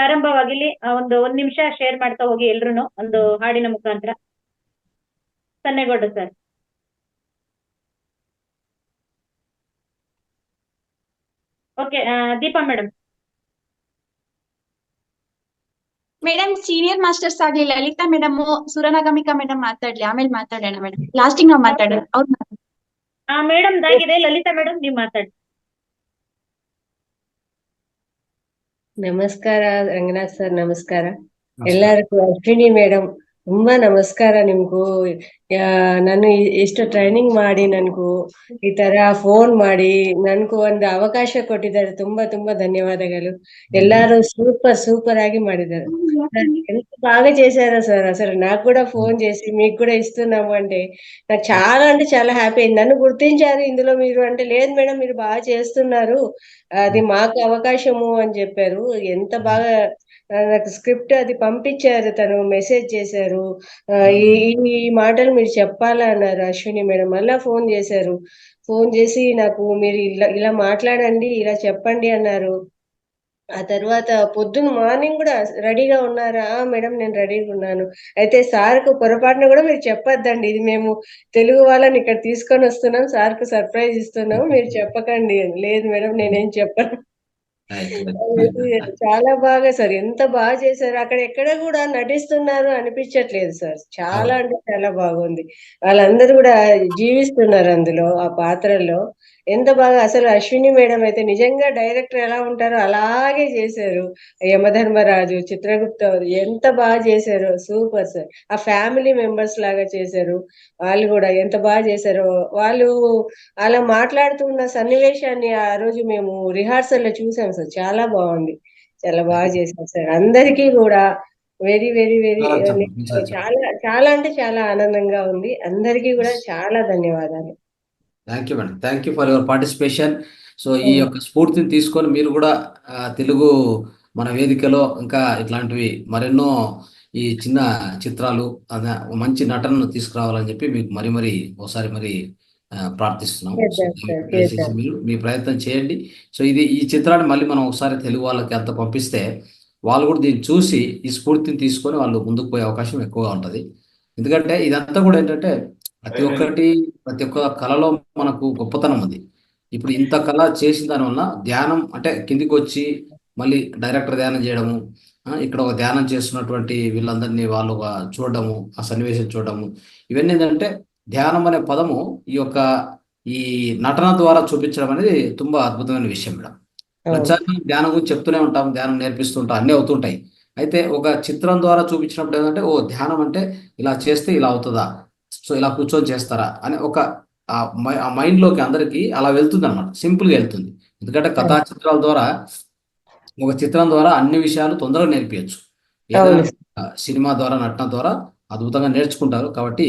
ಪ್ರಾರಂಭವಾಗಿಲಿ ಒಂದ್ ನಿಮಿಷ ಶೇರ್ ಮಾಡ್ತಾ ಹೋಗಿ ಎಲ್ರು ಒಂದು ಹಾಡಿನ ಮುಖಾಂತರ. Sannegowda sir. Okay, Deepa madam. Madam senior masters ಆಗ್ಲಿ ಲಲಿತಾ ಮೇಡಮ್, ಸುರನಗಮಿಕಾ ಮೇಡಮ್ ಮಾತಾಡ್ಲಿ, ಆಮೇಲೆ ಮಾತಾಡೋಣ ಮೇಡಮ್. ಲಾಸ್ಟಿಗೆ ನಾವ್ ಮಾತಾಡೋಣ. ಮೇಡಮ್ ಆಗಿದೆ. ಲಲಿತಾ ಮೇಡಮ್ ನೀವ್ ಮಾತಾಡಿ. ನಮಸ್ಕಾರ ರಂಗನಾಥ್ ಸರ್, ನಮಸ್ಕಾರ. ಎಲ್ಲರಿಗೂ ಅಶ್ವಿನಿ ಮೇಡಮ್ ತುಂಬಾ ನಮಸ್ಕಾರ ನಿಮ್ಗೂ. ನಾನು ಎಷ್ಟು ಟ್ರೈನಿಂಗ್ ಮಾಡಿ ನನ್ಗೂ ಈ ತರ ಫೋನ್ ಮಾಡಿ ನನ್ಗೂ ಒಂದು ಅವಕಾಶ ಕೊಟ್ಟಿದ್ದಾರೆ. ತುಂಬಾ ತುಂಬಾ ధన్యవాదాలు. ಎಲ್ಲಾರು సూపర్ ఆగి ಮಾಡಿದ್ದಾರೆ. ఎంత బాగా చేశారో సార్. అసలు నాకు కూడా ఫోన్ చేసి మీకు కూడా ఇస్తున్నాము అంటే నాకు చాలా అంటే చాలా హ్యాపీ అయింది. నన్ను గుర్తించారు ఇందులో మీరు అంటే, లేదు మేడం మీరు బాగా చేస్తున్నారు, అది మాకు అవకాశము అని చెప్పారు. ఎంత బాగా నాకు స్క్రిప్ట్ అది పంపించారు, తను మెసేజ్ చేశారు. ఈ ఈ మాటలు మీరు చెప్పాలా అన్నారు అశ్విని మేడం. మళ్ళా ఫోన్ చేశారు. ఫోన్ చేసి నాకు మీరు ఇలా ఇలా మాట్లాడండి, ఇలా చెప్పండి అన్నారు. ఆ తర్వాత పొద్దున్న మార్నింగ్ కూడా రెడీగా ఉన్నారా? మేడం నేను రెడీగా ఉన్నాను. అయితే సార్కు పొరపాటున కూడా మీరు చెప్పొద్దండి, ఇది మేము తెలుగు వాళ్ళని ఇక్కడ తీసుకొని వస్తున్నాం, సార్కు సర్ప్రైజ్ ఇస్తున్నాము, మీరు చెప్పకండి అని. లేదు మేడం నేనేం చెప్పను. చాలా బాగా సార్, ఎంత బాగా చేశారు. అక్కడ ఎక్కడ కూడా నటిస్తున్నారు అనిపించట్లేదు సార్. చాలా అంటే చాలా బాగుంది. వాళ్ళందరూ కూడా జీవిస్తున్నారు అందులో ఆ పాత్రల్లో. ఎంత బాగా అసలు అశ్విని మేడం అయితే నిజంగా డైరెక్టర్ ఎలా ఉంటారో అలాగే చేశారు. యమధర్మరాజు, చిత్రగుప్త ఎంత బాగా చేశారో, సూపర్ సార్. ఆ ఫ్యామిలీ మెంబర్స్ లాగా చేశారు. వాళ్ళు కూడా ఎంత బాగా చేశారో. వాళ్ళు అలా మాట్లాడుతున్న సన్నివేశాన్ని ఆ రోజు మేము రిహార్సల్ లో చూసాం సార్. చాలా బాగుంది, చాలా బాగా చేశారు సార్. అందరికీ కూడా వెరీ వెరీ వెరీ చాలా చాలా అంటే చాలా ఆనందంగా ఉంది. అందరికీ కూడా చాలా ధన్యవాదాలు. Thank you madam, thank you for your participation. So ఈ యొక్క స్ఫూర్తిని తీసుకొని మీరు కూడా తెలుగు మన వేదికలో ఇంకా ఇట్లాంటివి మరెన్నో ఈ చిన్న చిత్రాలు మంచి నటనను తీసుకురావాలని చెప్పి మీకు మరి ఒకసారి మరి ప్రార్థిస్తున్నాం. మీరు మీ ప్రయత్నం చేయండి. సో ఈ చిత్రాన్ని మళ్ళీ మనం ఒకసారి తెలుగు వాళ్ళకి అంత పంపిస్తే వాళ్ళు కూడా దీన్ని చూసి ఈ స్ఫూర్తిని తీసుకొని వాళ్ళు ముందుకు పోయే అవకాశం ఎక్కువగా ఉంటుంది. ఎందుకంటే ఇదంతా కూడా ఏంటంటే ప్రతి ఒక్క కళలో మనకు గొప్పతనం ఉంది. ఇప్పుడు ఇంత కళ చేసిన దానివల్ల ధ్యానం అంటే కిందికి వచ్చి మళ్ళీ డైరెక్టర్ ధ్యానం చేయడము, ఇక్కడ ఒక ధ్యానం చేస్తున్నటువంటి వీళ్ళందరినీ వాళ్ళు చూడడము, ఆ సన్నివేశం చూడడము, ఇవన్నీ ఏంటంటే ధ్యానం అనే పదము ఈ నటన ద్వారా చూపించడం అనేది తుంబా అద్భుతమైన విషయం మేడం. ప్రచారం ధ్యానం గురించి చెప్తూనే ఉంటాం, ధ్యానం నేర్పిస్తుంటాం, అన్నీ అవుతుంటాయి. అయితే ఒక చిత్రం ద్వారా చూపించినప్పుడు ఏంటంటే ధ్యానం అంటే ఇలా చేస్తే ఇలా అవుతుందా, సో ఇలా కూర్చొని చేస్తారా అని ఒక ఆ మైండ్ లోకి అందరికి అలా వెళ్తుంది అనమాట. సింపుల్ గా వెళ్తుంది. ఎందుకంటే కథా చిత్రాల ద్వారా ఒక చిత్రం ద్వారా అన్ని విషయాలు తొందరగా నేర్పించచ్చు. ఏదైనా సినిమా ద్వారా నటన ద్వారా అద్భుతంగా నేర్చుకుంటారు. కాబట్టి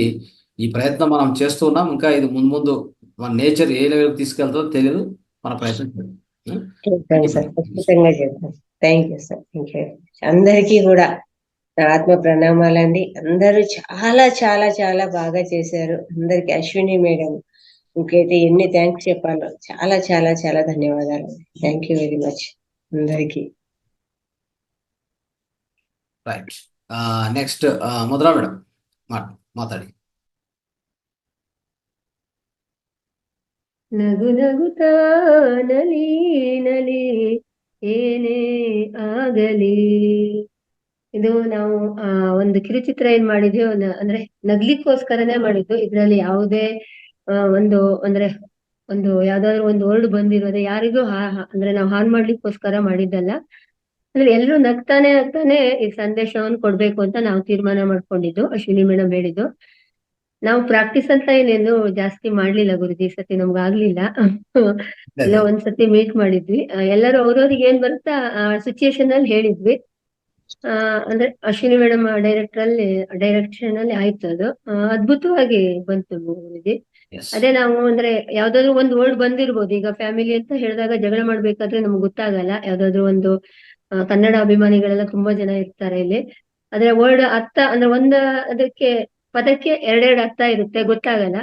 ఈ ప్రయత్నం మనం చేస్తూ ఉన్నాం. ఇంకా ఇది ముందు మన నేచర్ ఏ లెవెల్కి తీసుకెళ్తుందో తెలియదు, మన ప్రయత్నం అందరికీ కూడా ఆత్మ ప్రణామాలండి. అందరూ చాలా చాలా చాలా బాగా చేశారు. అందరికి అశ్విని మేడం ఇంకైతే ఎన్ని థ్యాంక్స్ చెప్పాలో. చాలా చాలా చాలా ధన్యవాదాలు. థ్యాంక్ యూ వెరీ మచ్ అందరికి. రైట్, నెక్స్ట్ ముద్రా మేడం మాట్లాడి. ನಗು ನಗುತ್ತಾ ನಲಿ ನಲಿ ಏನೇ ಆಗಲಿ. ಇದು ನಾವು ಒಂದು ಕಿರುಚಿತ್ರ ಏನ್ ಮಾಡಿದ್ವಿ, ಅಂದ್ರೆ ನಗ್ಲಿಕ್ಕೋಸ್ಕರನೇ ಮಾಡಿದ್ದು. ಇದ್ರಲ್ಲಿ ಯಾವುದೇ ಒಂದು ಯಾವ್ದಾದ್ರು ಒಂದು ವರ್ಡ್ ಬಂದಿರೋದೆ ಯಾರಿಗೂ ಅಂದ್ರೆ ನಾವು ಹಾನ್ ಮಾಡ್ಲಿಕ್ಕೋಸ್ಕರ ಮಾಡಿದ್ದಲ್ಲ. ಅಂದ್ರೆ ಎಲ್ರು ನಗ್ತಾನೆ ಈ ಸಂದೇಶವನ್ನು ಕೊಡ್ಬೇಕು ಅಂತ ನಾವು ತೀರ್ಮಾನ ಮಾಡ್ಕೊಂಡಿದ್ದು. ಅಶ್ವಿನಿ ಮೇಡಮ್ ಹೇಳಿದ್ದು. ನಾವು ಪ್ರಾಕ್ಟೀಸ್ ಅಂತ ಏನೇನು ಜಾಸ್ತಿ ಮಾಡ್ಲಿಲ್ಲ ಗುರುಜಿ, ಈ ಸತಿ ನಮ್ಗೆ ಆಗ್ಲಿಲ್ಲ. ಎಲ್ಲ ಒಂದ್ಸತಿ ಮೀಟ್ ಮಾಡಿದ್ವಿ, ಎಲ್ಲರೂ ಅವ್ರವ್ರಿಗೆ ಏನ್ ಬರುತ್ತಾ ಆ ಸಿಚುಯೇಷನ್ ಅಲ್ಲಿ ಹೇಳಿದ್ವಿ. ಅಂದ್ರೆ ಅಶ್ವಿನಿ ಮೇಡಮ್ ಡೈರೆಕ್ಷನ್ ಅಲ್ಲಿ ಆಯ್ತು. ಅದು ಅದ್ಭುತವಾಗಿ ಬಂತು ಗುರುಜಿ. ಅದೇ ನಾವು ಅಂದ್ರೆ ಯಾವ್ದಾದ್ರು ಒಂದು ವರ್ಡ್ ಬಂದಿರ್ಬೋದು. ಈಗ ಫ್ಯಾಮಿಲಿ ಅಂತ ಹೇಳಿದಾಗ ಜಗಳ ಮಾಡ್ಬೇಕಾದ್ರೆ ನಮ್ಗೆ ಗೊತ್ತಾಗಲ್ಲ. ಯಾವ್ದಾದ್ರು ಒಂದು ಕನ್ನಡ ಅಭಿಮಾನಿಗಳೆಲ್ಲ ತುಂಬಾ ಜನ ಇರ್ತಾರೆ ಇಲ್ಲಿ. ಆದ್ರೆ ವರ್ಡ್ ಅರ್ಥ ಅಂದ್ರೆ ಅದಕ್ಕೆ ಪದಕ್ಕೆ ಎರಡೆರಡು ಅರ್ಥ ಇರುತ್ತೆ, ಗೊತ್ತಾಗಲ್ಲ.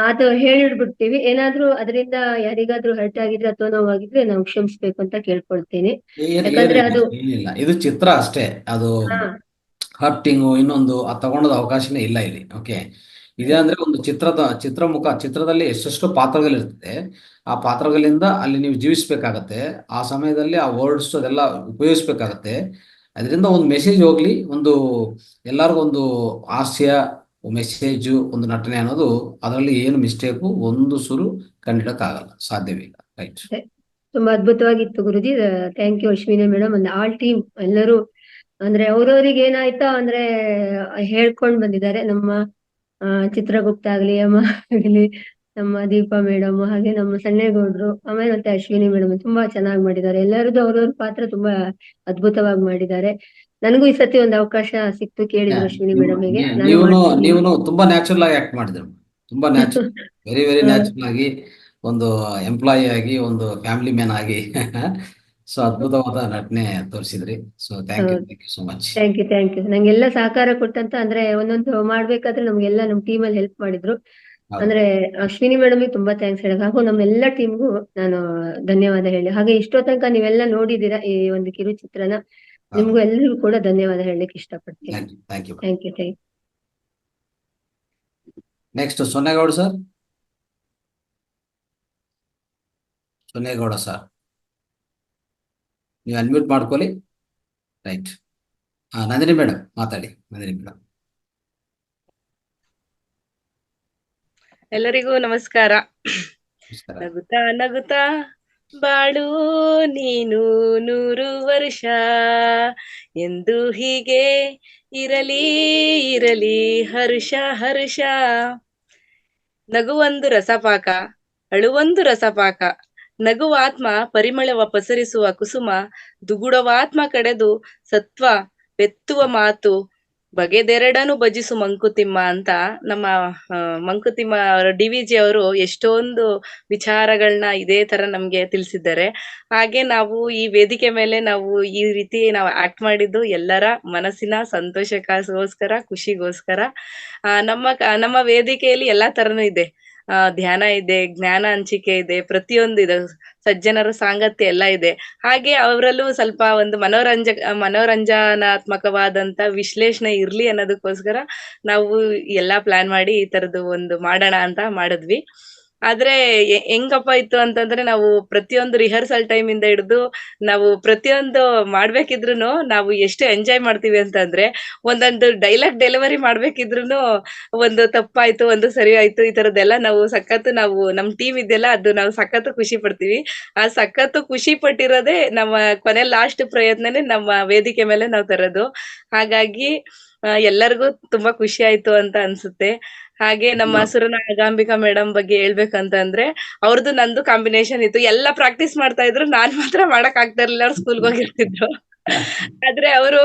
ಅದು ಹೇಳಿಡ್ಬಿಡ್ತೀವಿ. ಏನಾದ್ರೂ ಅದರಿಂದ ಯಾರಿಗಾದ್ರೂ ಹರ್ಟ್ ಆಗಿದ್ರೆ ಅಥವಾ ನೋವಾಗಿದ್ರೆ ನಾವು ಕ್ಷಮಿಸ್ಬೇಕು ಅಂತ ಕೇಳ್ಕೊಳ್ತೀನಿ. ಯಾಕಂದ್ರೆ ಏನಿಲ್ಲ ಅದು ಏನಿಲ್ಲ, ಇದು ಚಿತ್ರ ಅಷ್ಟೇ. ಅದು ಹಾ ಹರ್ಟಿಂಗು ಇನ್ನೊಂದು ತಗೊಂಡದ ಅವಕಾಶನೇ ಇಲ್ಲ ಇಲ್ಲಿ. ಓಕೆ, ಇದೇ ಅಂದ್ರೆ ಒಂದು ಚಿತ್ರದಲ್ಲಿ ಎಷ್ಟೆಷ್ಟು ಪಾತ್ರಗಳಿರ್ತದೆ. ಆ ಪಾತ್ರಗಳಿಂದ ಅಲ್ಲಿ ನೀವು ಜೀವಿಸ್ಬೇಕಾಗತ್ತೆ. ಆ ಸಮಯದಲ್ಲಿ ಆ ವರ್ಡ್ಸ್ ಅದೆಲ್ಲ ಉಪಯೋಗಿಸ್ಬೇಕಾಗತ್ತೆ. ಅದರಿಂದ ಒಂದು ಮೆಸೇಜ್ ಹೋಗ್ಲಿ, ಎಲ್ಲರಿಗೂ ಒಂದು ಹಾಸ್ಯ ಮೆಸೇಜು, ಒಂದು ನಟನೆ ಅನ್ನೋದು ಅದರಲ್ಲಿ ಏನು ಮಿಸ್ಟೇಕು ಒಂದು ಸುರು ಕಂಡಿಡಕ್ಕಾಗಲ್ಲ, ಸಾಧ್ಯವಿಲ್ಲ. ರೈಟ್. ತುಂಬಾ ಅದ್ಭುತವಾಗಿತ್ತು Guruji. Thank you Ashwini madam and all team ಎಲ್ಲರೂ. ಅಂದ್ರೆ ಅವ್ರವ್ರಿಗೆ ಏನಾಯ್ತಾ ಅಂದ್ರೆ ಹೇಳ್ಕೊಂಡ್ ಬಂದಿದ್ದಾರೆ. ನಮ್ಮ ಚಿತ್ರಗುಪ್ತ ಆಗ್ಲಿ, ಅಮ್ಮ ಆಗ್ಲಿ, ನಮ್ಮ ದೀಪಾ ಮೇಡಮ್, ಹಾಗೆ ನಮ್ಮ ಸಣ್ಣೇಗೌಡ್ರು, ಆಮೇಲೆ ಮತ್ತೆ ಅಶ್ವಿನಿ ಮೇಡಮ್ ತುಂಬಾ ಚೆನ್ನಾಗಿ ಮಾಡಿದ್ದಾರೆ. ಎಲ್ಲರದ್ದು ಅವ್ರವ್ರ ಪಾತ್ರ ತುಂಬಾ ಅದ್ಭುತವಾಗಿ ಮಾಡಿದ್ದಾರೆ. ನನಗೂ ಈ ಸತಿ ಒಂದು ಅವಕಾಶ ಸಿಕ್ತು, ಕೇಳಿದ್ರು ಅಶ್ವಿನಿ ಮೇಡಮ್ ಹೇಗೆ ನಾನು ನೀವು ಮಾಡ್ತೀನಿ. ನೀವು ತುಂಬಾ ನ್ಯಾಚುರಲ್ ಆಗಿ ಆಕ್ಟ್ ಮಾಡಿದ್ರು. ತುಂಬಾ ನ್ಯಾಚುರಲ್, ವೆರಿ ವೆರಿ ನ್ಯಾಚುರಲ್ ಆಗಿ, ಒಂದು ಎಂಪ್ಲಾಯಿ ಆಗಿ, ಒಂದು ಫ್ಯಾಮಿಲಿ ಮ್ಯಾನ್ ಆಗಿ ಸೊ ಅದ್ಭುತವಾದ ನಟನೆ ತೋರಿಸಿದ್ರಿ. So thank you so much. Thank you. ನಂಗೆಲ್ಲ ಸಹಕಾರ ಕೊಟ್ಟಂತ ಅಂದ್ರೆ ಒಂದೊಂದು ಮಾಡ್ಬೇಕಾದ್ರೆ ನಮ್ಗೆಲ್ಲ ನಮ್ ಟೀಮಲ್ಲಿ ಹೆಲ್ಪ್ ಮಾಡಿದ್ರು. ಅಂದ್ರೆ ಅಶ್ವಿನಿ ಮೇಡಮ್ಗೆ ತುಂಬಾ ಥ್ಯಾಂಕ್ಸ್ ಹೇಳಕ್, ಹಾಗೂ ನಮ್ಮೆಲ್ಲ ಟೀಮ್ಗೂ ನಾನು ಧನ್ಯವಾದ ಹೇಳಿ. ಹಾಗೆ ಇಷ್ಟೋ ತನಕ ನೀವೆಲ್ಲ ನೋಡಿದೀರಾ ಈ ಒಂದು ಕಿರುಚಿತ್ರನ, ನಿಮ್ಗೂ ಎಲ್ಲರಿಗೂ ಕೂಡ ಧನ್ಯವಾದ ಹೇಳಲಿಕ್ಕೆ ಇಷ್ಟಪಡ್ತೀನಿ. Thank you. Thank you. Next Sonnegowda sir. Sonnegowda sir, ನೀವು ಅನ್ಮ್ಯೂಟ್ ಮಾಡ್ಕೊಳ್ಳಿ. Right. Nandini madam Nandini. Madam ಮೇಡಮ್. ಎಲ್ಲರಿಗೂ ನಮಸ್ಕಾರ. ನಮಸ್ಕಾರ. ನಗುತ್ತಾ ನಗುತ್ತಾ ಬಾಳು ನೀನು 100 ವರ್ಷ ಎಂದು ಹೀಗೆ ಇರಲಿ ಇರಲಿ ಹರ್ಷ ಹರ್ಷ. ನಗುವೊಂದು ರಸಪಾಕ, ಅಳುವೊಂದು ರಸಪಾಕ. ನಗುವಾತ್ಮ ಪರಿಮಳವ ಪಸರಿಸುವ ಕುಸುಮ, ದುಗುಡವಾತ್ಮ ಕಡೆದು ಸತ್ವ ಬೆತ್ತುವ ಮಾತು, ಬಗೆದೆರಡನು ಭಜಿಸು ಮಂಕುತಿಮ್ಮ ಅಂತ ನಮ್ಮ ಮಂಕುತಿಮ್ಮ DVG ಅವರು ಎಷ್ಟೊಂದು ವಿಚಾರಗಳನ್ನ ಇದೇ ತರ ನಮ್ಗೆ ತಿಳಿಸಿದ್ದಾರೆ. ಹಾಗೆ ನಾವು ಈ ವೇದಿಕೆ ಮೇಲೆ ನಾವು ಈ ರೀತಿ ನಾವು ಆಕ್ಟ್ ಮಾಡಿದ್ದು ಎಲ್ಲರ ಮನಸ್ಸಿನ ಸಂತೋಷಕ್ಕೋಸ್ಕರ, ಖುಷಿಗೋಸ್ಕರ. ನಮ್ಮ ವೇದಿಕೆಯಲ್ಲಿ ಎಲ್ಲಾ ತರನೂ ಇದೆ. ಧ್ಯಾನ ಇದೆ, ಜ್ಞಾನ ಹಂಚಿಕೆ ಇದೆ, ಪ್ರತಿಯೊಂದು ಇದೆ, ಸಜ್ಜನರ ಸಾಂಗತ್ಯ ಎಲ್ಲ ಇದೆ. ಹಾಗೆ ಅವರಲ್ಲೂ ಸ್ವಲ್ಪ ಒಂದು ಮನೋರಂಜನಾತ್ಮಕವಾದಂತ ವಿಶ್ಲೇಷಣೆ ಇರ್ಲಿ ಅನ್ನೋದಕ್ಕೋಸ್ಕರ ನಾವು ಎಲ್ಲಾ ಪ್ಲಾನ್ ಮಾಡಿ ಈ ತರದ್ದು ಒಂದು ಮಾಡೋಣ ಅಂತ ಮಾಡಿದ್ವಿ. ಆದ್ರೆ ಹೆಂಗಪ್ಪ ಇತ್ತು ಅಂತಂದ್ರೆ, ನಾವು ಪ್ರತಿಯೊಂದು ರಿಹರ್ಸಲ್ ಟೈಮ್ ಇಂದ ಹಿಡಿದು ನಾವು ಪ್ರತಿಯೊಂದು ಮಾಡ್ಬೇಕಿದ್ರುನು ನಾವು ಎಷ್ಟು ಎಂಜಾಯ್ ಮಾಡ್ತೀವಿ ಅಂತಂದ್ರೆ, ಒಂದೊಂದು ಡೈಲಾಗ್ ಡೆಲಿವರಿ ಮಾಡ್ಬೇಕಿದ್ರುನು ಒಂದು ತಪ್ಪಾಯ್ತು, ಒಂದು ಸರಿ ಆಯ್ತು, ಈ ತರದ್ದೆಲ್ಲ ನಾವು ನಮ್ ಟೀಮ್ ಇದೆಲ್ಲ ಅದು ನಾವು ಸಖತ್ತು ಖುಷಿ ಪಡ್ತೀವಿ. ಆ ಸಖತ್ತು ಖುಷಿ ಪಟ್ಟಿರೋದೇ ನಮ್ಮ ಕೊನೆ ಲಾಸ್ಟ್ ಪ್ರಯತ್ನನೇ ನಮ್ಮ ವೇದಿಕೆ ಮೇಲೆ ನಾವು ತರೋದು. ಹಾಗಾಗಿ ಎಲ್ಲರಿಗೂ ತುಂಬಾ ಖುಷಿ ಆಯ್ತು ಅಂತ ಅನ್ಸುತ್ತೆ. ಹಾಗೆ ನಮ್ಮ ಸುರನಾಗಾಂಬಿಕಾ ಮೇಡಮ್ ಬಗ್ಗೆ ಹೇಳ್ಬೇಕಂತಂದ್ರೆ, ಅವ್ರದ್ದು ನಂದು ಕಾಂಬಿನೇಷನ್ ಇತ್ತು. ಎಲ್ಲ ಪ್ರಾಕ್ಟೀಸ್ ಮಾಡ್ತಾ ಇದ್ರು, ನಾನ್ ಮಾತ್ರ ಮಾಡಕ್ ಆಗ್ತಾ ಇರ್ಲಿಲ್ಲ. ಅವ್ರು ಸ್ಕೂಲ್ಗೆ ಹೋಗಿರ್ತಿದ್ರು. ಆದ್ರೆ ಅವರು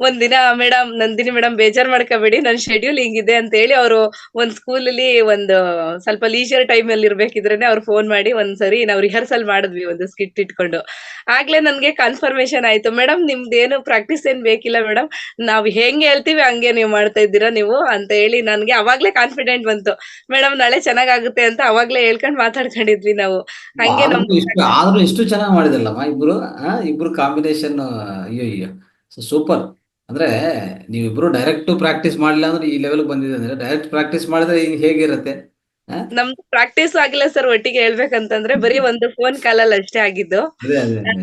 ಒಂದಿನ, ಮೇಡಮ್ ನಂದಿನಿ ಮೇಡಮ್ ಬೇಜಾರ್ ಮಾಡ್ಕೋಬೇಡಿ, ನನ್ ಶೆಡ್ಯೂಲ್ ಹಿಂಗಿದೆ ಅಂತ ಹೇಳಿ ಅವರು ಒಂದ್ ಸ್ಕೂಲಲ್ಲಿ ಒಂದು ಸ್ವಲ್ಪ ಲೀಜರ್ ಟೈಮ್ ಅಲ್ಲಿ ಇರ್ಬೇಕಿದ್ರೇನೆ ಅವ್ರು ಫೋನ್ ಮಾಡಿ ಒಂದ್ಸರಿ ನಾವು ರಿಹರ್ಸಲ್ ಮಾಡಿದ್ವಿ, ಒಂದು ಸ್ಕಿಟ್ ಇಟ್ಕೊಂಡು. ಆಗ್ಲೇ ನನ್ಗೆ ಕನ್ಫರ್ಮೇಶನ್ ಆಯ್ತು, ಮೇಡಮ್ ನಿಮ್ದೇನು ಪ್ರಾಕ್ಟೀಸ್ ಏನ್ ಬೇಕಿಲ್ಲ ಮೇಡಮ್, ನಾವ್ ಹೆಂಗ್ ಹೇಳ್ತೀವಿ ಹಂಗೆ ನೀವು ಮಾಡ್ತಾ ಇದ್ದೀರಾ ನೀವು ಅಂತ ಹೇಳಿ ನನ್ಗೆ ಅವಾಗ್ಲೇ ಕಾನ್ಫಿಡೆಂಟ್ ಬಂತು. ಮೇಡಮ್ ನಾಳೆ ಚೆನ್ನಾಗಾಗುತ್ತೆ ಅಂತ ಅವಾಗ್ಲೇ ಹೇಳ್ಕೊಂಡ್ ಮಾತಾಡ್ಕೊಂಡಿದ್ವಿ ನಾವು. ಹಂಗೆ ಆದ್ರೂ ಎಷ್ಟು ಚೆನ್ನಾಗಿ ಮಾಡಿದ್ರಲ್ಲಮ್ಮ ಇಬ್ರು ಕಾಂಬಿನೇಷನ್. ಅಯ್ಯೋ ಸೂಪರ್. ಅಂದ್ರೆ ನೀವಿಬ್ರು ಡೈರೆಕ್ಟ್ ಪ್ರಾಕ್ಟೀಸ್ ಮಾಡಿಲ್ಲ ಅಂದ್ರೆ ಈ ಲೆವೆಲ್ ಬಂದಿದೆ ಅಂದ್ರೆ, ಡೈರೆಕ್ಟ್ ಪ್ರಾಕ್ಟೀಸ್ ಮಾಡಿದ್ರೆ ಈಗ ಹೇಗಿರುತ್ತೆ? ನಮ್ದು ಪ್ರಾಕ್ಟೀಸ್ ಆಗಿಲ್ಲ ಸರ್. ಒಟ್ಟಿಗೆ ಹೇಳ್ಬೇಕಂತಂದ್ರೆ ಬರೀ ಒಂದು ಫೋನ್ ಕಾಲಲ್ಲಿ ಅಷ್ಟೇ ಆಗಿದ್ದು.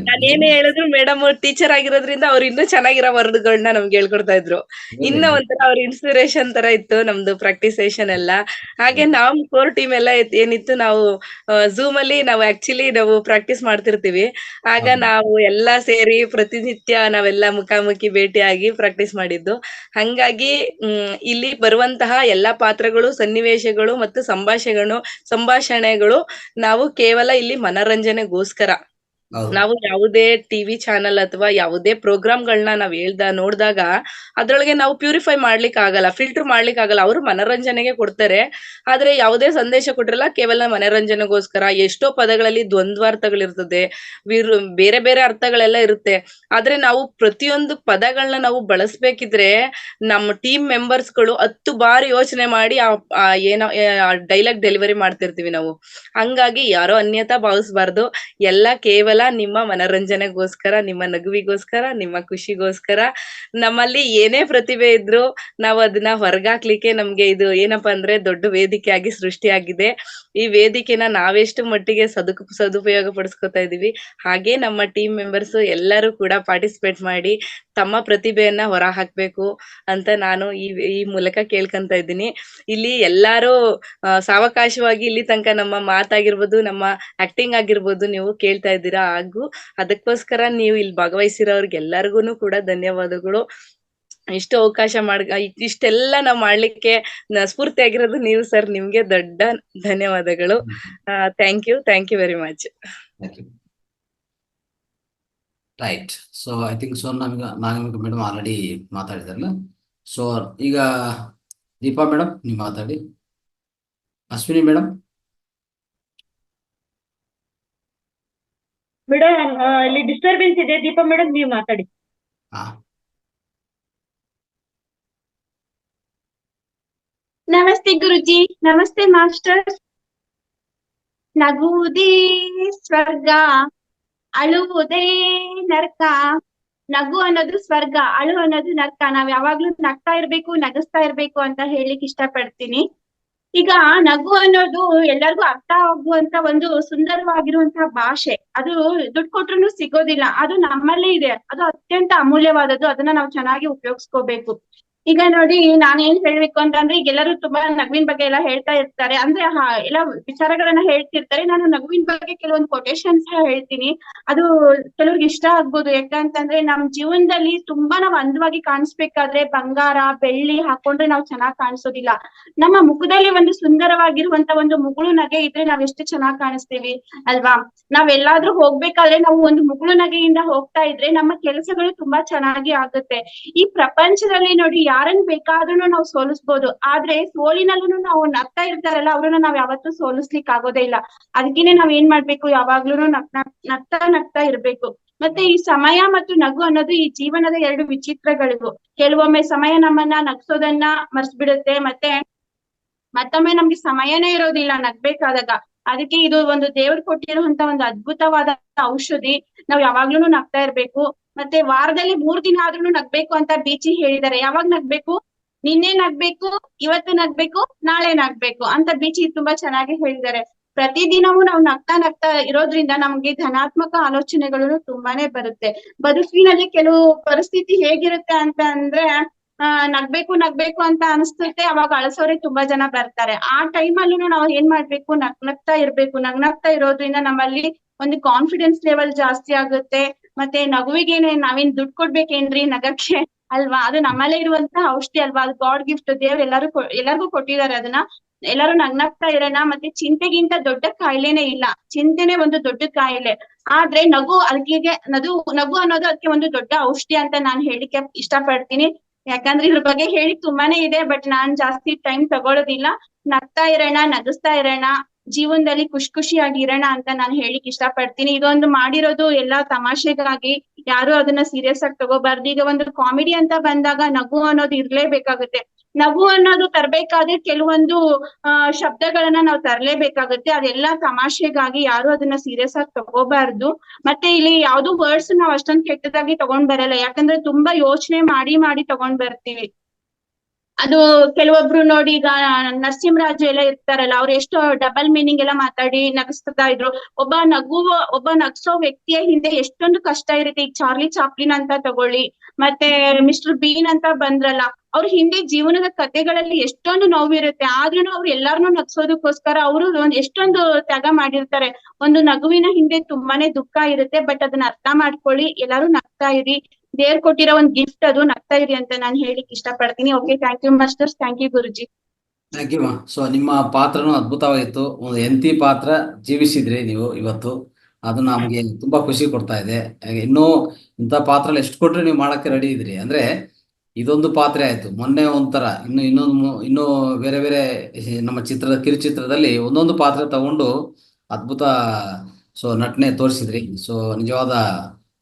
ನಾನೇನೇ ಹೇಳಿದ್ರು ಮೇಡಮ್ ಟೀಚರ್ ಆಗಿರೋದ್ರಿಂದ ಅವ್ರು ಇನ್ನೂ ಚೆನ್ನಾಗಿರೋ ವರ್ಡ್ಗಳನ್ನ ನಮ್ಗೆ ಹೇಳ್ಕೊಡ್ತಾ ಇದ್ರು. ಇನ್ನ ಒಂಥರ ಅವ್ರ ಇನ್ಸ್ಪಿರೇಷನ್ ತರ ಇತ್ತು ನಮ್ದು ಪ್ರಾಕ್ಟೀಸ್ ಸೆಷನ್ ಎಲ್ಲ. ಹಾಗೆ ನಮ್ ಕೋರ್ ಟೀಮ್ ಎಲ್ಲ ಏನಿತ್ತು, ನಾವು ಝೂಮ್ ಅಲ್ಲಿ ನಾವು ಆಕ್ಚುಲಿ ನಾವು ಪ್ರಾಕ್ಟೀಸ್ ಮಾಡ್ತಿರ್ತೀವಿ. ಆಗ ನಾವು ಎಲ್ಲಾ ಸೇರಿ ಪ್ರತಿನಿತ್ಯ ನಾವೆಲ್ಲ ಮುಖಾಮುಖಿ ಭೇಟಿಯಾಗಿ ಪ್ರಾಕ್ಟೀಸ್ ಮಾಡಿದ್ದು. ಹಂಗಾಗಿ ಇಲ್ಲಿ ಬರುವಂತಹ ಎಲ್ಲಾ ಪಾತ್ರಗಳು, ಸನ್ನಿವೇಶಗಳು ಮತ್ತು ಸಂಭಾಷಣೆಗಳು ನಾವು ಕೇವಲ ಇಲ್ಲಿ ಮನರಂಜನೆಗೋಸ್ಕರ ಹೌದು. ನಾವು ಯಾವುದೇ ಟಿವಿ ಚಾನಲ್ ಅಥವಾ ಯಾವುದೇ ಪ್ರೋಗ್ರಾಮ್ಗಳನ್ನ ನಾವ್ ನೋಡಿದಾಗ ಅದ್ರೊಳಗೆ ನಾವು ಪ್ಯೂರಿಫೈ ಮಾಡ್ಲಿಕ್ಕೆ ಆಗಲ್ಲ, ಫಿಲ್ಟರ್ ಮಾಡ್ಲಿಕ್ಕೆ ಆಗಲ್ಲ. ಅವರು ಮನರಂಜನೆಗೆ ಕೊಡ್ತಾರೆ, ಆದ್ರೆ ಯಾವುದೇ ಸಂದೇಶ ಕೊಟ್ಟಿರಲ್ಲ, ಕೇವಲ ಮನರಂಜನೆಗೋಸ್ಕರ. ಎಷ್ಟೋ ಪದಗಳಲ್ಲಿ ದ್ವಂದ್ವಾರ್ಥಗಳಿರ್ತದೆ, ಬೇರೆ ಬೇರೆ ಅರ್ಥಗಳೆಲ್ಲ ಇರುತ್ತೆ. ಆದ್ರೆ ನಾವು ಪ್ರತಿಯೊಂದು ಪದಗಳನ್ನ ನಾವು ಬಳಸ್ಬೇಕಿದ್ರೆ ನಮ್ಮ ಟೀಮ್ ಮೆಂಬರ್ಸ್ಗಳು 10 ಬಾರಿ ಯೋಚನೆ ಮಾಡಿ ಏನೋ ಡೈಲಾಗ್ ಡೆಲಿವರಿ ಮಾಡ್ತಿರ್ತೀವಿ ನಾವು. ಹಂಗಾಗಿ ಯಾರೋ ಅನ್ಯತಾ ಭಾವಿಸ್ಬಾರ್ದು. ಎಲ್ಲ ಕೇವಲ ನಿಮ್ಮ ಮನರಂಜನೆಗೋಸ್ಕರ, ನಿಮ್ಮ ನಗುವಿಗೋಸ್ಕರ, ನಿಮ್ಮ ಖುಷಿಗೋಸ್ಕರ. ನಮ್ಮಲ್ಲಿ ಏನೇ ಪ್ರತಿಭೆ ಇದ್ರು ನಾವು ಅದನ್ನ ಹೊರಗಾಕ್ಲಿಕ್ಕೆ ನಮ್ಗೆ ಇದು ಏನಪ್ಪಾ ಅಂದ್ರೆ ದೊಡ್ಡ ವೇದಿಕೆಯಾಗಿ ಸೃಷ್ಟಿಯಾಗಿದೆ. ಈ ವೇದಿಕೆನ ನಾವೆಷ್ಟು ಮಟ್ಟಿಗೆ ಸದುಪಯೋಗ ಪಡಿಸ್ಕೊತಾ ಇದೀವಿ, ಹಾಗೆ ನಮ್ಮ ಟೀಮ್ ಮೆಂಬರ್ಸ್ ಎಲ್ಲರೂ ಕೂಡ ಪಾರ್ಟಿಸಿಪೇಟ್ ಮಾಡಿ ತಮ್ಮ ಪ್ರತಿಭೆಯನ್ನ ಹೊರ ಹಾಕ್ಬೇಕು ಅಂತ ನಾನು ಈ ಮೂಲಕ ಕೇಳ್ಕೊಂತ ಇದ್ದೀನಿ. ಇಲ್ಲಿ ಎಲ್ಲಾರು ಸಾವಕಾಶವಾಗಿ ಇಲ್ಲಿ ತನಕ ನಮ್ಮ ಮಾತಾಗಿರ್ಬೋದು, ನಮ್ಮ ಆಕ್ಟಿಂಗ್ ಆಗಿರ್ಬೋದು ನೀವು ಕೇಳ್ತಾ ಇದ್ದೀರಾ. ಹಾಗೂ ಅದಕ್ಕೋಸ್ಕರ ನೀವು ಇಲ್ಲಿ ಭಾಗವಹಿಸಿರೋರ್ಗೆ ಎಲ್ಲರಿಗೂ ಕೂಡ ಧನ್ಯವಾದಗಳು. ಇಷ್ಟು ಅವಕಾಶ ಇಷ್ಟೆಲ್ಲ ನಾವು ಮಾಡ್ಲಿಕ್ಕೆ ಸ್ಫೂರ್ತಿಯಾಗಿರೋದು ನೀವು ಸರ್, ನಿಮ್ಗೆ ದೊಡ್ಡ ಧನ್ಯವಾದಗಳು. Thank you very much. Right. So I think so Nagamika madam already ಮಾತಾಡಿದಾರಲ್ಲ. ಸೊ ಈಗ ದೀಪಾ ಮೇಡಮ್ ನೀವು ಮಾತಾಡಿ. ಅಶ್ವಿನಿ ಮೇಡಮ್. ಮೇಡಮ್ ಇಲ್ಲಿ ಡಿಸ್ಟರ್ಬೆನ್ಸ್ ಇದೆ, ದೀಪಾ ಮೇಡಮ್ ನೀವು ಮಾತಾಡಿ. ಹಾ, ನಮಸ್ತೆ ಗುರುಜಿ, ನಮಸ್ತೆ ಮಾಸ್ಟರ್. ನಗುವುದೇ ಸ್ವರ್ಗ, ಅಳುವುದೇ ನರ್ಕ. ನಗು ಅನ್ನೋದು ಸ್ವರ್ಗ, ಅಳು ಅನ್ನೋದು ನರ್ಕ. ನಾವ್ ಯಾವಾಗ್ಲೂ ನಗ್ತಾ ಇರ್ಬೇಕು, ನಗಿಸ್ತಾ ಇರ್ಬೇಕು ಅಂತ ಹೇಳಿಕ್ ಇಷ್ಟಪಡ್ತೀನಿ. ಈಗ ನಗು ಅನ್ನೋದು ಎಲ್ಲರಿಗೂ ಅರ್ಥ ಆಗುವಂತ ಒಂದು ಸುಂದರವಾಗಿರುವಂತಹ ಭಾಷೆ. ಅದು ದುಡ್ಡು ಕೊಟ್ರು ಸಿಗೋದಿಲ್ಲ, ಅದು ನಮ್ಮಲ್ಲೇ ಇದೆ. ಅದು ಅತ್ಯಂತ ಅಮೂಲ್ಯವಾದದ್ದು, ಅದನ್ನ ನಾವು ಚೆನ್ನಾಗಿ ಉಪಯೋಗಿಸ್ಕೋಬೇಕು. ಈಗ ನೋಡಿ, ನಾನೇನ್ ಹೇಳ್ಬೇಕು ಅಂತಂದ್ರೆ, ಈಗ ಎಲ್ಲರೂ ತುಂಬಾ ನಗುವಿನ ಬಗ್ಗೆ ಎಲ್ಲ ಹೇಳ್ತಾ ಇರ್ತಾರೆ, ಅಂದ್ರೆ ಎಲ್ಲ ವಿಚಾರಗಳನ್ನ ಹೇಳ್ತಿರ್ತಾರೆ. ನಾನು ನಗುವಿನ ಬಗ್ಗೆ ಕೆಲವೊಂದು ಕೊಟೇಶನ್ಸ್ ಹೇಳ್ತೀನಿ, ಅದು ಕೆಲವ್ರಿಗೆ ಇಷ್ಟ ಆಗ್ಬೋದು. ಯಾಕಂತಂದ್ರೆ ನಮ್ ಜೀವನದಲ್ಲಿ ತುಂಬಾ ನಾವ್ ಅಂದವಾಗಿ ಕಾಣಿಸ್ಬೇಕಾದ್ರೆ ಬಂಗಾರ ಬೆಳ್ಳಿ ಹಾಕೊಂಡ್ರೆ ನಾವ್ ಚೆನ್ನಾಗ್ ಕಾಣಿಸೋದಿಲ್ಲ. ನಮ್ಮ ಮುಖದಲ್ಲಿ ಒಂದು ಸುಂದರವಾಗಿರುವಂತ ಒಂದು ಮುಗುಳು ನಗೆ ಇದ್ರೆ ನಾವ್ ಎಷ್ಟು ಚೆನ್ನಾಗ್ ಕಾಣಿಸ್ತೀವಿ ಅಲ್ವಾ? ನಾವೆಲ್ಲಾದ್ರೂ ಹೋಗ್ಬೇಕಾದ್ರೆ ನಾವು ಒಂದು ಮುಗುಳು ನಗೆಯಿಂದ ಹೋಗ್ತಾ ಇದ್ರೆ ನಮ್ಮ ಕೆಲಸಗಳು ತುಂಬಾ ಚೆನ್ನಾಗಿ ಆಗುತ್ತೆ. ಈ ಪ್ರಪಂಚದಲ್ಲಿ ನೋಡಿ, ಯಾರನ್ನ ಬೇಕಾದ್ರೂ ನಾವು ಸೋಲಿಸ್ಬೋದು, ಆದ್ರೆ ಸೋಲಿನಲ್ಲೂ ನಾವು ನಗ್ತಾ ಇರ್ತಾರಲ್ಲ, ಅವ್ರನ್ನ ನಾವ್ ಯಾವತ್ತೂ ಸೋಲಿಸ್ಲಿಕ್ ಆಗೋದೇ ಇಲ್ಲ. ಅದಕ್ಕೇನೆ ನಾವ್ ಏನ್ ಮಾಡ್ಬೇಕು, ಯಾವಾಗ್ಲೂ ನಗ್ತಾ ಇರ್ಬೇಕು. ಮತ್ತೆ ಈ ಸಮಯ ಮತ್ತು ನಗು ಅನ್ನೋದು ಈ ಜೀವನದ 2 ವಿಚಿತ್ರಗಳಿವು. ಕೆಲವೊಮ್ಮೆ ಸಮಯ ನಮ್ಮನ್ನ ನಗ್ಸೋದನ್ನ ಮರ್ಸ್ಬಿಡುತ್ತೆ, ಮತ್ತೊಮ್ಮೆ ನಮ್ಗೆ ಸಮಯನೇ ಇರೋದಿಲ್ಲ ನಗ್ಬೇಕಾದಾಗ. ಅದಕ್ಕೆ ಇದು ಒಂದು ದೇವ್ರು ಕೊಟ್ಟಿರುವಂತ ಒಂದು ಅದ್ಭುತವಾದ ಔಷಧಿ. ನಾವ್ ಯಾವಾಗ್ಲೂ ನಗ್ತಾ ಇರ್ಬೇಕು. ಮತ್ತೆ ವಾರದಲ್ಲಿ 3 ದಿನ ಆದ್ರೂ ನಗ್ಬೇಕು ಅಂತ ಬೀಚಿ ಹೇಳಿದ್ದಾರೆ. ಯಾವಾಗ ನಗ್ಬೇಕು? ನಿನ್ನೆ ನಗ್ಬೇಕು, ಇವತ್ತು ನಗ್ಬೇಕು, ನಾಳೆ ನಗ್ಬೇಕು ಅಂತ ಬೀಚಿ ತುಂಬಾ ಚೆನ್ನಾಗಿ ಹೇಳಿದ್ದಾರೆ. ಪ್ರತಿದಿನವೂ ನಾವು ನಗ್ತಾ ಇರೋದ್ರಿಂದ ನಮ್ಗೆ ಧನಾತ್ಮಕ ಆಲೋಚನೆಗಳು ತುಂಬಾನೇ ಬರುತ್ತೆ. ಬದುಕಿನಲ್ಲಿ ಕೆಲವು ಪರಿಸ್ಥಿತಿ ಹೇಗಿರುತ್ತೆ ಅಂತ ಅಂದ್ರೆ, ನಗ್ಬೇಕು ಅಂತ ಅನಿಸ್ತುತ್ತೆ, ಅವಾಗ ಅಳಸೋರೆ ತುಂಬಾ ಜನ ಬರ್ತಾರೆ. ಆ ಟೈಮಲ್ಲೂ ನಾವು ಏನ್ ಮಾಡ್ಬೇಕು, ನಗ್ತಾ ಇರ್ಬೇಕು. ನಗ್ತಾ ಇರೋದ್ರಿಂದ ನಮ್ಮಲ್ಲಿ ಒಂದು ಕಾನ್ಫಿಡೆನ್ಸ್ ಲೆವೆಲ್ ಜಾಸ್ತಿ ಆಗುತ್ತೆ. ಮತ್ತೆ ನಗುವಿಗೇನೆ ನಾವೇನ್ ದುಡ್ಡು ಕೊಡ್ಬೇಕೇನ್ರಿ ನಗಕ್ಕೆ ಅಲ್ವಾ? ಅದು ನಮ್ಮಲ್ಲೇ ಇರುವಂತಹ ಔಷಧಿ ಅಲ್ವಾ? ಅದು ಗಾಡ್ ಗಿಫ್ಟ್. ದೇವ್ರು ಎಲ್ಲರಿಗೂ ಕೊಟ್ಟಿದ್ದಾರೆ ಅದನ್ನ. ಎಲ್ಲರೂ ನಗ್ತಾ ಇರೋಣ. ಮತ್ತೆ ಚಿಂತೆಗಿಂತ ದೊಡ್ಡ ಕಾಯಿಲೆನೇ ಇಲ್ಲ, ಚಿಂತೆನೆ ಒಂದು ದೊಡ್ಡ ಕಾಯಿಲೆ. ಆದ್ರೆ ನಗು ನಗು ಅನ್ನೋದು ಅದಕ್ಕೆ ಒಂದು ದೊಡ್ಡ ಔಷಧಿ ಅಂತ ನಾನ್ ಹೇಳಿಕ್ಕೆ ಇಷ್ಟಪಡ್ತೀನಿ. ಯಾಕಂದ್ರೆ ಇದ್ರ ಬಗ್ಗೆ ಹೇಳಿ ತುಂಬಾನೇ ಇದೆ, ಬಟ್ ನಾನ್ ಜಾಸ್ತಿ ಟೈಮ್ ತಗೊಳ್ಳೋದಿಲ್ಲ. ನಗ್ತಾ ಇರೋಣ, ನಗಿಸ್ತಾ ಇರೋಣ, ಜೀವನದಲ್ಲಿ ಖುಷಿಯಾಗಿ ಇರೋಣ ಅಂತ ನಾನು ಹೇಳಿಕ್ ಇಷ್ಟಪಡ್ತೀನಿ. ಇದೊಂದು ಮಾಡಿರೋದು ಎಲ್ಲಾ ತಮಾಷೆಗಾಗಿ, ಯಾರು ಅದನ್ನ ಸೀರಿಯಸ್ ಆಗಿ ತಗೋಬಾರ್ದು. ಈಗ ಒಂದು ಕಾಮಿಡಿ ಅಂತ ಬಂದಾಗ ನಗು ಅನ್ನೋದು ಇರ್ಲೇಬೇಕಾಗುತ್ತೆ. ನಗು ಅನ್ನೋದು ತರ್ಬೇಕಾದ್ರೆ ಕೆಲವೊಂದು ಶಬ್ದಗಳನ್ನ ನಾವು ತರ್ಲೇಬೇಕಾಗುತ್ತೆ. ಅದೆಲ್ಲಾ ತಮಾಷೆಗಾಗಿ, ಯಾರು ಅದನ್ನ ಸೀರಿಯಸ್ ಆಗಿ ತಗೋಬಾರ್ದು. ಮತ್ತೆ ಇಲ್ಲಿ ಯಾವ್ದು ವರ್ಡ್ಸ್ ನಾವ್ ಅಷ್ಟೊಂದ್ ಕೆಟ್ಟದಾಗಿ ತಗೊಂಡ್ ಬರಲ್ಲ, ಯಾಕಂದ್ರೆ ತುಂಬಾ ಯೋಚನೆ ಮಾಡಿ ತಗೊಂಡ್ ಬರ್ತೀವಿ. ಅದು ಕೆಲವೊಬ್ರು ನೋಡಿ, ಈಗ ನರಸಿಂಹರಾಜು ಎಲ್ಲ ಇರ್ತಾರಲ್ಲ, ಅವ್ರು ಎಷ್ಟೋ ಡಬಲ್ ಮೀನಿಂಗ್ ಎಲ್ಲ ಮಾತಾಡಿ ನಗಿಸ್ತಾ ಇದ್ರು. ಒಬ್ಬ ನಗ್ಸೋ ವ್ಯಕ್ತಿಯ ಹಿಂದೆ ಎಷ್ಟೊಂದು ಕಷ್ಟ ಇರುತ್ತೆ. ಈಗ ಚಾರ್ಲಿ ಚಾಪ್ಲಿನ್ ಅಂತ ತಗೊಳ್ಳಿ, ಮತ್ತೆ ಮಿಸ್ಟರ್ ಬೀನ್ ಅಂತ ಬಂದ್ರಲ್ಲ, ಅವ್ರ ಹಿಂದೆ ಜೀವನದ ಕಥೆಗಳಲ್ಲಿ ಎಷ್ಟೊಂದು ನೋವಿರುತ್ತೆ. ಆದ್ರೂ ಅವ್ರು ಎಲ್ಲಾರನ್ನೂ ನಗ್ಸೋದಕ್ಕೋಸ್ಕರ ಅವರು ಎಷ್ಟೊಂದು ತ್ಯಾಗ ಮಾಡಿರ್ತಾರೆ. ಒಂದು ನಗುವಿನ ಹಿಂದೆ ತುಂಬಾನೇ ದುಃಖ ಇರುತ್ತೆ. ಬಟ್ ಅದನ್ನ ಅರ್ಥ ಮಾಡ್ಕೊಳ್ಳಿ, ಎಲ್ಲಾರು ನಗ್ತಾ ಇರಿ. ದೇವ್ರು ಕೊಟ್ಟಿರೋ ಒಂದ್ ಗಿಫ್ಟ್ ಅದು, ನಗ್ತಾ ಇರಿ ಅಂತ ನಾನು ಹೇಳಿಕ್ ಇಷ್ಟಪಡ್ತೀನಿ. Okay, thank you masters, thank you Guruji. Thank you. So ನಿಮ್ಮ ಪಾತ್ರನೂ ಅದ್ಭುತವಾಗಿತ್ತು. ಒಂದು ಎಂತಿ ಪಾತ್ರ ಜೀವಿಸಿದ್ರಿ ನೀವು ಇವತ್ತು. ಅದು ನಮ್ಗೆ ತುಂಬಾ ಖುಷಿ ಕೊಡ್ತಾ ಇದೆ. ಹಾಗೆ ಇನ್ನೂ ಇಂಥ ಪಾತ್ರ ಎಷ್ಟು ಕೊಟ್ರೆ ನೀವು ಮಾಡಕ್ಕೆ ರೆಡಿ ಇದ್ರಿ ಅಂದ್ರೆ ಇದೊಂದು ಪಾತ್ರೆ ಆಯ್ತು. ಮೊನ್ನೆ ಒಂಥರ ಇನ್ನೂ ಬೇರೆ ಬೇರೆ ನಮ್ಮ ಕಿರುಚಿತ್ರದಲ್ಲಿ ಒಂದೊಂದು ಪಾತ್ರೆ ತಗೊಂಡು ಅದ್ಭುತ ನಟನೆ ತೋರಿಸಿದ್ರಿ. ಸೊ ನಿಜವಾದ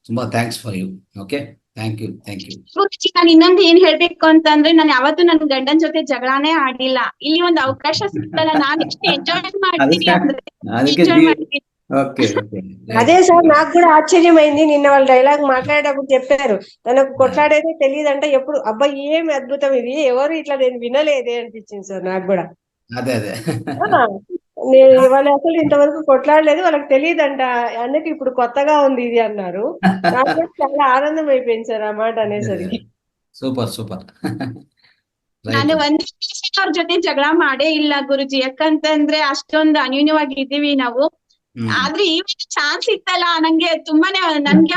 ತುಂಬಾ thanks for you. Okay, thank you. Guruji, ನಾನು ಇನ್ನೊಂದು ಏನ್ ಹೇಳ್ಬೇಕು ಅಂತಂದ್ರೆ, ನಾನು ಯಾವತ್ತೂ ನನ್ ಗಂಡನ್ ಜೊತೆ ಜಗಳಾನೇ ಆಡಿಲ್ಲ. ಇಲ್ಲಿ ಒಂದು ಅವಕಾಶ ಸಿಗ್ತಲ್ಲ, ನಾನ್ ಎಷ್ಟು ಎಂಜಾಯ್ ಮಾಡ್ತೀನಿ ಅಂದ್ರೆ ಅದಕ್ಕೆ ಎಂಜಾಯ್ ಮಾಡ್ತೀನಿ. ఓకే అదే సార్, నాకు కూడా ఆశ్చర్యమైంది. నిన్న వాళ్ళు డైలాగ్ మాట్లాడేటప్పుడు చెప్పారు, తనకు కొట్లాడేదే తెలియదంట. ఎప్పుడు అబ్బా ఏమి అద్భుతం ఇది, ఎవరు ఇట్లా నేను వినలేదే అనిపించింది సార్ నాకు కూడా. అదే అదే వాళ్ళు అసలు ఇంతవరకు కొట్లాడలేదు, వాళ్ళకి తెలియదంట, అందుకే ఇప్పుడు కొత్తగా ఉంది ఇది అన్నారు. నాకు కూడా చాలా ఆనందం అయిపోయింది సార్ ఆ మాట అనేసరికి. సూపర్ ನಾನು ಒಂದೇ ಅವ್ರ ಜೊತೆ ಜಗಳ ಮಾಡೇ ಇಲ್ಲ ಗುರುಜಿ, ಯಾಕಂತಂದ್ರೆ ಅಷ್ಟೊಂದು ಅನ್ಯೂನ್ಯವಾಗಿ ಇದೀವಿ ನಾವು. ಆದ್ರೆ ಇವಾಗ ಚಾನ್ಸ್ ಇತ್ತಲ್ಲ, ನನ್ಗೆ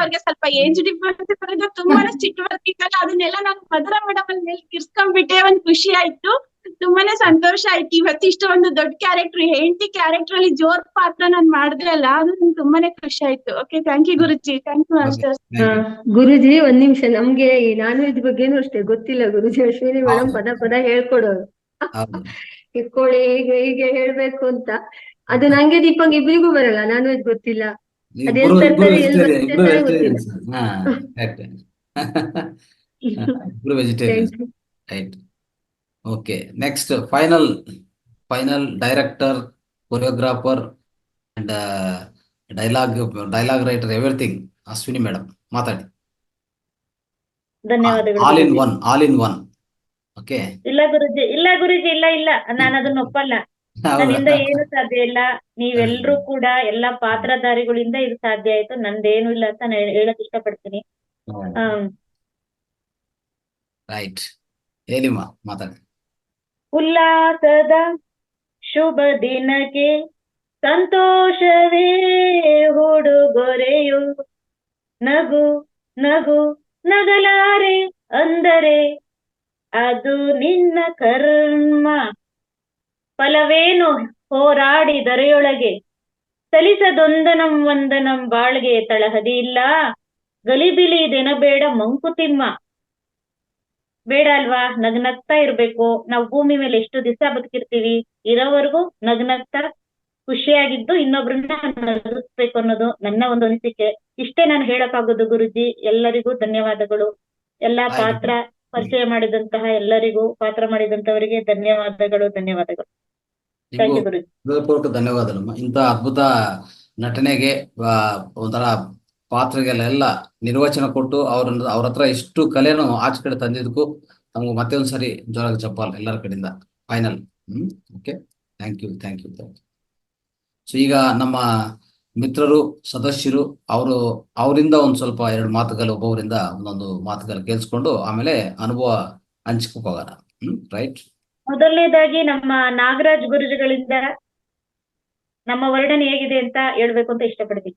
ಅವ್ರಿಗೆ ಸ್ವಲ್ಪ ಏಜ್ ಡಿಫರೆನ್ಸ್ ಬರೋದು, ತುಂಬಾನೇ ಸಿಟ್ಟು ಬರ್ತಿತ್ತಲ್ಲ, ಅದನ್ನೆಲ್ಲ ನಾನು ಮಧುರ ಮೇಡಮ್ ಅಲ್ಲಿ ಕಿರ್ಸ್ಕೊಂಡ್ಬಿಟ್ಟೆ. ಒಂದ್ ಖುಷಿ ಆಯ್ತು, ತುಂಬಾನೇ ಸಂತೋಷ ಆಯ್ತು. ಇವತ್ತು ಇಷ್ಟೊಂದು ದೊಡ್ಡ ಕ್ಯಾರೆಕ್ಟರ್, ಹೆಂಡತಿ ಕ್ಯಾರೆಕ್ಟರ್ ಅಲ್ಲಿ ಜೋರ್ ಪಾತ್ರ ನಾನ್ ಮಾಡ್ದೆ ಅಲ್ಲ, ಅದು ನಂಗೆ ತುಂಬಾನೇ ಖುಷಿ ಆಯ್ತು. Okay, thank you Guruji, thank you master. Guruji, ಒಂದ್ ನಿಮಿಷ, ನಮ್ಗೆ ಈ ನಾನ್ ವೆಜ್ ಬಗ್ಗೆನೂ ಅಷ್ಟೇ ಗೊತ್ತಿಲ್ಲ ಗುರುಜಿ. ಅಶ್ವಿನಿ ಮೇಡಮ್ ಪದ ಹೇಳ್ಕೊಡೋರು, ಇಟ್ಕೊಳ್ಳಿ ಹೀಗೆ ಹೇಳ್ಬೇಕು ಅಂತ. ಅದು ನಂಗೆ ದೀಪಂಗ್ ಇಬ್ರಿಗೂ ಬರಲ್ಲ, ನಾನ್ ವೆಜ್ ಗೊತ್ತಿಲ್ಲ. ಅದೇನ್ ತರಕಾರಿ ಎಲ್ಲಿ ಬರುತ್ತೆ ಗೊತ್ತಿಲ್ಲ. Right. Okay, next final director, choreographer and dialogue writer, everything Ashwini madam ಮಾತಾಡಿ. ಧನ್ಯವಾದಗಳು. All in one. ಓಕೆ. ಇಲ್ಲ ಗುರುಜಿ, ಇಲ್ಲ, ನಾನು ಅದನ್ನ ಒಪ್ಪಲ್ಲ. ನನ್ನಿಂದ ಏನು ಸಾಧ್ಯ ಇಲ್ಲ. ನೀವೆಲ್ರೂ ಕೂಡ ಎಲ್ಲಾ ಪಾತ್ರಧಾರಿಗಳಿಂದ ಇದು ಸಾಧ್ಯ ಆಯ್ತು, ನಂದೇನು ಇಲ್ಲ ಅಂತ ನಾನು ಹೇಳಕ್ ಇಷ್ಟಪಡ್ತೀನಿ. ರೈಟ್, ಹೇಳಿಮ್ಮ ಮಾತಾಡಿ. ಉಲ್ಲಾಸದ ಶುಭ ದಿನಕ್ಕೆ ಸಂತೋಷವೇ ಹುಡುಗೊರೆಯು, ನಗು ನಗು ನಗಲಾರೆ ಅಂದರೆ ಅದು ನಿನ್ನ ಕರ್ಮ. ಫಲವೇನು ಹೋರಾಡಿ ದರೆಯೊಳಗೆ, ಸಲಿಸದೊಂದನಂ ವಂದನಂ ಬಾಳ್ಗೆ ತಳಹದಿ ಇಲ್ಲ. ಗಲಿಬಿಲಿ ಇದೆನಬೇಡ ಮಂಕುತಿಮ್ಮ. ಬೇಡ ಅಲ್ವಾ, ನಗ್ನಗ್ತಾ ಇರ್ಬೇಕು. ನಾವು ಭೂಮಿ ಮೇಲೆ ಎಷ್ಟು ದಿವಸ ಬದುಕಿರ್ತೀವಿ, ಇರೋವರೆಗೂ ನಗ್ನಗ್ತಾ ಖುಷಿಯಾಗಿದ್ದು ಇನ್ನೊಬ್ರನ್ನ ನಗಿಸ್ಬೇಕು ಅನ್ನೋದು ನನ್ನ ಒಂದು ಅನಿಸಿಕೆ. ಇಷ್ಟೇ ನಾನು ಹೇಳಕ್ಕಾಗೋದು ಗುರುಜಿ. ಎಲ್ಲರಿಗೂ ಧನ್ಯವಾದಗಳು. ಎಲ್ಲಾ ಪಾತ್ರ ಪರಿಚಯ ಮಾಡಿದಂತಹ ಎಲ್ಲರಿಗೂ, ಪಾತ್ರ ಮಾಡಿದಂತವರಿಗೆ ಧನ್ಯವಾದಗಳು. ಥ್ಯಾಂಕ್ ಯು ಗುರುಜಿ. ಹೃದಯಪೂರ್ವಕ ಧನ್ಯವಾದಗಳು. ಇಂಥ ಅದ್ಭುತ ನಟನೆಗೆ ಒಂಥರ ಪಾತ್ರಗೆಲ್ಲ ನಿರ್ವಚನ ಕೊಟ್ಟು ಅವ್ರ ಹತ್ರ ಇಷ್ಟು ಕಲೆಯನ್ನು ಆಚೆ ಕಡೆ ತಂದಿದ್ದಕ್ಕೂ ನಮ್ಗೆ ಮತ್ತೆ ಒಂದ್ಸರಿ ಜೋರಾಗಿ ಚಪ್ಪಾಲ್ ಎಲ್ಲರ ಕಡೆಯಿಂದ. Final. Okay, thank you. So ಈಗ ನಮ್ಮ ಮಿತ್ರರು, ಸದಸ್ಯರು, ಅವರಿಂದ ಒಂದ್ ಸ್ವಲ್ಪ ಎರಡು ಮಾತುಗಳು, ಒಬ್ಬೊಬ್ಬರಿಂದ ಒಂದೊಂದು ಮಾತುಗಳು ಕೇಳಿಸ್ಕೊಂಡು ಆಮೇಲೆ ಅನುಭವ ಹಂಚ್ಕೋಕ್ ಹೋಗೋಣ. ರೈಟ್. ಮೊದಲನೇದಾಗಿ ನಮ್ಮ ನಾಗರಾಜ್ ಗುರುಜಿಗಳಿಂದ ನಮ್ಮ ವರ್ಣನೆ ಹೇಗಿದೆ ಅಂತ ಹೇಳ್ಬೇಕು ಅಂತ ಇಷ್ಟಪಡ್ತೀನಿ.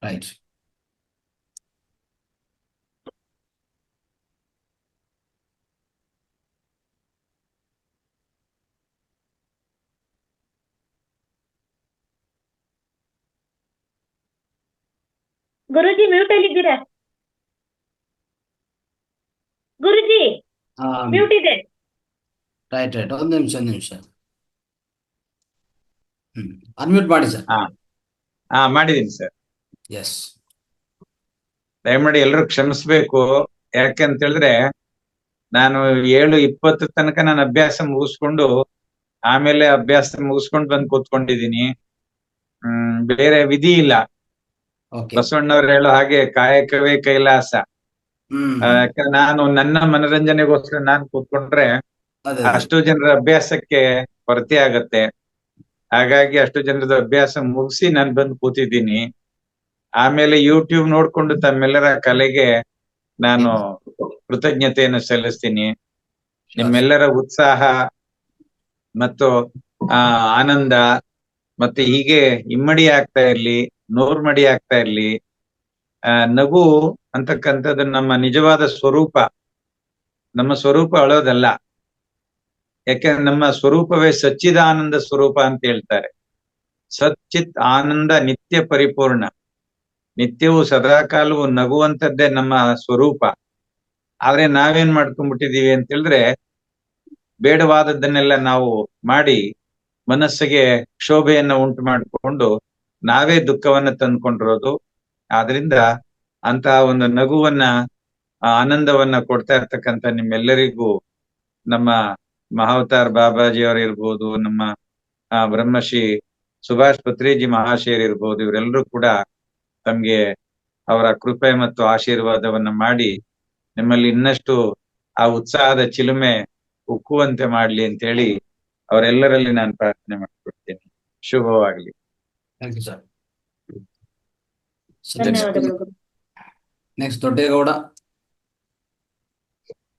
ರೈಟ್. ಗುರುಜಿ ಮ್ಯೂಟ್ ಅಲ್ಲಿ ಇದ್ದೀರಾ? ಗುರುಜಿ ಮ್ಯೂಟ್ ಇದೆ. ರೈಟ್. ಒಂದ್ ನಿಮಿಷ. ಅನ್ಮ್ಯೂಟ್ ಮಾಡಿ ಸರ್. ಮಾಡಿದೀನಿ ಸರ್. ಎಸ್. ದಯಮಾಡಿ ಎಲ್ಲರೂ ಕ್ಷಮಿಸ್ಬೇಕು. ಯಾಕಂತ ಹೇಳಿದ್ರೆ ನಾನು 7:20 ತನಕ ನಾನು ಅಭ್ಯಾಸ ಮುಗಿಸ್ಕೊಂಡು ಆಮೇಲೆ ಅಭ್ಯಾಸ ಮುಗಿಸ್ಕೊಂಡು ಬಂದು ಕೂತ್ಕೊಂಡಿದ್ದೀನಿ. ಬೇರೆ ವಿಧಿ ಇಲ್ಲ. ಬಸವಣ್ಣವ್ರು ಹೇಳೋ ಹಾಗೆ ಕಾಯಕವೇ ಕೈಲಾಸ. ನಾನು ನನ್ನ ಮನರಂಜನೆಗೋಸ್ಕರ ನಾನು ಕೂತ್ಕೊಂಡ್ರೆ ಅಷ್ಟು ಜನರ ಅಭ್ಯಾಸಕ್ಕೆ ಕೊರತೆ ಆಗತ್ತೆ. ಹಾಗಾಗಿ ಅಷ್ಟು ಜನರದ ಅಭ್ಯಾಸ ಮುಗಿಸಿ ನಾನು ಬಂದು ಕೂತಿದ್ದೀನಿ. ಆಮೇಲೆ ಯೂಟ್ಯೂಬ್ ನೋಡ್ಕೊಂಡು ತಮ್ಮೆಲ್ಲರ ಕಲೆಗೆ ನಾನು ಕೃತಜ್ಞತೆಯನ್ನು ಸಲ್ಲಿಸ್ತೀನಿ. ನಿಮ್ಮೆಲ್ಲರ ಉತ್ಸಾಹ ಮತ್ತು ಆನಂದ ಮತ್ತೆ ಹೀಗೆ ಇಮ್ಮಡಿ ಆಗ್ತಾ ಇರ್ಲಿ, ನೂರ್ಮಡಿ ಆಗ್ತಾ ಇರ್ಲಿ. ನಗು ಅಂತಕ್ಕಂಥದ್ದು ನಮ್ಮ ನಿಜವಾದ ಸ್ವರೂಪ. ನಮ್ಮ ಸ್ವರೂಪ ಅಳೋದಲ್ಲ. ಯಾಕೆಂದ್ರೆ ನಮ್ಮ ಸ್ವರೂಪವೇ ಸಚ್ಚಿದಾನಂದ ಸ್ವರೂಪ ಅಂತ ಹೇಳ್ತಾರೆ. ಸಚ್ಚಿತ್ ಆನಂದ ನಿತ್ಯ ಪರಿಪೂರ್ಣ. ನಿತ್ಯವೂ ಸದಾಕಾಲವೂ ನಗುವಂತದ್ದೇ ನಮ್ಮ ಸ್ವರೂಪ. ಆದ್ರೆ ನಾವೇನ್ ಮಾಡ್ಕೊಂಡ್ಬಿಟ್ಟಿದೀವಿ ಅಂತ ಹೇಳಿದ್ರೆ, ಬೇಡವಾದದ್ದನ್ನೆಲ್ಲ ನಾವು ಮಾಡಿ ಮನಸ್ಸಿಗೆ ಕ್ಷೋಭೆಯನ್ನ ಉಂಟು ಮಾಡಿಕೊಂಡು ನಾವೇ ದುಃಖವನ್ನ ತಂದ್ಕೊಂಡಿರೋದು. ಆದ್ರಿಂದ ಅಂತಹ ಒಂದು ನಗುವನ್ನ, ಆನಂದವನ್ನ ಕೊಡ್ತಾ ಇರ್ತಕ್ಕಂಥ ನಿಮ್ಮೆಲ್ಲರಿಗೂ ನಮ್ಮ ಮಹಾವತಾರ್ ಬಾಬಾಜಿಯವರು ಇರ್ಬೋದು, ನಮ್ಮ ಬ್ರಹ್ಮಶ್ರೀ ಸುಭಾಷ್ ಪತ್ರಿಜಿ ಮಹಾಶಯರು ಇರ್ಬೋದು, ಇವರೆಲ್ಲರೂ ಕೂಡ ತಮ್ಗೆ ಅವರ ಕೃಪೆ ಮತ್ತು ಆಶೀರ್ವಾದವನ್ನ ಮಾಡಿ ನಿಮ್ಮಲ್ಲಿ ಇನ್ನಷ್ಟು ಆ ಉತ್ಸಾಹದ ಚಿಲುಮೆ ಉಕ್ಕುವಂತೆ ಮಾಡ್ಲಿ ಅಂತ ಹೇಳಿ ಅವರೆಲ್ಲರಲ್ಲಿ ನಾನು ಪ್ರಾರ್ಥನೆ ಮಾಡ್ಕೊಡ್ತೇನೆ. ಶುಭವಾಗ್ಲಿ. Thank you sir. ಧನ್ಯವಾದಗಳು ಗುರು. ನೆಕ್ಸ್ಟ್ ದೊಡ್ಡೇಗೌಡ.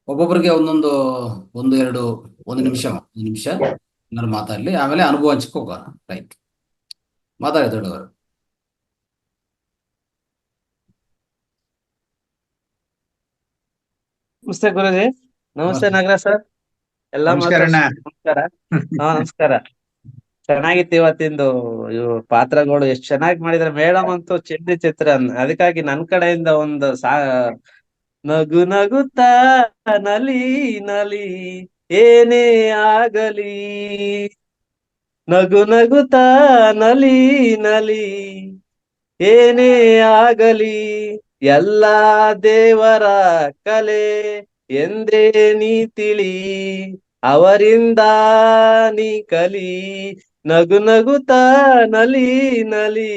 ಒಬ್ಬೊಬ್ಬರಿಗೆ ಒಂದು ನಿಮಿಷ ಏನಾದ್ರು ಮಾತಾಡ್ಲಿ, ಆಮೇಲೆ ಅನುಭವ ಹಂಚಕ್ಕೆ ಹೋಗೋಣ. ರೈಟ್, ಮಾತಾಡಿ ದೊಡ್ಡವರು. ನಮಸ್ತೆ ಗುರುಜಿ. ನಮಸ್ತೆ ನಾಗರಾಜ್ ಸರ್. ಎಲ್ಲಾ ನಮಸ್ಕಾರ ಅಣ್ಣ. ನಮಸ್ಕಾರ. ನಮಸ್ಕಾರ. ಚೆನ್ನಾಗಿತ್ತು ಇವತ್ತಿಂದು ಇವು ಪಾತ್ರಗಳು ಎಷ್ಟ್ ಚೆನ್ನಾಗಿ ಮಾಡಿದ್ರೆ. ಮೇಡಮ್ ಅಂತೂ ಚಿಂದಿ ಚಿತ್ರ. ಅದಕ್ಕಾಗಿ ನನ್ ಕಡೆಯಿಂದ ಒಂದು ನಗು ನಗುತ್ತಾ ನಲಿ ನಲಿ ಏನೇ ಆಗಲಿ, ನಗು ನಗುತ್ತಾ ನಲಿ ನಲಿ ಏನೇ ಆಗಲಿ, ಎಲ್ಲಾ ದೇವರ ಕಲೆ ಎಂದೇ ನೀ ತಿಳಿ, ಅವರಿಂದ ನೀ ಕಲಿ, ನಗು ನಗುತ್ತಾ ನಲಿ ನಲಿ,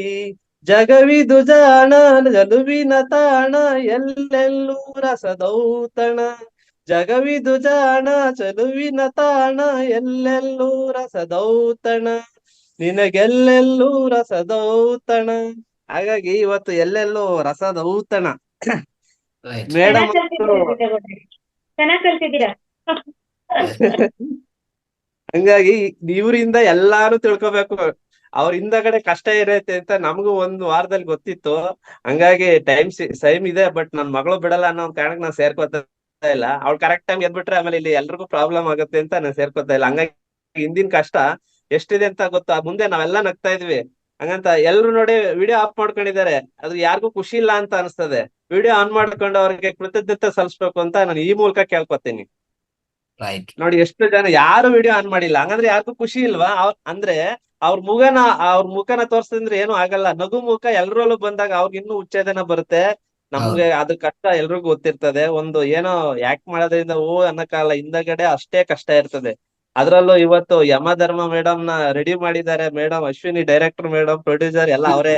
ಜಗವಿದು ಜಾಣ ಜಲುವಿನ ತಾಣ, ಎಲ್ಲೆಲ್ಲೂ ರಸದೌತಣ, ಜಗವಿದು ಜಾಣ ಚೆಲುವಿನ ತಾಣ, ಎಲ್ಲೆಲ್ಲೂ ರಸದೌತಣ, ನಿನಗೆಲ್ಲೆಲ್ಲೂ ರಸದೌತಣ. ಹಾಗಾಗಿ ಇವತ್ತು ಎಲ್ಲೆಲ್ಲೂ ರಸದೌತಣ. ಮೇಡಮ್ ಚೆನ್ನಾಗ್ ಕಲ್ತಿದ್ದೀರಾ. ಹಂಗಾಗಿ ಇವ್ರಿಂದ ಎಲ್ಲಾರು ತಿಳ್ಕೊಬೇಕು. ಅವ್ರ ಹಿಂದಗಡೆ ಕಷ್ಟ ಇರೈತೆ ಅಂತ ನಮಗೂ ಒಂದು ವಾರದಲ್ಲಿ ಗೊತ್ತಿತ್ತು. ಹಂಗಾಗಿ ಟೈಮ್ ಇದೆ, ಬಟ್ ನನ್ ಮಗಳು ಬಿಡಲ್ಲ ಅನ್ನೋ ಕಾರಣಕ್ಕೆ ನಾನು ಸೇರ್ಕೋತಾ ಇಲ್ಲ. ಅವ್ಳು ಕರೆಕ್ಟ್ ಟೈಮ್ ಎದ್ಬಿಟ್ರೆ ಆಮೇಲೆ ಇಲ್ಲಿ ಎಲ್ರಿಗೂ ಪ್ರಾಬ್ಲಮ್ ಆಗುತ್ತೆ ಅಂತ ನಾನು ಸೇರ್ಕೋತಾ ಇಲ್ಲ. ಹಂಗಾಗಿ ಹಿಂದಿನ ಕಷ್ಟ ಎಷ್ಟಿದೆ ಅಂತ ಗೊತ್ತಾ. ಮುಂದೆ ನಾವೆಲ್ಲ ನಗ್ತಾ ಇದ್ವಿ. ಹಂಗಂತ ಎಲ್ರು ನೋಡಿ ವಿಡಿಯೋ ಆಫ್ ಮಾಡ್ಕೊಂಡಿದ್ದಾರೆ. ಅದು ಯಾರಿಗೂ ಖುಷಿ ಇಲ್ಲ ಅಂತ ಅನ್ಸ್ತದೆ. ವಿಡಿಯೋ ಆನ್ ಮಾಡ್ಕೊಂಡು ಅವ್ರಿಗೆ ಕೃತಜ್ಞತೆ ಸಲ್ಲಿಸ್ಬೇಕು ಅಂತ ನಾನು ಈ ಮೂಲಕ ಕೇಳ್ಕೊತೀನಿ. ನೋಡಿ ಎಷ್ಟು ಜನ ಯಾರು ವಿಡಿಯೋ ಆನ್ ಮಾಡಿಲ್ಲ. ಹಂಗಂದ್ರೆ ಯಾರಿಗೂ ಖುಷಿ ಇಲ್ವಾ? ಅಂದ್ರೆ ಅವ್ರ ಮುಖನ ತೋರ್ಸಿದ್ರೆ ಏನು ಆಗಲ್ಲ. ನಗು ಮುಖ ಎಲ್ರಲ್ಲೂ ಬಂದಾಗ ಅವ್ರಿಗೆ ಇನ್ನೂ ಉಚ್ಚೇದನ ಬರುತ್ತೆ. ನಮ್ಗೆ ಅದ್ರ ಕಷ್ಟ ಎಲ್ರಿಗೂ ಗೊತ್ತಿರ್ತದೆ. ಒಂದು ಏನೋ ಯಾಕ್ಟ್ ಮಾಡೋದ್ರಿಂದ ಅನ್ನಕ್ಕಾಗಲ್ಲ, ಹಿಂದಗಡೆ ಅಷ್ಟೇ ಕಷ್ಟ ಇರ್ತದೆ. ಅದ್ರಲ್ಲೂ ಇವತ್ತು ಯಮಧರ್ಮ ಮೇಡಮ್ ನ ರೆಡಿ ಮಾಡಿದ್ದಾರೆ. Madam Ashwini director, madam producer ಎಲ್ಲ ಅವರೇ.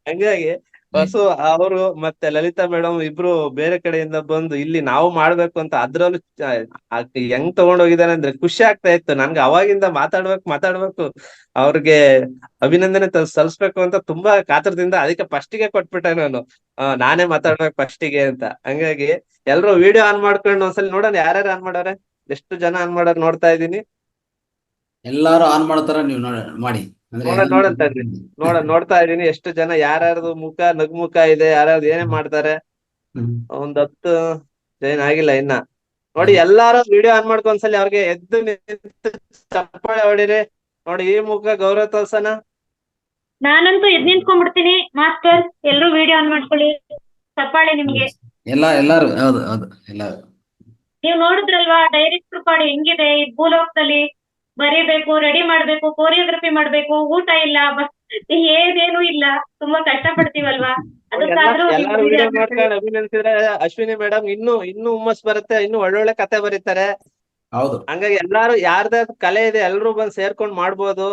ಹಂಗಾಗಿ ಅವರು ಮತ್ತೆ ಲಲಿತಾ ಮೇಡಮ್ ಇಬ್ರು ಬೇರೆ ಕಡೆಯಿಂದ ಬಂದು ಇಲ್ಲಿ ನಾವು ಮಾಡ್ಬೇಕು ಅಂತ ಅದ್ರಲ್ಲೂ ಹೆಂಗ್ ತಗೊಂಡೋಗಿದ್ದಾರೆ ಅಂದ್ರೆ ಖುಷಿ ಆಗ್ತಾ ಇತ್ತು ನನ್ಗೆ. ಅವಾಗಿಂದ ಮಾತಾಡ್ಬೇಕು ಅವ್ರಿಗೆ ಅಭಿನಂದನೆ ಸಲ್ಲಿಸ್ಬೇಕು ಅಂತ ತುಂಬಾ ಕಾತರದಿಂದ. ಅದಕ್ಕೆ ಫಸ್ಟಿಗೆ ಕೊಟ್ಬಿಟ್ಟೆ ನಾನು, ನಾನೇ ಮಾತಾಡ್ಬೇಕು ಫಸ್ಟಿಗೆ ಅಂತ. ಹಂಗಾಗಿ ಎಲ್ರು ವಿಡಿಯೋ ಆನ್ ಮಾಡ್ಕೊಂಡು ಒಂದ್ಸಲಿ ನೋಡೋಣ ಯಾರ್ಯಾರು ಆನ್ ಮಾಡಾರೆ, ಎಷ್ಟು ಜನ ಆನ್ ಮಾಡೋರು ನೋಡ್ತಾ ಇದೀನಿ. ಎಲ್ಲಾರು ಆನ್ ಮಾಡ್ತಾರ, ನೀವು ಮಾಡಿ. ನೋಡ್ತಾ ಇದೀನಿ ಎಷ್ಟು ಜನ, ಯಾರ್ಯಾರ್ದು ಮುಖ ನಗ್ಮುಖ ಇದೆ, ಯಾರ್ಯಾರ್ದು ಏನೇ ಮಾಡ್ತಾರೆ. ಒಂದ್ 10 ಜೈನ್ ಆಗಿಲ್ಲ ಇನ್ನ. ನೋಡಿ ಎಲ್ಲಾರು ವಿಡಿಯೋ ಆನ್ ಮಾಡ್ಕೊಂಡ್ಸಲಿ ಅವ್ರಿಗೆ ಎದ್ದು ನಿಂತು ಚಪ್ಪಾಳೆ ಹೊಡಿರಿ. ನೋಡಿ ಈ ಮುಖ ಗೌರವ ತೋರ್ಸನ. ನಾನಂತೂ ಎದ್ ನಿಂತ್ಕೊಂಡ್ಬಿಡ್ತೀನಿ ಮಾಸ್ಟರ್. ಎಲ್ರು ವಿಡಿಯೋ ಆನ್ ಮಾಡ್ಕೊಳ್ಳಿ. ಚಪ್ಪಾಳೆ ನಿಮ್ಗೆ. ಎಲ್ಲಾರು ಹೌದು ಎಲ್ಲಾರು. ನೀವ್ ನೋಡಿದ್ರಲ್ವಾ ಡೈರೆಕ್ಟರ್ ಪಾಡಿ ಹೆಂಗಿದೆ. ಈ ಭೂಲೋಕದಲ್ಲಿ ಬರೀಬೇಕು, ರೆಡಿ ಮಾಡ್ಬೇಕು, ಕೋರಿಯೋಗ್ರಫಿ ಮಾಡ್ಬೇಕು, ಊಟ ಇಲ್ಲ, ಏನೇನು ಇಲ್ಲ. ತುಂಬಾ ಕಷ್ಟ ಪಡ್ತೀವಲ್ವಾ. ಎಲ್ಲಾರು ವಿಡಿಯೋ ಮಾಡ್ಕೊಂಡು ಅಭಿನಂದಿಸಿದ್ರೆ ಅಶ್ವಿನಿ ಮೇಡಮ್ ಇನ್ನೂ ಹುಮ್ಮಸ್ ಬರುತ್ತೆ. ಇನ್ನು ಒಳ್ಳೊಳ್ಳೆ ಕತೆ ಬರೀತಾರೆ. ಹೌದು. ಹಂಗಾಗಿ ಎಲ್ಲಾರು ಯಾರ್ದ ಕಲೆ ಇದೆ ಎಲ್ರು ಬಂದ್ ಸೇರ್ಕೊಂಡ್ ಮಾಡ್ಬೋದು.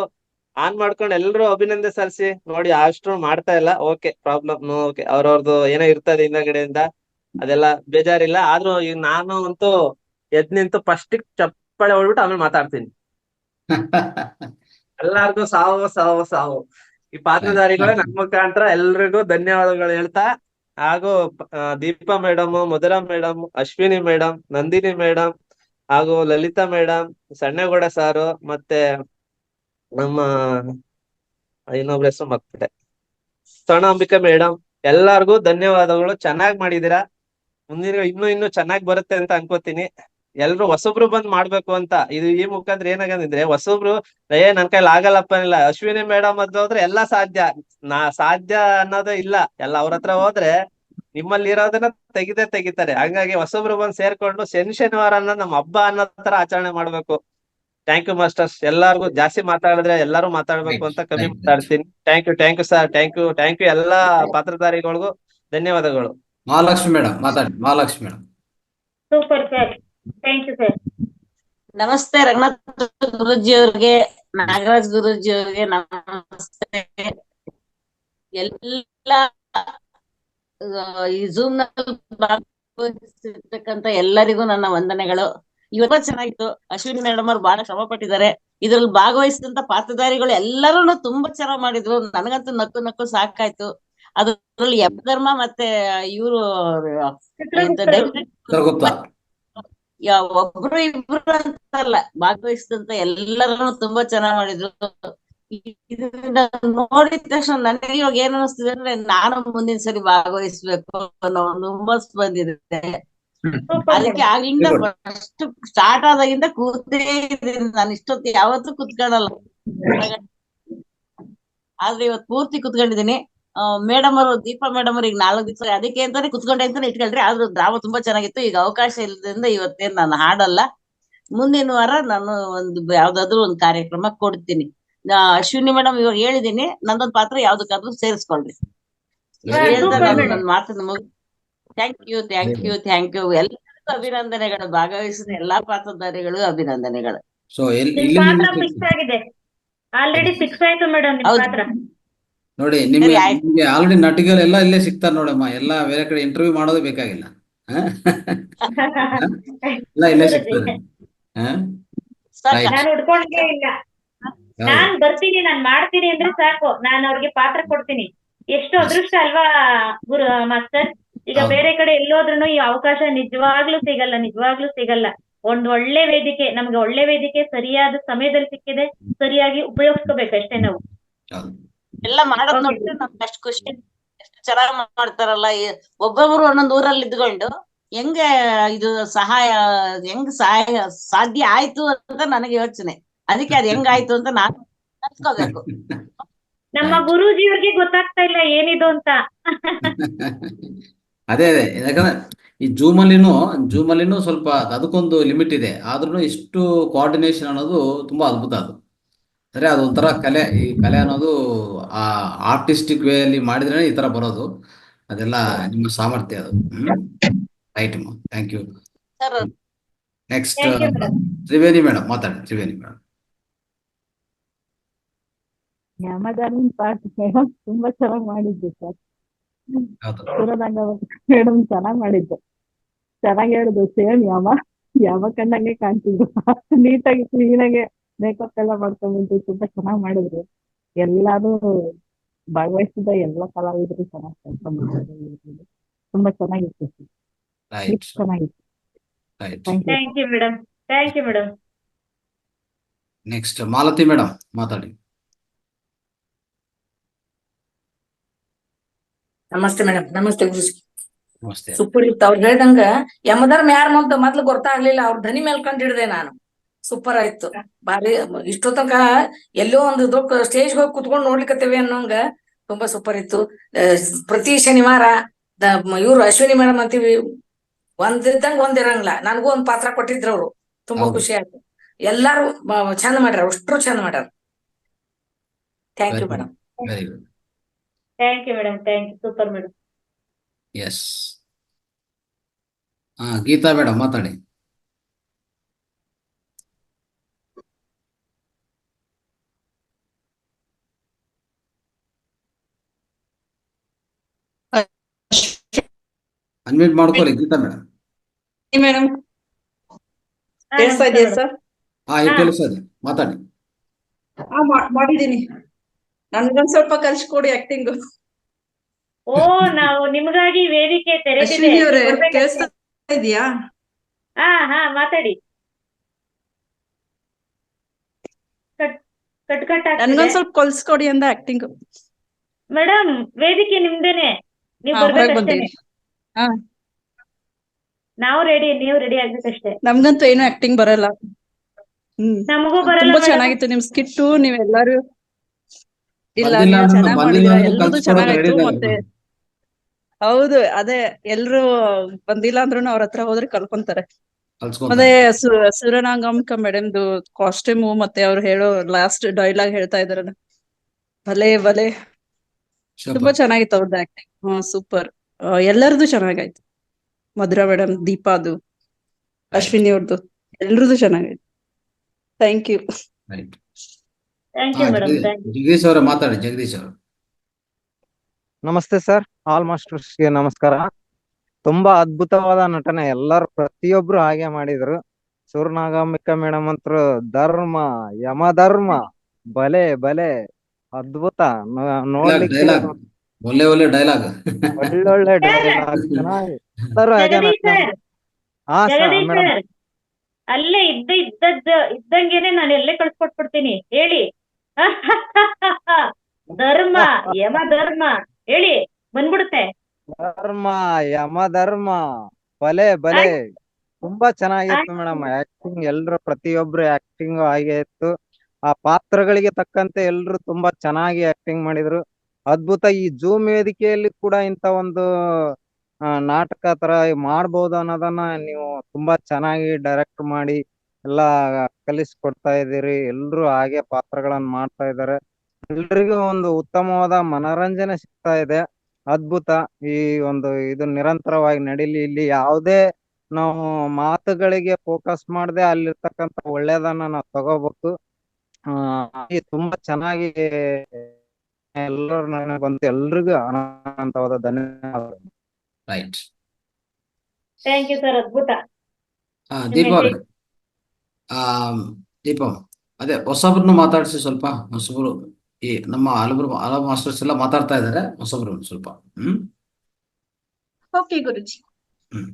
ಆನ್ ಮಾಡ್ಕೊಂಡು ಎಲ್ರು ಅಭಿನಂದನೆ ಸಲ್ಲಿಸಿ. ನೋಡಿ ಅಷ್ಟು ಮಾಡ್ತಾ ಇಲ್ಲ, ಓಕೆ ಪ್ರಾಬ್ಲಮ್, ಓಕೆ ಅವ್ರವ್ರದ್ದು ಏನೋ ಇರ್ತದೆ ಹಿಂದಗಡೆಯಿಂದ, ಅದೆಲ್ಲ ಬೇಜಾರಿಲ್ಲ. ಆದ್ರೂ ಈಗ ನಾನು ಅಂತೂ ಎದ್ ನಿಂತು ಫಸ್ಟ್ ಚಪ್ಪಾಳೆ ಹೊಡ್ಬಿಟ್ಟು ಆಮೇಲೆ ಮಾತಾಡ್ತೀನಿ. ಎಲ್ಲಾರ್ಗು ಸಾವು ಈ ಪಾತ್ರಧಾರಿಗಳು ನನ್ನ ಮುಖಾಂತರ ಎಲ್ರಿಗೂ ಧನ್ಯವಾದಗಳು ಹೇಳ್ತಾ, ಹಾಗೂ Deepa madam, Madhura madam, Ashwini madam, Nandini madam, ಹಾಗೂ ಲಲಿತಾ ಮೇಡಮ್, ಸಣ್ಣಗೌಡ ಸಾರು, ಮತ್ತೆ ನಮ್ಮ ಇನ್ನೊಬ್ರ ಹೆಸರು ಮರ್ತ್ಬಿಟ್ಟೆ, ಸೋನಾಂಬಿಕಾ ಮೇಡಮ್, ಎಲ್ಲಾರ್ಗು ಧನ್ಯವಾದಗಳು. ಚೆನ್ನಾಗ್ ಮಾಡಿದೀರಾ. ಮುಂದಿನ ಇನ್ನೂ ಚೆನ್ನಾಗ್ ಬರುತ್ತೆ ಅಂತ ಅನ್ಕೋತೀನಿ. ಎಲ್ರು ಹೊಸಬ್ರು ಬಂದ್ ಮಾಡ್ಬೇಕು ಅಂತ. ಇದು ಈ ಮುಖಾಂತರ ಏನಾಗಂದ್ರೆ ಹೊಸಬ್ರು ನನ್ ಕೈಲಿ ಆಗಲ್ಲಪ್ಪ ಇಲ್ಲ, ಅಶ್ವಿನಿ ಮೇಡಮ್ ಹತ್ರ ಹೋದ್ರೆ ಎಲ್ಲಾ ಸಾಧ್ಯ, ಸಾಧ್ಯ ಅನ್ನೋದೇ ಇಲ್ಲ. ಎಲ್ಲ ಅವ್ರ ಹತ್ರ ಹೋದ್ರೆ ನಿಮ್ಮಲ್ಲಿ ಇರೋದನ್ನ ತೆಗಿತಾರೆ. ಹಂಗಾಗಿ ಹೊಸಬ್ರು ಬಂದ್ ಸೇರ್ಕೊಂಡು ಶನಿವಾರ ಅನ್ನೋದು ನಮ್ಮ ಹಬ್ಬ ಅನ್ನೋ ತರ ಆಚರಣೆ ಮಾಡ್ಬೇಕು. Thank you masters. ಎಲ್ಲಾರ್ಗು ಜಾಸ್ತಿ ಮಾತಾಡಿದ್ರೆ ಎಲ್ಲಾರು ಮಾತಾಡ್ಬೇಕು ಅಂತ ಕಮ್ಮಿ ಮಾತಾಡ್ತೀನಿ. Thank you sir. Thank you ಎಲ್ಲಾ ಪಾತ್ರಧಾರಿಗಳಿಗೂ ಧನ್ಯವಾದಗಳು. ಮಹಾಲಕ್ಷ್ಮಿ ಮೇಡಮ್ ಮಾತಾಡಿ. Mahalakshmi madam. Super sir, thank you sir. ನಮಸ್ತೆ ರಂಗನಾಥ್ ಗುರುಜಿ ಅವ್ರಿಗೆ, ನಾಗರಾಜ್ ಗುರುಜಿ ಅವ್ರಿಗೆ ನಮಸ್ತೆ. ಎಲ್ಲ ಈ ಝೂಮ್ ನಲ್ಲಿ ಭಾಗವಹಿಸಿರ್ತಕ್ಕಂತ ಎಲ್ಲರಿಗೂ ನನ್ನ ವಂದನೆಗಳು. ಇವತ್ತು ಚೆನ್ನಾಗಿತ್ತು. ಅಶ್ವಿನಿ ಮೇಡಮ್ ಅವ್ರು ಬಹಳ ಶ್ರಮ ಪಟ್ಟಿದ್ದಾರೆ. ಇದ್ರಲ್ಲಿ ಭಾಗವಹಿಸಿದಂತ ಪಾತ್ರಧಾರಿಗಳು ಎಲ್ಲರೂ ತುಂಬಾ ಚೆನ್ನಾಗ್ ಮಾಡಿದ್ರು. ನನಗಂತೂ ನಕ್ಕು ಸಾಕಾಯ್ತು. ಅದ್ರಲ್ಲಿ ಯಮಧರ್ಮ ಮತ್ತೆ ಇವರು ಒಬ್ರು ಇಬ್ರು ಅಂತಲ್ಲ, ಭಾಗವಹಿಸಿದಂತ ಎಲ್ಲರೂ ತುಂಬಾ ಚೆನ್ನಾಗ್ ಮಾಡಿದ್ರು. ಇದನ್ನ ನೋಡಿದ ತಕ್ಷಣ ನನಗೆ ಇವಾಗ ಏನ್ ಅನಿಸ್ತಿದೆ ಅಂದ್ರೆ ನಾನು ಮುಂದಿನ ಸರಿ ಭಾಗವಹಿಸ್ಬೇಕು ಅನ್ನೋ ಒಂದು ಹುಮ್ಮಸ್ ಬಂದಿದೆ. ಅದಕ್ಕೆ ಆಗ್ಲಿಂದ ಫಸ್ಟ್ ಸ್ಟಾರ್ಟ್ ಆದಾಗಿಂದ ಕೂತೇ ಇದ್ದೀನಿ ನಾನು. ಇಷ್ಟೊತ್ತು ಯಾವತ್ತೂ ಕುತ್ಕೊಳ್ಳಲ್ಲ, ಆದ್ರೆ ಇವತ್ತು ಪೂರ್ತಿ ಕುತ್ಕೊಂಡಿದ್ದೀನಿ. ಮೇಡಮ್ ಅವರು, ದೀಪಾ ಮೇಡಮ್ ಅವ್ರಿಗೆ 4 ದಿವಸ ಅದಕ್ಕೆ ಅಂತಾನೆ ಕುತ್ಕೊಂಡೆ ಅಂತಾನೆ ಇಟ್ಕೊಳ್ರಿ. ಆದ್ರೂ ಡ್ರಾಮಾ ತುಂಬಾ ಚೆನ್ನಾಗಿತ್ತು. ಈಗ ಅವಕಾಶ ಇಲ್ಲದ್ರಿಂದ ಇವತ್ತೇನ್ ನಾನು ಹಾಡಲ್ಲ. ಮುಂದಿನ ವಾರ ನಾನು ಒಂದು ಯಾವ್ದಾದ್ರು ಒಂದು ಕಾರ್ಯಕ್ರಮ ಕೊಡ್ತೀನಿ. ಅಶ್ವಿನಿ ಮೇಡಮ್ ಇವಾಗ ಹೇಳಿದೀನಿ, ನಂದೊಂದು ಪಾತ್ರ ಯಾವ್ದಕ್ಕಾದ್ರೂ ಸೇರಿಸ್ಕೊಳ್ರಿ. ನನ್ನ ಮಾತನ್ನ ಮುಗಿ. ಥ್ಯಾಂಕ್ ಯು ಎಲ್ಲರಿಗೂ ಅಭಿನಂದನೆಗಳು. ಭಾಗವಹಿಸಿದ ಎಲ್ಲಾ ಪಾತ್ರಧಾರಿಗಳು ಅಭಿನಂದನೆಗಳು. ಫಿಕ್ಸ್ ಆಗಿದೆ, ಆಲ್ರೆಡಿ ಫಿಕ್ಸ್ ಆಯ್ತು ಮೇಡಮ್ ನಿಮ್ ಪಾತ್ರ. ನೋಡಿ ನಿಮ್ಗೆ ಆಲ್ರೆಡಿ ನಟಿಗಳೆಲ್ಲ ಇಲ್ಲೇ ಸಿಗ್ತಾರೆ ನೋಡಮ್ಮ. ಎಲ್ಲ ಬೇರೆ ಕಡೆ ಇಂಟರ್ವ್ಯೂ ಮಾಡೋದು ಬೇಕಾಗಿಲ್ಲ, ಎಲ್ಲ ಇಲ್ಲೇ ಸಿಗ್ತಾರೆ. ನಾನು ಹುಡ್ಕೊಂಡೇ ಇಲ್ಲ, ನಾನ್ ಬರ್ತೀನಿ, ನಾನ್ ಮಾಡ್ತೀನಿ ಅಂದ್ರೆ ಸಾಕು, ನಾನು ಅವ್ರಿಗೆ ಪಾತ್ರ ಕೊಡ್ತೀನಿ. ಎಷ್ಟು ಅದೃಷ್ಟ ಅಲ್ವಾ ಗುರು ಮಾಸ್ಟರ್. ಈಗ ಬೇರೆ ಕಡೆ ಎಲ್ಲೋದ್ರೂ ಈ ಅವಕಾಶ ನಿಜವಾಗ್ಲೂ ಸಿಗಲ್ಲ. ಒಂದ್ ಒಳ್ಳೆ ವೇದಿಕೆ, ನಮ್ಗೆ ಒಳ್ಳೆ ವೇದಿಕೆ ಸರಿಯಾದ ಸಮಯದಲ್ಲಿ ಸಿಕ್ಕಿದೆ, ಸರಿಯಾಗಿ ಉಪಯೋಗಿಸ್ಕೋಬೇಕಷ್ಟೇ ನಾವು. ಎಲ್ಲ ಮಾಡೋದ್ ನೋಡಿದ್ರೆ ನಮ್ಗೆ ಅಷ್ಟು ಖುಷಿ. ಎಷ್ಟು ಚೆನ್ನಾಗ್ ಮಾಡ್ತಾರಲ್ಲ. ಒಬ್ಬೊಬ್ರು ಒಂದೊಂದ್ ಊರಲ್ಲಿ ಇದ್ಕೊಂಡು ಹೆಂಗೆ ಇದು ಹೆಂಗ್ ಸಾಧ್ಯ ಆಯ್ತು ಅಂತ ನನಗೆ ಯೋಚನೆ. ಅದಕ್ಕೆ ಅದ್ ಹೆಂಗಾಯ್ತು ಅಂತ ನಾನು ಕಲ್ತ್ಕೋಬೇಕು. ನಮ್ಮ ಗುರೂಜಿ ಅವ್ರಿಗೆ ಗೊತ್ತಾಗ್ತಾ ಇಲ್ಲ ಏನಿದು ಅಂತ. ಅದೇ ಯಾಕಂದ್ರೆ ಈ ಜೂಮಲ್ಲಿನೂ ಸ್ವಲ್ಪ ಅದಕ್ಕೊಂದು ಲಿಮಿಟ್ ಇದೆ. ಆದ್ರೂ ಇಷ್ಟು ಕೋಆರ್ಡಿನೇಷನ್ ಅನ್ನೋದು ತುಂಬಾ ಅದ್ಭುತ. ಅದು ಅದೊಂಥರ ಕಲೆ. ಈ ಕಲೆ ಅನ್ನೋದು ಆ ಆರ್ಟಿಸ್ಟಿಕ್ ವೇ ಅಲ್ಲಿ ಮಾಡಿದ್ರೆ ಈ ತರ ಬರೋದು. ಅದೆಲ್ಲ ನಿಮ್ಮ ಸಾಮರ್ಥ್ಯ ಅದು. ರೈಟ್ ಅಮ್ಮ, thank you. Next Triveni madam ಮಾತಾಡಿ. ತ್ರಿವೇಣಿ ಮೇಡಮ್. ಯಮಧರ್ಮನ್ ಪಾರ್ಟ್ ಮೇಡಮ್ ತುಂಬಾ ಚೆನ್ನಾಗಿ ಮಾಡಿದ್ದು ಸರ್. ಮೇಡಮ್ ಚೆನ್ನಾಗ್ ಮಾಡಿದ್ದು, ಚೆನ್ನಾಗಿ ಹೇಳಿದ್ರು. ಸೇಮ್ ಯಾವ ಕಣ್ಣಂಗೆ ಕಾಣ್ತಿದ್ರು, ನೀಟಾಗಿ ಕ್ಲೀನಾಗೆ ಮೇಕಪ್ ಎಲ್ಲ ಮಾಡ್ಕೊಂಡ್ಬಿಟ್ಟು ತುಂಬಾ ಚೆನ್ನಾಗ್ ಮಾಡಿದ್ರು. ಎಲ್ಲಾರು ಭಾಗವಹಿಸಿದ ಎಲ್ಲ ಕಲಾವಿದರು ಚೆನ್ನಾಗಿ ಕೆಲಸ ಮಾಡಿದ್ರು. ತುಂಬಾ ಚೆನ್ನಾಗಿತ್ತು, ಚೆನ್ನಾಗಿತ್ತು. Thank you madam. Next Malathi madam ಮಾತಾಡಿ. ನಮಸ್ತೆ ಮೇಡಮ್. ನಮಸ್ತೆ ಗುರುಜಿ. ನಮಸ್ತೆ. ಸೂಪರ್ ಇತ್ತು. ಅವ್ರು ಹೇಳ್ದಂಗ ಯಮಧರ್ಮ ಯಾರು ಅಂತ ಮೊದ್ಲು ಗೊತ್ತಾಗ್ಲಿಲ್ಲ. ಅವ್ರ ಧ್ವನಿ ಮೇಲೆ ಕಂಡು ಹಿಡ್ದೆ ನಾನು. ಸೂಪರ್ ಆಯ್ತು, ಬಾರಿ. ಇಷ್ಟೋ ತನಕ ಎಲ್ಲೋ ಒಂದು ದೊಡ್ಡ ಸ್ಟೇಜ್ ಹೋಗಿ ಕುತ್ಕೊಂಡು ನೋಡ್ಲಿಕ್ಕತ್ತೇವೆ ಅನ್ನೋಂಗ ತುಂಬಾ ಸೂಪರ್ ಇತ್ತು. ಪ್ರತಿ ಶನಿವಾರ ಇವ್ರು ಅಶ್ವಿನಿ ಮೇಡಮ್ ಅಂತೀವಿ, ಒಂದಿದ್ದಂಗ ಒಂದಿರಂಗಿಲ್ಲ. ನನಗೂ ಒಂದ್ ಪಾತ್ರ ಕೊಟ್ಟಿದ್ರು ಅವ್ರು. ತುಂಬಾ ಖುಷಿ ಆಯ್ತು. ಎಲ್ಲಾರು ಚಂದ ಮಾಡ್ಯಾರ, ಅಷ್ಟ್ರು ಚಂದ ಮಾಡ್ಯಾರ. Thank you madam. Very good. Thank you madam. Super madam. S. Geetha madam ಮಾತಾಡಿ. ಅನ್ಮ್ಯೂಟ್ ಮಾಡ್ಕೊಳ್ಳಿ ಗೀತಾ ಮೇಡಮ್. ಮೇಡಮ್ ಕೇಳಿಸ್ತಾ ಇದೆಯಾ ಸರ್? ಕೇಳಿಸ್ತದೆ, ಮಾತಾಡಿ. ಮಾಡಿದೀನಿ. ನನ್ಗೊಂದ್ ಸ್ವಲ್ಪ ಕಲ್ಸ್ಕೊಡಿ ಆಕ್ಟಿಂಗ್. ನಾವು ನಿಮಗಾಗಿ ವೇದಿಕೆ ತೆರೆದಿದೆ. ಕೇಳಿಸ್ತಾ ಇದೆಯಾ? ಮಾತಾಡಿ. ಕಟ್ ನನ್ಗೊಂದ್ ಸ್ವಲ್ಪ ಕಲ್ಸ್ಕೊಡಿ ಅಂದ ಆಕ್ಟಿಂಗ್. ಮೇಡಮ್ ವೇದಿಕೆ ನಿಮ್ದೇನೆ, ನೀವು ಬರ್ಬೇಕಷ್ಟೇನೆ. ನಾವು ರೆಡಿ, ನೀವು ರೆಡಿ ಆಗ್ಬೇಕಷ್ಟೇ. ನಮ್ಗಂತೂ ಏನು ಆಕ್ಟಿಂಗ್ ಬರಲ್ಲ. ನಮಗೂ ಬರಲ್ಲ ತುಂಬಾ ಮೇಡಮ್. ಚೆನ್ನಾಗಿತ್ತು ನಿಮ್ ಸ್ಕಿಟ್ಟು, ನೀವೆಲ್ಲರೂ ಇಲ್ಲ ಬಂದಿಲ್ಲ ನೀವು ಅಂದ್ರೂ ಚೆನ್ನಾಗ್ ಬಂದಿಲ್ಲ ಮಾಡಿದೀರಾ, ಅಂದ್ರೂ ಎಲ್ರದ್ದು ಕಲ್ಸ್ಕೊಡಕ್ ರೆಡಿ ಚೆನ್ನಾಗಾಯ್ತು. ಇದ್ದಾರೆ. ಮತ್ತೆ ಹೌದು, ಅದೇ ಎಲ್ರು ಬಂದಿಲ್ಲ ಅಂದ್ರೂ ಅವ್ರ ಹತ್ರ ಹೋದ್ರೆ ಕಲ್ಕೊಂತಾರೆ. ಮತ್ತೆ ಕಲ್ಸ್ಕೊಂತಾರೆ. ಸೂರ್ಯನಾಗಂಕ ಮೇಡಮ್ದು ಕಾಸ್ಟ್ಯೂಮು ಮತ್ತೆ ಅವ್ರು ಹೇಳೋ ಲಾಸ್ಟ್ ಡೈಲಾಗ್ ಹೇಳ್ತಾ ಇದಾರಲ್ಲ, ಭಲೆ ಭಲೆ, ತುಂಬಾ ಸೂಪರ್. ಚೆನ್ನಾಗಿತ್ತು ಅವ್ರದ್ದು ಆಕ್ಟಿಂಗ್. ಸೂಪರ್. ಎಲ್ಲರದು ಚೆನ್ನಾಗಾಯ್ತು. ಮಧುರಾ ಮೇಡಮ್, ದೀಪಾದು, ರೈಟ್ ಅಶ್ವಿನಿ ಅವ್ರದ್ದು, ಎಲ್ರದ್ದು ಚೆನ್ನಾಗಾಯ್ತು. Thank you. Right. Thank you madam, thank you. Jagadish ಅವರೇ ಮಾತಾಡಿ. ಜಗದೀಶ್ ಅವರು. ನಮಸ್ತೆ ಸರ್, ಆಲ್ ಮಾಸ್ಟರ್ಸ್ಗೆ ನಮಸ್ಕಾರ. ತುಂಬಾ ಅದ್ಭುತವಾದ ನಟನೆ, ಎಲ್ಲರೂ ಪ್ರತಿಯೊಬ್ರು ಹಾಗೆ ಮಾಡಿದ್ರು. ಸೂರ್ಯನಾಗಾಂಬಿಕಾ ಮೇಡಮ್ ಅಂತರು ಧರ್ಮ ಯಮಧರ್ಮ, ಬಲೆ ಬಲೆ, ಅದ್ಭುತ. ನೋಡ್ಲಿಕ್ಕೆ ಡೈಲಾಗ್ ಒಳ್ಳೆ ಒಳ್ಳೆ ಡೈಲಾಗ್. ಒಳ್ಳೊಳ್ಳೆ ಡೈಲಾಗ್, ಚೆನ್ನಾಗಿ ಎಲ್ಲರೂ ಹಾಗೆ ಜಗದೀಶ್ ನಟನೆ. ಸರ್, ಹಾ ಸರ್ ಜಗದೀಶ್ ಮೇಡಮ್. ಸರ್, ಅಲ್ಲೇ ಇದ್ದಂಗೆನೆ ನಾನು ಎಲ್ಲೇ ಕಳ್ಸ್ಕೊಟ್ಬಿಡ್ತೀನಿ ಹೇಳಿ. ಧರ್ಮ ಯಮ ಧರ್ಮ ಹೇಳಿ, ಬಂದ್ಬಿಡುತ್ತೆ. ಧರ್ಮ ಯಮಧರ್ಮ, ಬಲೆ ಬಲೆ, ತುಂಬಾ ಚೆನ್ನಾಗಿತ್ತು ಮೇಡಮ್ ಆಕ್ಟಿಂಗ್. ಎಲ್ರು ಪ್ರತಿಯೊಬ್ರು ಆಕ್ಟಿಂಗ್ ಹಾಗೆ ಇತ್ತು. ಆ ಪಾತ್ರಗಳಿಗೆ ತಕ್ಕಂತೆ ಎಲ್ರು ತುಂಬಾ ಚೆನ್ನಾಗಿ ಆಕ್ಟಿಂಗ್ ಮಾಡಿದ್ರು. ಅದ್ಭುತ. ಈ ಜೂಮ್ ವೇದಿಕೆಯಲ್ಲಿ ಕೂಡ ಇಂತ ಒಂದು ನಾಟಕ ತರ ಮಾಡ್ಬೋದು ಅನ್ನೋದನ್ನ ನೀವು ತುಂಬಾ ಚೆನ್ನಾಗಿ ಡೈರೆಕ್ಟ್ ಮಾಡಿ ಎಲ್ಲಾ ಕಲಿಸ್ಕೊಡ್ತಾ ಇದ್ದೀರಿ. ಎಲ್ರು ಹಾಗೆ ಪಾತ್ರಗಳನ್ನ ಮಾಡ್ತಾ ಇದ್ದಾರೆ. ಎಲ್ರಿಗೂ ಒಂದು ಉತ್ತಮವಾದ ಮನರಂಜನೆ ಸಿಗ್ತಾ ಇದೆ. ಅದ್ಭುತ. ಈ ಒಂದು ಇದು ನಿರಂತರವಾಗಿ ನಡೀಲಿ. ಇಲ್ಲಿ ಯಾವುದೇ ನಾವು ಮಾತುಗಳಿಗೆ ಫೋಕಸ್ ಮಾಡದೆ ಅಲ್ಲಿರ್ತಕ್ಕಂಥ ಒಳ್ಳೇದನ್ನ ನಾವು ತಗೋಬೇಕು. ತುಂಬಾ ಚೆನ್ನಾಗಿ ಎಲ್ಲರೂ ನನಗೆ ಬಂತು. ಎಲ್ರಿಗೂ ಅನಂತವಾದ ಧನ್ಯವಾದ. ರೈಟ್. ಥ್ಯಾಂಕ್ ಯು ಸರ್, ಅದ್ಭುತ. ದೀಪ ಅವ್ರೆ, ದೀಪ ಅದೇ ಹೊಸಬ್ರನ್ನ ಮಾತಾಡಿಸಿ ಸ್ವಲ್ಪ. ಹೊಸಬ್ರು ಈ ನಮ್ಮ ಹಲವು ಮಾಸ್ಟರ್ಸ್ ಎಲ್ಲ ಮಾತಾಡ್ತಾ ಇದ್ದಾರೆ. ಹೊಸಬ್ರು ಸ್ವಲ್ಪ. ಓಕೆ ಗುರುಜಿ. ಹ್ಮ್.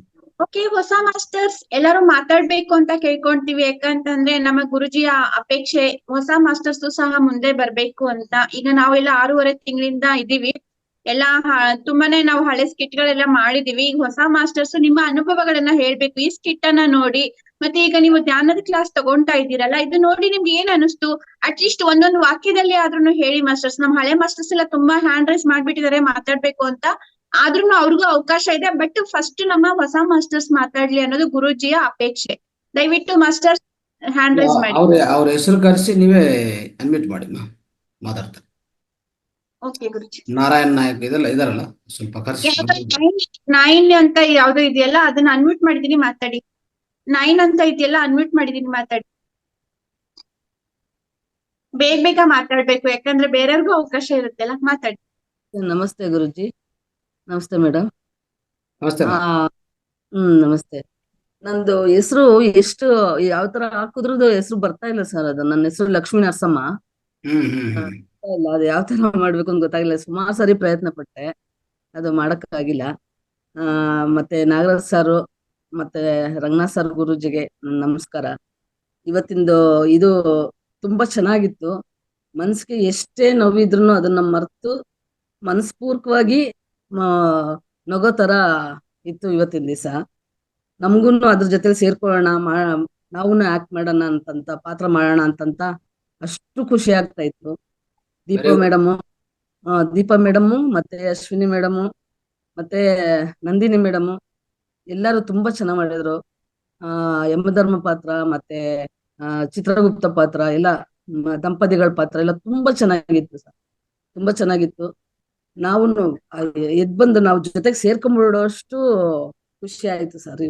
ಓಕೆ, ಹೊಸ ಮಾಸ್ಟರ್ಸ್ ಎಲ್ಲರೂ ಮಾತಾಡ್ಬೇಕು ಅಂತ ಕೇಳ್ಕೊಂತೀವಿ. ಯಾಕಂತಂದ್ರೆ ನಮ್ಮ ಗುರುಜಿಯ ಅಪೇಕ್ಷೆ ಹೊಸ ಮಾಸ್ಟರ್ಸ್ ಸಹ ಮುಂದೆ ಬರ್ಬೇಕು ಅಂತ. ಈಗ ನಾವೆಲ್ಲ 6.5 ತಿಂಗಳಿಂದ ಇದೀವಿ. ಎಲ್ಲಾ ತುಂಬಾನೇ ನಾವು ಹಳೆ ಸ್ಕಿಟ್ ಗಳೆಲ್ಲ ಮಾಡಿದೀವಿ. ಈಗ ಹೊಸ ಮಾಸ್ಟರ್ಸ್ ನಿಮ್ಮ ಅನುಭವಗಳನ್ನ ಹೇಳ್ಬೇಕು ಈ ಸ್ಕಿಟ್ ಅನ್ನ ನೋಡಿ. ಮತ್ತೆ ಈಗ ನೀವು ಧ್ಯಾನದ ಕ್ಲಾಸ್ ತಗೊಂತಾ ಇದ್ದೀರಲ್ಲ, ಇದು ನೋಡಿ ನಿಮ್ಗೆ ಏನ್ ಅನಿಸ್ತು? ಅಟ್ಲೀಸ್ಟ್ ಒಂದೊಂದು ವಾಕ್ಯದಲ್ಲಿ ಆದ್ರೂ ಹೇಳಿ ಮಾಸ್ಟರ್ಸ್. ನಮ್ ಹಳೆ ಮಾಸ್ಟರ್ಸ್ ಎಲ್ಲ ತುಂಬಾ ಹ್ಯಾಂಡ್ ರೈಸ್ ಮಾಡ್ಬಿಟ್ಟಿದ್ದಾರೆ ಮಾತಾಡ್ಬೇಕು ಅಂತ. ಆದ್ರೂ ಅವ್ರಿಗೂ ಅವಕಾಶ ಇದೆ. ಬಟ್ ಫಸ್ಟ್ ನಮ್ಮ ಹೊಸ ಮಾಸ್ಟರ್ಸ್ ಮಾತಾಡ್ಲಿ ಅನ್ನೋದು ಗುರುಜಿಯ ಅಪೇಕ್ಷೆ. ದಯವಿಟ್ಟು ಮಾಸ್ಟರ್ಸ್ ಹ್ಯಾಂಡ್ ರೈಸ್ ಮಾಡಿ. ಅವ್ರ ಹೆಸರು ಕರೆಸಿ ನೀವೇ ಅನ್ಮಿಟ್ ಮಾಡಿ ಮಾತಾಡ್ತಾರೆ. ಓಕೆ ಗುರುಜಿ. ನಾರಾಯಣ್ ನಾಯಕ್ ಇದೆಲ್ಲ ಇದಾರಲ್ಲ, ಸ್ವಲ್ಪ ಕರೆಸಿ. 9 ಅಂತ ಯಾವ್ದೋ ಇದೆಯಲ್ಲ, ಅದನ್ನ ಅನ್ಮ್ಯೂಟ್ ಮಾಡಿದೀನಿ, ಮಾತಾಡಿ. 9 ಅಂತ ಇದೆಯಲ್ಲ, ಅನ್ಮ್ಯೂಟ್ ಮಾಡಿದೀನಿ, ಮಾತಾಡಿ. ಬೇಗ ಬೇಗ ಮಾತಾಡ್ಬೇಕು, ಯಾಕಂದ್ರೆ ಬೇರೆಯವ್ರಿಗೂ ಅವಕಾಶ ಇರುತ್ತಲ್ಲ. ಮಾತಾಡಿ. ನಮಸ್ತೆ ಗುರುಜಿ. ನಮಸ್ತೆ ಮೇಡಮ್. ನಮಸ್ತೆ. ನಮಸ್ತೆ. ನಂದು ಹೆಸರು ಎಷ್ಟು ಯಾವ ತರ ಹಾಕುದ್ರದ್ದು ಹೆಸರು ಬರ್ತಾ ಇಲ್ಲ ಸರ್. ಅದು ನನ್ನ ಹೆಸರು ಲಕ್ಷ್ಮೀ ನರಸಮ್ಮ. ಇಲ್ಲ, ಅದು ಯಾವ ತರ ಮಾಡ್ಬೇಕು ಅಂತ ಗೊತ್ತಾಗಿಲ್ಲ. ಸುಮಾರು ಸರಿ ಪ್ರಯತ್ನ ಪಟ್ಟೆ, ಅದು ಮಾಡಕ್ಕಾಗಿಲ್ಲ. ಮತ್ತೆ ನಾಗರಾಜ್ ಸಾರು ಮತ್ತೆ ರಂಗನಾಥ್ ಸರ್ ಗುರುಜಿಗೆ ನಮಸ್ಕಾರ. ಇವತ್ತಿಂದು ಇದು ತುಂಬಾ ಚೆನ್ನಾಗಿತ್ತು. ಮನ್ಸಿಗೆ ಎಷ್ಟೇ ನೋವಿದ್ರು ಅದನ್ನ ಮರೆತು ಮನಸ್ಪೂರ್ವಕವಾಗಿ ನಗೋ ತರ ಇತ್ತು ಇವತ್ತಿನ ದಿವಸ. ನಮ್ಗೂನು ಅದ್ರ ಜೊತೆ ಸೇರ್ಕೊಳ್ಳೋಣ, ನಾವು ಆಕ್ಟ್ ಮಾಡೋಣ ಅಂತಂತ, ಪಾತ್ರ ಮಾಡೋಣ ಅಂತಂತ ಅಷ್ಟು ಖುಷಿ ಆಗ್ತಾ ಇತ್ತು. ದೀಪಾ ಮೇಡಮು ಮತ್ತೆ ಅಶ್ವಿನಿ ಮೇಡಮು ಮತ್ತೆ ನಂದಿನಿ ಮೇಡಮು ಎಲ್ಲರೂ ತುಂಬಾ ಚೆನ್ನಾಗ್ ಮಾಡಿದ್ರು. ಯಮಧರ್ಮ ಪಾತ್ರ ಮತ್ತೆ ಚಿತ್ರಗುಪ್ತ ಪಾತ್ರ ಎಲ್ಲ, ದಂಪತಿಗಳ ಪಾತ್ರ ಎಲ್ಲ ತುಂಬಾ ಚೆನ್ನಾಗಿತ್ತು ಸರ್. ತುಂಬಾ ಚೆನ್ನಾಗಿತ್ತು. ನಾವು ಎದ್ ಬಂದು ನಾವು ಜೊತೆಗೆ ಸೇರ್ಕೊಂಡ್ಬಿಡೋಷ್ಟು ಖುಷಿ ಆಯ್ತು ಸರ್.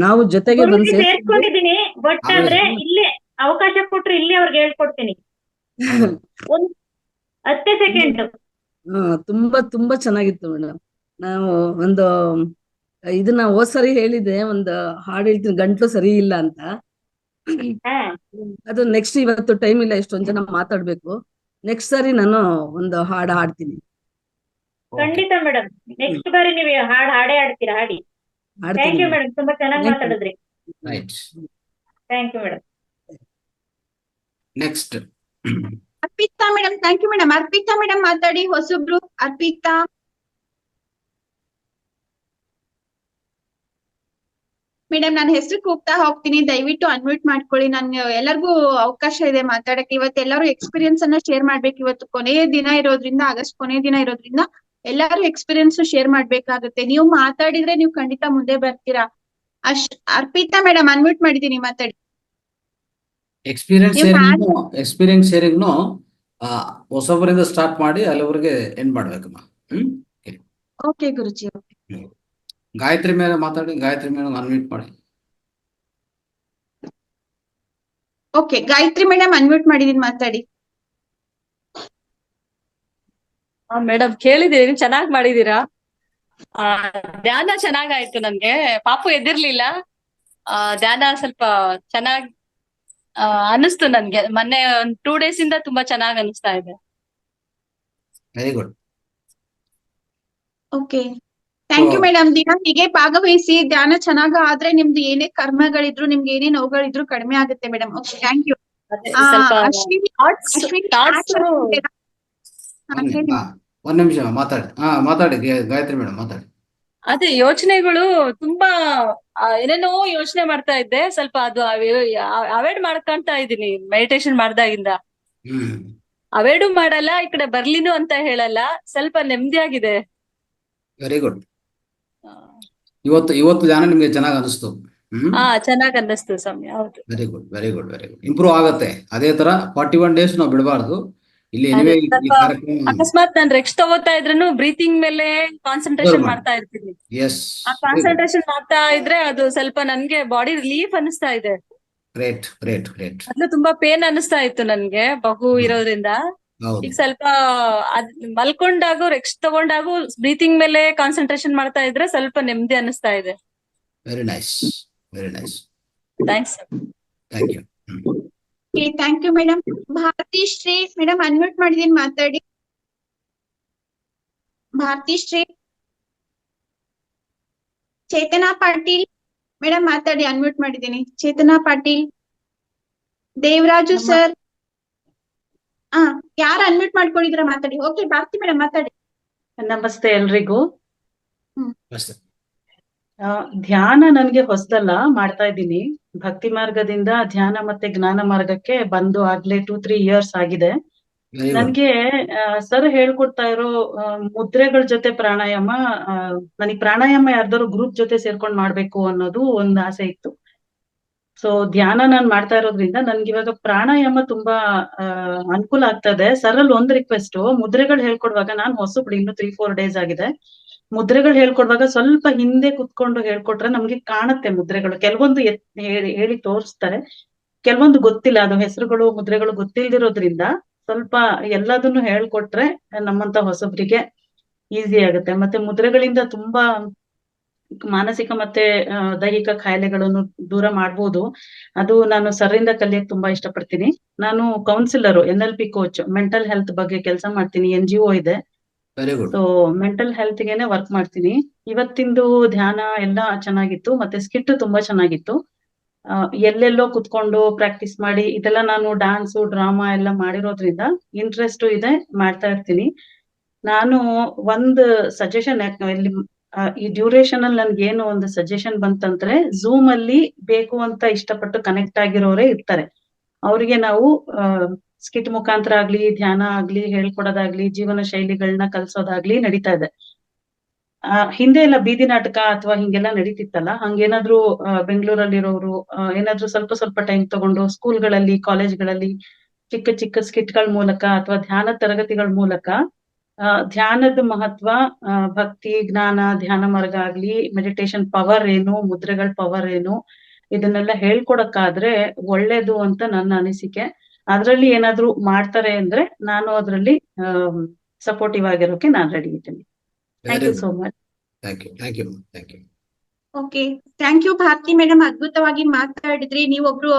ನಾವು ಜೊತೆಗೆ ಬಂದು ಸೇರ್ಕೊಂಡಿದೀನಿ. ಬಟ್ ಆದ್ರೆ ಇಲ್ಲೇ ಅವಕಾಶ ಕೊಟ್ರು ಇಲ್ಲಿ ಅವ್ರಿಗೆ ಹೇಳ್ಕೊಡ್ತೀನಿ. 10 ಸೆಕೆಂಡ್. ತುಂಬಾ ತುಂಬಾ ಚೆನ್ನಾಗಿತ್ತು ಮೇಡಮ್. ನಾವು ಒಂದು ಇದನ್ನ ಹೋದ್ ಸರಿ ಹೇಳಿದೆ, ಒಂದು ಹಾಡು ಹೇಳ್ತೀನಿ, ಗಂಟ್ಲು ಸರಿ ಇಲ್ಲ ಅಂತ. ಅದು ನೆಕ್ಸ್ಟ್ ಇವತ್ತು ಟೈಮ್ ಇಲ್ಲ, ಎಷ್ಟೊಂದ್ ಜನ ಮಾತಾಡ್ಬೇಕು. ನೆಕ್ಸ್ಟ್ ಸಾರಿ ನಾನು ಒಂದು ಹಾಡು ಹಾಡ್ತೀನಿ. ಖಂಡಿತ ಮೇಡಮ್, ನೆಕ್ಸ್ಟ್ ಬಾರಿ ನೀವು ಹಾಡೇ ಹಾಡ್ತೀರಾ, ಹಾಡಿ. ಥ್ಯಾಂಕ್ ಯು ಮೇಡಮ್, ತುಂಬಾ ಚೆನ್ನಾಗಿ ಮಾತಾಡಿದ್ರಿ. Thank you madam. Next Arpitha madam. Thank you madam. Arpitha madam ಮಾತಾಡಿ, ಹೊಸಬ್ರು. ಅರ್ಪಿತಾ. ಮೇಡಮ್ ನಾನು ಹೆಸರು ಕೂಗ್ತಾ ಹೋಗ್ತೀನಿ, ದಯವಿಟ್ಟು ಅನ್ಮ್ಯೂಟ್ ಮಾಡ್ಕೊಳ್ಳಿ. ನನ್ಗೆ ಎಲ್ಲರಿಗೂ ಅವಕಾಶ ಇದೆ ಮಾತಾಡಕ್ಕೆ. ಇವತ್ತು ಎಲ್ಲರೂ ಎಕ್ಸ್ಪೀರಿಯನ್ಸ್ ಅನ್ನ ಶೇರ್ ಮಾಡ್ಬೇಕು. ಇವತ್ತು ಕೊನೆಯ ದಿನ ಇರೋದ್ರಿಂದ, ಆಗಸ್ಟ್ ಕೊನೆಯ ದಿನ ಇರೋದ್ರಿಂದ ಎಲ್ಲರೂ ಎಕ್ಸ್ಪೀರಿಯನ್ಸ್ ಶೇರ್ ಮಾಡ್ಬೇಕಾಗುತ್ತೆ. ನೀವು ಮಾತಾಡಿದ್ರೆ ನೀವು ಖಂಡಿತ ಮುಂದೆ ಬರ್ತೀರಾ. ಅರ್ಪಿತಾ ಮೇಡಮ್ ಅನ್ಮ್ಯೂಟ್ ಮಾಡಿದೀನಿ, ಮಾತಾಡಿ. ಎಕ್ಸ್ಪೀರಿಯನ್ಸ್ ಶೇರಿಂಗ್ನು ಹೊಸಬರಿಂದ ಸ್ಟಾರ್ಟ್ ಮಾಡಿ ಅಲ್ಲಿವರೆಗೆ ಎಂಡ್ ಮಾಡ್ಬೇಕಮ್ಮ. ಓಕೆ ಗುರುಜಿ. ಗಾಯತ್ರಿ ಮೇಲೆ ಮಾತಾಡಿ. ಗಾಯತ್ರಿ ಮೇಡಮ್ ಅನ್ಮ್ಯೂಟ್ ಮಾಡಿ. ಓಕೆ, ಗಾಯತ್ರಿ ಮೇಡಮ್ ಅನ್ಮ್ಯೂಟ್ ಮಾಡಿದೀನಿ, ಮಾತಾಡಿ. ಮೇಡಮ್ ಕೇಳಿದೀನಿ, ಚೆನ್ನಾಗ್ ಮಾಡಿದೀರಾ. ಧ್ಯಾನ ಚೆನ್ನಾಗಾಯ್ತು. ನನ್ಗೆ ಪಾಪು ಎದ್ದಿರ್ಲಿಲ್ಲ. ಧ್ಯಾನ ಸ್ವಲ್ಪ ಚೆನ್ನಾಗ್ ಅನಿಸ್ತು ನನ್ಗೆ. ಮೊನ್ನೆ ಒಂದ್ 2 days ಇಂದ ತುಂಬಾ ಚೆನ್ನಾಗ್ ಅನಿಸ್ತಾ ಇದೆ. Very good. Okay, thank you madam. ದಿನ ಹೀಗೆ ಭಾಗವಹಿಸಿ. ಧ್ಯಾನ ಚೆನ್ನಾಗ ಆದ್ರೆ ನಿಮ್ದು ಏನೇ ಕರ್ಮಗಳಿದ್ರು, ನಿಮ್ಗೆ ಏನೇ ನೋವುಗಳಿದ್ರು ಕಡಿಮೆ ಆಗುತ್ತೆ ಮೇಡಮ್. Okay, thank you. ಸ್ವಲ್ಪ ಅಶ್ವಿನಿ ಒಂದ್ ನಿಮಿಷ ಮಾತಾಡಿ. ಮಾತಾಡಿ ಗಾಯತ್ರಿ ಮೇಡಮ್, ಮಾತಾಡಿ. ಅದೇ ಯೋಚನೆಗಳು ತುಂಬಾ ಏನೇನೋ ಯೋಚನೆ ಮಾಡ್ತಾ ಇದ್ದೆ. ಸ್ವಲ್ಪ ಅದು ಅವಾಯ್ಡ್ ಮಾಡ್ಕೊಂತ ಇದೀನಿ ಮೆಡಿಟೇಷನ್ ಮಾಡ್ದಾಗಿಂದ. ಅವಾಯ್ಡು ಮಾಡಲ್ಲ, ಈ ಕಡೆ ಬರ್ಲಿನು ಅಂತ ಹೇಳಲ್ಲ. ಸ್ವಲ್ಪ ನೆಮ್ಮದಿಯಾಗಿದೆ. Very good. ಇವತ್ತು ಧ್ಯಾನ ನಿಮ್ಗೆ ಚೆನ್ನಾಗ್ ಅನಿಸ್ತು. ಚೆನ್ನಾಗ್ ಅನ್ನಿಸ್ತು ಸ್ವಾಮಿ. ಹೌದು. Very good, very good, very good. Improve ಆಗತ್ತೆ. ಅದೇ ತರ 41 days ನಾವು ಬಿಡಬಾರ್ದು. ಇಲ್ಲಿ ಎನಿವೇ ಈ ಕಾರ್ಯಕ್ರಮ ಅಕಸ್ಮಾತ್ ನಾನು ರೆಸ್ಟ್ ತಗೋತಾ ಇದ್ರೂ ಬ್ರೀತಿಂಗ್ ಮೇಲೆ ಕಾನ್ಸಂಟ್ರೇಷನ್ ಮಾಡ್ತಾ ಇರ್ತೀನಿ. ಆ ಕಾನ್ಸಂಟ್ರೇಷನ್ ಮಾಡ್ತಾ ಇದ್ರೆ ಅದು ಸ್ವಲ್ಪ ನನ್ಗೆ ಬಾಡಿ ರಿಲೀಫ್ ಅನಿಸ್ತಾ ಇದೆ. Great, great, great. ಮೊದ್ಲು ತುಂಬಾ ಪೇನ್ ಅನಿಸ್ತಾ ಇತ್ತು ನನ್ಗೆ ಮಗು ಇರೋದ್ರಿಂದ. ಈಗ ಸ್ವಲ್ಪ ಮಲ್ಕೊಂಡಾಗು ರೆಸ್ಟ್ ತಗೊಂಡಾಗು ಬ್ರೀತಿಂಗ್ ಮೇಲೆ ಕಾನ್ಸಂಟ್ರೇಷನ್ ಮಾಡ್ತಾ ಇದ್ರೆ ಸ್ವಲ್ಪ ನೆಮ್ಮದಿ ಅನಿಸ್ತಾ ಇದೆ. Very nice, very nice. Thanks. Thank you. Thank you madam. Bharathi Shri madam unmute ಮಾಡಿದೀನಿ, ಮಾತಾಡಿ. ಭಾರತಿ ಶ್ರೀ. ಚೇತನಾ ಪಾಟೀಲ್ ಮೇಡಮ್ ಮಾತಾಡಿ, ಅನ್ಮ್ಯೂಟ್ ಮಾಡಿದೀನಿ. ಚೇತನಾ ಪಾಟೀಲ್. ದೇವರಾಜು ಸರ್. ಯಾರು ಅನ್ಮ್ಯೂಟ್ ಮಾಡ್ಕೊಂಡಿದ್ರ ಮಾತಾಡಿ. ಓಕೆ, ಭಾರತಿ ಮೇಡಮ್ ಮಾತಾಡಿ. ನಮಸ್ತೆ ಎಲ್ರಿಗೂ. ಧ್ಯಾನ ನನ್ಗೆ ಹೊಸದಲ್ಲ, ಮಾಡ್ತಾ ಇದ್ದೀನಿ. ಭಕ್ತಿ ಮಾರ್ಗದಿಂದ ಧ್ಯಾನ ಮತ್ತೆ ಜ್ಞಾನ ಮಾರ್ಗಕ್ಕೆ ಬಂದು ಆಗ್ಲೇ 2-3 years ಆಗಿದೆ. ನನ್ಗೆ ಸರ್ ಹೇಳ್ಕೊಡ್ತಾ ಇರೋ ಮುದ್ರೆಗಳ ಜೊತೆ ಪ್ರಾಣಾಯಾಮ, ನನಗೆ ಪ್ರಾಣಾಯಾಮ ಯಾರ್ದಾರು ಗ್ರೂಪ್ ಜೊತೆ ಸೇರ್ಕೊಂಡ್ ಮಾಡ್ಬೇಕು ಅನ್ನೋದು ಒಂದ್ ಆಸೆ ಇತ್ತು. ಸೊ ಧ್ಯಾನ ನಾನ್ ಮಾಡ್ತಾ ಇರೋದ್ರಿಂದ ನನ್ಗೆ ಇವಾಗ ಪ್ರಾಣಾಯಾಮ ತುಂಬಾ ಅನುಕೂಲ ಆಗ್ತದೆ. ಸರ್ ಅಲ್ಲಿ ಒಂದ್ ರಿಕ್ವೆಸ್ಟ್, ಮುದ್ರೆಗಳು ಹೇಳ್ಕೊಡುವಾಗ ನಾನ್ ಹೊಸಬ್ಳು, ಇನ್ನು 3-4 days ಆಗಿದೆ. ಮುದ್ರೆಗಳು ಹೇಳ್ಕೊಡುವಾಗ ಸ್ವಲ್ಪ ಹಿಂದೆ ಕುತ್ಕೊಂಡು ಹೇಳ್ಕೊಟ್ರೆ ನಮ್ಗೆ ಕಾಣುತ್ತೆ ಮುದ್ರೆಗಳು. ಕೆಲವೊಂದು ಹೇಳಿ ತೋರಿಸ್ತಾರೆ, ಕೆಲವೊಂದು ಗೊತ್ತಿಲ್ಲ. ಅದು ಹೆಸರುಗಳು ಮುದ್ರೆಗಳು ಗೊತ್ತಿಲ್ದಿರೋದ್ರಿಂದ ಸ್ವಲ್ಪ ಎಲ್ಲದನ್ನು ಹೇಳ್ಕೊಟ್ರೆ ನಮ್ಮಂತ ಹೊಸಬ್ರಿಗೆ ಈಸಿ ಆಗುತ್ತೆ. ಮತ್ತೆ ಮುದ್ರೆಗಳಿಂದ ತುಂಬಾ ಮಾನಸಿಕ ಮತ್ತೆ ದೈಹಿಕ ಕಾಯಿಲೆಗಳನ್ನು ದೂರ ಮಾಡ್ಬೋದು. ಅದು ನಾನು ಸರ್ರಿಂದ ಕಲಿಯಕ್ ತುಂಬಾ ಇಷ್ಟಪಡ್ತೀನಿ. ನಾನು councillor, NLP coach, mental health ಬಗ್ಗೆ ಕೆಲಸ ಮಾಡ್ತೀನಿ. NGO ಇದೆ. ಸೊ ಮೆಂಟಲ್ ಹೆಲ್ತ್ ಗೆನೆ ವರ್ಕ್ ಮಾಡ್ತೀನಿ. ಇವತ್ತಿಂದು ಧ್ಯಾನ ಎಲ್ಲ ಚೆನ್ನಾಗಿತ್ತು, ಮತ್ತೆ ಸ್ಕಿಟ್ ತುಂಬಾ ಚೆನ್ನಾಗಿತ್ತು. ಎಲ್ಲೆಲ್ಲೋ ಕುತ್ಕೊಂಡು ಪ್ರಾಕ್ಟೀಸ್ ಮಾಡಿ, ಇದೆಲ್ಲ ನಾನು ಡಾನ್ಸು ಡ್ರಾಮಾ ಎಲ್ಲ ಮಾಡಿರೋದ್ರಿಂದ ಇಂಟ್ರೆಸ್ಟ್ ಇದೆ, ಮಾಡ್ತಾ ಇರ್ತೀನಿ. ನಾನು ಒಂದು ಸಜೆಷನ್, ಇಲ್ಲಿ ಈ ಡ್ಯೂರೇಷನ್ ಅಲ್ಲಿ ನನ್ಗೆ ಏನು ಒಂದು ಸಜೆಷನ್ ಬಂತಂದ್ರೆ, ಝೂಮ್ ಅಲ್ಲಿ ಬೇಕು ಅಂತ ಇಷ್ಟಪಟ್ಟು ಕನೆಕ್ಟ್ ಆಗಿರೋರೇ ಇರ್ತಾರೆ. ಅವ್ರಿಗೆ ನಾವು ಸ್ಕಿಟ್ ಮುಖಾಂತರ ಆಗ್ಲಿ, ಧ್ಯಾನ ಆಗ್ಲಿ, ಹೇಳ್ಕೊಡೋದಾಗ್ಲಿ, ಜೀವನ ಶೈಲಿಗಳನ್ನ ಕಲ್ಸೋದಾಗ್ಲಿ ನಡೀತಾ ಇದೆ. ಹಿಂದೆ ಎಲ್ಲ ಬೀದಿ ನಾಟಕ ಅಥವಾ ಹಿಂಗೆಲ್ಲ ನಡೀತಿತ್ತಲ್ಲ, ಹಂಗೇನಾದ್ರು ಬೆಂಗಳೂರಲ್ಲಿರೋರು ಏನಾದ್ರು ಸ್ವಲ್ಪ ಟೈಮ್ ತಗೊಂಡು ಸ್ಕೂಲ್ಗಳಲ್ಲಿ, ಕಾಲೇಜ್ಗಳಲ್ಲಿ ಚಿಕ್ಕ ಚಿಕ್ಕ ಸ್ಕಿಟ್ಗಳ ಮೂಲಕ ಅಥವಾ ಧ್ಯಾನ ತರಗತಿಗಳ ಮೂಲಕ ಧ್ಯಾನದ ಮಹತ್ವ, ಭಕ್ತಿ, ಜ್ಞಾನ, ಧ್ಯಾನ ಮಾರ್ಗ ಆಗ್ಲಿ, ಮೆಡಿಟೇಷನ್ ಪವರ್ ಏನು, ಮುದ್ರೆಗಳ ಪವರ್ ಏನು, ಇದನ್ನೆಲ್ಲ ಹೇಳ್ಕೊಡಕ್ಕಾದ್ರೆ ಒಳ್ಳೇದು ಅಂತ ನನ್ನ ಅನಿಸಿಕೆ. ಅದ್ರಲ್ಲಿ ಏನಾದ್ರು ಮಾಡ್ತಾರೆ ಅಂದ್ರೆ ನಾನು ಅದ್ರಲ್ಲಿ ಸಪೋರ್ಟಿವ್ ಆಗಿರೋಕೆ ನಾನು ರೆಡಿ ಇದ್ದೀನಿ. Thank you so much. Thank you. Okay, thank you Bharati madam. ಅದ್ಭುತವಾಗಿ ಮಾತಾಡಿದ್ರಿ. ನೀವೊಬ್ರು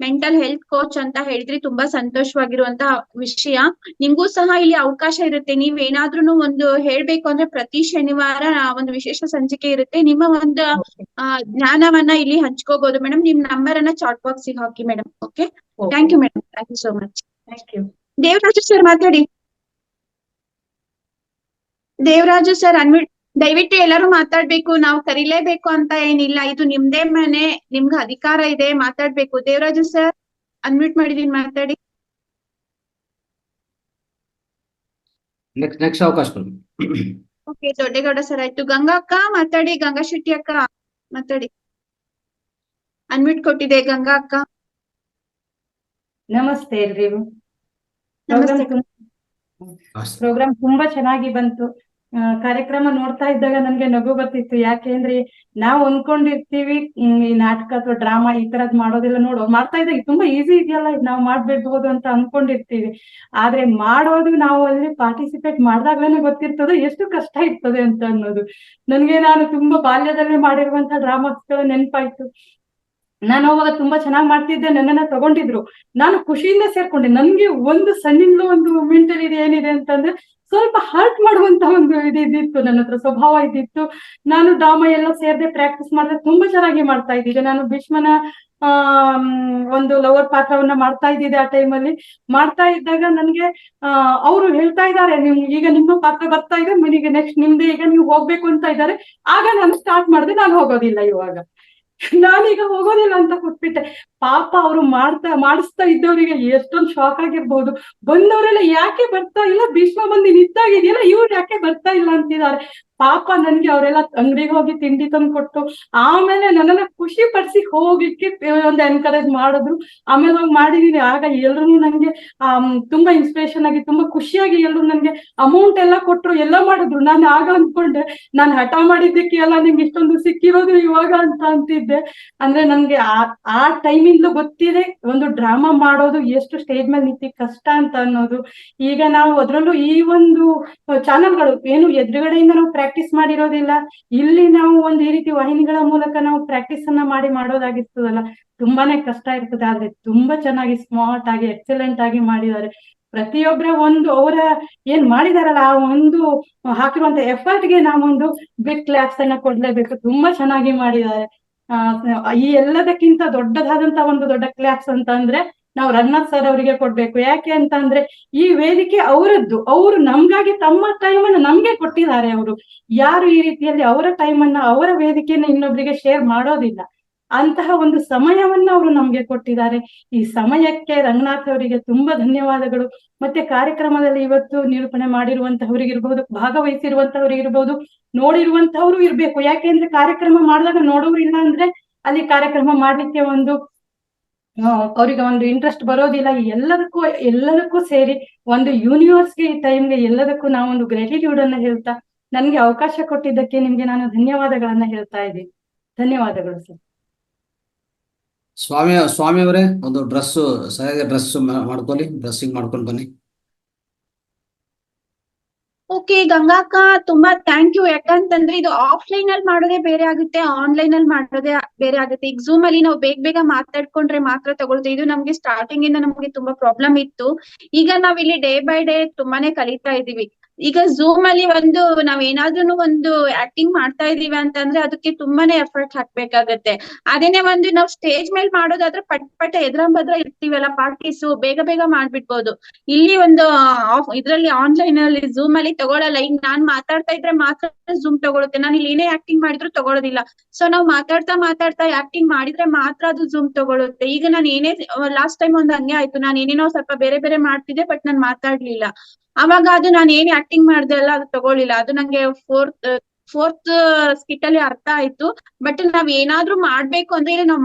ಮೆಂಟಲ್ ಹೆಲ್ತ್ ಕೋಚ್ ಅಂತ ಹೇಳಿದ್ರಿ, ತುಂಬಾ ಸಂತೋಷವಾಗಿರುವಂತಹ ವಿಷಯ. ನಿಮ್ಗೂ ಸಹ ಇಲ್ಲಿ ಅವಕಾಶ ಇರುತ್ತೆ. ನೀವ್ ಏನಾದ್ರೂ ಒಂದು ಹೇಳ್ಬೇಕು ಅಂದ್ರೆ ಪ್ರತಿ ಶನಿವಾರ ಒಂದು ವಿಶೇಷ ಸಂಚಿಕೆ ಇರುತ್ತೆ. ನಿಮ್ಮ ಒಂದು ಜ್ಞಾನವನ್ನ ಇಲ್ಲಿ ಹಂಚ್ಕೋಬಹುದು ಮೇಡಮ್. ನಿಮ್ ನಂಬರ್ ಅನ್ನ ಚಾಟ್ ಬಾಕ್ಸ್ ಗೆ ಹಾಕಿ madam. Okay, thank you madam. Thank you so much. Thank you. Devaraju sir ಮಾತಾಡಿ. ದೇವರಾಜು ಸರ್ ಅನ್ಮ್ಯೂಟ್ ದಯವಿಟ್ಟು ಎಲ್ಲರೂ ಮಾತಾಡ್ಬೇಕು, ನಾವು ಕರಿಲೇಬೇಕು ಅಂತ ಏನಿಲ್ಲ, ಇದು ನಿಮ್ದೇ ಮನೆ, ನಿಮ್ಗೆ ಅಧಿಕಾರ ಇದೆ, ಮಾತಾಡ್ಬೇಕು. ದೇವರಾಜು ಸರ್ ಅನ್ಮ್ಯೂಟ್ ಮಾಡಿದೀನಿ, ಮಾತಾಡಿ. ನೆಕ್ಸ್ಟ್ ಅವಕಾಶ ಕೊಡಿ. ಓಕೆ, ದೊಡ್ಡಗೌಡ ಸರ್ ಆಯ್ತು. ಗಂಗಾ ಅಕ್ಕ ಮಾತಾಡಿ, ಗಂಗಾ ಶೆಟ್ಟಿ ಅಕ್ಕ ಮಾತಾಡಿ, ಅನ್ಮ್ಯೂಟ್ ಕೊಟ್ಟಿದೆ ಗಂಗಾ ಅಕ್ಕ. ನಮಸ್ತೆ ಎಲ್ರಿಗೂ. ನಮಸ್ತೆ. ಪ್ರೋಗ್ರಾಮ್ ತುಂಬಾ ಚೆನ್ನಾಗಿ ಬಂತು. ಕಾರ್ಯಕ್ರಮ ನೋಡ್ತಾ ಇದ್ದಾಗ ನನ್ಗೆ ನಗು ಬರ್ತಿತ್ತು. ಯಾಕೆಂದ್ರೆ ನಾವು ಅನ್ಕೊಂಡಿರ್ತೀವಿ ಈ ನಾಟಕ ಅಥವಾ ಡ್ರಾಮಾ ಈ ತರದ್ ಮಾಡೋದೆಲ್ಲ ಮಾಡ್ತಾ ಇದ್ದಾಗ ತುಂಬಾ ಈಸಿ ಇದೆಯಲ್ಲ, ನಾವು ಮಾಡ್ಬಿಡ್ಬೋದು ಅಂತ ಅನ್ಕೊಂಡಿರ್ತೀವಿ. ಆದ್ರೆ ಮಾಡೋದು, ನಾವು ಅಲ್ಲಿ ಪಾರ್ಟಿಸಿಪೇಟ್ ಮಾಡಿದಾಗ್ಲೇನೆ ಗೊತ್ತಿರ್ತದೆ ಎಷ್ಟು ಕಷ್ಟ ಇರ್ತದೆ ಅಂತ ಅನ್ನೋದು. ನಾನು ತುಂಬಾ ಬಾಲ್ಯದಲ್ಲೇ ಮಾಡಿರುವಂತಹ ಡ್ರಾಮಾಸ್ಗಳ ನೆನಪಾಯ್ತು. ನಾನು ಅವಾಗ ತುಂಬಾ ಚೆನ್ನಾಗಿ ಮಾಡ್ತಿದ್ದೆ, ನನ್ನನ್ನ ತಗೊಂಡಿದ್ರು, ನಾನು ಖುಷಿಯಿಂದ ಸೇರ್ಕೊಂಡೆ. ನನ್ಗೆ ಒಂದು ಸಣ್ಣಿಂದ ಒಂದು ಮೆಂಟಲ್ ಇದೆ ಏನಿದೆ ಅಂತಂದ್ರೆ ಸ್ವಲ್ಪ ಹರ್ಟ್ ಮಾಡುವಂತ ಒಂದು ಇದಿತ್ತು, ನನ್ನ ಹತ್ರ ಸ್ವಭಾವ ಇದ್ದಿತ್ತು. ನಾನು ಡ್ರಾಮಾ ಎಲ್ಲ ಸೇರ್ದೆ ಪ್ರಾಕ್ಟೀಸ್ ಮಾಡಿದ್ರೆ ತುಂಬಾ ಚೆನ್ನಾಗಿ ಮಾಡ್ತಾ ಇದ್ದಿದ್ದೆ. ನಾನು ಭೀಷ್ಮನ ಒಂದು ಲವರ್ ಪಾತ್ರವನ್ನ ಮಾಡ್ತಾ ಇದ್ದಿದ್ದೆ. ಆ ಟೈಮಲ್ಲಿ ಮಾಡ್ತಾ ಇದ್ದಾಗ ನನ್ಗೆ ಅವರು ಹೇಳ್ತಾ ಇದ್ದಾರೆ, ಈಗ ನಿಮ್ಮ ಪಾತ್ರ ಬರ್ತಾ ಇದೆ, ಮನೆಗೆ ನೆಕ್ಸ್ಟ್ ನಿಮ್ದೆ, ಈಗ ನೀವು ಹೋಗ್ಬೇಕು ಅಂತ ಇದ್ದಾರೆ. ಆಗ ನಾನು ಸ್ಟಾರ್ಟ್ ಮಾಡಿದೆ, ನಾನು ಹೋಗೋದಿಲ್ಲ ಇವಾಗ, ನಾನೀಗ ಹೋಗೋದಿಲ್ಲ ಅಂತ ಕೊಟ್ಬಿಟ್ಟೆ. ಪಾಪ ಅವರು ಮಾಡಿಸ್ತಾ ಇದ್ದವರಿಗೆ ಎಷ್ಟೊಂದು ಶಾಕ್ ಆಗಿರ್ಬೋದು. ಬಂದವರೆಲ್ಲ ಯಾಕೆ ಬರ್ತಾ ಇಲ್ಲ, ಭೀಷ್ಮ ಬಂದು ನಿಂತಾಗಿದೆಯಲ್ಲ, ಇವ್ರು ಯಾಕೆ ಬರ್ತಾ ಇಲ್ಲ ಅಂತಿದ್ದಾರೆ. ಪಾಪ ನನ್ಗೆ ಅವರೆಲ್ಲ ಅಂಗಡಿಗೆ ಹೋಗಿ ತಿಂಡಿ ತಂದು ಕೊಟ್ಟು ಆಮೇಲೆ ನನ್ನನ್ನ ಖುಷಿ ಪಡಿಸಿ ಹೋಗ್ಲಿಕ್ಕೆ ಒಂದು ಎನ್ಕರೇಜ್ ಮಾಡಿದ್ರು. ಆಮೇಲೆ ಹೋಗಿ ಮಾಡಿದೀನಿ. ಆಗ ಎಲ್ರು ನಂಗೆ ತುಂಬಾ ಇನ್ಸ್ಪಿರೇಷನ್ ಆಗಿ, ತುಂಬಾ ಖುಷಿಯಾಗಿ ಎಲ್ರು ನನ್ಗೆ ಅಮೌಂಟ್ ಎಲ್ಲ ಕೊಟ್ರು, ಎಲ್ಲ ಮಾಡಿದ್ರು. ನಾನು ಆಗ ಅನ್ಕೊಂಡೆ, ನಾನು ಹಠ ಮಾಡಿದ್ದಕ್ಕೆ ಎಲ್ಲ ನಿಮ್ಗೆ ಇಷ್ಟೊಂದು ಸಿಕ್ಕಿರೋದು ಇವಾಗ ಅಂತ ಅಂತಿದ್ದೆ. ಅಂದ್ರೆ ನನ್ಗೆ ಆ ಟೈಮಿಂದಲೂ ಗೊತ್ತಿದೆ ಒಂದು ಡ್ರಾಮಾ ಮಾಡೋದು ಎಷ್ಟು ಸ್ಟೇಜ್ ಮೇಲೆ ನಿಂತಿ ಕಷ್ಟ ಅಂತ ಅನ್ನೋದು. ಈಗ ನಾವು ಅದ್ರಲ್ಲೂ ಈ ಒಂದು ಚಾನಲ್ಗಳು ಏನು ಎದುರುಗಡೆಯಿಂದ ನಾವು ಪ್ರಾಕ್ಟೀಸ್ ಮಾಡಿರೋದಿಲ್ಲ, ಇಲ್ಲಿ ನಾವು ಒಂದು ಈ ರೀತಿ ವಾಹಿನಿಗಳ ಮೂಲಕ ನಾವು ಪ್ರಾಕ್ಟೀಸ್ ಅನ್ನ ಮಾಡೋದಾಗಿರ್ತದಲ್ಲ, ತುಂಬಾನೇ ಕಷ್ಟ ಇರ್ತದೆ. ಆದ್ರೆ ತುಂಬಾ ಚೆನ್ನಾಗಿ ಸ್ಮಾರ್ಟ್ ಆಗಿ ಎಕ್ಸಲೆಂಟ್ ಆಗಿ ಮಾಡಿದ್ದಾರೆ. ಪ್ರತಿಯೊಬ್ಬರ ಒಂದು ಅವರ ಏನ್ ಮಾಡಿದಾರಲ್ಲ ಆ ಒಂದು ಹಾಕಿರುವಂತ ಎಫರ್ಟ್ ಗೆ ನಾವೊಂದು ಬಿಗ್ ಕ್ಲಾಪ್ಸ್ ಅನ್ನ ಕೊಡ್ಲೇಬೇಕು. ತುಂಬಾ ಚೆನ್ನಾಗಿ ಮಾಡಿದ್ದಾರೆ. ಈ ಎಲ್ಲದಕ್ಕಿಂತ ದೊಡ್ಡದಾದಂತ ಒಂದು ದೊಡ್ಡ ಕ್ಲಾಪ್ಸ್ ಅಂತ ಅಂದ್ರೆ ನಾವು ರಂಗನಾಥ್ ಸರ್ ಅವರಿಗೆ ಕೊಡ್ಬೇಕು. ಯಾಕೆ ಅಂತ ಅಂದ್ರೆ ಈ ವೇದಿಕೆ ಅವರದ್ದು, ಅವರು ನಮ್ಗಾಗಿ ತಮ್ಮ ಟೈಮ್ ಅನ್ನ ನಮ್ಗೆ ಕೊಟ್ಟಿದ್ದಾರೆ. ಅವರು ಯಾರು ಈ ರೀತಿಯಲ್ಲಿ ಅವರ ಟೈಮ್ ಅನ್ನ, ಅವರ ವೇದಿಕೆಯನ್ನ ಇನ್ನೊಬ್ರಿಗೆ ಶೇರ್ ಮಾಡೋದಿಲ್ಲ. ಅಂತಹ ಒಂದು ಸಮಯವನ್ನ ಅವರು ನಮ್ಗೆ ಕೊಟ್ಟಿದ್ದಾರೆ. ಈ ಸಮಯಕ್ಕೆ ರಂಗನಾಥ್ ಅವರಿಗೆ ತುಂಬಾ ಧನ್ಯವಾದಗಳು. ಮತ್ತೆ ಕಾರ್ಯಕ್ರಮದಲ್ಲಿ ಇವತ್ತು ನಿರೂಪಣೆ ಮಾಡಿರುವಂತಹವರಿಗಿರ್ಬಹುದು, ಭಾಗವಹಿಸಿರುವಂತಹವರಿಗಿರ್ಬಹುದು, ನೋಡಿರುವಂತಹವರು ಇರ್ಬೇಕು. ಯಾಕೆಂದ್ರೆ ಕಾರ್ಯಕ್ರಮ ಮಾಡಿದಾಗ ನೋಡೋರು ಇಲ್ಲ ಅಂದ್ರೆ ಅಲ್ಲಿ ಕಾರ್ಯಕ್ರಮ ಮಾಡ್ಲಿಕ್ಕೆ ಒಂದು ಅವ್ರಿಗೆ ಒಂದು ಇಂಟ್ರೆಸ್ಟ್ ಬರೋದಿಲ್ಲ. ಎಲ್ಲದಕ್ಕೂ ಸೇರಿ ಒಂದು ಯೂನಿವರ್ಸ್ಗೆ ಈ ಟೈಮ್ಗೆ ಎಲ್ಲದಕ್ಕೂ ನಾವೊಂದು ಗ್ರಾಟಿಟ್ಯೂಡ್ ಅನ್ನ ಹೇಳ್ತಾ, ನನ್ಗೆ ಅವಕಾಶ ಕೊಟ್ಟಿದ್ದಕ್ಕೆ ನಿಮ್ಗೆ ನಾನು ಧನ್ಯವಾದಗಳನ್ನ ಹೇಳ್ತಾ ಇದ್ದೀನಿ. ಧನ್ಯವಾದಗಳು ಸರ್. ಸ್ವಾಮಿ ಅವರೇ, ಒಂದು ಸರಿಯಾಗಿ ಡ್ರೆಸ್ ಮಾಡ್ಕೊಳ್ಳಿ, ಡ್ರೆಸ್ಸಿಂಗ್ ಮಾಡ್ಕೊಂಡು ಬನ್ನಿ. ಓಕೆ ಗಂಗಾ ಅಕ್ಕ, ತುಂಬಾ ಥ್ಯಾಂಕ್ ಯು. ಯಾಕಂತಂದ್ರೆ ಇದು ಆಫ್ಲೈನ್ ಅಲ್ಲಿ ಮಾಡೋದೇ ಬೇರೆ ಆಗುತ್ತೆ, ಆನ್ಲೈನ್ ಅಲ್ಲಿ ಮಾಡೋದೇ ಬೇರೆ ಆಗುತ್ತೆ. ಈಗ ಝೂಮ್ ಅಲ್ಲಿ ನಾವು ಬೇಗ ಮಾತಾಡ್ಕೊಂಡ್ರೆ ಮಾತ್ರ ತಗೊಳ್ತೀವಿ. ಇದು ನಮ್ಗೆ ಸ್ಟಾರ್ಟಿಂಗ್ ಇಂದ ನಮ್ಗೆ ತುಂಬಾ ಪ್ರಾಬ್ಲಮ್ ಇತ್ತು. ಈಗ ನಾವ್ ಇಲ್ಲಿ ಡೇ ಬೈ ಡೇ ತುಂಬಾನೇ ಕಲಿತಾ ಇದೀವಿ. ಈಗ ಝೂಮ್ ಅಲ್ಲಿ ನಾವ್ ಏನಾದ್ರೂ ಒಂದು ಆಕ್ಟಿಂಗ್ ಮಾಡ್ತಾ ಇದೀವಿ ಅಂತಂದ್ರೆ ಅದಕ್ಕೆ ತುಂಬಾನೇ ಎಫರ್ಟ್ ಹಾಕ್ಬೇಕಾಗತ್ತೆ. ಅದೇನೆ ನಾವ್ ಸ್ಟೇಜ್ ಮೇಲೆ ಮಾಡೋದಾದ್ರೆ ಪಟ್ ಎದ್ರಂಬದ್ರ ಇರ್ತೀವಲ್ಲ ಪಾರ್ಟೀಸು, ಬೇಗ ಮಾಡ್ಬಿಡ್ಬೋದು. ಇಲ್ಲಿ ಇದ್ರಲ್ಲಿ ಆನ್ಲೈನ್ ಅಲ್ಲಿ ಝೂಮ್ ಅಲ್ಲಿ ತಗೊಳಲ್ಲ. ಈಗ ನಾನ್ ಮಾತಾಡ್ತಾ ಇದ್ರೆ ಮಾತ್ರ ಝೂಮ್ ತಗೊಳುತ್ತೆ, ನಾನು ಇಲ್ಲಿ ಏನೇ ಆಕ್ಟಿಂಗ್ ಮಾಡಿದ್ರು ತಗೊಳೋದಿಲ್ಲ. ಸೊ ನಾವ್ ಮಾತಾಡ್ತಾ ಆಕ್ಟಿಂಗ್ ಮಾಡಿದ್ರೆ ಮಾತ್ರ ಅದು ಝೂಮ್ ತಗೊಳುತ್ತೆ. ಈಗ ನಾನು ಏನೇ ಲಾಸ್ಟ್ ಟೈಮ್ ಹಂಗೆ ಆಯ್ತು, ನಾನು ಏನೇನೋ ಸ್ವಲ್ಪ ಬೇರೆ ಮಾಡ್ತಿದ್ದೆ, ಬಟ್ ನಾನ್ ಮಾತಾಡ್ಲಿಲ್ಲ. ಅವಾಗ ಅದು ನಾನು ಏನ್ ಆಕ್ಟಿಂಗ್ ಮಾಡ್ದೆ ಅಲ್ಲ ಅದು ತಗೊಳ್ಳಿಲ್ಲ. ಅದು ನಂಗೆ ಫೋರ್ತ್ ಸ್ಕಿಟ್ ಅಲ್ಲಿ ಅರ್ಥ ಆಯ್ತು. ಬಟ್ ನಾವ್ ಏನಾದ್ರೂ ಮಾಡ್ಬೇಕು ಅಂದ್ರೆ ಇಲ್ಲಿ ನಾವ್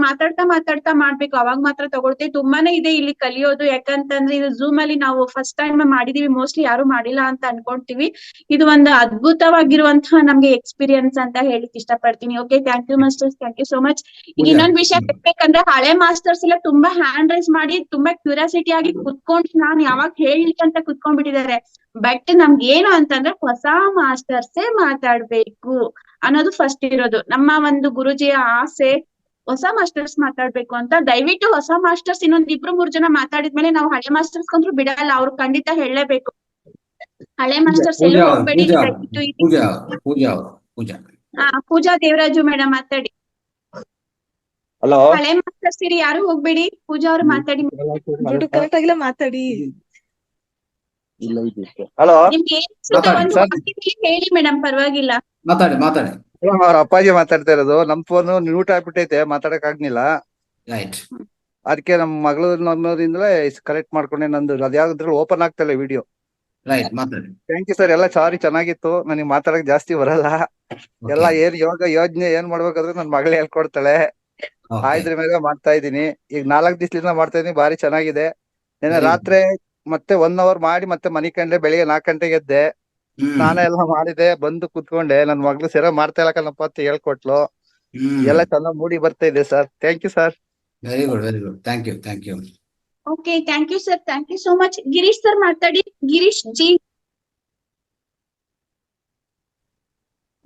ಮಾತಾಡ್ತಾ ಮಾಡ್ಬೇಕು, ಅವಾಗ ಮಾತ್ರ ತಗೊಳ್ತೇವೆ. ತುಂಬಾನೇ ಇದೆ ಇಲ್ಲಿ ಕಲಿಯೋದು. ಯಾಕಂತಂದ್ರೆ ಇದು ಝೂಮ್ ಅಲ್ಲಿ ನಾವು ಫಸ್ಟ್ ಟೈಮ್ ಮಾಡಿದೀವಿ, ಮೋಸ್ಟ್ಲಿ ಯಾರು ಮಾಡಿಲ್ಲ ಅಂತ ಅನ್ಕೊಂತೀವಿ. ಇದು ಒಂದು ಅದ್ಭುತವಾಗಿರುವಂತಹ ನಮ್ಗೆ ಎಕ್ಸ್ಪೀರಿಯನ್ಸ್ ಅಂತ ಹೇಳಿಕ್ ಇಷ್ಟಪಡ್ತೀನಿ. Okay, thank you masters, thank you so much. ಈಗ ಇನ್ನೊಂದ್ ವಿಷಯ ಹೇಳ್ಬೇಕಂದ್ರೆ ಹಳೆ ಮಾಸ್ಟರ್ಸ್ ಎಲ್ಲ ತುಂಬಾ ಹ್ಯಾಂಡ್ ರೈಸ್ ಮಾಡಿ ತುಂಬಾ ಕ್ಯೂರಿಯಾಸಿಟಿ ಆಗಿ ಕುತ್ಕೊಂಡು ನಾನು ಯಾವಾಗ ಹೇಳಿ ಅಂತ ಕುತ್ಕೊಂಡ್ಬಿಟ್ಟಿದ್ದಾರೆ. ಬಟ್ ನಮ್ಗೆ ಏನು ಅಂತಂದ್ರೆ ಹೊಸ ಮಾಸ್ಟರ್ಸೇ ಮಾತಾಡ್ಬೇಕು ಅನ್ನೋದು ಫಸ್ಟ್ ಇರೋದು. ನಮ್ಮ ಒಂದು ಗುರುಜಿಯ ಆಸೆ ಹೊಸ ಮಾಸ್ಟರ್ಸ್ ಮಾತಾಡ್ಬೇಕು ಅಂತ. ದಯವಿಟ್ಟು ಹೊಸ ಮಾಸ್ಟರ್ಸ್ ಇನ್ನೊಂದ್ 2-3 ಜನ ಮಾತಾಡಿದ್ಮೇಲೆ ನಾವು ಹಳೆ ಮಾಸ್ಟರ್ಸ್ ಕಂದ್ರೂ ಬಿಡಲ್ಲ, ಅವ್ರು ಖಂಡಿತ ಹೇಳಲೇಬೇಕು. ಹಳೆ ಮಾಸ್ಟರ್ಸ್ ಎಲ್ಲೂ ಹೋಗ್ಬೇಡಿ. ಪೂಜಾ ದೇವರಾಜು ಮೇಡಮ್ ಮಾತಾಡಿ. ಹಲೋ, ಹಳೆ ಮಾಸ್ಟರ್ಸ್ ಇರಿ, ಯಾರು ಹೋಗ್ಬೇಡಿ. ಪೂಜಾ ಅವ್ರು ಮಾತಾಡಿ. ಕರೆಕ್ಟ್ ಆಗಿಲ್ಲ ಮಾತಾಡಿ. ಹಲೋ ನಿಮ್ಗೆ ಏನ್ ಅನ್ಸುತ್ತೆ ಮಾತಾಡಿ ಒಂದು ಸರ್, ವಾಕ್ಯದಲ್ಲಿ ಹೇಳಿ ಮೇಡಮ್, ಪರವಾಗಿಲ್ಲ. ಮಾತಾಡಿ ಅವ್ರ ಅಪ್ಪಾಜಿ ಮಾತಾಡ್ತಾ ಇರೋದು. ನಮ್ ಫೋನ್ ಮ್ಯೂಟ್ ಆಗ್ಬಿಟ್ಟೈತೆ, ಮಾತಾಡಕ್ ಆಗ್ಲಿಲ್ಲ. ರೈಟ್. ಅದಕ್ಕೆ ನಮ್ ಮಗಳು ನನ್ನೋದ್ರಿಂದಲೇ ಕರೆಕ್ಟ್ ಮಾಡ್ಕೊಂಡೆ. ನಂದು ಅದ್ಯಾವ್ದ್ರಲ್ಲಿ ಓಪನ್ ಆಗ್ತಾ ಇಲ್ಲ ವಿಡಿಯೋ. ರೈಟ್, ಮಾತಾಡಿ. ಥ್ಯಾಂಕ್ ಯು ಸರ್, ಎಲ್ಲ ಸಾರಿ, ಚೆನ್ನಾಗಿತ್ತು. ನನಗೆ ಮಾತಾಡಕ್ ಜಾಸ್ತಿ ಬರಲ್ಲ. ಎಲ್ಲ ಏನ್ ಯೋಜನೆ ಏನ್ ಮಾಡ್ಬೇಕಾದ್ರೆ ನನ್ ಮಗಳೇ ಹೇಳ್ಕೊಡ್ತಾಳೆ. ಇದ್ರ ಮೇಲೆ ಮಾಡ್ತಾ ಇದೀನಿ. ಈಗ 4 ದಿವಸದಿಂದ ಮಾಡ್ತಾ ಇದೀನಿ, ಬಾರಿ ಚೆನ್ನಾಗಿದೆ. ನೆನ್ನೆ ರಾತ್ರಿ ಮತ್ತೆ 1 hour ಮಾಡಿ ಮತ್ತೆ ಮನಿ ಕಂಡೆ, ಬೆಳಿಗ್ಗೆ 4 ಗಂಟೆಗೆ ಎದ್ದೆ, ಸ್ನಾನ ಎಲ್ಲ ಮಾಡಿದೆ, ಬಂದು ಕುತ್ಕೊಂಡೆ. ನನ್ ಮಗಳು ಸೆರೆ ಮಾಡ್ತಾ ಇಲ್ಲ ಕಣಪ್ಪ ಅಂತ ಹೇಳ್ಕೊಟ್ಲು. ಎಲ್ಲ ಚೆನ್ನಾಗಿ ಮೂಡಿ ಬರ್ತಾ ಇದೆ sir. Thank you sir. Very good. Thank you. Okay, thank you sir, thank you so much. Girish sir ಮಾತಾಡಿ. ಗಿರೀಶ್ ಜಿ,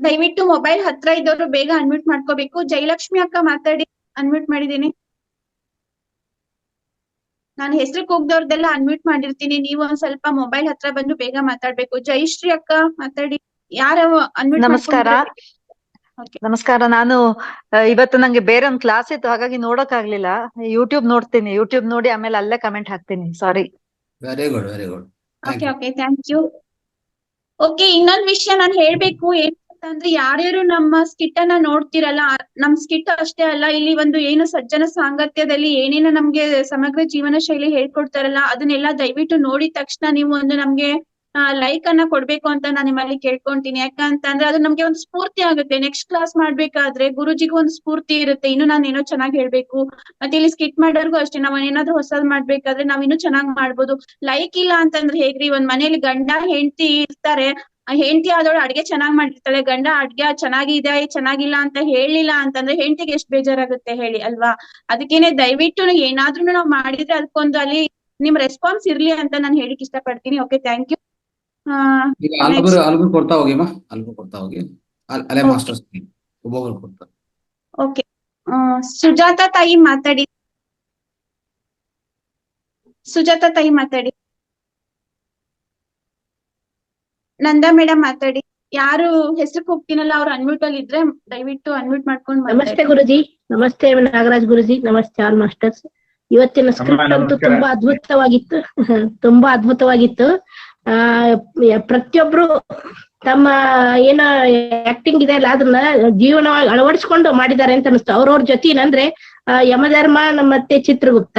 ದಯವಿಟ್ಟು ಮೊಬೈಲ್ ಹತ್ರ ಇದ್ದವರು ಬೇಗ ಅನ್ಮ್ಯೂಟ್ ಮಾಡ್ಕೋಬೇಕು. ಜಯಲಕ್ಷ್ಮಿ ಅಕ್ಕ ಮಾತಾಡಿ, ಅನ್ಮ್ಯೂಟ್ ಮಾಡಿದೀನಿ. ನಾನು ಹೆಸರು ಕೂಗ್ದವ್ರದೆಲ್ಲ ಅನ್ಮ್ಯೂಟ್ ಮಾಡಿರ್ತೀನಿ. ನೀವು ಒಂದ್ ಸ್ವಲ್ಪ ಮೊಬೈಲ್ ಹತ್ರ ಬಂದು ಬೇಗ ಮಾತಾಡ್ಬೇಕು. ಜಯಶ್ರೀ ಅಕ್ಕ ಮಾತಾಡಿ. ಯಾರ ಅನ್ಮ್ಯೂಟ್ ನಮಸ್ಕಾರ. ನಮಸ್ಕಾರ. ನಾನು ಇವತ್ತು ನಂಗೆ ಬೇರೆ ಒಂದು ಕ್ಲಾಸ್ ಇತ್ತು, ಹಾಗಾಗಿ ನೋಡಕ್ ಆಗ್ಲಿಲ್ಲ. ಯೂಟ್ಯೂಬ್ ನೋಡ್ತೀನಿ. ಯೂಟ್ಯೂಬ್ ನೋಡಿ ಆಮೇಲೆ ಅಲ್ಲೇ ಕಮೆಂಟ್ ಹಾಕ್ತೀನಿ. Sorry. Very good. Okay, thank you. Okay, ಇನ್ನೊಂದ್ ವಿಷಯ ನಾನು ಹೇಳ್ಬೇಕು. ಏನಂತಂದ್ರೆ, ಯಾರ್ಯಾರು ನಮ್ಮ ಸ್ಕಿಟ್ ಅನ್ನ ನೋಡ್ತಿರಲ್ಲ, ನಮ್ ಸ್ಕಿಟ್ ಅಷ್ಟೇ ಅಲ್ಲ, ಇಲ್ಲಿ ಒಂದು ಏನು ಸಜ್ಜನ ಸಾಂಗತ್ಯದಲ್ಲಿ ಏನೇನು ನಮ್ಗೆ ಸಮಗ್ರ ಜೀವನ ಶೈಲಿ ಹೇಳ್ಕೊಡ್ತಾರಲ್ಲ, ಅದನ್ನೆಲ್ಲ ದಯವಿಟ್ಟು ನೋಡಿದ ತಕ್ಷಣ ನೀವು ಒಂದು ನಮ್ಗೆ ಲೈಕ್ ಅನ್ನ ಕೊಡ್ಬೇಕು ಅಂತ ನಾನು ನಿಮ್ಮಲ್ಲಿ ಕೇಳ್ಕೊಂತೀನಿ. ಯಾಕಂತಂದ್ರೆ ಅದು ನಮ್ಗೆ ಒಂದು ಸ್ಫೂರ್ತಿ ಆಗುತ್ತೆ. ನೆಕ್ಸ್ಟ್ ಕ್ಲಾಸ್ ಮಾಡ್ಬೇಕಾದ್ರೆ ಗುರುಜಿಗೂ ಒಂದು ಸ್ಫೂರ್ತಿ ಇರುತ್ತೆ, ಇನ್ನು ನಾನು ಏನೋ ಚೆನ್ನಾಗಿ ಹೇಳ್ಬೇಕು. ಮತ್ತೆ ಇಲ್ಲಿ ಸ್ಕಿಟ್ ಮಾಡೋರ್ಗು ಅಷ್ಟೇ, ನಾವ್ ಏನಾದ್ರು ಹೊಸದ್ ಮಾಡ್ಬೇಕಾದ್ರೆ ನಾವ್ ಇನ್ನೂ ಚೆನ್ನಾಗ್ ಮಾಡ್ಬೋದು. ಲೈಕ್ ಇಲ್ಲ ಅಂತಂದ್ರೆ ಹೇಗ್ರಿ? ಒಂದ್ ಮನೇಲಿ ಗಂಡ ಹೆಂಡತಿ ಇರ್ತಾರೆ, ಹೆಂಡತಿ ಆದವಳು ಅಡ್ಗೆ ಚೆನ್ನಾಗ್ ಮಾಡಿರ್ತಾಳೆ, ಗಂಡ ಅಡ್ಗೆ ಚೆನ್ನಾಗಿದೆ ಚೆನ್ನಾಗಿಲ್ಲ ಅಂತ ಹೇಳಿಲ್ಲ ಅಂತಂದ್ರೆ ಹೆಂಡತಿಗೆ ಎಷ್ಟ್ ಬೇಜಾರಾಗುತ್ತೆ ಹೇಳಿ ಅಲ್ವಾ? ಅದಕ್ಕೇನೆ ದಯವಿಟ್ಟು ಏನಾದ್ರೂ ನಾವ್ ಮಾಡಿದ್ರೆ ಅದಕ್ಕೊಂದು ಅಲ್ಲಿ ನಿಮ್ ರೆಸ್ಪಾನ್ಸ್ ಇರ್ಲಿ ಅಂತ ನಾನು ಹೇಳಿಕ್ ಇಷ್ಟ ಪಡ್ತೀನಿ. Okay, thank you. ಈಗ ಅಲ್ಬರು ಕೊಡ್ತಾ ಹೋಗಿ ಅಲೆ ಮಾಸ್ಟರ್ಸ್ ಒಬ್ಬೊಬ್ರು ಕೊಡ್ತಾರೆ. ಓಕೆ, ಸುಜಾತಾ ತಾಯಿ ಮಾತಾಡಿ. ನಂದಾ ಮೇಡಮ್ ಮಾತಾಡಿ. ಯಾರು ಹೆಸರು ಹೋಗ್ತೀನಲ್ಲ ಅವ್ರು ಅನ್ಮ್ಯೂಟ್ ಅಲ್ಲಿ ಇದ್ರೆ ದಯವಿಟ್ಟು ಅನ್ಮ್ಯೂಟ್ ಮಾಡ್ಕೊಂಡು ನಮಸ್ತೆ ಗುರುಜಿ. ನಮಸ್ತೆ ನಾಗರಾಜ್ ಗುರುಜಿ. ನಮಸ್ತೆ ಆಲ್ ಮಾಸ್ಟರ್ಸ್. ಇವತ್ತಿನ ಸ್ಕ್ರಿಪ್ಟ್ ಅಂತೂ ತುಂಬಾ ಅದ್ಭುತವಾಗಿತ್ತು. ಪ್ರತಿಯೊಬ್ರು ತಮ್ಮ ಏನ ಆಕ್ಟಿಂಗ್ ಇದೆ ಅಲ್ಲ ಅದನ್ನ ಜೀವನವಾಗಿ ಅಳವಡಿಸ್ಕೊಂಡು ಮಾಡಿದ್ದಾರೆ ಅಂತ ಅನಿಸ್ತು. ಅವ್ರವ್ರ ಜೊತೆನಂದ್ರೆ ಯಮಧರ್ಮ ಮತ್ತೆ ಚಿತ್ರಗುಪ್ತ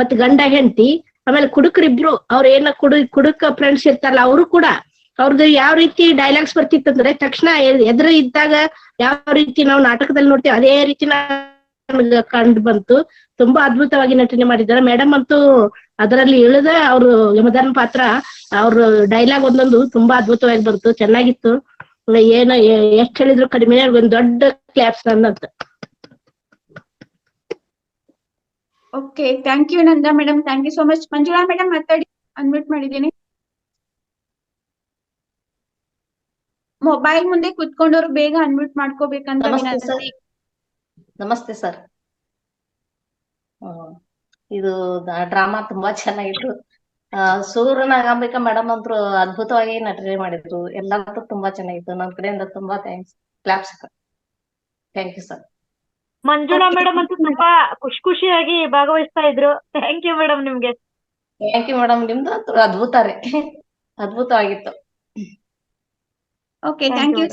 ಮತ್ತೆ ಗಂಡ ಹೆಂಡತಿ, ಆಮೇಲೆ ಕುಡುಕರಿಬ್ರು ಅವ್ರ ಏನ ಕುಡುಕ ಫ್ರೆಂಡ್ಸ್ ಇರ್ತಾರಲ್ಲ ಅವರು ಕೂಡ ಅವ್ರದ್ದು ಯಾವ ರೀತಿ ಡೈಲಾಗ್ಸ್ ಬರ್ತಿತ್ತಂದ್ರೆ ತಕ್ಷಣ ಎದುರು ಇದ್ದಾಗ ಯಾವ ರೀತಿ ನಾವು ನಾಟಕದಲ್ಲಿ ನೋಡ್ತೀವಿ ಅದೇ ರೀತಿ ಕಂಡು ಬಂತು. ತುಂಬಾ ಅದ್ಭುತವಾಗಿ ನಟನೆ ಮಾಡಿದ್ದಾರೆ ಮೇಡಮ್ ಅಂತೂ. ಅದರಲ್ಲಿ ಇಳಿದ ಅವ್ರು ಯಮಧರ್ಮ ಪಾತ್ರ, ಅವ್ರ ಡೈಲಾಗ್ ಒಂದೊಂದು ತುಂಬಾ ಅದ್ಭುತವಾಗಿ ಬಂತು, ಚೆನ್ನಾಗಿತ್ತು. ಎಷ್ಟ್ ಹೇಳಿದ್ರು ಕಡಿಮೆ. ಒಂದ್ ದೊಡ್ಡ ಕ್ಲಾಪ್ಸ್ ನನ್ನಂತ. Okay, thank you Nanda madam, thank you so much. Manjula madam ಮಾತಾಡಿ, ಅನ್ಮ್ಯೂಟ್ ಮಾಡಿದ್ದೀನಿ. ಮೊಬೈಲ್ ಮುಂದೆ ಕುತ್ಕೊಂಡವ್ರು ಬೇಗ ಅನ್ಮ್ಯೂಟ್ ಮಾಡ್ಕೋಬೇಕಂತ ವಿನಂತಿ. ನಮಸ್ತೆ ಸರ್. ಇದು ಡ್ರಾಮಾ ತುಂಬಾ ಚೆನ್ನಾಗಿತ್ತು. ಸೂರ್ಯನಾಗಾಂಬಿಕಾ ಮೇಡಮ್ ಅಂತೂ ಅದ್ಭುತವಾಗಿ ನಟನೆ ಮಾಡಿದ್ರು. ಎಲ್ಲರೂ ತುಂಬಾ ಚೆನ್ನಾಗಿತ್ತು. ನನ್ನ ಕಡೆಯಿಂದ ತುಂಬಾ thanks. Claps. Thank you sir. Manjula madam ಅಂತೂ ತುಂಬಾ ಖುಷಿಯಾಗಿ ಭಾಗವಹಿಸ್ತಾ ಇದ್ರು. ಥ್ಯಾಂಕ್ ಯು ಮೇಡಮ್ ನಿಮ್ಗೆ. Thank you madam. ನಿಮ್ದು ಅಂತೂ ಅದ್ಭುತವಾಗಿತ್ತು. Okay, thank you.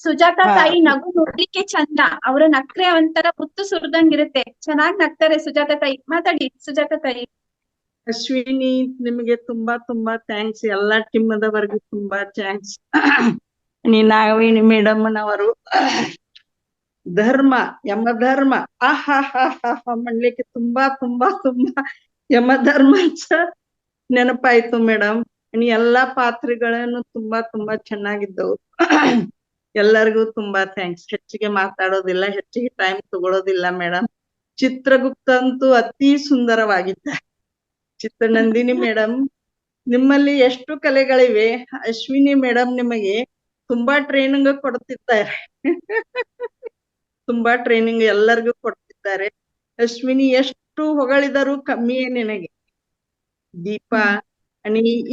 ಸುಜಾತಾ ತಾಯಿ ನಗು ನೋಡ್ಲಿಕ್ಕೆ ಚಂದ. ಅವ್ರ ನಕ್ರೆ ಒಂಥರ ಮುತ್ತು ಸುರಿದಂಗಿರುತ್ತೆ. ಚೆನ್ನಾಗ್ ನಗ್ತಾರೆ ಸುಜಾತಾ ತಾಯಿ. ಮಾತಾಡಿ ಸುಜಾತಾ ತಾಯಿ. ಅಶ್ವಿನಿ, ನಿಮಗೆ ತುಂಬಾ ಥ್ಯಾಂಕ್ಸ್. ಎಲ್ಲಾ ಟೀಮದವರೆಗೂ ತುಂಬಾ ಥ್ಯಾಂಕ್ಸ್. ನಾಗವೇಣಿ ಮೇಡಮ್ ನವರು ಯಮಧರ್ಮ ಮಾಡ್ಲಿಕ್ಕೆ ತುಂಬಾ ಯಮಧರ್ಮ ನೆನಪಾಯ್ತು ಮೇಡಮ್. ಎಲ್ಲಾ ಪಾತ್ರಗಳನ್ನು ತುಂಬಾ ಚೆನ್ನಾಗಿದ್ದವು. ಎಲ್ಲರಿಗೂ ತುಂಬಾ ಥ್ಯಾಂಕ್ಸ್. ಹೆಚ್ಚಿಗೆ ಮಾತಾಡೋದಿಲ್ಲ, ಹೆಚ್ಚಿಗೆ ಟೈಮ್ ತಗೊಳ್ಳೋದಿಲ್ಲ ಮೇಡಮ್. ಚಿತ್ರಗುಪ್ತ ಅಂತೂ ಅತಿ ಸುಂದರವಾಗಿದ್ದ. ಚಿತ್ರನಂದಿನಿ ಮೇಡಮ್, ನಿಮ್ಮಲ್ಲಿ ಎಷ್ಟು ಕಲೆಗಳಿವೆ. ಅಶ್ವಿನಿ ಮೇಡಮ್ ನಿಮಗೆ ತುಂಬಾ ಟ್ರೈನಿಂಗ್ ಕೊಡ್ತಿದ್ದಾರೆ. ತುಂಬಾ ಟ್ರೈನಿಂಗ್ ಎಲ್ಲರಿಗೂ ಕೊಡ್ತಿದ್ದಾರೆ. ಅಶ್ವಿನಿ ಎಷ್ಟು ಹೊಗಳಿದರೂ ಕಮ್ಮಿಯೇ ನಿನಗೆ. ದೀಪಾ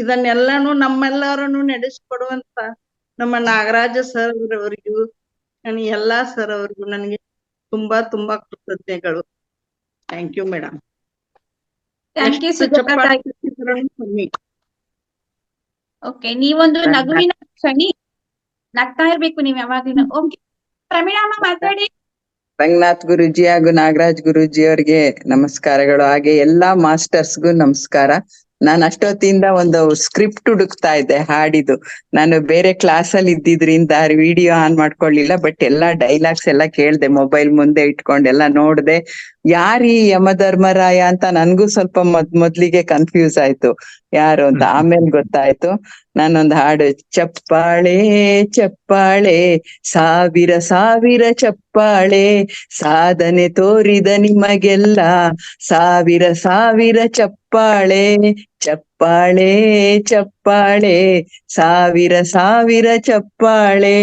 ಇದನ್ನೆಲ್ಲಾನು ನಮ್ಮೆಲ್ಲರನ್ನು ನಡೆಸಿಕೊಡುವಂತ ನಮ್ಮ ನಾಗರಾಜ ಸರ್ ಅವರಿಗೂ ಎಲ್ಲಾ ಸರ್ ಅವ್ರಿಗೂ ನನಗೆ ತುಂಬಾ ಕೃತಜ್ಞತೆಗಳು. Thank you madam. Thank you ಚಪ್ಪಾಳೆ ಕಮ್ಮಿ. ಓಕೆ, ನೀವೊಂದು ನಗುವಿನ ಕ್ಷಣಿ, ನಗ್ತಾ ಇರ್ಬೇಕು ನೀವ್ ಯಾವಾಗ್ಲೂ. ಓಕೆ, ಪ್ರಮೀಳಮ್ಮ ಮಾತಾಡಿ. ರಂಗನಾಥ್ ಗುರೂಜಿ ಹಾಗೂ ನಾಗರಾಜ್ ಗುರೂಜಿ ಅವರಿಗೆ ನಮಸ್ಕಾರಗಳು, ಹಾಗೆ ಎಲ್ಲಾ ಮಾಸ್ಟರ್ಸ್ಗೂ ನಮಸ್ಕಾರ. ನಾನು ಅಷ್ಟೊತ್ತಿಂದ ಒಂದು ಸ್ಕ್ರಿಪ್ಟ್ ಹುಡುಕ್ತಾ ಇದ್ದೆ ಹಾಡಿದು. ನಾನು ಬೇರೆ ಕ್ಲಾಸ್ ಅಲ್ಲಿ ಇದ್ದಿದ್ರಿಂದ ವಿಡಿಯೋ ಆನ್ ಮಾಡ್ಕೊಳ್ಳಿಲ್ಲ, ಬಟ್ ಎಲ್ಲಾ ಡೈಲಾಗ್ಸ್ ಎಲ್ಲ ಕೇಳ್ದೆ, ಮೊಬೈಲ್ ಮುಂದೆ ಇಟ್ಕೊಂಡೆಲ್ಲ ನೋಡ್ದೆ. ಯಾರೀ ಯಮಧರ್ಮರಾಯ ಅಂತ ನನ್ಗೂ ಸ್ವಲ್ಪ ಮೊದ್ಲಿಗೆ ಕನ್ಫ್ಯೂಸ್ ಆಯ್ತು ಯಾರು ಅಂತ, ಆಮೇಲೆ ಗೊತ್ತಾಯ್ತು. ನಾನೊಂದು ಹಾಡು, ಚಪ್ಪಾಳೆ ಚಪ್ಪಾಳೆ ಸಾವಿರ ಸಾವಿರ ಚಪ್ಪಾಳೆ, ಸಾಧನೆ ತೋರಿದ ನಿಮಗೆಲ್ಲ ಸಾವಿರ ಸಾವಿರ ಚಪ್ಪಾಳೆ, ಚಪ್ಪಾಳೆ ಚಪ್ಪಾಳೆ ಸಾವಿರ ಸಾವಿರ ಚಪ್ಪಾಳೆ.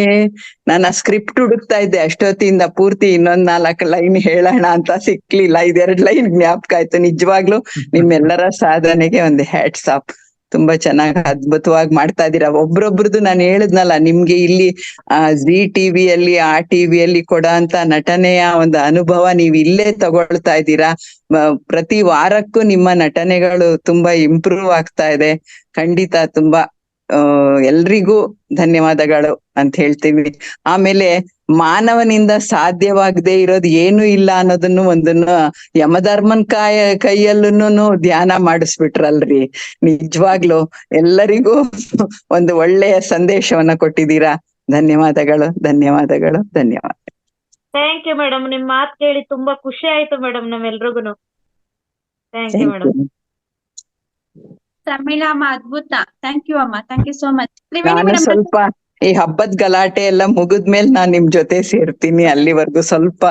ನಾನು ಆ ಸ್ಕ್ರಿಪ್ಟ್ ಹುಡುಕ್ತಾ ಇದ್ದೆ ಅಷ್ಟೊತ್ತಿಂದ, ಪೂರ್ತಿ ಇನ್ನೊಂದ್ 4 ಲೈನ್ ಹೇಳೋಣ ಅಂತ ಸಿಕ್ಲಿಲ್ಲ. 2 ಲೈನ್ ಜ್ಞಾಪಕ ಆಯ್ತು. ನಿಜವಾಗ್ಲೂ ನಿಮ್ಮೆಲ್ಲರ ಸಾಧನೆಗೆ ಒಂದು ಹ್ಯಾಟ್ಸ್ ಆಫ್. ತುಂಬಾ ಚೆನ್ನಾಗಿ ಅದ್ಭುತವಾಗಿ ಮಾಡ್ತಾ ಇದೀರಾ. ಒಬ್ರೊಬ್ರದ್ದು ನಾನು ಹೇಳಿದ್ನಲ್ಲ, ನಿಮ್ಗೆ ಇಲ್ಲಿ ಜಿ ಟಿವಿಯಲ್ಲಿ ಆ ಟಿವಿಯಲ್ಲಿ ಕೊಡೋ ಅಂತ ನಟನೆಯ ಒಂದು ಅನುಭವ ನೀವ್ ಇಲ್ಲೇ ತಗೊಳ್ತಾ ಇದ್ದೀರಾ. ಪ್ರತಿ ವಾರಕ್ಕೂ ನಿಮ್ಮ ನಟನೆಗಳು ತುಂಬಾ ಇಂಪ್ರೂವ್ ಆಗ್ತಾ ಇದೆ. ಖಂಡಿತ ತುಂಬಾ ಎಲ್ರಿಗೂ ಧನ್ಯವಾದಗಳು ಅಂತ ಹೇಳ್ತೀವಿ. ಆಮೇಲೆ ಮಾನವನಿಂದ ಸಾಧ್ಯವಾಗದೆ ಇರೋದು ಏನು ಇಲ್ಲ ಅನ್ನೋದನ್ನು ಒಂದನ್ನು ಯಮಧರ್ಮನ್ ಕೈಯಲ್ಲೂ ಧ್ಯಾನ ಮಾಡಿಸ್ಬಿಟ್ರಲ್ರಿ. ನಿಜವಾಗ್ಲು ಎಲ್ಲರಿಗೂ ಒಂದು ಒಳ್ಳೆಯ ಸಂದೇಶವನ್ನ ಕೊಟ್ಟಿದ್ದೀರಾ. ಧನ್ಯವಾದಗಳು ಧನ್ಯವಾದಗಳು ಧನ್ಯವಾದ. ಥ್ಯಾಂಕ್ ಯು ಮೇಡಮ್, ನಿಮ್ ಮಾತು ಕೇಳಿ ತುಂಬಾ ಖುಷಿ ಆಯ್ತು ಮೇಡಮ್ ನಮ್ಮೆಲ್ರಿಗೂನು. Thank you madam. ಪ್ರಮೀಳಾ ಅಮ್ಮ ಅದ್ಭುತ. ಥ್ಯಾಂಕ್ ಯು ಅಮ್ಮ, thank you so much. Triveni ನಾನು ಮೇಡಮ್ ಸ್ವಲ್ಪ ಈ ಹಬ್ಬದ ಗಲಾಟೆ ಎಲ್ಲ ಮುಗಿದ್ಮೇಲೆ ನಾನ್ ನಿಮ್ ಜೊತೆ ಸೇರ್ತೀನಿ. ಅಲ್ಲಿವರೆಗೂ ಸ್ವಲ್ಪ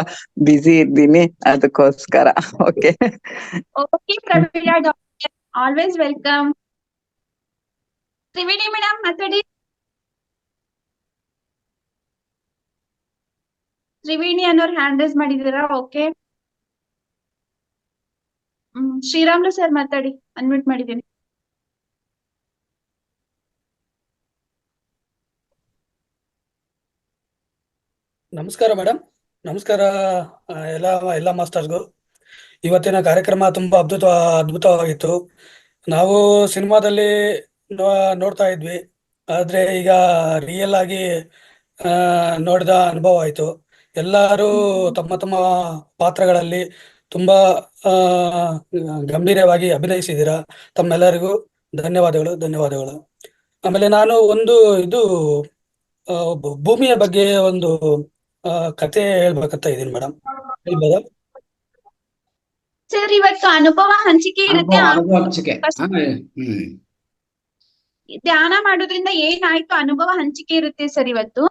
ಬ್ಯುಸಿ ಇದ್ದೀನಿ, ಅದಕ್ಕೋಸ್ಕರ. Okay okay Pramila doctor, always welcome. Triveni madam ಮಾತಾಡಿ. ತ್ರಿವೇಣಿ ಅನ್ನೋರು ಹ್ಯಾಂಡ್ ರೈಸ್ ಮಾಡಿದೀರಾ? ಓಕೆ. ಶ್ರೀರಾಮ್ಲು ಸರ್ ಮಾತಾಡಿ, ಅನ್ಮ್ಯೂಟ್ ಮಾಡಿದ್ದೀನಿ. ನಮಸ್ಕಾರ ಮೇಡಮ್. ನಮಸ್ಕಾರ ಎಲ್ಲ ಮಾಸ್ಟರ್ಸ್ಗೂ. ಇವತ್ತಿನ ಕಾರ್ಯಕ್ರಮ ತುಂಬಾ ಅದ್ಭುತವಾಗಿತ್ತು. ನಾವು ಸಿನಿಮಾದಲ್ಲಿ ನೋಡ್ತಾ ಇದ್ವಿ, ಆದ್ರೆ ಈಗ ರಿಯಲ್ ಆಗಿ ನೋಡಿದ ಅನುಭವ ಆಯ್ತು. ಎಲ್ಲರೂ ತಮ್ಮ ತಮ್ಮ ಪಾತ್ರಗಳಲ್ಲಿ ತುಂಬಾ ಗಂಭೀರವಾಗಿ ಅಭಿನಯಿಸಿದ್ದೀರಾ. ತಮ್ಮೆಲ್ಲರಿಗೂ ಧನ್ಯವಾದಗಳು. ಆಮೇಲೆ ನಾನು ಒಂದು ಭೂಮಿಯ ಬಗ್ಗೆ ಒಂದು ಕತೆ ಹೇಳ್ಬೇಕಂತ ಇದೀನಿ ಮೇಡಮ್, ಹೇಳ್ಬೋದಾ? ಸರ್ ಇವತ್ತು ಅನುಭವ ಹಂಚಿಕೆ ಇರುತ್ತೆ. ಧ್ಯಾನ ಮಾಡೋದ್ರಿಂದ ಏನಾಯ್ತು ಅನುಭವ ಹಂಚಿಕೆ ಇರುತ್ತೆ ಸರ್ ಇವತ್ತು.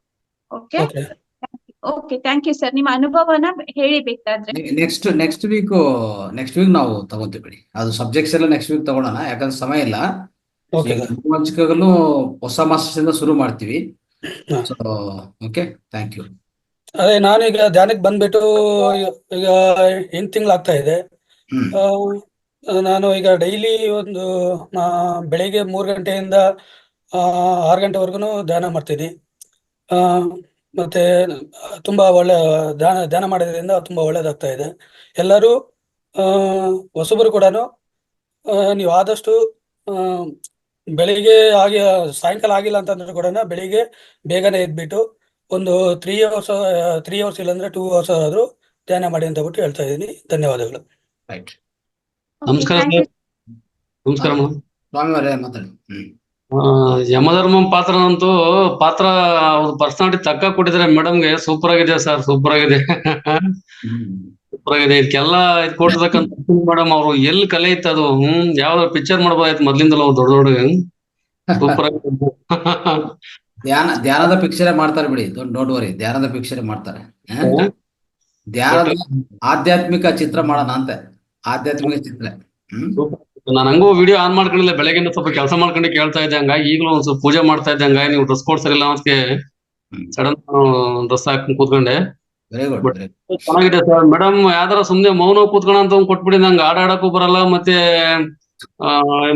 Okay okay, thank you sir. ನಿಮ್ಮ ಅನುಭವನ ಹೇಳಿ ಬೇಕಾದ್ರೆ. ನೆಕ್ಸ್ಟ್ ವೀಕ್ ನಾವು ತಗೋತೀವಿ ಬಿಡಿ. ಅದು ಸಬ್ಜೆಕ್ಟ್ಸ್ ಎಲ್ಲ ನೆಕ್ಸ್ಟ್ ವೀಕ್ ತಗೊಳ್ಳೋಣ, ಯಾಕಂದ್ರೆ ಸಮಯ ಇಲ್ಲ. ಹಂಚಿಕೆಗಳು ಹೊಸ ಮಾಸದಿಂದ ಶುರು ಮಾಡ್ತೀವಿ. Okay, thank you. ಅದೇ ನಾನು ಈಗ ಧ್ಯಾನಕ್ಕೆ ಬಂದ್ಬಿಟ್ಟು ಈಗ 8 ತಿಂಗಳಾಗ್ತಾ ಇದೆ. ನಾನು ಈಗ ಡೈಲಿ ಒಂದು ಬೆಳಿಗ್ಗೆ 3 ಗಂಟೆಯಿಂದ 6 ಗಂಟೆವರೆಗೂ ಧ್ಯಾನ ಮಾಡ್ತೀನಿ. ಮತ್ತೆ ತುಂಬಾ ಒಳ್ಳೆ ಧ್ಯಾನ ಮಾಡೋದ್ರಿಂದ ತುಂಬಾ ಒಳ್ಳೇದಾಗ್ತಾ ಇದೆ. ಎಲ್ಲರೂ ಹೊಸಬರು ಕೂಡ ನೀವು ಆದಷ್ಟು ಬೆಳಿಗ್ಗೆ ಸಾಯಂಕಾಲ ಆಗಿಲ್ಲ ಅಂತಂದ್ರೆ ಕೂಡ ಬೆಳಿಗ್ಗೆ ಬೇಗನೆ ಎದ್ಬಿಟ್ಟು ಒಂದು 3 ಅವರ್ಸ್ ಇಲ್ಲಾಂದ್ರೆ 2 ಅವರ್ಸ್ ಆದ್ರೂ ಧ್ಯಾನ ಮಾಡಿ ಅಂತ ಬಿಟ್ಟು ಹೇಳ್ತಾ ಇದ್ದೀನಿ. ಧನ್ಯವಾದಗಳು. ರೈಟ್. ನಮಸ್ಕಾರ ಸರ್. ನಮಸ್ಕಾರ ಸ್ವಾಮಿಯವರೇ ಮಾತಾಡಿ. ಯಮಧರ್ಮ ಪಾತ್ರ ಪರ್ಸನಾಲಿಟಿ ತಕ್ಕ ಕೊಟ್ಟಿದ್ದಾರೆ ಮೇಡಮ್ಗೆ. ಸೂಪರ್ ಆಗಿದೆ ಸರ್, ಸೂಪರ್ ಆಗಿದೆ. ಸೂಪರ್ ಆಗಿದೆ. ಇದಕ್ಕೆಲ್ಲ ಇದು ಕೊಟ್ಟಿರ್ತಕ್ಕಂಥ ಮೇಡಮ್ ಅವರು ಎಲ್ಲಿ ಕಲೆ ಇತ್ತು ಅದು. ಯಾವ್ದಾದ್ರು ಪಿಕ್ಚರ್ ಮಾಡ್ಬೋದಾಯ್ತು ಮೊದ್ಲಿಂದಲೂ ದೊಡ್ಡ ಸೂಪರ್ ಆಗಿದೆ. ಧ್ಯಾನದ ಪಿಕ್ಚರೇ ಮಾಡ್ತಾರೆ ಬಿಡಿ, ಡೋಂಟ್ ವರಿ. ಧ್ಯಾನದ ಪಿಕ್ಚರೇ ಮಾಡ್ತಾರೆ. ಧ್ಯಾನದ ಆಧ್ಯಾತ್ಮಿಕ ಚಿತ್ರ ಮಾಡೋಣ ಅಂತೆ, ಆಧ್ಯಾತ್ಮಿಕ ಚಿತ್ರ. ನಾನು ಹಂಗೂ ವಿಡಿಯೋ ಆನ್ ಮಾಡ್ಕೊಂಡಿಲ್ಲ, ಬೆಳಗ್ಗೆಯಿಂದ ಸ್ವಲ್ಪ ಕೆಲಸ ಮಾಡ್ಕೊಂಡು ಕೇಳ್ತಾ ಇದ್ದೆ. ಹಂಗಾಗಿ ಈಗಲೂ ಒಂದ್ ಸ್ವಲ್ಪ ಪೂಜೆ ಮಾಡ್ತಾ ಇದ್ದೆ. ಹಂಗಾಗಿ ನೀವು ಡ್ರೆಸ್ ಕೊಡ್ಸರಿಲ್ಲ ಅದಕ್ಕೆ ಸಡನ್ ಡ್ರೆಸ್ ಹಾಕಿ ಕೂತ್ಕೊಂಡೆ. Very good. ಚೆನ್ನಾಗಿದೆ ಸರ್. ಮೇಡಮ್ ಯಾವ್ದಾರ ಸುಮ್ನೆ ಮೌನ ಕೂತ್ಕೋಣ ಅಂತ ಕೊಟ್ಬಿಡಿ. ನಂಗೆ ಆಡಾಡಕ್ಕೂ ಬರಲ್ಲ, ಮತ್ತೆ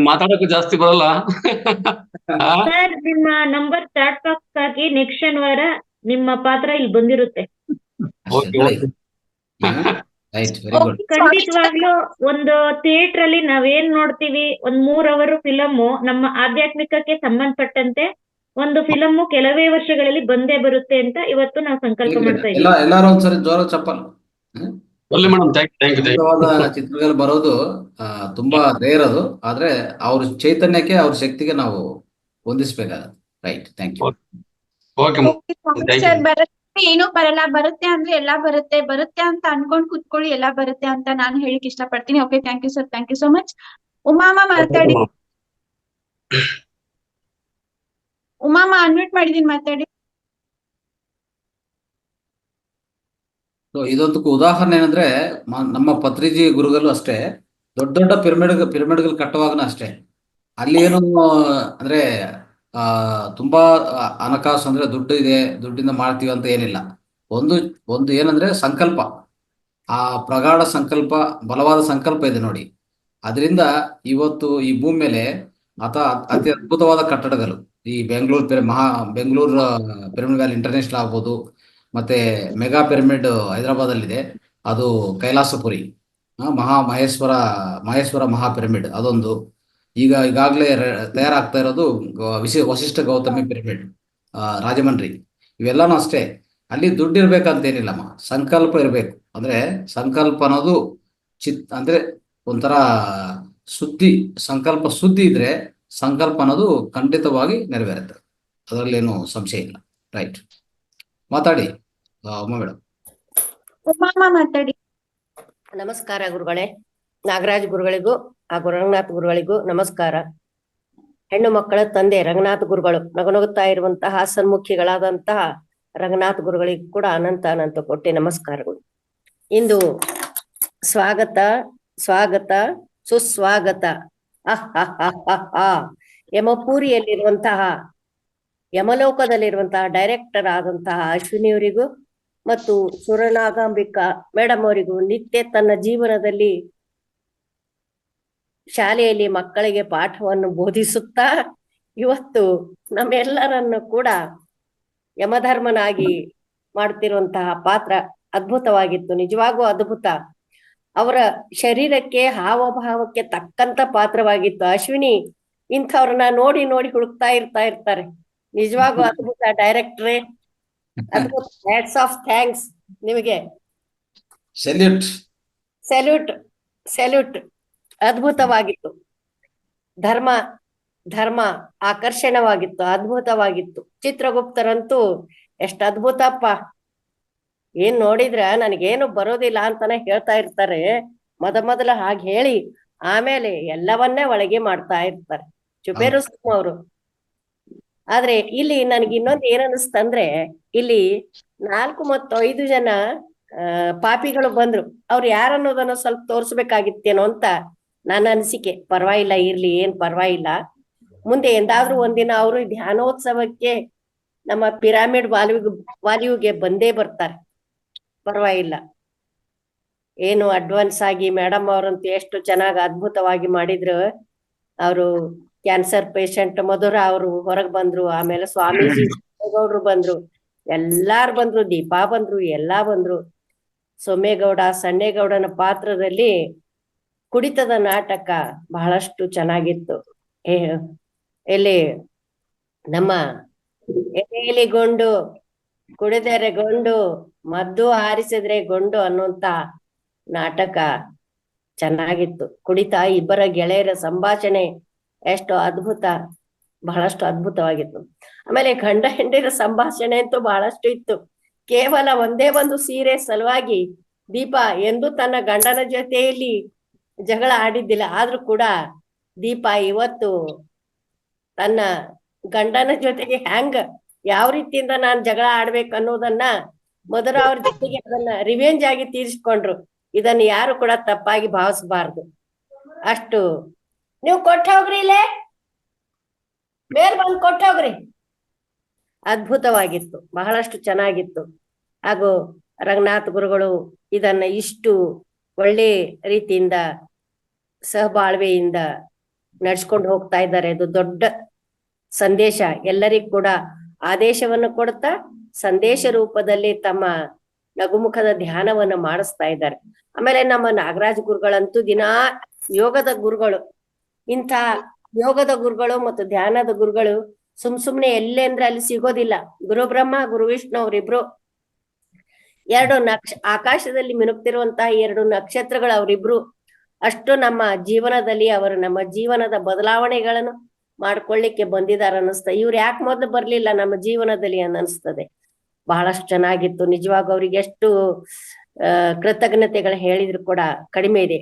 ಮಾತಾಡಕ್ಕೂ ಜಾಸ್ತಿ ಬರಲ್ಲ. ಸರ್, ನಿಮ್ಮ ನಂಬರ್ ಚಾಟ್ ಬಾಕ್ಸ್ ಆಗಿ ನೆಕ್ಸ್ಟ್ ಶನಿವಾರ ನಿಮ್ಮ ಪಾತ್ರ ಇಲ್ಲಿ ಬಂದಿರುತ್ತೆ. Right, very good. ಖಂಡಿತವಾಗ್ಲೂ ಒಂದು ಥಿಯೇಟರ್ ಅಲ್ಲಿ ನಾವೇನ್ ನೋಡ್ತೀವಿ, ಒಂದ್ 3 ಅವರ್ ಫಿಲಮ್ ನಮ್ಮ ಆಧ್ಯಾತ್ಮಿಕಕ್ಕೆ ಸಂಬಂಧಪಟ್ಟಂತೆ ಒಂದು ಫಿಲಮ್ ಕೆಲವೇ ವರ್ಷಗಳಲ್ಲಿ ಬಂದೇ ಬರುತ್ತೆ ಅಂತ ಇವತ್ತು ನಾವು ಸಂಕಲ್ಪ ಮಾಡ್ತಾ ಇದ್ದೀವಿ. ಎಲ್ಲಾರು ಒಂದ್ಸರಿ ಜೋರ ಚಪ್ಪಲ್. ಒಳ್ಳೆ ಮೇಡಮ್, ಥ್ಯಾಂಕ್ ಯು. ಚಿತ್ರಗಳು ಬರೋದು ತುಂಬಾ ರೇರ್ ಅದು, ಆದ್ರೆ ಅವ್ರ ಚೈತನ್ಯಕ್ಕೆ ಅವ್ರ ಶಕ್ತಿಗೆ ನಾವು ಹೊಂದಿಸ್ಬೇಕಾಗತ್ತೆ. Right, thank you. Okay sir, ಬರುತ್ತೆ ಏನೂ ಬರಲ್ಲ, ಬರುತ್ತೆ ಅಂದ್ರೆ ಎಲ್ಲಾ ಬರುತ್ತೆ, ಬರುತ್ತೆ ಅಂತ ಅನ್ಕೊಂಡ್ ಕುತ್ಕೊಳ್ಳಿ, ಎಲ್ಲಾ ಬರುತ್ತೆ ಅಂತ ನಾನು ಹೇಳಿಕ್ ಇಷ್ಟಪಡ್ತೀನಿ. Okay, thank you sir, thank you so much. ಉಮಾಮ ಮಾತಾಡಿ. ಉಮಾಮ ಅನ್ಮ್ಯೂಟ್ ಮಾಡಿದೀನಿ, ಮಾತಾಡಿ. ಇದೊಂದು ಉದಾಹರಣೆ ಏನಂದ್ರೆ, ನಮ್ಮ ಪತ್ರಿಜಿ ಗುರುಗಳು ಅಷ್ಟೇ, ದೊಡ್ಡ ದೊಡ್ಡ ಪಿರಮಿಡ್ಗಳು ಕಟ್ಟುವಾಗನೂ ಅಷ್ಟೇ, ಅಲ್ಲಿ ಏನು ಅಂದ್ರೆ ತುಂಬಾ ಹಣಕಾಸು ಅಂದ್ರೆ ದುಡ್ಡು ಇದೆ, ದುಡ್ಡಿಂದ ಮಾಡ್ತೀವಿ ಅಂತ ಏನಿಲ್ಲ. ಒಂದು ಏನಂದ್ರೆ ಸಂಕಲ್ಪ, ಆ ಪ್ರಗಾಢ ಸಂಕಲ್ಪ, ಬಲವಾದ ಸಂಕಲ್ಪ ಇದೆ ನೋಡಿ. ಅದರಿಂದ ಇವತ್ತು ಈ ಭೂಮಿ ಮೇಲೆ ಅತಿ ಅದ್ಭುತವಾದ ಕಟ್ಟಡಗಳು, ಈ ಬೆಂಗಳೂರು ಪಿರಮಿಡ್ ವ್ಯಾಲಿ ಇಂಟರ್ನ್ಯಾಷನಲ್ ಆಗ್ಬೋದು, ಮತ್ತೆ ಮೆಗಾ ಪಿರಮಿಡ್ ಹೈದರಾಬಾದ್ ಅಲ್ಲಿದೆ, ಅದು ಕೈಲಾಸಪುರಿ, ಮಹೇಶ್ವರ ಮಹಾ ಪಿರಮಿಡ್ ಅದೊಂದು, ಈಗಾಗಲೇ ತಯಾರಾಗ್ತಾ ಇರೋದು ವಶಿಷ್ಠ ಗೌತಮಿ ಪಿರಮಿಡ್ ರಾಜಮಂಡ್ರಿ. ಇವೆಲ್ಲಾನು ಅಷ್ಟೇ, ಅಲ್ಲಿ ದುಡ್ಡು ಇರ್ಬೇಕಂತೇನಿಲ್ಲಮ್ಮ, ಸಂಕಲ್ಪ ಇರ್ಬೇಕು. ಅಂದ್ರೆ ಸಂಕಲ್ಪ ಅನ್ನೋದು ಅಂದ್ರೆ ಒಂಥರ ಸಂಕಲ್ಪ ಶುದ್ಧಿ ಇದ್ರೆ ಸಂಕಲ್ಪ ಅನ್ನೋದು ಖಂಡಿತವಾಗಿ ನೆರವೇರುತ್ತೆ, ಅದರಲ್ಲೇನು ಸಂಶಯ ಇಲ್ಲ. ರೈಟ್, ಮಾತಾಡಿ ಉಮಾ ಮೇಡಮ್. ಉಮಾಮ ಮಾತಾಡಿ. ನಮಸ್ಕಾರ ಗುರುಗಳೇ, ನಾಗರಾಜ್ ಗುರುಗಳಿಗೂ ಹಾಗೂ ರಂಗನಾಥ್ ಗುರುಗಳಿಗೂ ನಮಸ್ಕಾರ. ಹೆಣ್ಣು ಮಕ್ಕಳ ತಂದೆ ರಂಗನಾಥ್ ಗುರುಗಳು, ನಗುನಗುತ್ತಾ ಇರುವಂತಹ ಸನ್ಮುಖಿಗಳಾದಂತಹ ರಂಗನಾಥ್ ಗುರುಗಳಿಗೂ ಕೂಡ ಅನಂತ ಕೋಟಿ ನಮಸ್ಕಾರಗಳು. ಇಂದು ಸ್ವಾಗತ ಸುಸ್ವಾಗತ ಯಮಪೂರಿಯಲ್ಲಿರುವಂತಹ, ಯಮಲೋಕದಲ್ಲಿರುವಂತಹ ಡೈರೆಕ್ಟರ್ ಆದಂತಹ ಅಶ್ವಿನಿಯವರಿಗೂ ಮತ್ತು ಸುರನಾಗಾಂಬಿಕಾ ಮೇಡಮ್ ಅವರಿಗೂ ನಿತ್ಯ ತನ್ನ ಜೀವನದಲ್ಲಿ ಶಾಲೆಯಲ್ಲಿ ಮಕ್ಕಳಿಗೆ ಪಾಠವನ್ನು ಬೋಧಿಸುತ್ತಾ ಇವತ್ತು ನಮ್ಮೆಲ್ಲರನ್ನು ಕೂಡ ಯಮಧರ್ಮನಾಗಿ ಮಾಡ್ತಿರುವಂತಹ ಪಾತ್ರ ಅದ್ಭುತವಾಗಿತ್ತು, ನಿಜವಾಗೂ ಅದ್ಭುತ. ಅವರ ಶರೀರಕ್ಕೆ ಹಾವಭಾವಕ್ಕೆ ತಕ್ಕಂತ ಪಾತ್ರವಾಗಿತ್ತು. ಅಶ್ವಿನಿ ಇಂಥವ್ರನ್ನ ನೋಡಿ ಹುಡುಕ್ತಾ ಇರ್ತಾರೆ. ನಿಜವಾಗೂ ಅದ್ಭುತ ಡೈರೆಕ್ಟ್ರೇ, ಅದ್ಭುತ. ಹ್ಯಾಟ್ಸ್ ಆಫ್ ಥ್ಯಾಂಕ್ಸ್ ನಿಮಗೆ. ಸೆಲ್ಯೂಟ್. ಅದ್ಭುತವಾಗಿತ್ತು. ಧರ್ಮ ಆಕರ್ಷಣವಾಗಿತ್ತು, ಅದ್ಭುತವಾಗಿತ್ತು. ಚಿತ್ರಗುಪ್ತರಂತೂ ಎಷ್ಟು ಅದ್ಭುತಪ್ಪ, ಏನ್ ನೋಡಿದ್ರ ನನಗೇನು ಬರೋದಿಲ್ಲ ಅಂತಾನೆ ಹೇಳ್ತಾ ಇರ್ತಾರೆ. ಮೊದಲ ಹಾಗೆ ಹೇಳಿ ಆಮೇಲೆ ಎಲ್ಲವನ್ನೇ ಒಳಗೆ ಮಾಡ್ತಾ ಇರ್ತಾರೆ ಚುಬೇರು ಸಿಂಹ ಅವರು. ಆದ್ರೆ ಇಲ್ಲಿ ನನಗೆ ಇನ್ನೊಂದು ಏನನ್ನಿಸ್ತಂದ್ರೆ, ಇಲ್ಲಿ 4 ಮತ್ತು 5 ಜನ ಪಾಪಿಗಳು ಬಂದ್ರು, ಅವ್ರು ಯಾರನ್ನೋದನ್ನ ಸ್ವಲ್ಪ ತೋರ್ಸ್ಬೇಕಾಗಿತ್ತೇನೋ ಅಂತ ನನ್ನ ಅನಿಸಿಕೆ. ಪರವಾಗಿಲ್ಲ, ಇರ್ಲಿ, ಏನ್ ಪರವಾಗಿಲ್ಲ. ಮುಂದೆ ಎಂದಾದ್ರೂ ಒಂದಿನ ಅವರು ಧ್ಯಾನೋತ್ಸವಕ್ಕೆ ನಮ್ಮ ಪಿರಾಮಿಡ್ ವಾಲ್ಯೂಗೆ ಬಂದೇ ಬರ್ತಾರೆ, ಪರವಾಗಿಲ್ಲ. ಏನು ಅಡ್ವಾನ್ಸ್ ಆಗಿ ಮೇಡಮ್ ಅವರಂತೂ ಎಷ್ಟು ಚೆನ್ನಾಗಿ ಅದ್ಭುತವಾಗಿ ಮಾಡಿದ್ರು. ಅವರು ಕ್ಯಾನ್ಸರ್ ಪೇಷಂಟ್ ಮಧುರ ಅವರು ಹೊರಗೆ ಬಂದ್ರು, ಆಮೇಲೆ ಸ್ವಾಮೀಜಿ ಗೌಡ್ರು ಬಂದ್ರು, ಎಲ್ಲಾರು ಬಂದ್ರು, ದೀಪಾ ಬಂದ್ರು, ಎಲ್ಲಾ ಬಂದ್ರು. ಸೋಮೇಗೌಡ ಸಣ್ಣೇಗೌಡನ ಪಾತ್ರದಲ್ಲಿ ಕುಡಿತದ ನಾಟಕ ಬಹಳಷ್ಟು ಚೆನ್ನಾಗಿತ್ತು. ಎಲ್ಲಿ ನಮ್ಮ ಎಲೆಯಲ್ಲಿ ಗೊಂಡು, ಕುಡಿದರೆ ಗೊಂಡು, ಮದ್ದು ಹಾರಿಸಿದ್ರೆ ಗೊಂಡು ಅನ್ನುವಂತ ನಾಟಕ ಚೆನ್ನಾಗಿತ್ತು. ಕುಡಿತ ಇಬ್ಬರ ಗೆಳೆಯರ ಸಂಭಾಷಣೆ ಎಷ್ಟು ಅದ್ಭುತ, ಬಹಳಷ್ಟು ಅದ್ಭುತವಾಗಿತ್ತು. ಆಮೇಲೆ ಗಂಡ ಹೆಂಡಿರ ಸಂಭಾಷಣೆ ಅಂತೂ ಬಹಳಷ್ಟು ಇತ್ತು. ಕೇವಲ ಒಂದೇ ಒಂದು ಸೀರೆ ಸಲುವಾಗಿ ದೀಪಾ ಎಂದು ತನ್ನ ಗಂಡನ ಜೊತೆಯಲ್ಲಿ ಜಗಳ ಆಡಿದ್ದಿಲ್ಲ. ಆದ್ರೂ ಕೂಡ ದೀಪಾ ಇವತ್ತು ತನ್ನ ಗಂಡನ ಜೊತೆಗೆ ಯಾವ ರೀತಿಯಿಂದ ನಾನು ಜಗಳ ಆಡ್ಬೇಕು ಅನ್ನೋದನ್ನ ಮೊದಲ ಅವ್ರ ಜೊತೆಗೆ ಅದನ್ನ ರಿವೆಂಜ್ ಆಗಿ ತೀರಿಸ್ಕೊಂಡ್ರು. ಇದನ್ನ ಯಾರು ಕೂಡ ತಪ್ಪಾಗಿ ಭಾವಿಸಬಾರ್ದು. ಅಷ್ಟು ನೀವು ಕೊಟ್ಟೋಗ್ರಿ, ಇಲ್ಲೇ ಮೇಲ್ ಬಂದು ಕೊಟ್ಟೋಗ್ರಿ. ಅದ್ಭುತವಾಗಿತ್ತು, ಬಹಳಷ್ಟು ಚೆನ್ನಾಗಿತ್ತು. ಹಾಗೂ ರಂಗನಾಥ್ ಗುರುಗಳು ಇದನ್ನ ಇಷ್ಟು ಒಳ್ಳೆ ರೀತಿಯಿಂದ ಸಹಬಾಳ್ವೆಯಿಂದ ನಡ್ಸ್ಕೊಂಡು ಹೋಗ್ತಾ ಇದ್ದಾರೆ. ಇದು ದೊಡ್ಡ ಸಂದೇಶ. ಎಲ್ಲರಿಗೂ ಕೂಡ ಆದೇಶವನ್ನು ಕೊಡ್ತಾ ಸಂದೇಶ ರೂಪದಲ್ಲಿ ತಮ್ಮ ನಗುಮುಖದ ಧ್ಯಾನವನ್ನ ಮಾಡಿಸ್ತಾ ಇದ್ದಾರೆ. ಆಮೇಲೆ ನಮ್ಮ ನಾಗರಾಜ್ ಗುರುಗಳಂತೂ ದಿನಾ ಯೋಗದ ಗುರುಗಳು. ಇಂಥ ಯೋಗದ ಗುರುಗಳು ಮತ್ತು ಧ್ಯಾನದ ಗುರುಗಳು ಸುಮ್ನೆ ಎಲ್ಲೇ ಅಂದ್ರೆ ಅಲ್ಲಿ ಸಿಗೋದಿಲ್ಲ. ಗುರು ಬ್ರಹ್ಮ ಗುರು ವಿಷ್ಣು ಅವರಿಬ್ರು ಆಕಾಶದಲ್ಲಿ ಮಿನುಗ್ತಿರುವಂತಹ 2 ನಕ್ಷತ್ರಗಳು ಅವರಿಬ್ರು. ಅಷ್ಟು ನಮ್ಮ ಜೀವನದಲ್ಲಿ ಅವರು ನಮ್ಮ ಜೀವನದ ಬದಲಾವಣೆಗಳನ್ನು ಮಾಡ್ಕೊಳ್ಳಿಕ್ಕೆ ಬಂದಿದ್ದಾರೆ ಅನ್ನಿಸ್ತಾ. ಇವ್ರು ಯಾಕೆ ಮೊದಲು ಬರ್ಲಿಲ್ಲ ನಮ್ಮ ಜೀವನದಲ್ಲಿ ಅನ್ನಿಸ್ತದೆ. ಬಹಳಷ್ಟು ಚೆನ್ನಾಗಿತ್ತು ನಿಜವಾಗ. ಅವ್ರಿಗೆ ಎಷ್ಟು ಕೃತಜ್ಞತೆಗಳು ಹೇಳಿದ್ರು ಕೂಡ ಕಡಿಮೆ ಇದೆ.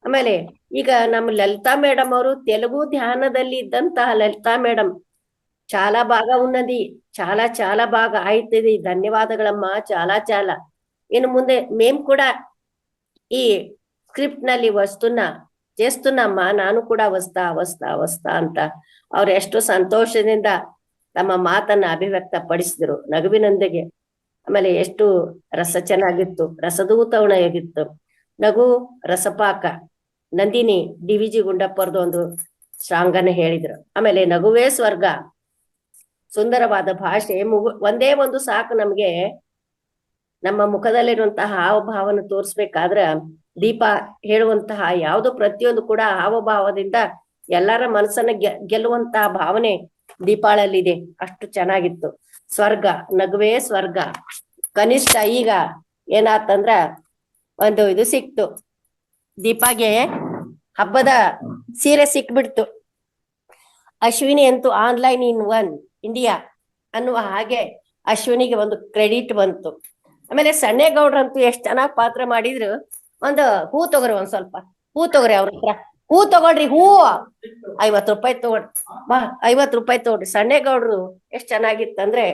ಆಮೇಲೆ ಈಗ ನಮ್ಮ ಲಲಿತಾ ಮೇಡಮ್ ಅವರು ತೆಲುಗು ಧ್ಯಾನದಲ್ಲಿ ಇದ್ದಂತಹ ಲಲಿತಾ ಮೇಡಮ್ చాలా బాగా ఉన్నది, చాలా బాగా అవుతుంది. ధన్యవాదಗಳಮ್ಮ. చాలా ఇನ್ನು ముందే మేము కూడా ఈ ಸ್ಕ್ರಿಪ್ಟ್ ನಲ್ಲಿ చేస్తున్నಮ್ಮ, ನಾನು ಕೂಡ ವಸ್ತಾ ಅಂತ ಅವ್ರು ಎಷ್ಟು ಸಂತೋಷದಿಂದ ತಮ್ಮ ಮಾತನ್ನ ಅಭಿವ್ಯಕ್ತ ಪಡಿಸಿದ್ರು ನಗುವಿನೊಂದಿಗೆ. ಆಮೇಲೆ ಎಷ್ಟು ರಸ ಚೆನ್ನಾಗಿತ್ತು, ರಸದೂತವಣಗಿತ್ತು. ನಗು ರಸಪಾಕ ನಂದಿನಿ DVG ಗುಂಡಪ್ಪರ್ದು ಒಂದು ಶ್ರಾಂಗನ ಹೇಳಿದ್ರು. ಆಮೇಲೆ ನಗುವೇ ಸ್ವರ್ಗ, ಸುಂದರವಾದ ಭಾಷೆ. ಒಂದೇ ಒಂದು ಸಾಕು ನಮ್ಗೆ ನಮ್ಮ ಮುಖದಲ್ಲಿರುವಂತಹ ಹಾವಭಾವನ ತೋರಿಸ್ಬೇಕಾದ್ರ ದೀಪ ಹೇಳುವಂತಹ ಯಾವುದು ಪ್ರತಿಯೊಂದು ಕೂಡ ಹಾವಭಾವದಿಂದ ಎಲ್ಲರ ಮನಸ್ಸನ್ನ ಗೆಲ್ಲುವಂತಹ ಭಾವನೆ ದೀಪಾಳಲ್ಲಿದೆ. ಅಷ್ಟು ಚೆನ್ನಾಗಿತ್ತು. ಸ್ವರ್ಗ, ನಗುವೇ ಸ್ವರ್ಗ. ಕನಿಷ್ಠ ಈಗ ಏನಾತಂದ್ರ ಒಂದು ಇದು ಸಿಕ್ತು, ದೀಪಾಗೆ ಹಬ್ಬದ ಸೀರೆ ಸಿಕ್ಬಿಡ್ತು. ಅಶ್ವಿನಿ ಅಂತೂ ಆನ್ಲೈನ್ ಇನ್ 1 ಇಂಡಿಯಾ ಅನ್ನುವ ಹಾಗೆ ಅಶ್ವಿನಿಗೆ ಒಂದು ಕ್ರೆಡಿಟ್ ಬಂತು. ಆಮೇಲೆ ಸಣ್ಣೇಗೌಡ್ರಂತೂ ಎಷ್ಟ್ ಚೆನ್ನಾಗ್ ಪಾತ್ರ ಮಾಡಿದ್ರು. ಒಂದು ಹೂ ತಗೋರಿ, ಒಂದ್ ಸ್ವಲ್ಪ ಹೂ ತಗೋರಿ, ಅವ್ರ ಹತ್ರ ಹೂ ತಗೊಳ್ರಿ, ಹೂವು 50 ರೂಪಾಯಿ ತಗೊಳ್ರಿ, 50 ರೂಪಾಯಿ ತಗೊಳ್ರಿ. ಸಣ್ಣೇಗೌಡ್ರು ಎಷ್ಟ್ ಚೆನ್ನಾಗಿತ್ತಂದ್ರೆ,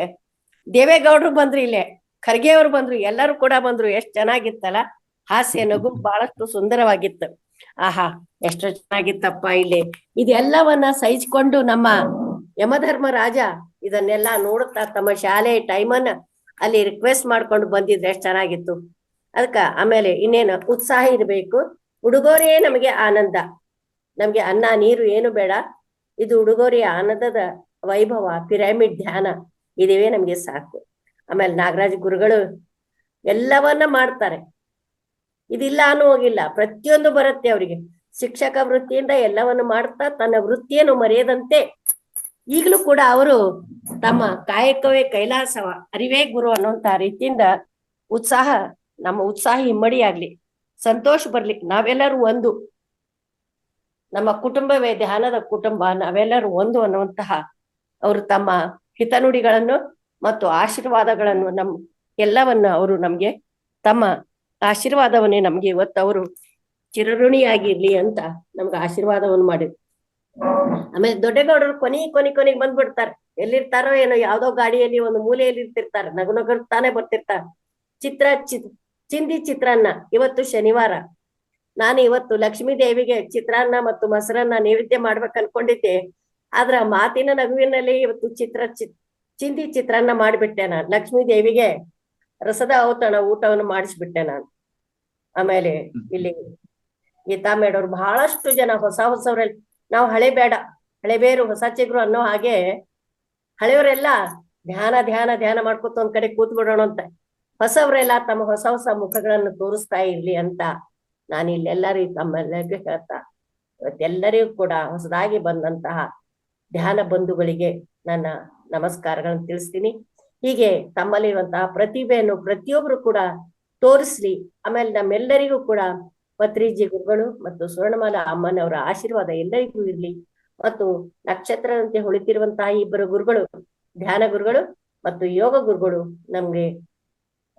ದೇವೇಗೌಡ್ರು ಬಂದ್ರು, ಇಲ್ಲೇ ಖರ್ಗೆ ಅವ್ರು ಬಂದ್ರು, ಎಲ್ಲರೂ ಕೂಡ ಬಂದ್ರು. ಎಷ್ಟ್ ಚೆನ್ನಾಗಿತ್ತಲ್ಲ. ಹಾಸ್ಯ ನಗು ಬಹಳಷ್ಟು ಸುಂದರವಾಗಿತ್ತು. ಆಹಾ, ಎಷ್ಟು ಚೆನ್ನಾಗಿತ್ತಪ್ಪ. ಇಲ್ಲಿ ಇದೆಲ್ಲವನ್ನ ಸಹಿಸ್ಕೊಂಡು ನಮ್ಮ ಯಮಧರ್ಮರಾಜ ಇದನ್ನೆಲ್ಲ ನೋಡುತ್ತಾ ತಮ್ಮ ಶಾಲೆ ಟೈಮನ್ನ ಅಲ್ಲಿ ರಿಕ್ವೆಸ್ಟ್ ಮಾಡ್ಕೊಂಡು ಬಂದಿದ್ರೆ ಎಷ್ಟು ಚೆನ್ನಾಗಿತ್ತು. ಅದಕ್ಕ ಆಮೇಲೆ ಇನ್ನೇನು ಉತ್ಸಾಹ ಇರ್ಬೇಕು. ಉಡುಗೊರೆಯೇ ನಮಗೆ ಆನಂದ, ನಮ್ಗೆ ಅನ್ನ ನೀರು ಏನು ಬೇಡ. ಇದು ಉಡುಗೊರೆಯ ಆನಂದದ ವೈಭವ, ಪಿರಮಿಡ್ ಧ್ಯಾನ ಇದಿವೆ ನಮ್ಗೆ ಸಾಕು. ಆಮೇಲೆ ನಾಗರಾಜ್ ಗುರುಗಳು ಎಲ್ಲವನ್ನ ಮಾಡ್ತಾರೆ, ಇದಿಲ್ಲ ಅನ್ನೋಗಿಲ್ಲ, ಪ್ರತಿಯೊಂದು ಬರುತ್ತೆ ಅವರಿಗೆ. ಶಿಕ್ಷಕ ವೃತ್ತಿಯಿಂದ ಎಲ್ಲವನ್ನು ಮಾಡ್ತಾ ತನ್ನ ವೃತ್ತಿಯನ್ನು ಮರೆಯದಂತೆ ಈಗಲೂ ಕೂಡ ಅವರು ತಮ್ಮ ಕಾಯಕವೇ ಕೈಲಾಸವ, ಅರಿವೇ ಗುರು ಅನ್ನುವಂತ ರೀತಿಯಿಂದ ಉತ್ಸಾಹ, ನಮ್ಮ ಉತ್ಸಾಹ ಇಮ್ಮಡಿಯಾಗ್ಲಿ, ಸಂತೋಷ ಬರ್ಲಿ. ನಾವೆಲ್ಲರೂ ಒಂದು, ನಮ್ಮ ಕುಟುಂಬವೇ ಧ್ಯಾನದ ಕುಟುಂಬ, ನಾವೆಲ್ಲರೂ ಒಂದು ಅನ್ನುವಂತಹ ಅವರು ತಮ್ಮ ಹಿತನುಡಿಗಳನ್ನು ಮತ್ತು ಆಶೀರ್ವಾದಗಳನ್ನು ಎಲ್ಲವನ್ನು ಅವರು ನಮ್ಗೆ ತಮ್ಮ ಆಶೀರ್ವಾದವನ್ನೇ ನಮ್ಗೆ ಇವತ್ತು ಅವರು ಚಿರಋಣಿಯಾಗಿರ್ಲಿ ಅಂತ ನಮ್ಗೆ ಆಶೀರ್ವಾದವನ್ನು ಮಾಡಿದ್ರು. ಆಮೇಲೆ ದೊಡ್ಡಗೌಡರು ಕೊನೆಗೆ ಬಂದ್ಬಿಡ್ತಾರೆ. ಎಲ್ಲಿರ್ತಾರೋ ಏನೋ, ಯಾವ್ದೋ ಗಾಡಿಯಲ್ಲಿ ಒಂದು ಮೂಲೆಯಲ್ಲಿ ಇರ್ತಿರ್ತಾರೆ, ನಗುತ್ತಾನೆ ಬರ್ತಿರ್ತಾರೆ. ಚಿಂದಿ ಚಿತ್ರಾನ್ನ. ಇವತ್ತು ಶನಿವಾರ, ನಾನು ಇವತ್ತು ಲಕ್ಷ್ಮೀ ದೇವಿಗೆ ಚಿತ್ರಾನ್ನ ಮತ್ತು ಮೊಸರನ್ನ ನೈವೇದ್ಯ ಮಾಡ್ಬೇಕು ಅನ್ಕೊಂಡಿದ್ದೆ. ಆದ್ರ ಮಾತಿನ ನಗುವಿನಲ್ಲಿ ಇವತ್ತು ಚಿಂದಿ ಚಿತ್ರಾನ್ನ ಮಾಡಿಬಿಟ್ಟೆ ನಾನು. ಲಕ್ಷ್ಮೀ ದೇವಿಗೆ ರಸದ ಔತಣ ಊಟವನ್ನು ಮಾಡಿಸ್ಬಿಟ್ಟೆ ನಾನು. ಆಮೇಲೆ ಇಲ್ಲಿ ಗೀತಾ ಮೇಡವ್ರು ಬಹಳಷ್ಟು ಜನ ಹೊಸವ್ರಲ್ಲಿ, ನಾವು ಹಳೆ ಬೇರು ಹೊಸ ಚಿಗುರು ಅನ್ನೋ ಹಾಗೆ ಹಳೆಯವರೆಲ್ಲ ಧ್ಯಾನ ಮಾಡ್ಕೊತ ಒಂದ್ ಕಡೆ ಕೂತ್ ಬಿಡೋಣ ಅಂತ, ಹೊಸವರೆಲ್ಲ ತಮ್ಮ ಹೊಸ ಮುಖಗಳನ್ನು ತೋರಿಸ್ತಾ ಇರ್ಲಿ ಅಂತ ನಾನು ಇಲ್ಲೆಲ್ಲರಿಗೂ ತಮ್ಮೆಲ್ಲರಿಗೂ ಹೇಳ್ತಾ, ಇವತ್ತೆಲ್ಲರಿಗೂ ಕೂಡ ಹೊಸದಾಗಿ ಬಂದಂತಹ ಧ್ಯಾನ ಬಂಧುಗಳಿಗೆ ನನ್ನ ನಮಸ್ಕಾರಗಳನ್ನು ತಿಳಿಸ್ತೀನಿ. ಹೀಗೆ ತಮ್ಮಲ್ಲಿರುವಂತಹ ಪ್ರತಿಭೆಯನ್ನು ಪ್ರತಿಯೊಬ್ರು ಕೂಡ ತೋರಿಸ್ಲಿ. ಆಮೇಲೆ ನಮ್ಮೆಲ್ಲರಿಗೂ ಕೂಡ ಪತ್ರಿಜಿ ಗುರುಗಳು ಮತ್ತು ಸ್ವರ್ಣಮಾಲಾ ಅಮ್ಮನವರ ಆಶೀರ್ವಾದ ಎಲ್ಲರಿಗೂ ಇರ್ಲಿ. ಮತ್ತು ನಕ್ಷತ್ರದಂತೆ ಹೊಳಿತಿರುವಂತಹ ಇಬ್ಬರು ಗುರುಗಳು, ಧ್ಯಾನ ಗುರುಗಳು ಮತ್ತು ಯೋಗ ಗುರುಗಳು ನಮ್ಗೆ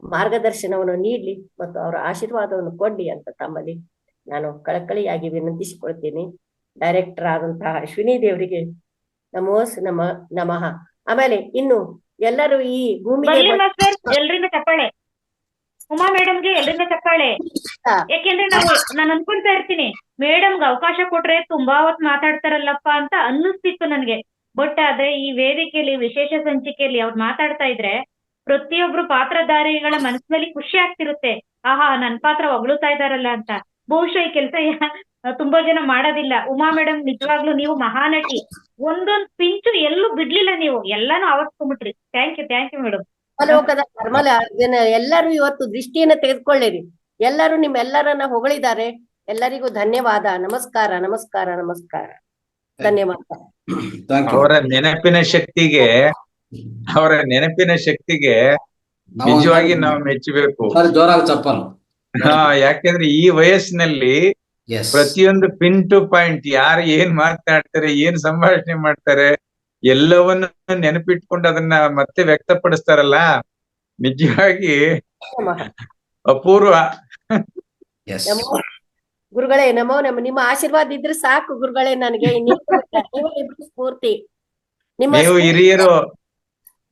ಮಾರ್ಗದರ್ಶನವನ್ನು ನೀಡ್ಲಿ ಮತ್ತು ಅವರ ಆಶೀರ್ವಾದವನ್ನು ಕೊಡ್ಲಿ ಅಂತ ತಮ್ಮಲ್ಲಿ ನಾನು ಕಳಕಳಿಯಾಗಿ ವಿನಂತಿಸಿಕೊಳ್ತೀನಿ. ಡೈರೆಕ್ಟರ್ ಆದಂತಹ ಅಶ್ವಿನಿ ದೇವರಿಗೆ ನಮಃ. ಆಮೇಲೆ ಇನ್ನು ಎಲ್ಲರೂ ಈ ಭೂಮಿಗೆ ಎಲ್ರಿಂದ ಚಪ್ಪಾಳೆ, ಉಮಾ ಮೇಡಮ್ಗೆ ಎಲ್ರಿಂದ ಚಪ್ಪಾಳೆ. ಯಾಕೆಂದ್ರೆ ನಾನು ಅನ್ಕೊಂತಾ ಇರ್ತೀನಿ, ಮೇಡಮ್ಗೆ ಅವಕಾಶ ಕೊಟ್ರೆ ತುಂಬಾ ಹೊತ್ತು ಮಾತಾಡ್ತಾರಲ್ಲಪ್ಪ ಅಂತ ಅನ್ನಿಸ್ತಿತ್ತು ನನ್ಗೆ. ಬಟ್ ಆದ್ರೆ ಈ ವೇದಿಕೆಯಲ್ಲಿ ವಿಶೇಷ ಸಂಚಿಕೆಯಲ್ಲಿ ಅವ್ರು ಮಾತಾಡ್ತಾ ಇದ್ರೆ ಪ್ರತಿಯೊಬ್ರು ಪಾತ್ರಧಾರಿಗಳ ಮನಸ್ಸಿನಲ್ಲಿ ಖುಷಿ ಆಗ್ತಿರುತ್ತೆ. ಆಹಾ, ನನ್ ಪಾತ್ರ ಹೊಗಳುತ್ತಾ ಇದಾರಲ್ಲ ಅಂತ. ಬಹುಶಃ ಈ ಕೆಲಸ ತುಂಬಾ ಜನ ಮಾಡೋದಿಲ್ಲ. ಉಮಾ ಮೇಡಮ್ ನಿಜವಾಗ್ಲೂ ನೀವು ಮಹಾನಟಿ. ಒಂದೊಂದ್ ಪಿಂಚು ಎಲ್ಲೂ ಬಿಡ್ಲಿಲ್ಲ, ನೀವು ಎಲ್ಲಾನು ಆವರ್ಸ್ಕೊಂಡ್ಬಿಟ್ರಿ. Thank you madam. ಲೋಕದ ಎಲ್ಲರೂ ಇವತ್ತು ದೃಷ್ಟಿಯನ್ನ ತೆಗೆದುಕೊಳ್ಳಿರಿ. ಎಲ್ಲರೂ ನಿಮ್ಮೆಲ್ಲರನ್ನ ಹೊಗಳಿದ್ದಾರೆ. ಎಲ್ಲರಿಗೂ ಧನ್ಯವಾದ. ನಮಸ್ಕಾರ, ನಮಸ್ಕಾರ, ನಮಸ್ಕಾರ. ಧನ್ಯವಾದ. ಅವರ ನೆನಪಿನ ಶಕ್ತಿಗೆ ನಿಜವಾಗಿ ನಾವು ಮೆಚ್ಚಬೇಕು. ಜೋರಾಗಿ ಚಪ್ಪಲ್. ಯಾಕೆಂದ್ರೆ ಈ ವಯಸ್ಸಿನಲ್ಲಿ ಪ್ರತಿಯೊಂದು ಪಿನ್ ಟು ಪಾಯಿಂಟ್ ಯಾರು ಏನ್ ಮಾತನಾಡ್ತಾರೆ, ಏನ್ ಸಂಭಾಷಣೆ ಮಾಡ್ತಾರೆ ಎಲ್ಲವನ್ನ ನೆನಪಿಟ್ಕೊಂಡು ಅದನ್ನ ಮತ್ತೆ ವ್ಯಕ್ತಪಡಿಸ್ತಾರಲ್ಲ, ನಿಜವಾಗಿ ಅಪೂರ್ವ. ಗುರುಗಳೇ ನಮೋ ನಮ. ನಿಮ್ಮ ಆಶೀರ್ವಾದ ಇದ್ರೆ ಸಾಕು ಗುರುಗಳೇ ನನಗೆ. ಇಬ್ರು ಸ್ಫೂರ್ತಿ. ನೀವು ಹಿರಿಯರು,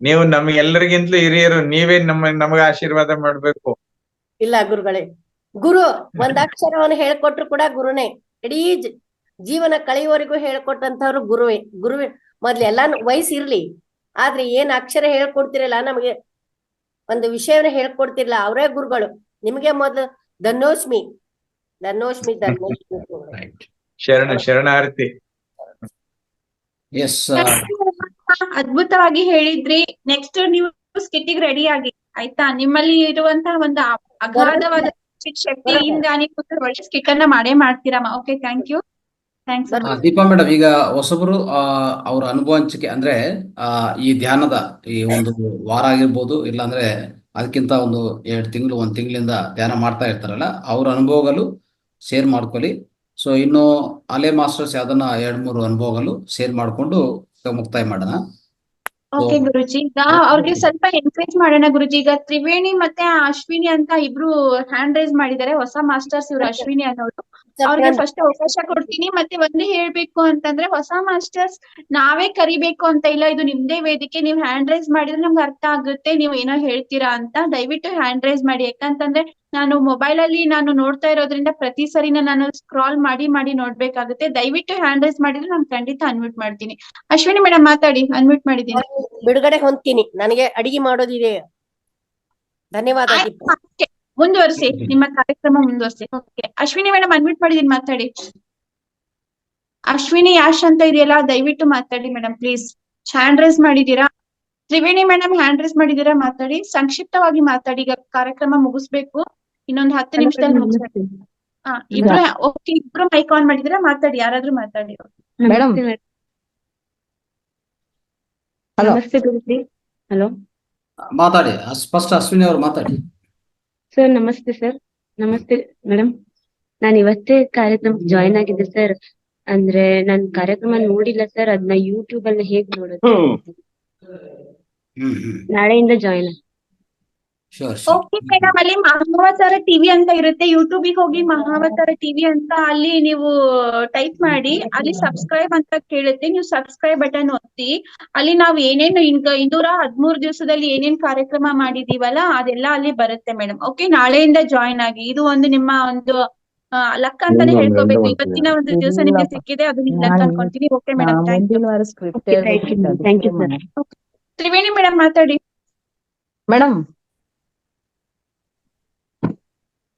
ನೀವು ನಮ್ಗೆಲ್ಲರಿಗಿಂತಲೂ ಹಿರಿಯರು, ನೀವೇ ನಮಗ ಆಶೀರ್ವಾದ ಮಾಡ್ಬೇಕು. ಇಲ್ಲ ಗುರುಗಳೇ, ಗುರು ಒಂದ್ ಅಕ್ಷರವನ್ನು ಹೇಳ್ಕೊಟ್ರು ಕೂಡ ಗುರುನೇ. ಇಡೀ ಜೀವನ ಕಳೆಯುವವರೆಗೂ ಹೇಳ್ಕೊಟ್ಟಂತವ್ರು ಗುರುವೇ. ಮೊದ್ಲು ಎಲ್ಲಾ ವಯಸ್ಸಿರ್ಲಿ, ಆದ್ರೆ ಏನ್ ಅಕ್ಷರ ಹೇಳ್ಕೊಡ್ತಿರಲ್ಲ, ನಮಗೆ ಒಂದು ವಿಷಯವನ್ನ ಹೇಳ್ಕೊಡ್ತಿರ್ಲಿಲ್ಲ, ಅವರೇ ಗುರುಗಳು. ನಿಮ್ಗೆ ಮೊದ್ಲು ಧನ್ಯೋಸ್ಮಿ. ಶರಣಾರ್ಥಿ. ಅದ್ಭುತವಾಗಿ ಹೇಳಿದ್ರಿ. ನೆಕ್ಸ್ಟ್ ನೀವು ಸ್ಕಿಟ್ಟಿಗೆ ರೆಡಿ ಆಗಿ ಆಯ್ತಾ. ನಿಮ್ಮಲ್ಲಿ ಇರುವಂತಹ ಒಂದು ಅಗಾಧವಾದ ಶಕ್ತಿಯಿಂದ ನೀವು ಒಳ್ಳೆ ಸ್ಕಿಟ್ ಅನ್ನ ಮಾಡೇ ಮಾಡ್ತೀರಮ್ಮ. Okay, thank you. Thanks. Deepa madam, ಈಗ ಹೊಸಬರು ಅವ್ರ ಅನುಭವ ಹಂಚಿಕೆ ಅಂದ್ರೆ ಈ ಧ್ಯಾನದ ಈ ಒಂದು ವಾರ ಆಗಿರ್ಬೋದು, ಇಲ್ಲಾಂದ್ರೆ ಅದಕ್ಕಿಂತ ಒಂದು 2 ತಿಂಗಳು 1 ತಿಂಗಳಿಂದ ಧ್ಯಾನ ಮಾಡ್ತಾ ಇರ್ತಾರಲ್ಲ, ಅವ್ರ ಅನುಭವಗಳು ಶೇರ್ ಮಾಡ್ಕೊಳ್ಳಿ. ಸೊ ಇನ್ನು ಅಲೆ ಮಾಸ್ಟರ್ಸ್ ಯಾವ್ದನ್ನ 2-3 ಅನುಭವಗಳು ಶೇರ್ ಮಾಡ್ಕೊಂಡು ಮುಕ್ತಾಯ ಮಾಡೋಣ. ಓಕೆ ಗುರುಜಿ, ಈಗ ಅವ್ರಿಗೆ ಸ್ವಲ್ಪ ಎನ್ಕರೇಜ್ ಮಾಡೋಣ ಗುರುಜಿ. ಈಗ ತ್ರಿವೇಣಿ ಮತ್ತೆ ಅಶ್ವಿನಿ ಅಂತ ಇಬ್ರು ಹ್ಯಾಂಡ್ ರೈಸ್ ಮಾಡಿದ್ದಾರೆ, ಹೊಸ ಮಾಸ್ಟರ್ಸ್ ಇವ್ರು ಅಶ್ವಿನಿ ಅನ್ನೋರು. ಅವ್ರಿಗೆ ಫಸ್ಟ್ ಅವಕಾಶ ಕೊಡ್ತೀನಿ. ಮತ್ತೆ ಒಂದೇ ಹೇಳ್ಬೇಕು ಅಂತಂದ್ರೆ, ಹೊಸ ಮಾಸ್ಟರ್ಸ್ ನಾವೇ ಕರಿಬೇಕು ಅಂತ ಇಲ್ಲ, ಇದು ನಿಮ್ದೇ ವೇದಿಕೆ. ನೀವು ಹ್ಯಾಂಡ್ ರೈಸ್ ಮಾಡಿದ್ರೆ ನಮ್ಗೆ ಅರ್ಥ ಆಗುತ್ತೆ ನೀವು ಏನೋ ಹೇಳ್ತೀರಾ ಅಂತ. ದಯವಿಟ್ಟು ಹ್ಯಾಂಡ್ ರೈಸ್ ಮಾಡಿ. ಯಾಕಂತಂದ್ರೆ ನಾನು ಮೊಬೈಲ್ ಅಲ್ಲಿ ನಾನು ನೋಡ್ತಾ ಇರೋದ್ರಿಂದ ಪ್ರತಿ ಸರಿನ ನಾನು ಸ್ಕ್ರಾಲ್ ಮಾಡಿ ನೋಡ್ಬೇಕಾಗುತ್ತೆ. ದಯವಿಟ್ಟು ಹ್ಯಾಂಡ್ ರೈಸ್ ಮಾಡಿದ್ರೆ ನಾನು ಖಂಡಿತ ಅನ್ಮ್ಯೂಟ್ ಮಾಡ್ತೀನಿ. ಅಶ್ವಿನಿ ಮೇಡಮ್ ಮಾತಾಡಿ, ಅನ್ಮ್ಯೂಟ್ ಮಾಡಿದ್ದೀನಿ. ಬಿಡುಗಡೆ ಹೊಂದ್ತೀನಿ, ನನಗೆ ಅಡಿಗೆ ಮಾಡೋದಿದೆ. ಧನ್ಯವಾದ. ಮುಂದುವರಿಸಿ, ನಿಮ್ಮ ಕಾರ್ಯಕ್ರಮ ಮುಂದುವರಿಸಿ. ಅಶ್ವಿನಿ ಮೇಡಮ್ ಅನ್ಮ್ಯೂಟ್ ಮಾಡಿದೀನಿ, ಮಾತಾಡಿ. ಅಶ್ವಿನಿ ಯಾಶ್ ಅಂತ ಇದೆಯಲ್ಲ, ದಯವಿಟ್ಟು ಮಾತಾಡಿ ಮೇಡಮ್ ಪ್ಲೀಸ್. ಹ್ಯಾಂಡ್ ರೈಸ್ ಮಾಡಿದೀರಾ. ತ್ರಿವೇಣಿ ಮೇಡಮ್ ಹ್ಯಾಂಡ್ ರೈಸ್ ಮಾಡಿದೀರಾ, ಮಾತಾಡಿ. ಸಂಕ್ಷಿಪ್ತವಾಗಿ ಮಾತಾಡಿ, ಈಗ ಕಾರ್ಯಕ್ರಮ ಮುಗಿಸ್ಬೇಕು. ಇನ್ನೊಂದು 10 ನಿಮಿಷದಲ್ಲಿ ಮುಗಿಸ್ಬೇಕು. ಇಬ್ರು ಓಕೆ, ಇಬ್ರು ಮೈಕ್ ಆನ್ ಮಾಡಿದೀರಾ, ಮಾತಾಡಿ. ಯಾರಾದ್ರೂ ಮಾತಾಡಿ ಮೇಡಮ್. ನಮಸ್ತೆ ಗುರುಜಿ. ಹಲೋ, ಮಾತಾಡಿ. ಫಸ್ಟ್ ಅಶ್ವಿನಿ ಅವರು ಮಾತಾಡಿ. ಸರ್ ನಮಸ್ತೆ. ಸರ್ ನಮಸ್ತೆ ಮೇಡಮ್. ನಾನು ಇವತ್ತೇ ಕಾರ್ಯಕ್ರಮಕ್ಕೆ ಜಾಯಿನ್ ಆಗಿದ್ದೆ ಸರ್. ಅಂದ್ರೆ ನಾನ್ ಕಾರ್ಯಕ್ರಮ ನೋಡಿಲ್ಲ ಸರ್, ಅದನ್ನ ಯೂಟ್ಯೂಬ್ ಅಲ್ಲಿ ಹೇಗ್ ನೋಡೋದು? ನಾಳೆಯಿಂದ ಜಾಯಿನ್. ಓಕೆ ಮೇಡಮ್, ಅಲ್ಲಿ ಮಹಾವತಾರ ಟಿವಿ ಅಂತ ಇರುತ್ತೆ. ಯೂಟ್ಯೂಬ್ ಹೋಗಿ ಮಹಾವತಾರ ಟಿವಿ ಅಂತ ಅಲ್ಲಿ ನೀವು ಟೈಪ್ ಮಾಡಿ, ಅಲ್ಲಿ ಸಬ್ಸ್ಕ್ರೈಬ್ ಅಂತ ಕೇಳುತ್ತೆ. ನೀವು ಸಬ್ಸ್ಕ್ರೈಬ್ ಬಟನ್ ಒತ್ತಿ, ಅಲ್ಲಿ ನಾವು ಏನೇನು 213 ದಿವಸದಲ್ಲಿ ಏನೇನ್ ಕಾರ್ಯಕ್ರಮ ಮಾಡಿದೀವಲ್ಲ ಅದೆಲ್ಲ ಅಲ್ಲಿ ಬರುತ್ತೆ ಮೇಡಮ್. ಓಕೆ, ನಾಳೆಯಿಂದ ಜಾಯಿನ್ ಆಗಿ. ಇದು ಒಂದು ನಿಮ್ಮ ಒಂದು ಲಕ್ ಅಂತಾನೆ ಹೇಳ್ಕೋಬೇಕು. ಇವತ್ತಿನ ಒಂದು ದಿವಸ ನಿಮ್ಗೆ ಸಿಕ್ಕಿದೆ, ಅದು ನಿಮ್ ಲಕ್ ಅನ್ಕೊಂತೀನಿ. Okay madam, thank you. Triveni madam ಮಾತಾಡಿ. ಮೇಡಮ್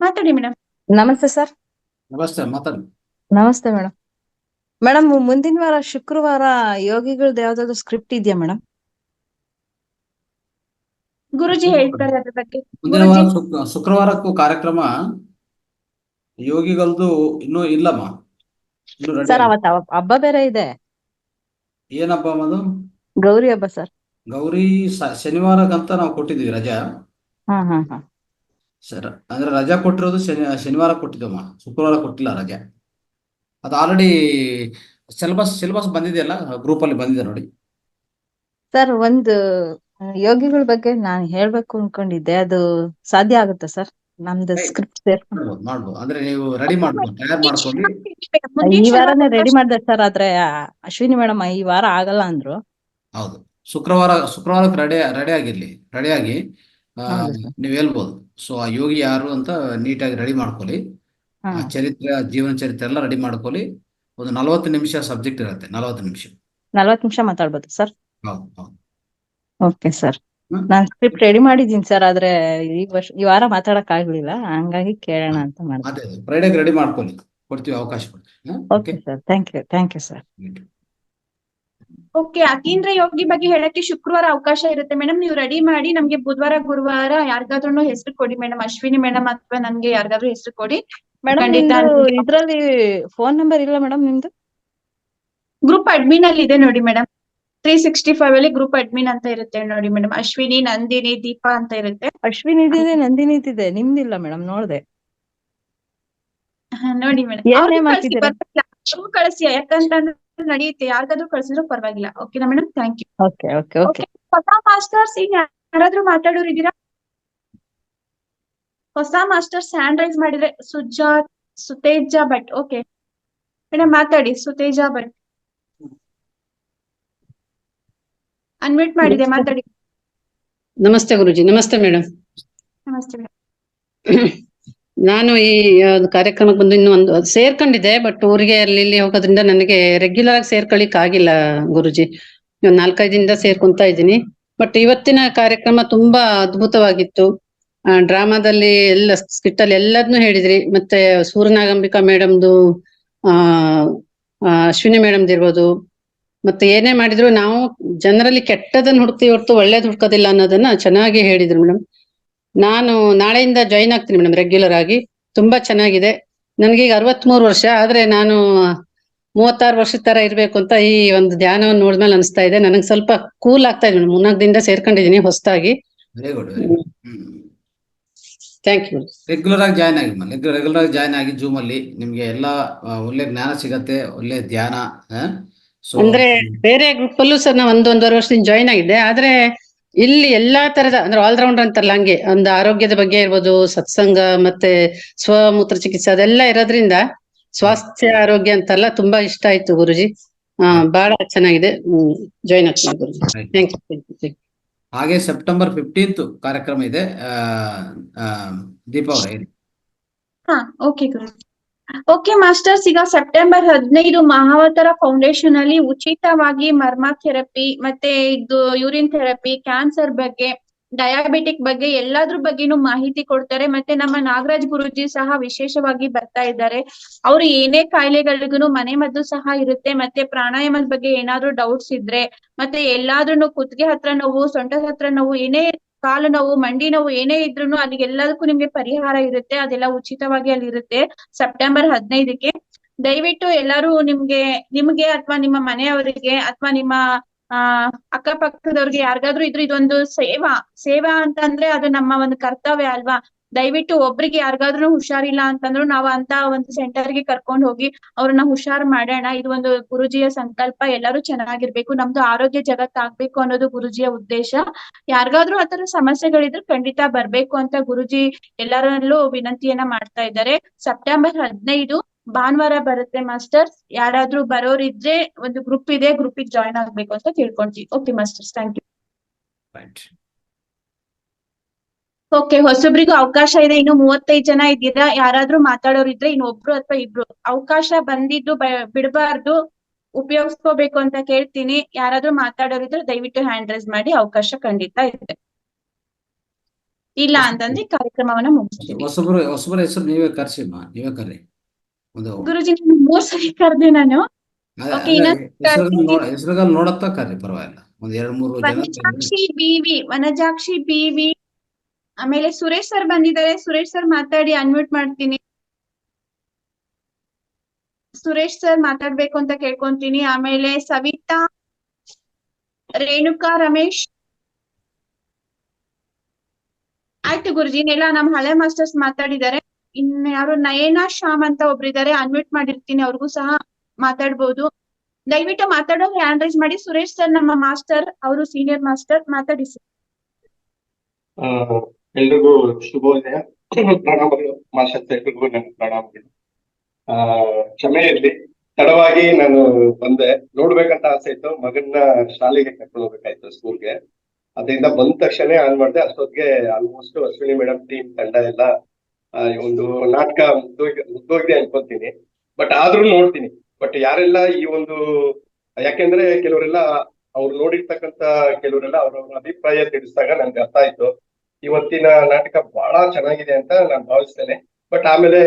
ಮಾತಾಡಿ ಮೇಡಮ್. ನಮಸ್ತೆ ಸರ್. ನಮಸ್ತೆ, ಮಾತಾಡಿ. ನಮಸ್ತೆ ಮೇಡಮ್. ಮೇಡಮ್ ಮುಂದಿನ ವಾರ ಶುಕ್ರವಾರ ಯೋಗಿಗಳದ್ದು ಯಾವ್ದಾದ್ರು ಸ್ಕ್ರಿಪ್ಟ್ ಇದೆಯಾ ಮೇಡಮ್? ಗುರುಜಿ ಹೇಳ್ತಾರೆ ಅದ್ರ ಬಗ್ಗೆ. ಮುಂದಿನ ವಾರ ಶುಕ್ರವಾರಕ್ಕೂ ಕಾರ್ಯಕ್ರಮ ಯೋಗಿಗಳದ್ದು ಇನ್ನೂ ಇಲ್ಲಮ್ಮ. ಸರ್ ಅವತ್ತ ಹಬ್ಬ ಬೇರೆ ಇದೆ. ಏನ್ ಹಬ್ಬ ಅದು? ಗೌರಿ ಹಬ್ಬ ಸರ್. ಗೌರಿ ಶನಿವಾರಕ್ಕಂತ ನಾವು ಕೊಟ್ಟಿದ್ವಿ ರಜಾ. ಹಾ ಸರ್, ಅಂದ್ರೆ ರಜಾ ಕೊಟ್ಟಿರೋದು ಶನಿವಾರ ಕೊಟ್ಟಿದ್ದಮ್ಮ, ಶುಕ್ರವಾರ ಕೊಟ್ಟಿಲ್ಲ ರಜಾ. ಅದು ಆಲ್ರೆಡಿ ಸಿಲೆಬಸ್ ಬಂದಿದೆಯಲ್ಲ, ಗ್ರೂಪ್ ಅಲ್ಲಿ ಬಂದಿದೆ ನೋಡಿ. ಸರ್ ಒಂದು ಯೋಗಿಗಳ ಬಗ್ಗೆ ನಾನು ಹೇಳ್ಬೇಕು ಅನ್ಕೊಂಡಿದ್ದೆ, ಅದು ಸಾಧ್ಯ ಆಗುತ್ತಾ ಸರ್? ನಮ್ದು ಸ್ಕ್ರಿಪ್ಟ್ ಮಾಡ್ಬೋದು. ಅಂದ್ರೆ ನೀವು ರೆಡಿ ಮಾಡ್ಬೋದು, ತಯಾರು ಮಾಡ್ಕೊಂಡು. ಈ ವಾರನೇ ರೆಡಿ ಮಾಡ್ದೆ ಸರ್, ಆದ್ರೆ ಅಶ್ವಿನಿ ಮೇಡಮ್ ಈ ವಾರ ಆಗಲ್ಲ ಅಂದ್ರು. ಹೌದು, ಶುಕ್ರವಾರಕ್ಕೆ ರೆಡಿಯಾಗಿ ನೀವ್ ಹೇಳ್ಬೋದು. ಸೊ ಆ ಯೋಗಿ ಯಾರು ಅಂತ ನೀಟಾಗಿ ರೆಡಿ ಮಾಡ್ಕೊಳ್ಳಿ. ಚರಿತ್ರೆ, ಜೀವನ ಚರಿತ್ರೆ ಎಲ್ಲ ರೆಡಿ ಮಾಡ್ಕೊಳ್ಳಿ. ಒಂದು 40 ನಿಮಿಷ ಸಬ್ಜೆಕ್ಟ್ ಇರುತ್ತೆ. 40 ನಿಮಿಷ ಮಾತಾಡ್ಬೋದು ಸರ್? ಹೌದು. ಓಕೆ ಸರ್, ನಾನ್ ಸ್ಕ್ರಿಪ್ಟ್ ರೆಡಿ ಮಾಡಿದೀನಿ ಸರ್, ಆದ್ರೆ ಈ ವಾರ ಮಾತಾಡಕ್ ಆಗ್ಲಿಲ್ಲ, ಹಂಗಾಗಿ ಕೇಳೋಣ ಅಂತ ಮಾಡಿದೆ. ಅದೇ ಫ್ರೈಡೆಗೆ ರೆಡಿ ಮಾಡ್ಕೊಳ್ಳಿ, ಕೊಡ್ತೀವಿ, ಅವಕಾಶ ಕೊಡ್ತೀವಿ. Okay sir, thank you sir. Okay, ಅತೀಂದ್ರ ಯೋಗಿ ಬಗ್ಗೆ ಹೇಳಕ್ಕೆ ಶುಕ್ರವಾರ ಅವಕಾಶ ಇರುತ್ತೆ ಮೇಡಮ್. ನೀವು ರೆಡಿ ಮಾಡಿ ನಮ್ಗೆ ಬುಧವಾರ ಗುರುವಾರ ಯಾರಿಗಾದ್ರೂ ಹೆಸರು ಕೊಡಿ ಮೇಡಮ್, ಅಶ್ವಿನಿ ಮೇಡಮ್ ಅಥವಾ ನನ್ಗೆ ಯಾರಿಗಾದ್ರೂ ಹೆಸರು ಕೊಡಿ. ಮೇಡಮ್ ಖಂಡಿತ ನಿಮ್ದು ಇದ್ರಲ್ಲಿ ಫೋನ್ ನಂಬರ್ ಇಲ್ಲ ಮೇಡಮ್ ನಿಮ್ದು? ಗ್ರೂಪ್ ಅಡ್ಮಿನ್ ಅಲ್ಲಿ ಇದೆ ನೋಡಿ ಮೇಡಮ್. 365 ಅಲ್ಲಿ ಗ್ರೂಪ್ ಅಡ್ಮಿನ್ ಅಂತ ಇರುತ್ತೆ ನೋಡಿ ಮೇಡಮ್. ಅಶ್ವಿನಿ, ನಂದಿನಿ, ದೀಪಾ ಅಂತ ಇರುತ್ತೆ. ಅಶ್ವಿನಿ ಇದಿದೆ, ನಂದಿನಿ ಇದಿದೆ, ನಿಮ್ದಿಲ್ಲ ಮೇಡಮ್ ನೋಡ್ದೆ. ನೋಡಿ ಮೇಡಮ್, ಏನ್ ಅವ್ರಿಗೆ ನೇಮ್ ಕಳ್ಸಿ, ಹಾಕಿದ್ದೀರಾ? ಬರ್ಬೇಕು ಕಳಿಸಿ, ಯಾಕಂತಂದ್ರೆ ನಡೆಯುತ್ತೆ. ಯಾರಿಗಾದ್ರೂ ಕಳ್ಸಿದ್ರು ಪರವಾಗಿಲ್ಲ. ಓಕೆನಾ madam? Thank you. Okay okay okay. ಹೊಸ ಮಾಸ್ಟರ್ಸ್ ಈಗ ಯಾರಾದ್ರೂ ಮಾತಾಡೋರು ಇದ್ದೀರಾ? ಹೊಸ ಮಾಸ್ಟರ್ಸ್ ಹ್ಯಾಂಡ್ ರೈಸ್ ಮಾಡಿದ್ರೆ ಸುತೇಜ ಭಟ್. ಓಕೆ ಮೇಡಮ್, ಮಾತಾಡಿ. ಸುತೇಜ ಭಟ್ ಅನ್ಮ್ಯೂಟ್ ಮಾಡಿದೆ, ಮಾತಾಡಿ. ನಮಸ್ತೆ ಗುರುಜಿ. ನಮಸ್ತೆ ಮೇಡಮ್. ನಮಸ್ತೆ ಮೇಡಮ್. ನಾನು ಈ ಕಾರ್ಯಕ್ರಮಕ್ಕೆ ಬಂದು ಇನ್ನು ಒಂದು ಸೇರ್ಕೊಂಡಿದ್ದೆ, ಬಟ್ ಊರಿಗೆ ಅಲ್ಲಿ ಇಲ್ಲಿ ಹೋಗೋದ್ರಿಂದ ನನಗೆ ರೆಗ್ಯುಲರ್ ಆಗಿ ಸೇರ್ಕೊಳ್ಳಿಕ್ ಆಗಿಲ್ಲ ಗುರುಜಿ. 4-5 ದಿನದಿಂದ ಸೇರ್ಕೊಂತಾ ಇದ್ದೀನಿ. ಬಟ್ ಇವತ್ತಿನ ಕಾರ್ಯಕ್ರಮ ತುಂಬಾ ಅದ್ಭುತವಾಗಿತ್ತು. ಡ್ರಾಮಾದಲ್ಲಿ ಎಲ್ಲ ಸ್ಕಿಟ್ ಅಲ್ಲಿ ಎಲ್ಲದನ್ನೂ ಹೇಳಿದ್ರಿ. ಮತ್ತೆ ಸೂರ್ಯನಾಗಂಬಿಕಾ ಮೇಡಮ್ದು, ಅಶ್ವಿನಿ ಮೇಡಮ್ದು ಇರ್ಬೋದು, ಮತ್ತೆ ಏನೇ ಮಾಡಿದ್ರು ನಾವು ಜನರಲ್ಲಿ ಕೆಟ್ಟದನ್ನ ಹುಡುಕ್ತೀವಿ ಹೊರತು ಒಳ್ಳೇದ್ ಹುಡ್ಕೋದಿಲ್ಲ ಅನ್ನೋದನ್ನ ಚೆನ್ನಾಗಿ ಹೇಳಿದ್ರು ಮೇಡಮ್. ನಾನು ನಾಳೆಯಿಂದ ಜಾಯಿನ್ ಆಗ್ತೀನಿ ಮೇಡಮ್ ರೆಗ್ಯುಲರ್ ಆಗಿ. ತುಂಬಾ ಚೆನ್ನಾಗಿದೆ. ನನ್ಗೀಗ 63 ವರ್ಷ, ಆದ್ರೆ ನಾನು 36 ವರ್ಷದ ತರ ಇರ್ಬೇಕು ಅಂತ ಈ ಒಂದು ಧ್ಯಾನವನ್ನು ನೋಡಿದ್ಮೇಲೆ ಅನಿಸ್ತಾ ಇದೆ. ನನಗೆ ಸ್ವಲ್ಪ ಕೂಲ್ ಆಗ್ತಾ ಇದೆ ಮೇಡಮ್. 4 ದಿನದಿಂದ ಸೇರ್ಕೊಂಡಿದ್ದೀನಿ ಹೊಸದಾಗಿ. Very good. Thank you. Regular ಆಗಿ ಜಾಯ್ನ್ ಆಗಿ ರೆಗ್ಯುಲರ್ ಆಗಿ ಜಾಯ್ನ್ ಆಗಿ ಜೂಮ್ ಅಲ್ಲಿ ನಿಮ್ಗೆ ಎಲ್ಲಾ ಒಳ್ಳೆ ಜ್ಞಾನ ಸಿಗತ್ತೆ, ಒಳ್ಳೆ ಧ್ಯಾನ. ಅಂದ್ರೆ ಬೇರೆ ಗ್ರೂಪ್ ಅಲ್ಲೂ ಸರ್ ನಾವು 1-1.5 ವರ್ಷದಿಂದ ಜಾಯಿನ್ ಆಗಿದ್ದೆ. ಆದ್ರೆ ಇಲ್ಲಿ ಎಲ್ಲಾ ತರದ ಅಂದ್ರೆ ಆಲ್ರೌಂಡರ್ ಅಂತಾರಲ್ಲ, ಹಂಗೆ ಒಂದು ಆರೋಗ್ಯದ ಬಗ್ಗೆ ಇರ್ಬೋದು, ಸತ್ಸಂಗ ಮತ್ತೆ ಸ್ವಮೂತ್ರ ಚಿಕಿತ್ಸೆ ಅದೆಲ್ಲ ಇರೋದ್ರಿಂದ ಸ್ವಾಸ್ಥ್ಯ ಆರೋಗ್ಯ ಅಂತೆಲ್ಲ ತುಂಬಾ ಇಷ್ಟ ಆಯ್ತು ಗುರುಜಿ. ಬಹಳ ಚೆನ್ನಾಗಿದೆ. ಜಾಯಿನ್ ಆಗ್ತೀನಿ ಗುರುಜಿ. Thank you. ಹಾಗೆ ಸೆಪ್ಟೆಂಬರ್ 15th ಕಾರ್ಯಕ್ರಮ ಇದೆ. ದೀಪಾ ಅವರೇ. ಓಕೆ ಗುರು. ಓಕೆ ಮಾಸ್ಟರ್ಸ್, ಈಗ ಸೆಪ್ಟೆಂಬರ್ 15 ಮಹಾವತಾರ ಫೌಂಡೇಶನ್ ಅಲ್ಲಿ ಉಚಿತವಾಗಿ ಮರ್ಮ ಥೆರಪಿ, ಮತ್ತೆ ಇದು ಯೂರಿನ್ ಥೆರಪಿ, ಕ್ಯಾನ್ಸರ್ ಬಗ್ಗೆ, ಡಯಾಬಿಟಿಕ್ ಬಗ್ಗೆ ಎಲ್ಲಾದ್ರ ಬಗ್ಗೆನೂ ಮಾಹಿತಿ ಕೊಡ್ತಾರೆ. ಮತ್ತೆ ನಮ್ಮ ನಾಗರಾಜ್ ಗುರುಜಿ ಸಹ ವಿಶೇಷವಾಗಿ ಬರ್ತಾ ಇದ್ದಾರೆ. ಅವ್ರು ಏನೇ ಕಾಯಿಲೆಗಳಿಗೂ ಮನೆ ಮದ್ದು ಸಹ ಇರುತ್ತೆ. ಮತ್ತೆ ಪ್ರಾಣಾಯಾಮದ ಬಗ್ಗೆ ಏನಾದ್ರೂ ಡೌಟ್ಸ್ ಇದ್ರೆ, ಮತ್ತೆ ಎಲ್ಲಾದ್ರೂ ಕುತ್ತಿಗೆ ಹತ್ರ ನೋವು, ಸೊಂಟದ ಹತ್ರ ನೋವು, ಏನೇ ಕಾಲು ನೋವು, ಮಂಡಿ ನೋವು ಏನೇ ಇದ್ರು ಅಲ್ಲಿಗೆ ಎಲ್ಲದಕ್ಕೂ ನಿಮ್ಗೆ ಪರಿಹಾರ ಇರುತ್ತೆ. ಅದೆಲ್ಲ ಉಚಿತವಾಗಿ ಅಲ್ಲಿ ಇರುತ್ತೆ ಸೆಪ್ಟೆಂಬರ್ 15ಕ್ಕೆ. ದಯವಿಟ್ಟು ಎಲ್ಲರೂ ನಿಮ್ಗೆ ಅಥವಾ ನಿಮ್ಮ ಮನೆಯವರಿಗೆ ಅಥವಾ ನಿಮ್ಮ ಅಕ್ಕಪಕ್ಕದವ್ರಿಗೆ ಯಾರಿಗಾದ್ರೂ ಇದ್ರು ಇದೊಂದು ಸೇವಾ ಅಂತಂದ್ರೆ ಅದು ನಮ್ಮ ಒಂದು ಕರ್ತವ್ಯ ಅಲ್ವಾ. ದಯವಿಟ್ಟು ಒಬ್ರಿಗೆ ಯಾರಿಗಾದ್ರೂ ಹುಷಾರಿಲ್ಲ ಅಂತಂದ್ರು ನಾವು ಅಂತ ಒಂದು ಸೆಂಟರ್ಗೆ ಕರ್ಕೊಂಡು ಹೋಗಿ ಅವ್ರನ್ನ ಹುಷಾರ್ ಮಾಡೋಣ. ಇದು ಒಂದು ಗುರುಜಿಯ ಸಂಕಲ್ಪ. ಎಲ್ಲರೂ ಚೆನ್ನಾಗಿರ್ಬೇಕು, ನಮ್ದು ಆರೋಗ್ಯ ಜಗತ್ತಾಗ್ಬೇಕು ಅನ್ನೋದು ಗುರುಜಿಯ ಉದ್ದೇಶ. ಯಾರಿಗಾದ್ರೂ ಆತರ ಸಮಸ್ಯೆಗಳಿದ್ರು ಖಂಡಿತ ಬರ್ಬೇಕು ಅಂತ ಗುರುಜಿ ಎಲ್ಲರಲ್ಲೂ ವಿನಂತಿಯನ್ನ ಮಾಡ್ತಾ ಇದ್ದಾರೆ. ಸೆಪ್ಟೆಂಬರ್ 15 ಭಾನುವಾರ ಬರುತ್ತೆ ಮಾಸ್ಟರ್ಸ್. ಯಾರಾದ್ರೂ ಬರೋರಿದ್ರೆ ಒಂದು ಗ್ರೂಪ್ ಇದೆ, ಗ್ರೂಪಿಗೆ ಜಾಯಿನ್ ಆಗ್ಬೇಕು ಅಂತ ತಿಳ್ಕೊಂತೀವಿ. Okay masters, thank you. Okay, ಹೊಸಬ್ರಿಗೂ ಅವಕಾಶ ಇದೆ. ಇನ್ನು 35 ಜನ ಇದ್ದೀರಾ. ಯಾರಾದ್ರೂ ಮಾತಾಡೋರಿದ್ರೆ ಇನ್ನೊಬ್ರು ಅಥವಾ ಇಬ್ರು. ಅವಕಾಶ ಬಂದಿದ್ದು ಬಿಡಬಾರ್ದು, ಉಪಯೋಗಿಸ್ಕೋಬೇಕು ಅಂತ ಕೇಳ್ತೀನಿ. ಯಾರಾದ್ರೂ ಮಾತಾಡೋರಿದ್ರೆ ದಯವಿಟ್ಟು ಹ್ಯಾಂಡ್ ರೈಸ್ ಮಾಡಿ. ಅವಕಾಶ ಖಂಡಿತ ಇದೆ. ಇಲ್ಲ ಅಂತಂದ್ರೆ ಕಾರ್ಯಕ್ರಮವನ್ನ ಮುಗಿಸ್ತೀವಿ. ಹೊಸಬರ ಹೆಸರು ನೀವೇ ಕರ್ರಿ. ಗುರುಜಿ 3 ಸರಿ ಕರ್ದೆ ನಾನು. ಹೆಸರುಗಳು ನೋಡತ್ತಾ ಕರ್ರಿ, ಪರವಾಗಿಲ್ಲ. 2-3 ಜನ. ವನಜಾಕ್ಷಿ ಬಿವಿ, ಆಮೇಲೆ ಸುರೇಶ್ ಸರ್ ಬಂದಿದ್ದಾರೆ. ಸುರೇಶ್ ಸರ್ ಮಾತಾಡಿ, ಅನ್ಮ್ಯೂಟ್ ಮಾಡ್ತೀನಿ. ಸುರೇಶ್ ಸರ್ ಮಾತಾಡ್ಬೇಕು ಅಂತ ಕೇಳ್ಕೊಂತೀನಿ. ಆಮೇಲೆ ಸವಿತಾ, ರೇಣುಕಾ, ರಮೇಶ್. ಆಯ್ತು ಗುರುಜಿ, ಎಲ್ಲ ನಮ್ ಹಳೆ ಮಾಸ್ಟರ್ಸ್ ಮಾತಾಡಿದ್ದಾರೆ. ಇನ್ನು ಯಾರು ನಯನಾ ಶ್ಯಾಮ್ ಅಂತ ಒಬ್ರಿದ್ದಾರೆ, ಅನ್ಮ್ಯೂಟ್ ಮಾಡಿರ್ತೀನಿ, ಅವ್ರಿಗೂ ಸಹ ಮಾತಾಡ್ಬೋದು. ದಯವಿಟ್ಟು ಮಾತಾಡೋರು ಹ್ಯಾಂಡ್ ರೈಸ್ ಮಾಡಿ. ಸುರೇಶ್ ಸರ್ ನಮ್ಮ ಮಾಸ್ಟರ್, ಅವರು ಸೀನಿಯರ್ ಮಾಸ್ಟರ್, ಮಾತಾಡಿ ಸರ್. ಎಲ್ರಿಗೂ ಶುಭೋದಯ. ಪ್ರಣಾಮಗಳು ಮಾಸ್ಟರ್, ಎಲ್ರಿಗೂ ನನ್ನ ಪ್ರಣಾಮಗಳು. ಕ್ಷಮೆ ಇರ್ಲಿ, ತಡವಾಗಿ ನಾನು ಬಂದೆ. ನೋಡ್ಬೇಕಂತ ಆಸೆ ಇತ್ತು, ಮಗನ್ನ ಶಾಲೆಗೆ ಕರ್ಕೊಂಡು ಹೋಗ್ಬೇಕಾಯ್ತು ಸ್ಕೂಲ್ಗೆ. ಅದರಿಂದ ಬಂದ ತಕ್ಷಣ ಆನ್ ಮಾಡಿದೆ. ಅಷ್ಟೊತ್ತಿಗೆ ಆಲ್ಮೋಸ್ಟ್ ಅಶ್ವಿನಿ ಮೇಡಮ್ ಟೀಮ್ ತಂಡ ಎಲ್ಲ ಒಂದು ನಾಟಕ ಮುಗ್ದೋಗಿದೆ ಅನ್ಕೊಂತೀನಿ. ಬಟ್ ಆದ್ರೂ ನೋಡ್ತೀನಿ. ಬಟ್ ಯಾರೆಲ್ಲ ಈ ಒಂದು, ಯಾಕೆಂದ್ರೆ ಕೆಲವರೆಲ್ಲ ಅವ್ರು ನೋಡಿರ್ತಕ್ಕಂತ ಕೆಲವರೆಲ್ಲ ಅವ್ರವ್ರ ಅಭಿಪ್ರಾಯ ತಿಳಿಸಿದಾಗ ನನ್ಗೆ ಅರ್ಥ ಆಯ್ತು. ಇವತ್ತಿನ ನಾಟಕ ಬಹಳ ಚೆನ್ನಾಗಿದೆ ಅಂತ ನಾನು ಭಾವಿಸ್ತೇನೆ. ಬಟ್ ಆಮೇಲೆ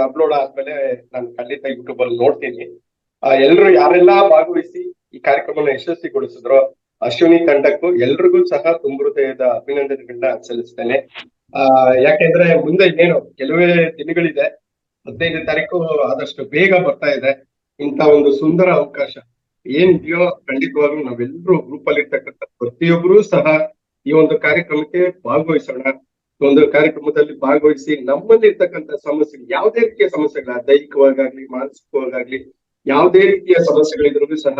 ಅಪ್ಲೋಡ್ ಆದ್ಮೇಲೆ ನಾನು ಖಂಡಿತ ಯೂಟ್ಯೂಬ್ ಅಲ್ಲಿ ನೋಡ್ತೀನಿ. ಎಲ್ರು ಯಾರೆಲ್ಲ ಭಾಗವಹಿಸಿ ಈ ಕಾರ್ಯಕ್ರಮನ ಯಶಸ್ವಿಗೊಳಿಸಿದ್ರು ಅಶ್ವಿನಿ ತಂಡಕ್ಕೂ ಎಲ್ರಿಗೂ ಸಹ ತುಂಬ ಹೃದಯದ ಅಭಿನಂದನೆಗಳನ್ನ ಸಲ್ಲಿಸ್ತೇನೆ. ಯಾಕೆಂದ್ರೆ ಮುಂದೆ ಇನ್ನೇನು ಕೆಲವೇ ದಿನಗಳಿದೆ, 15ನೇ ತಾರೀಕು ಆದಷ್ಟು ಬೇಗ ಬರ್ತಾ ಇದೆ. ಇಂತ ಒಂದು ಸುಂದರ ಅವಕಾಶ ಏನಿದೆಯೋ ಖಂಡಿತವಾಗ್ಲೂ ನಾವೆಲ್ಲರೂ ಗ್ರೂಪ್ ಅಲ್ಲಿ ಇರ್ತಕ್ಕಂಥ ಪ್ರತಿಯೊಬ್ಬರೂ ಸಹ ಈ ಒಂದು ಕಾರ್ಯಕ್ರಮಕ್ಕೆ ಭಾಗವಹಿಸೋಣ. ಒಂದು ಕಾರ್ಯಕ್ರಮದಲ್ಲಿ ಭಾಗವಹಿಸಿ ನಮ್ಮಲ್ಲಿ ಇರ್ತಕ್ಕಂಥ ಸಮಸ್ಯೆ, ಯಾವುದೇ ರೀತಿಯ ಸಮಸ್ಯೆಗಳ ದೈಹಿಕವಾಗ್ಲಿ ಮಾನಸಿಕವಾಗ್ಲಿ ಯಾವುದೇ ರೀತಿಯ ಸಮಸ್ಯೆಗಳಿದ್ರು ಸಹ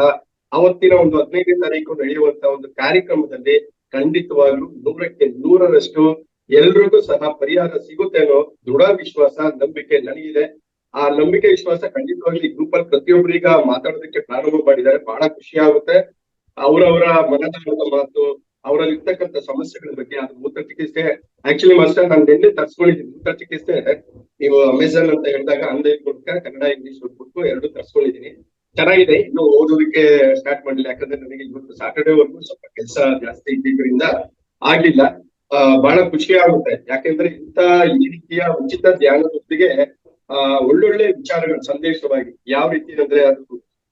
ಅವತ್ತಿನ ಒಂದು 15ನೇ ತಾರೀಕು ನಡೆಯುವಂತ ಒಂದು ಕಾರ್ಯಕ್ರಮದಲ್ಲಿ ಖಂಡಿತವಾಗ್ಲೂ 100ಕ್ಕೆ 100ರಷ್ಟು ಎಲ್ರಿಗೂ ಸಹ ಪರಿಹಾರ ಸಿಗುತ್ತೆ ಅನ್ನೋ ದೃಢ ವಿಶ್ವಾಸ, ನಂಬಿಕೆ ನನಗಿದೆ. ಆ ನಂಬಿಕೆ ವಿಶ್ವಾಸ ಖಂಡಿತವಾಗ್ಲಿ ಈ ಗ್ರೂಪ್ ಅಲ್ಲಿ ಪ್ರತಿಯೊಬ್ಬರೀಗ ಮಾತಾಡೋದಕ್ಕೆ ಪ್ರಾರಂಭ ಮಾಡಿದ್ದಾರೆ. ಬಹಳ ಖುಷಿ ಆಗುತ್ತೆ. ಅವರವರ ಮನದಾಳದ ಮಾತು, ಅವರಲ್ಲಿ ಇರ್ತಕ್ಕಂಥ ಸಮಸ್ಯೆಗಳ ಬಗ್ಗೆ, ಅದು ಮೂತ್ರ ಚಿಕಿತ್ಸೆ ಆಕ್ಚುಲಿ ಮಾಸ್ಟರ್ ನಾನು ನಿನ್ನೆ ತರ್ಸ್ಕೊಂಡಿದ್ದೀನಿ. ಮೂತ್ರ ಚಿಕಿತ್ಸೆ ನೀವು ಅಮೆಝಾನ್ ಅಂತ ಹೇಳಿದಾಗ ಆನ್ಲೈನ್ ಮೂಲಕ ಕನ್ನಡ ಇಂಗ್ಲಿಷ್ ಓದ್ಬಿಟ್ಟು 2 ತರ್ಸ್ಕೊಂಡಿದ್ದೀನಿ. ಚೆನ್ನಾಗಿದೆ. ಇನ್ನು ಓದೋದಕ್ಕೆ ಸ್ಟಾರ್ಟ್ ಮಾಡಿಲ್ಲ, ಯಾಕಂದ್ರೆ ನನಗೆ ಇವತ್ತು ಸಾಟರ್ಡೇ ವರ್ಗು ಸ್ವಲ್ಪ ಕೆಲಸ ಜಾಸ್ತಿ ಇದ್ದಿದ್ರಿಂದ ಆಗ್ಲಿಲ್ಲ. ಬಹಳ ಖುಷಿ ಆಗುತ್ತೆ. ಯಾಕೆಂದ್ರೆ ಈ ರೀತಿಯ ಉಚಿತ ಧ್ಯಾನದೊಂದಿಗೆ ಒಳ್ಳೊಳ್ಳೆ ವಿಚಾರಗಳ ಸಂದೇಶವಾಗಿ ಯಾವ ರೀತಿ ಅಂದ್ರೆ ಅದು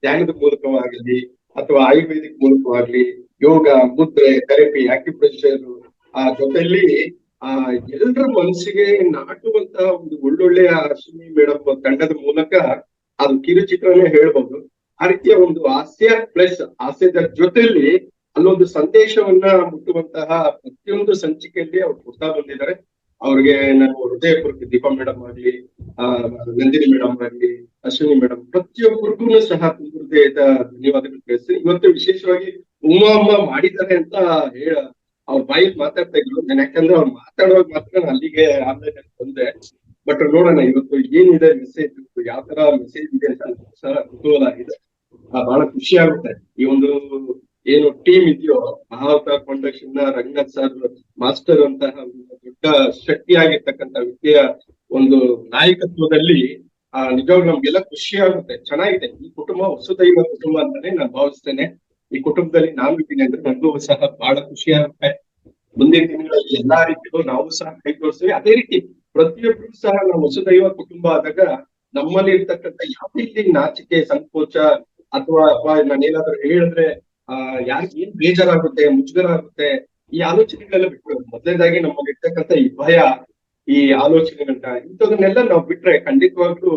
ಧ್ಯಾನದ ಮೂಲಕವಾಗಲಿ ಅಥವಾ ಆಯುರ್ವೇದಿಕ್ ಮೂಲಕವಾಗ್ಲಿ, ಯೋಗ, ಮುದ್ರೆ, ಥೆರಪಿ, ಆಕ್ಯುಪ್ರೆಷರ್ ಜೊತೆಯಲ್ಲಿ ಎಲ್ಲರ ಮನಸ್ಸಿಗೆ ನಾಟುವಂತಹ ಒಂದು ಒಳ್ಳೊಳ್ಳೆಯ ಅಶ್ವಿನಿ ಮೇಡಮ್ ತಂಡದ ಮೂಲಕ ಅದು ಕಿರುಚಿತ್ರನೇ ಹೇಳ್ಬಹುದು. ಆ ರೀತಿಯ ಒಂದು ಹಾಸ್ಯ ಪ್ಲಸ್ ಹಾಸ್ಯದ ಜೊತೆಯಲ್ಲಿ ಅಲ್ಲೊಂದು ಸಂದೇಶವನ್ನ ಮುಟ್ಟುವಂತಹ ಪ್ರತಿಯೊಂದು ಸಂಚಿಕೆಯಲ್ಲಿ ಅವ್ರು ಕೊಡ್ತಾ ಬಂದಿದ್ದಾರೆ. ಅವ್ರಿಗೆ ನಾನು ಹೃದಯಪೂರ್ವಕ ದೀಪಾ ಮೇಡಮ್ ಆಗ್ಲಿ, ನಂದಿನಿ ಮೇಡಮ್ ಆಗ್ಲಿ, ಅಶ್ವಿನಿ ಮೇಡಮ್ ಪ್ರತಿಯೊಬ್ಬರಿಗೂ ಸಹ ತುಂಬ ಹೃದಯದ ಧನ್ಯವಾದಗಳು ತಿಳಿಸ್ತೀನಿ. ಇವತ್ತು ವಿಶೇಷವಾಗಿ ಉಮಾ ಅಮ್ಮ ಮಾಡಿದ್ದಾರೆ ಅಂತ ಅವ್ರ ಬಾಯಲ್ಲಿ ಮಾತಾಡ್ತಾ ಇದ್ರು. ನಾನು ಯಾಕಂದ್ರೆ ಅವ್ರು ಮಾತಾಡುವಾಗ ಮಾತ್ರ ನಾನು ಅಲ್ಲಿಗೆ ಆನ್ಲೈನ್ ಅಲ್ಲಿ ಬಂದೆ. ಬಟ್ ನೋಡೋಣ ಇವತ್ತು ಏನಿದೆ ಮೆಸೇಜ್, ಯಾವ ತರ ಮೆಸೇಜ್ ಇದೆ ಅಂತ ಸಹ ಕುತೂಹಲ ಆಗಿದೆ. ಬಹಳ ಖುಷಿ ಆಗುತ್ತೆ. ಈ ಒಂದು ಏನು ಟೀಮ್ ಇದೆಯೋ, Mahavatar foundation Ranganath sir master ಅಂತಹ ದೊಡ್ಡ ಶಕ್ತಿಯಾಗಿರ್ತಕ್ಕಂಥ ವ್ಯಕ್ತಿಯ ಒಂದು ನಾಯಕತ್ವದಲ್ಲಿ ನಿಜವಾಗ್ಲೂ ನಮ್ಗೆಲ್ಲ ಖುಷಿ ಆಗುತ್ತೆ. ಚೆನ್ನಾಗಿದೆ. ಈ ಕುಟುಂಬ ವಸುದೈವ ಕುಟುಂಬ ಅಂತಾನೆ ನಾನು ಭಾವಿಸ್ತೇನೆ. ಈ ಕುಟುಂಬದಲ್ಲಿ ನಾನು ಇದ್ದೀನಿ ಅಂದ್ರೆ ನನಗೂ ಸಹ ಬಹಳ ಖುಷಿ ಆಗುತ್ತೆ. ಮುಂದಿನ ದಿನಗಳಲ್ಲಿ ಎಲ್ಲಾ ರೀತಿಯಲ್ಲೂ ನಾವು ಸಹ ಕೈ ತೋರಿಸ್ತೀವಿ. ಅದೇ ರೀತಿ ಪ್ರತಿಯೊಬ್ಬರು ಸಹ ನಾವು ವಸುದೈವ ಕುಟುಂಬ ಆದಾಗ ನಮ್ಮಲ್ಲಿ ಇರ್ತಕ್ಕಂಥ ಯಾವುದೇ ರೀತಿ ನಾಚಿಕೆ, ಸಂಕೋಚ ಅಥವಾ ನಾನೇನಾದ್ರೂ ಹೇಳಿದ್ರೆ ಯಾರಿಗೆ ಏನ್ ಬೇಜಾರಾಗುತ್ತೆ, ಮುಜುಗರ ಆಗುತ್ತೆ, ಈ ಆಲೋಚನೆಗಳೆಲ್ಲ ಬಿಟ್ಬಿಡೋದು. ಮೊದಲನೇದಾಗಿ ನಮ್ಮಲ್ಲಿ ಇರ್ತಕ್ಕಂಥ ಈ ಭಯ, ಈ ಆಲೋಚನೆಗಳನ್ನ ಇಂಥದನ್ನೆಲ್ಲ ನಾವು ಬಿಟ್ರೆ ಖಂಡಿತವಾಗ್ಲೂ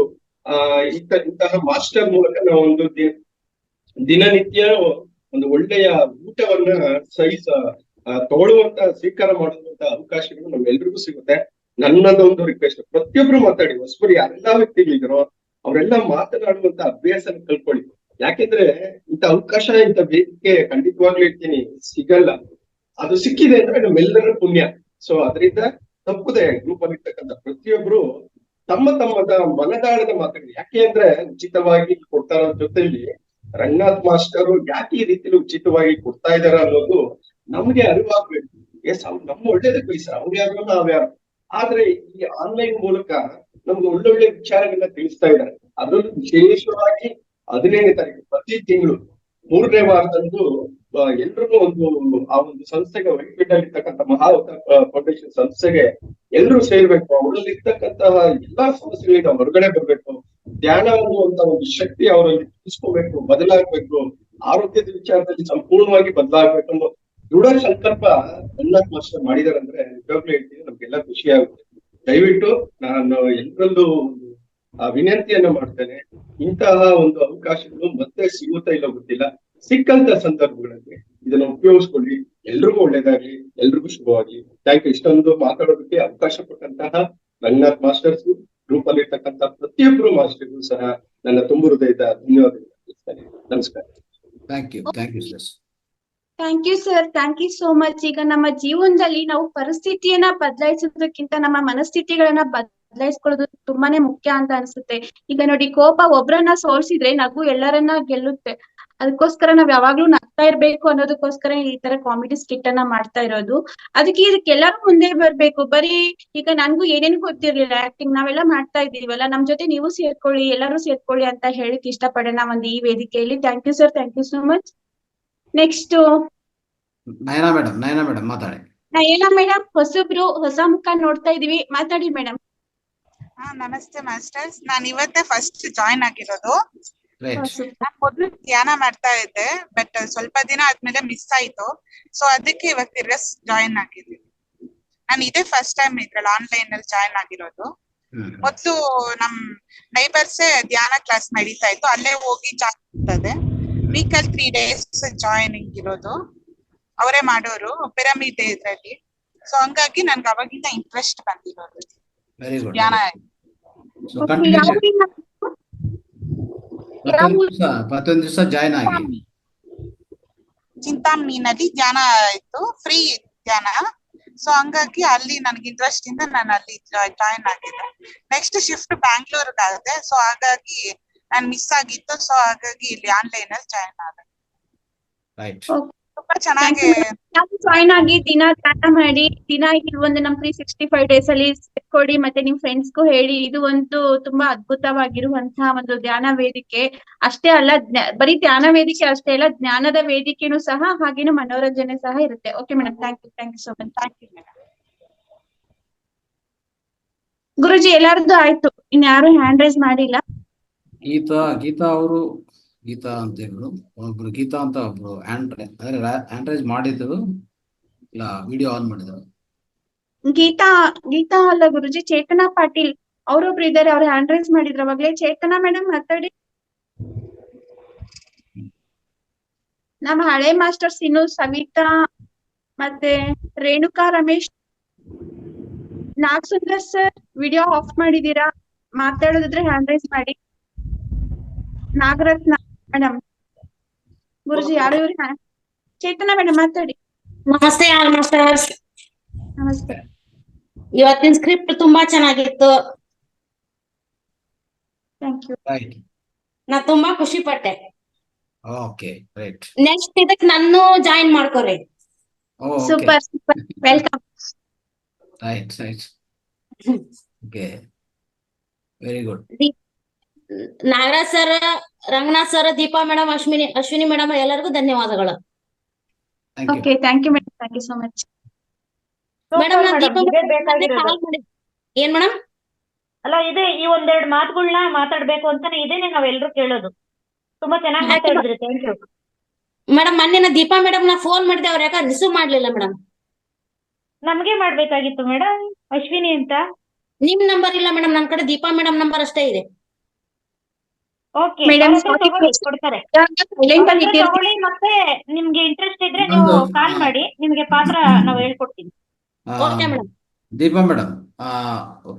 ಇಂತಹ ಮಾಸ್ಟರ್ ಮೂಲಕ ನಾವು ಒಂದು ದಿನನಿತ್ಯ ಒಂದು ಒಳ್ಳೆಯ ಊಟವನ್ನ ತಗೊಳ್ಳುವಂತ ಸ್ವೀಕಾರ ಮಾಡುವಂತ ಅವಕಾಶಗಳು ನಮ್ಗೆಲ್ರಿಗೂ ಸಿಗುತ್ತೆ. ನನ್ನದೊಂದು ರಿಕ್ವೆಸ್ಟ್, ಪ್ರತಿಯೊಬ್ರು ಮಾತಾಡಿ. ಹೊಸಬರು ಯಾರೆಲ್ಲಾ ವ್ಯಕ್ತಿಗಳಿದ್ರು ಅವರೆಲ್ಲ ಮಾತನಾಡುವಂತ ಅಭ್ಯಾಸನ ಕಲ್ಕೊಳ್ಳಿ. ಯಾಕೆಂದ್ರೆ ಇಂಥ ಅವಕಾಶ, ಇಂಥ ವೇದಿಕೆ ಖಂಡಿತವಾಗ್ಲೂ ಇರ್ತೀನಿ ಸಿಗಲ್ಲ. ಅದು ಸಿಕ್ಕಿದೆ ಅಂದ್ರೆ ನಮ್ಮೆಲ್ಲರ ಪುಣ್ಯ. ಸೊ ಅದರಿಂದ ತಪ್ಪದೆ ಗ್ರೂಪ್ ಅಲ್ಲಿ ಇರ್ತಕ್ಕಂಥ ಪ್ರತಿಯೊಬ್ರು ತಮ್ಮ ತಮ್ಮದ ಮನದಾಳದ ಮಾತುಗಳು, ಯಾಕೆ ಅಂದ್ರೆ ಉಚಿತವಾಗಿ ಕೊಡ್ತಾರ ಜೊತೆಯಲ್ಲಿ ರಂಗನಾಥ್ ಮಾಸ್ಟರ್ ಯಾಕೆ ಈ ರೀತಿಯಲ್ಲಿ ಉಚಿತವಾಗಿ ಕೊಡ್ತಾ ಇದಾರ ಅನ್ನೋದು ನಮ್ಗೆ ಅರಿವಾಗ್ಬೇಕು. ಎಸ್, ಅವ್ರು ನಮ್ಮ ಒಳ್ಳೇದಕ್ಕೆ ಬಯಸ್ತಾರೆ, ಅವ್ರು ಯಾರು ನಾವ್ಯಾರು. ಆದ್ರೆ ಈ ಆನ್ಲೈನ್ ಮೂಲಕ ನಮ್ಗೆ ಒಳ್ಳೊಳ್ಳೆ ವಿಚಾರಗಳನ್ನ ತಿಳಿಸ್ತಾ ಇದ್ದಾರೆ. ಅದರಲ್ಲೂ ವಿಶೇಷವಾಗಿ 15ನೇ ತಾರೀಕು ಪ್ರತಿ ತಿಂಗಳು 3ನೇ ವಾರದಂದು ಎಲ್ರಿಗೂ ಆ ಒಂದು ಸಂಸ್ಥೆಗೆ ವೈಟ್ಫೀಲ್ಡ್ ಅಲ್ಲಿ ಇರ್ತಕ್ಕಂಥ ಮಹಾವತಾರ್ ಫೌಂಡೇಶನ್ ಸಂಸ್ಥೆಗೆ ಎಲ್ರು ಸೇರ್ಬೇಕು. ಅವರಲ್ಲಿ ಇರ್ತಕ್ಕಂತಹ ಎಲ್ಲಾ ಸಮಸ್ಯೆಗಳಿಂದ ಹೊರಗಡೆ ಬರ್ಬೇಕು. ಧ್ಯಾನ ಅನ್ನುವಂತ ಒಂದು ಶಕ್ತಿ ಅವರಲ್ಲಿ ತಿಳಿಸ್ಕೋಬೇಕು, ಬದಲಾಗ್ಬೇಕು. ಆರೋಗ್ಯದ ವಿಚಾರದಲ್ಲಿ ಸಂಪೂರ್ಣವಾಗಿ ಬದಲಾಗ್ಬೇಕು ಅನ್ನೋ ದೃಢ ಸಂಕಲ್ಪ ರಂಗನಾಥ್ ಮಾಸ್ಟರ್ ಮಾಡಿದಾರೆ ಅಂದ್ರೆ ನಿಜವಾಗ್ಲೂ ಹೇಳ್ತೀನಿ, ನಮ್ಗೆಲ್ಲ ಖುಷಿ ಆಗುತ್ತೆ. ದಯವಿಟ್ಟು ನಾನು ಎಲ್ಲರಲ್ಲೂ ವಿನಂತಿಯನ್ನ ಮಾಡ್ತೇನೆ, ಇಂತಹ ಒಂದು ಅವಕಾಶಗಳು ಮತ್ತೆ ಸಿಗುತ್ತಾ ಇಲ್ಲ ಗೊತ್ತಿಲ್ಲ. ಸಿಕ್ಕಂತ ಸಂದರ್ಭಗಳಲ್ಲಿ ಇದನ್ನ ಉಪಯೋಗಿಸ್ಕೊಳ್ಳಿ. ಎಲ್ರಿಗೂ ಒಳ್ಳೇದಾಗ್ಲಿ, ಎಲ್ರಿಗೂ ಶುಭವಾಗ್ಲಿ. Thank you. ಇಷ್ಟೊಂದು ಮಾತಾಡೋದಕ್ಕೆ ಅವಕಾಶ ಕೊಟ್ಟಂತಹ ರಂಗನಾಥ್ ಮಾಸ್ಟರ್ಸ್ ಗ್ರೂಪ್ ಅಲ್ಲಿ ಇರ್ತಕ್ಕಂಥ ಪ್ರತಿಯೊಬ್ಬರು ಮಾಸ್ಟರ್ಗೂ ಸಹ ನನ್ನ ತುಂಬ ಹೃದಯದ ಧನ್ಯವಾದಗಳು ತಿಳಿಸ್ತೇನೆ. ನಮಸ್ಕಾರ. Thank you. Thank you sir. Thank you sir, thank you so much. ಈಗ ನಮ್ಮ ಜೀವನದಲ್ಲಿ ನಾವು ಪರಿಸ್ಥಿತಿಯನ್ನ ಬದಲಾಯಿಸೋದಕ್ಕಿಂತ ನಮ್ಮ ಮನಸ್ಥಿತಿಗಳನ್ನ ಬದಲಾಯಿಸ್ಕೊಳ್ಳೋದು ತುಂಬಾನೇ ಮುಖ್ಯ ಅಂತ ಅನ್ಸುತ್ತೆ. ಈಗ ನೋಡಿ, ಕೋಪ ಒಬ್ರನ್ನ ಸೋಲ್ಸಿದ್ರೆ ನಗು ಎಲ್ಲರನ್ನ ಗೆಲ್ಲುತ್ತೆ. ಅದಕ್ಕೋಸ್ಕರ ನಾವ್ ಯಾವಾಗ್ಲೂ ನಗ್ತಾ ಇರ್ಬೇಕು ಅನ್ನೋದಕ್ಕೋಸ್ಕರ ಈ ತರ ಕಾಮಿಡಿ ಸ್ಕಿಟ್ ಅನ್ನ ಮಾಡ್ತಾ ಇರೋದು. ಇದಕ್ಕೆಲ್ಲರೂ ಮುಂದೆ ಬರ್ಬೇಕು. ಬರೀ ಈಗ ನನ್ಗೂ ಏನೇನು ಗೊತ್ತಿರ್ಲಿಲ್ಲ ಆಕ್ಟಿಂಗ್, ನಾವೆಲ್ಲ ಮಾಡ್ತಾ ಇದ್ದೀವಲ್ಲ, ನಮ್ ಜೊತೆ ನೀವು ಸೇರ್ಕೊಳ್ಳಿ, ಎಲ್ಲರೂ ಸೇರ್ಕೊಳ್ಳಿ ಅಂತ ಹೇಳಿಕ್ ಇಷ್ಟಪಡೋಣ ಒಂದು ಈ ವೇದಿಕೆಯಲ್ಲಿ. Thank you sir, thank you so much. Next Nayana madam ಮಾತಾಡಿ. ನಯನಾ ಮೇಡಮ್, ಹೊಸಬ್ರು, ಹೊಸ ಮುಖ ನೋಡ್ತಾ ಇದೀವಿ, ಮಾತಾಡಿ ಮೇಡಮ್. ನಮಸ್ತೆ ಮಾಸ್ಟರ್ಸ್. ನಾನು ಇವತ್ತೇ ಫಸ್ಟ್ ಜಾಯ್ನ್ ಆಗಿರೋದು. ರೈಟ್. ನಾನ್ ಮೊದ್ಲು ಧ್ಯಾನ ಮಾಡ್ತಾ ಇದ್ದೆ, ಬಟ್ ಸ್ವಲ್ಪ ದಿನ ಆದ್ಮೇಲೆ ಮಿಸ್ ಆಯ್ತು. ಸೊ ಅದಕ್ಕೆ ಇವಾಗ ತಿರ್ಗಾ ಜಾಯಿನ್ ಆಗಿದ್ದೀನಿ. ನಾನು ಇದೇ ಫಸ್ಟ್ ಟೈಮ್ ಇದ್ರಲ್ಲಿ ಆನ್ಲೈನ್ ಅಲ್ಲಿ ಜಾಯಿನ್ ಆಗಿರೋದು. ಮೊದ್ಲು ನಮ್ ನೈಬರ್ಸೇ ಧ್ಯಾನ ಕ್ಲಾಸ್ ನಡೀತಾ ಇತ್ತು, ಅಲ್ಲೇ ಹೋಗಿ ಜಾಯಿನ್ ಆಗ್ತದೆ. ವೀಕಲ್ 3 days ಜಾಯಿನಿಂಗ್ ಇರೋದು, ಅವರೇ ಮಾಡೋರು ಪಿರಮಿಡ್ ಇದ್ರಲ್ಲಿ. ಸೊ ಹಂಗಾಗಿ ನನ್ಗೆ ಅವಾಗಿಂದ ಇಂಟ್ರೆಸ್ಟ್ ಬಂದಿರೋದು ವೆರಿ ಗುಡ್. ಧ್ಯಾನ. ಸೊ ಕಂಟಿನ್ಯೂಷನ್ ಪ್ರತಿಯೊಂದು ದಿವಸ ಜಾಯಿನ್ ಆಗಿ. ಚಿಂತಾಮಣಿನಲ್ಲಿ ಧ್ಯಾನ ಇತ್ತು, ಫ್ರೀ ಧ್ಯಾನ. ಸೊ ಹಂಗಾಗಿ ಅಲ್ಲಿ ನನ್ಗೆ ಇಂಟ್ರೆಸ್ಟ್ ಇಂದ ನಾನು ಅಲ್ಲಿ ಜಾಯಿನ್ ಆಗಿದ್ದೆ. ನೆಕ್ಸ್ಟ್ ಶಿಫ್ಟ್ ಬ್ಯಾಂಗ್ಳೂರ್ಗೆ ಆಗಿದೆ. ಸೊ ಹಾಗಾಗಿ ನಾನ್ ಮಿಸ್ ಆಗಿತ್ತು. ಸೊ ಹಾಗಾಗಿ ಇಲ್ಲಿ ಆನ್ಲೈನ್ ಅಲ್ಲಿ ಜಾಯಿನ್ ಆದೆ. ತುಂಬಾ ಚೆನ್ನಾಗಿ ಜಾಯಿನ್ ಆಗಿ ದಿನ ಧ್ಯಾನ ಮಾಡಿ, ದಿನ ಒಂದು ನಮ್ 365 days ಅಲ್ಲಿ ಕೊಡಿ, ಮತ್ತೆ ನಿಮ್ ಫ್ರೆಂಡ್ಸ್ಗೂ ಹೇಳಿ. ಇದು ಒಂದು ತುಂಬಾ ಅದ್ಭುತವಾಗಿರುವಂತಹ ಒಂದು ಧ್ಯಾನ ವೇದಿಕೆ. ಅಷ್ಟೇ ಅಲ್ಲ, ಬರೀ ಧ್ಯಾನ ವೇದಿಕೆ ಅಷ್ಟೇ ಅಲ್ಲ, ಜ್ಞಾನದ ವೇದಿಕೆನೂ ಸಹ, ಹಾಗೇನು ಮನೋರಂಜನೆ ಸಹ ಇರುತ್ತೆ. Okay madam, thank you so much. Thank you madam. ಗುರುಜಿ ಎಲ್ಲಾರ್ದು ಆಯ್ತು, ಇನ್ಯಾರು ಹ್ಯಾಂಡ್ ರೈಸ್ ಮಾಡಿಲ್ಲ. ಗೀತಾ ಅವರು, ಗೀತಾ ಅಂತ ಹೇಳಿದ್ರು, ಒಬ್ರು ಗೀತಾ ಅಂತ ಒಬ್ರು ಹ್ಯಾಂಡ್ ರೈಸ್ ಮಾಡಿದ್ರು, ಇಲ್ಲ ವಿಡಿಯೋ ಆನ್ ಮಾಡಿದ್ರು. ಗೀತಾ ಅಲ್ಲ ಗುರುಜಿ, ಚೇತನಾ ಪಾಟೀಲ್ ಅವರೊಬ್ರು ಇದ್ದಾರೆ, ಅವ್ರು ಹ್ಯಾಂಡ್ ರೈಸ್ ಮಾಡಿದ್ರು ಅವಾಗ್ಲೇ. ಚೇತನಾ ಮೇಡಮ್ ಮಾತಾಡಿ. ನಮ್ಮ ಹಳೆ ಮಾಸ್ಟರ್ಸ್ ಇನ್ನು ಸವಿತಾ ಮತ್ತೆ Renuka Ramesh, Nagasundar sir video off ಮಾಡಿದೀರಾ? ಮಾತಾಡೋದಿದ್ರೆ ಹ್ಯಾಂಡ್ ರೈಸ್ ಮಾಡಿ. ನಾಗರತ್ನ ಮೇಡಮ್, ಗುರುಜಿ ಯಾರು ಇವ್ರಿ? ಚೇತನಾ ಮೇಡಮ್ ಮಾತಾಡಿ. ನಮಸ್ತೆ ಆಲ್ ಮಾಸ್ಟರ್ಸ್. ನಮಸ್ತೆ. ಇವತ್ತಿನ ಸ್ಕ್ರಿಪ್ಟ್ ತುಂಬಾ ಚೆನ್ನಾಗಿತ್ತು. Thank you. ನಾ ತುಂಬಾ ಖುಷಿ ಪಟ್ಟೆ. Okay, right. ನೆಕ್ಸ್ಟ್ ಇದಕ್ ನಾನು ಜಾಯಿನ್ ಮಾಡ್ಕೊರಿ. Super super, welcome. Right. Okay, very good. Nagaraj sir, Ranganath sir, Deepa madam, Ashwini madam ಎಲ್ಲರಿಗೂ ಧನ್ಯವಾದಗಳು. Okay, thank you madam, thank you so much. Madam ನಾನ್ ದೀಪಾ ಇದೇ ಬೇಕಾಗಿರೋದು. ಏನ್ ಮೇಡಮ್? ಅಲ್ಲ, ಇದೆ ಈ ಒಂದೆರಡು ಮಾತುಗಳನ್ನ ಮಾತಾಡ್ಬೇಕು ಅಂತಾನೆ ಇದೇನೆ ನಾವೆಲ್ಲರೂ ಕೇಳೋದು. ತುಂಬಾ ಚೆನ್ನಾಗಿ ಮಾತಾಡಿದ್ರಿ, ಥ್ಯಾಂಕ್ ಯು ಮೇಡಮ್. ಮೊನ್ನೆ ನಾ ದೀಪಾ ಮೇಡಮ್ ನಾ ಫೋನ್ ಮಾಡಿದೆ, ಅವ್ರ ಯಾಕೆ ರಿಸೀವ್ ಮಾಡ್ಲಿಲ್ಲ ಮೇಡಮ್. ನಮ್ಗೆ ಮಾಡ್ಬೇಕಾಗಿತ್ತು ಮೇಡಮ್, ಅಶ್ವಿನಿ ಅಂತ. ನಿಮ್ ನಂಬರ್ ಇಲ್ಲ ಮೇಡಮ್, ನನ್ ಕಡೆ ದೀಪಾ ಮೇಡಮ್ ನಂಬರ್ ಅಷ್ಟೇ ಇದೆ. ಓಕೆ ಮೇಡಮ್, ಕೊಡ್ತಾರೆ. ತಗೊಳ್ಳಿ, ಮತ್ತೆ ನಿಮ್ಗೆ ಇಂಟ್ರೆಸ್ಟ್ ಇದ್ರೆ ನೀವು ಕಾಲ್ ಮಾಡಿ, ನಿಮ್ಗೆ ಪಾತ್ರ ನಾವು ಹೇಳ್ಕೊಡ್ತೀವಿ. Okay madam. Deepa madam,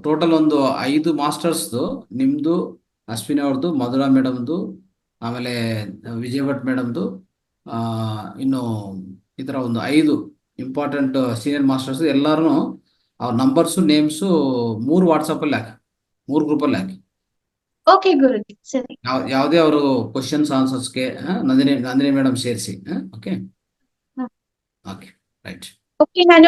total ಒಂದು 5 ಮಾಸ್ಟರ್ಸ್ದು, ನಿಮ್ದು, ಅಶ್ವಿನಿ ಅವ್ರದ್ದು, ಮಧುರಾ ಮೇಡಮ್ದು, ಆಮೇಲೆ ವಿಜಯ ಭಟ್ ಮೇಡಮ್ದು, ಇನ್ನು ಈ ಥರ ಒಂದು 5 ಇಂಪಾರ್ಟೆಂಟ್ ಸೀನಿಯರ್ ಮಾಸ್ಟರ್ಸ್ ಎಲ್ಲರೂ ಅವ್ರ ನಂಬರ್ಸು, ನೇಮ್ಸು 3 ವಾಟ್ಸಪ್ಪಲ್ಲಿ ಹಾಕಿ, 3 ಗ್ರೂಪಲ್ಲಿ ಹಾಕಿ. ಓಕೆ ಗುರುಜಿ, ಸರಿ. ಯಾವುದೇ ಅವರು ಕ್ವಶನ್ಸ್ ಆನ್ಸರ್ಸ್ಗೆ ನಂದಿನಿ ಮೇಡಮ್ ಸೇರಿಸಿ. Okay okay, right. ಓಕೆ, ನಾನು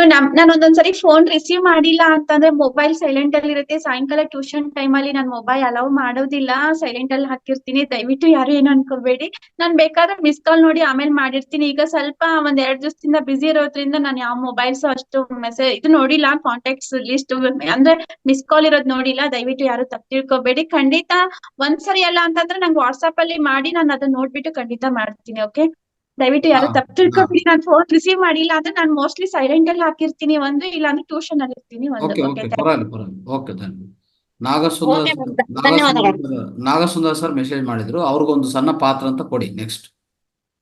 ಒಂದೊಂದ್ಸರಿ ಫೋನ್ ರಿಸೀವ್ ಮಾಡಿಲ್ಲ ಅಂತಂದ್ರೆ ಮೊಬೈಲ್ ಸೈಲೆಂಟ್ ಅಲ್ಲಿ ಇರುತ್ತೆ. ಸಾಯಂಕಾಲ ಟ್ಯೂಷನ್ ಟೈಮ್ ಅಲ್ಲಿ ನಾನು ಮೊಬೈಲ್ ಅಲೌ ಮಾಡೋದಿಲ್ಲ, ಸೈಲೆಂಟ್ ಅಲ್ಲಿ ಹಾಕಿರ್ತೀನಿ. ದಯವಿಟ್ಟು ಯಾರು ಏನು ಅನ್ಕೋಬೇಡಿ. ನಾನ್ ಬೇಕಾದ್ರೆ ಮಿಸ್ ಕಾಲ್ ನೋಡಿ ಆಮೇಲೆ ಮಾಡಿರ್ತೀನಿ. ಈಗ ಸ್ವಲ್ಪ 1-2 ದಿವಸದಿಂದ ಬಿಸಿ ಇರೋದ್ರಿಂದ ನಾನು ಯಾವ ಮೊಬೈಲ್ಸ್ ಅಷ್ಟು ಮೆಸೇಜ್ ಇದು ನೋಡಿಲ್ಲ, ಕಾಂಟ್ಯಾಕ್ಟ್ಸ್ ಲಿಸ್ಟ್ ಅಂದ್ರೆ ಮಿಸ್ ಕಾಲ್ ಇರೋದ್ ನೋಡಿಲ್ಲ. ದಯವಿಟ್ಟು ಯಾರು ತಪ್ಪು ತಿಳ್ಕೊಬೇಡಿ. ಖಂಡಿತ ಒಂದ್ಸರಿ ಅಲ್ಲ ಅಂತಂದ್ರೆ ನಂಗೆ ವಾಟ್ಸ್ಆಪ್ ಅಲ್ಲಿ ಮಾಡಿ ನಾನು ಅದನ್ನ ನೋಡ್ಬಿಟ್ಟು ಖಂಡಿತ ಮಾಡ್ತೀನಿ. ಓಕೆ, ದಯವಿಟ್ಟು ಯಾರು ತಪ್ಪು ತಿಳ್ಕೊಬಿಡಿ. ನಾನು ಫೋನ್ ರಿಸೀವ್ ಮಾಡಿಲ್ಲ ಅಂದ್ರೆ ನಾನು ಮೋಸ್ಟ್ಲಿ ಸೈಲೆಂಟ್ ಅಲ್ಲಿ ಹಾಕಿರ್ತೀನಿ, ಒಂದು ಇಲ್ಲ ಅಂದ್ರೆ ಟ್ಯೂಷನ್ ಅಲ್ಲಿ ಇರ್ತೀನಿ. ನಾಗಸುಂದರ್ ಸರ್ ಮೆಸೇಜ್ ಮಾಡಿದ್ರು, ಅವ್ರಿಗೊಂದು ಸಣ್ಣ ಪಾತ್ರ ಅಂತ ಕೊಡಿ. ನೆಕ್ಸ್ಟ್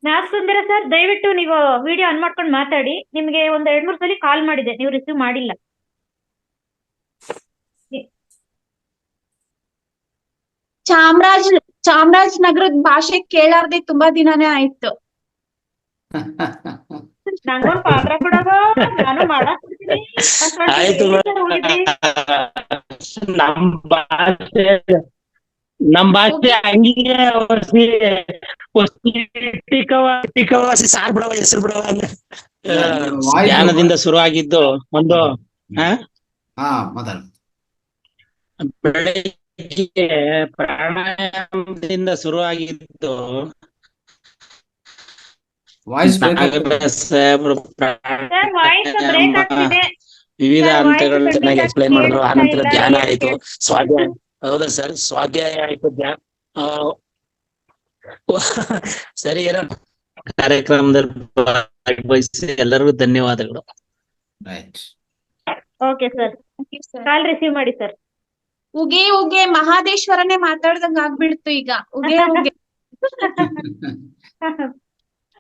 ನಾಗಸುಂದರ ಸರ್, ದಯವಿಟ್ಟು ನೀವು ವಿಡಿಯೋ ಆನ್ ಮಾಡ್ಕೊಂಡು ಮಾತಾಡಿ. ನಿಮ್ಗೆ ಒಂದ್ 2-3 ಸಲ ಕಾಲ್ ಮಾಡಿದೆ, ನೀವು ರಿಸೀವ್ ಮಾಡಿಲ್ಲ. ಚಾಮರಾಜನಗರದ ಭಾಷೆ ಕೇಳಾರ್ದೆ ತುಂಬಾ ದಿನಾನೇ ಆಯ್ತು. ನಂಗೊಂದು ಪಾತ್ರ ಕೊಡೋದು, ನಾನು ಮಾಡಾಕ್ಬಿಡ್ತೀನಿ. ಆಯ್ತು, ನಮ್ ಭಾಷೆ ಹಂಗಿಗೆ ಸಾರ್ ಬಿಡವ, ಹೆಸರು ಬಿಡವ. ಧ್ಯಾನದಿಂದ ಶುರು ಆಗಿದ್ದು ಒಂದು ಬೆಳಗ್ಗೆ ಪ್ರಾಣಾಯಾಮದಿಂದ ಶುರು ಆಗಿದ್ದು. ವಿವಿಧ ಹಂತಗಳನ್ನ ಚೆನ್ನಾಗಿ ಎಕ್ಸ್ಪ್ಲೈನ್ ಮಾಡಿದ್ರು. ಆನಂತರ ಧ್ಯಾನ ಆಯ್ತು, ಸ್ವಾಧ್ಯಾಯ. ಹೌದಾ ಸರ್, ಸ್ವಾಧ್ಯಾಯ ಆಯ್ತು, ಸರಿ, ಏನೋ ಕಾರ್ಯಕ್ರಮದಲ್ಲಿ ಭಾಗವಹಿಸಿ ಎಲ್ಲರಿಗೂ ಧನ್ಯವಾದಗಳು. Right. Okay sir, call receive ಮಾಡಿ ಸರ್. ಉಗೆ ಉಗೆ ಮಹಾದೇಶ್ವರನೇ ಮಾತಾಡ್ದಂಗ ಆಗ್ಬಿಡ್ತು ಈಗ. ಉಗೆ ಉಗೆ.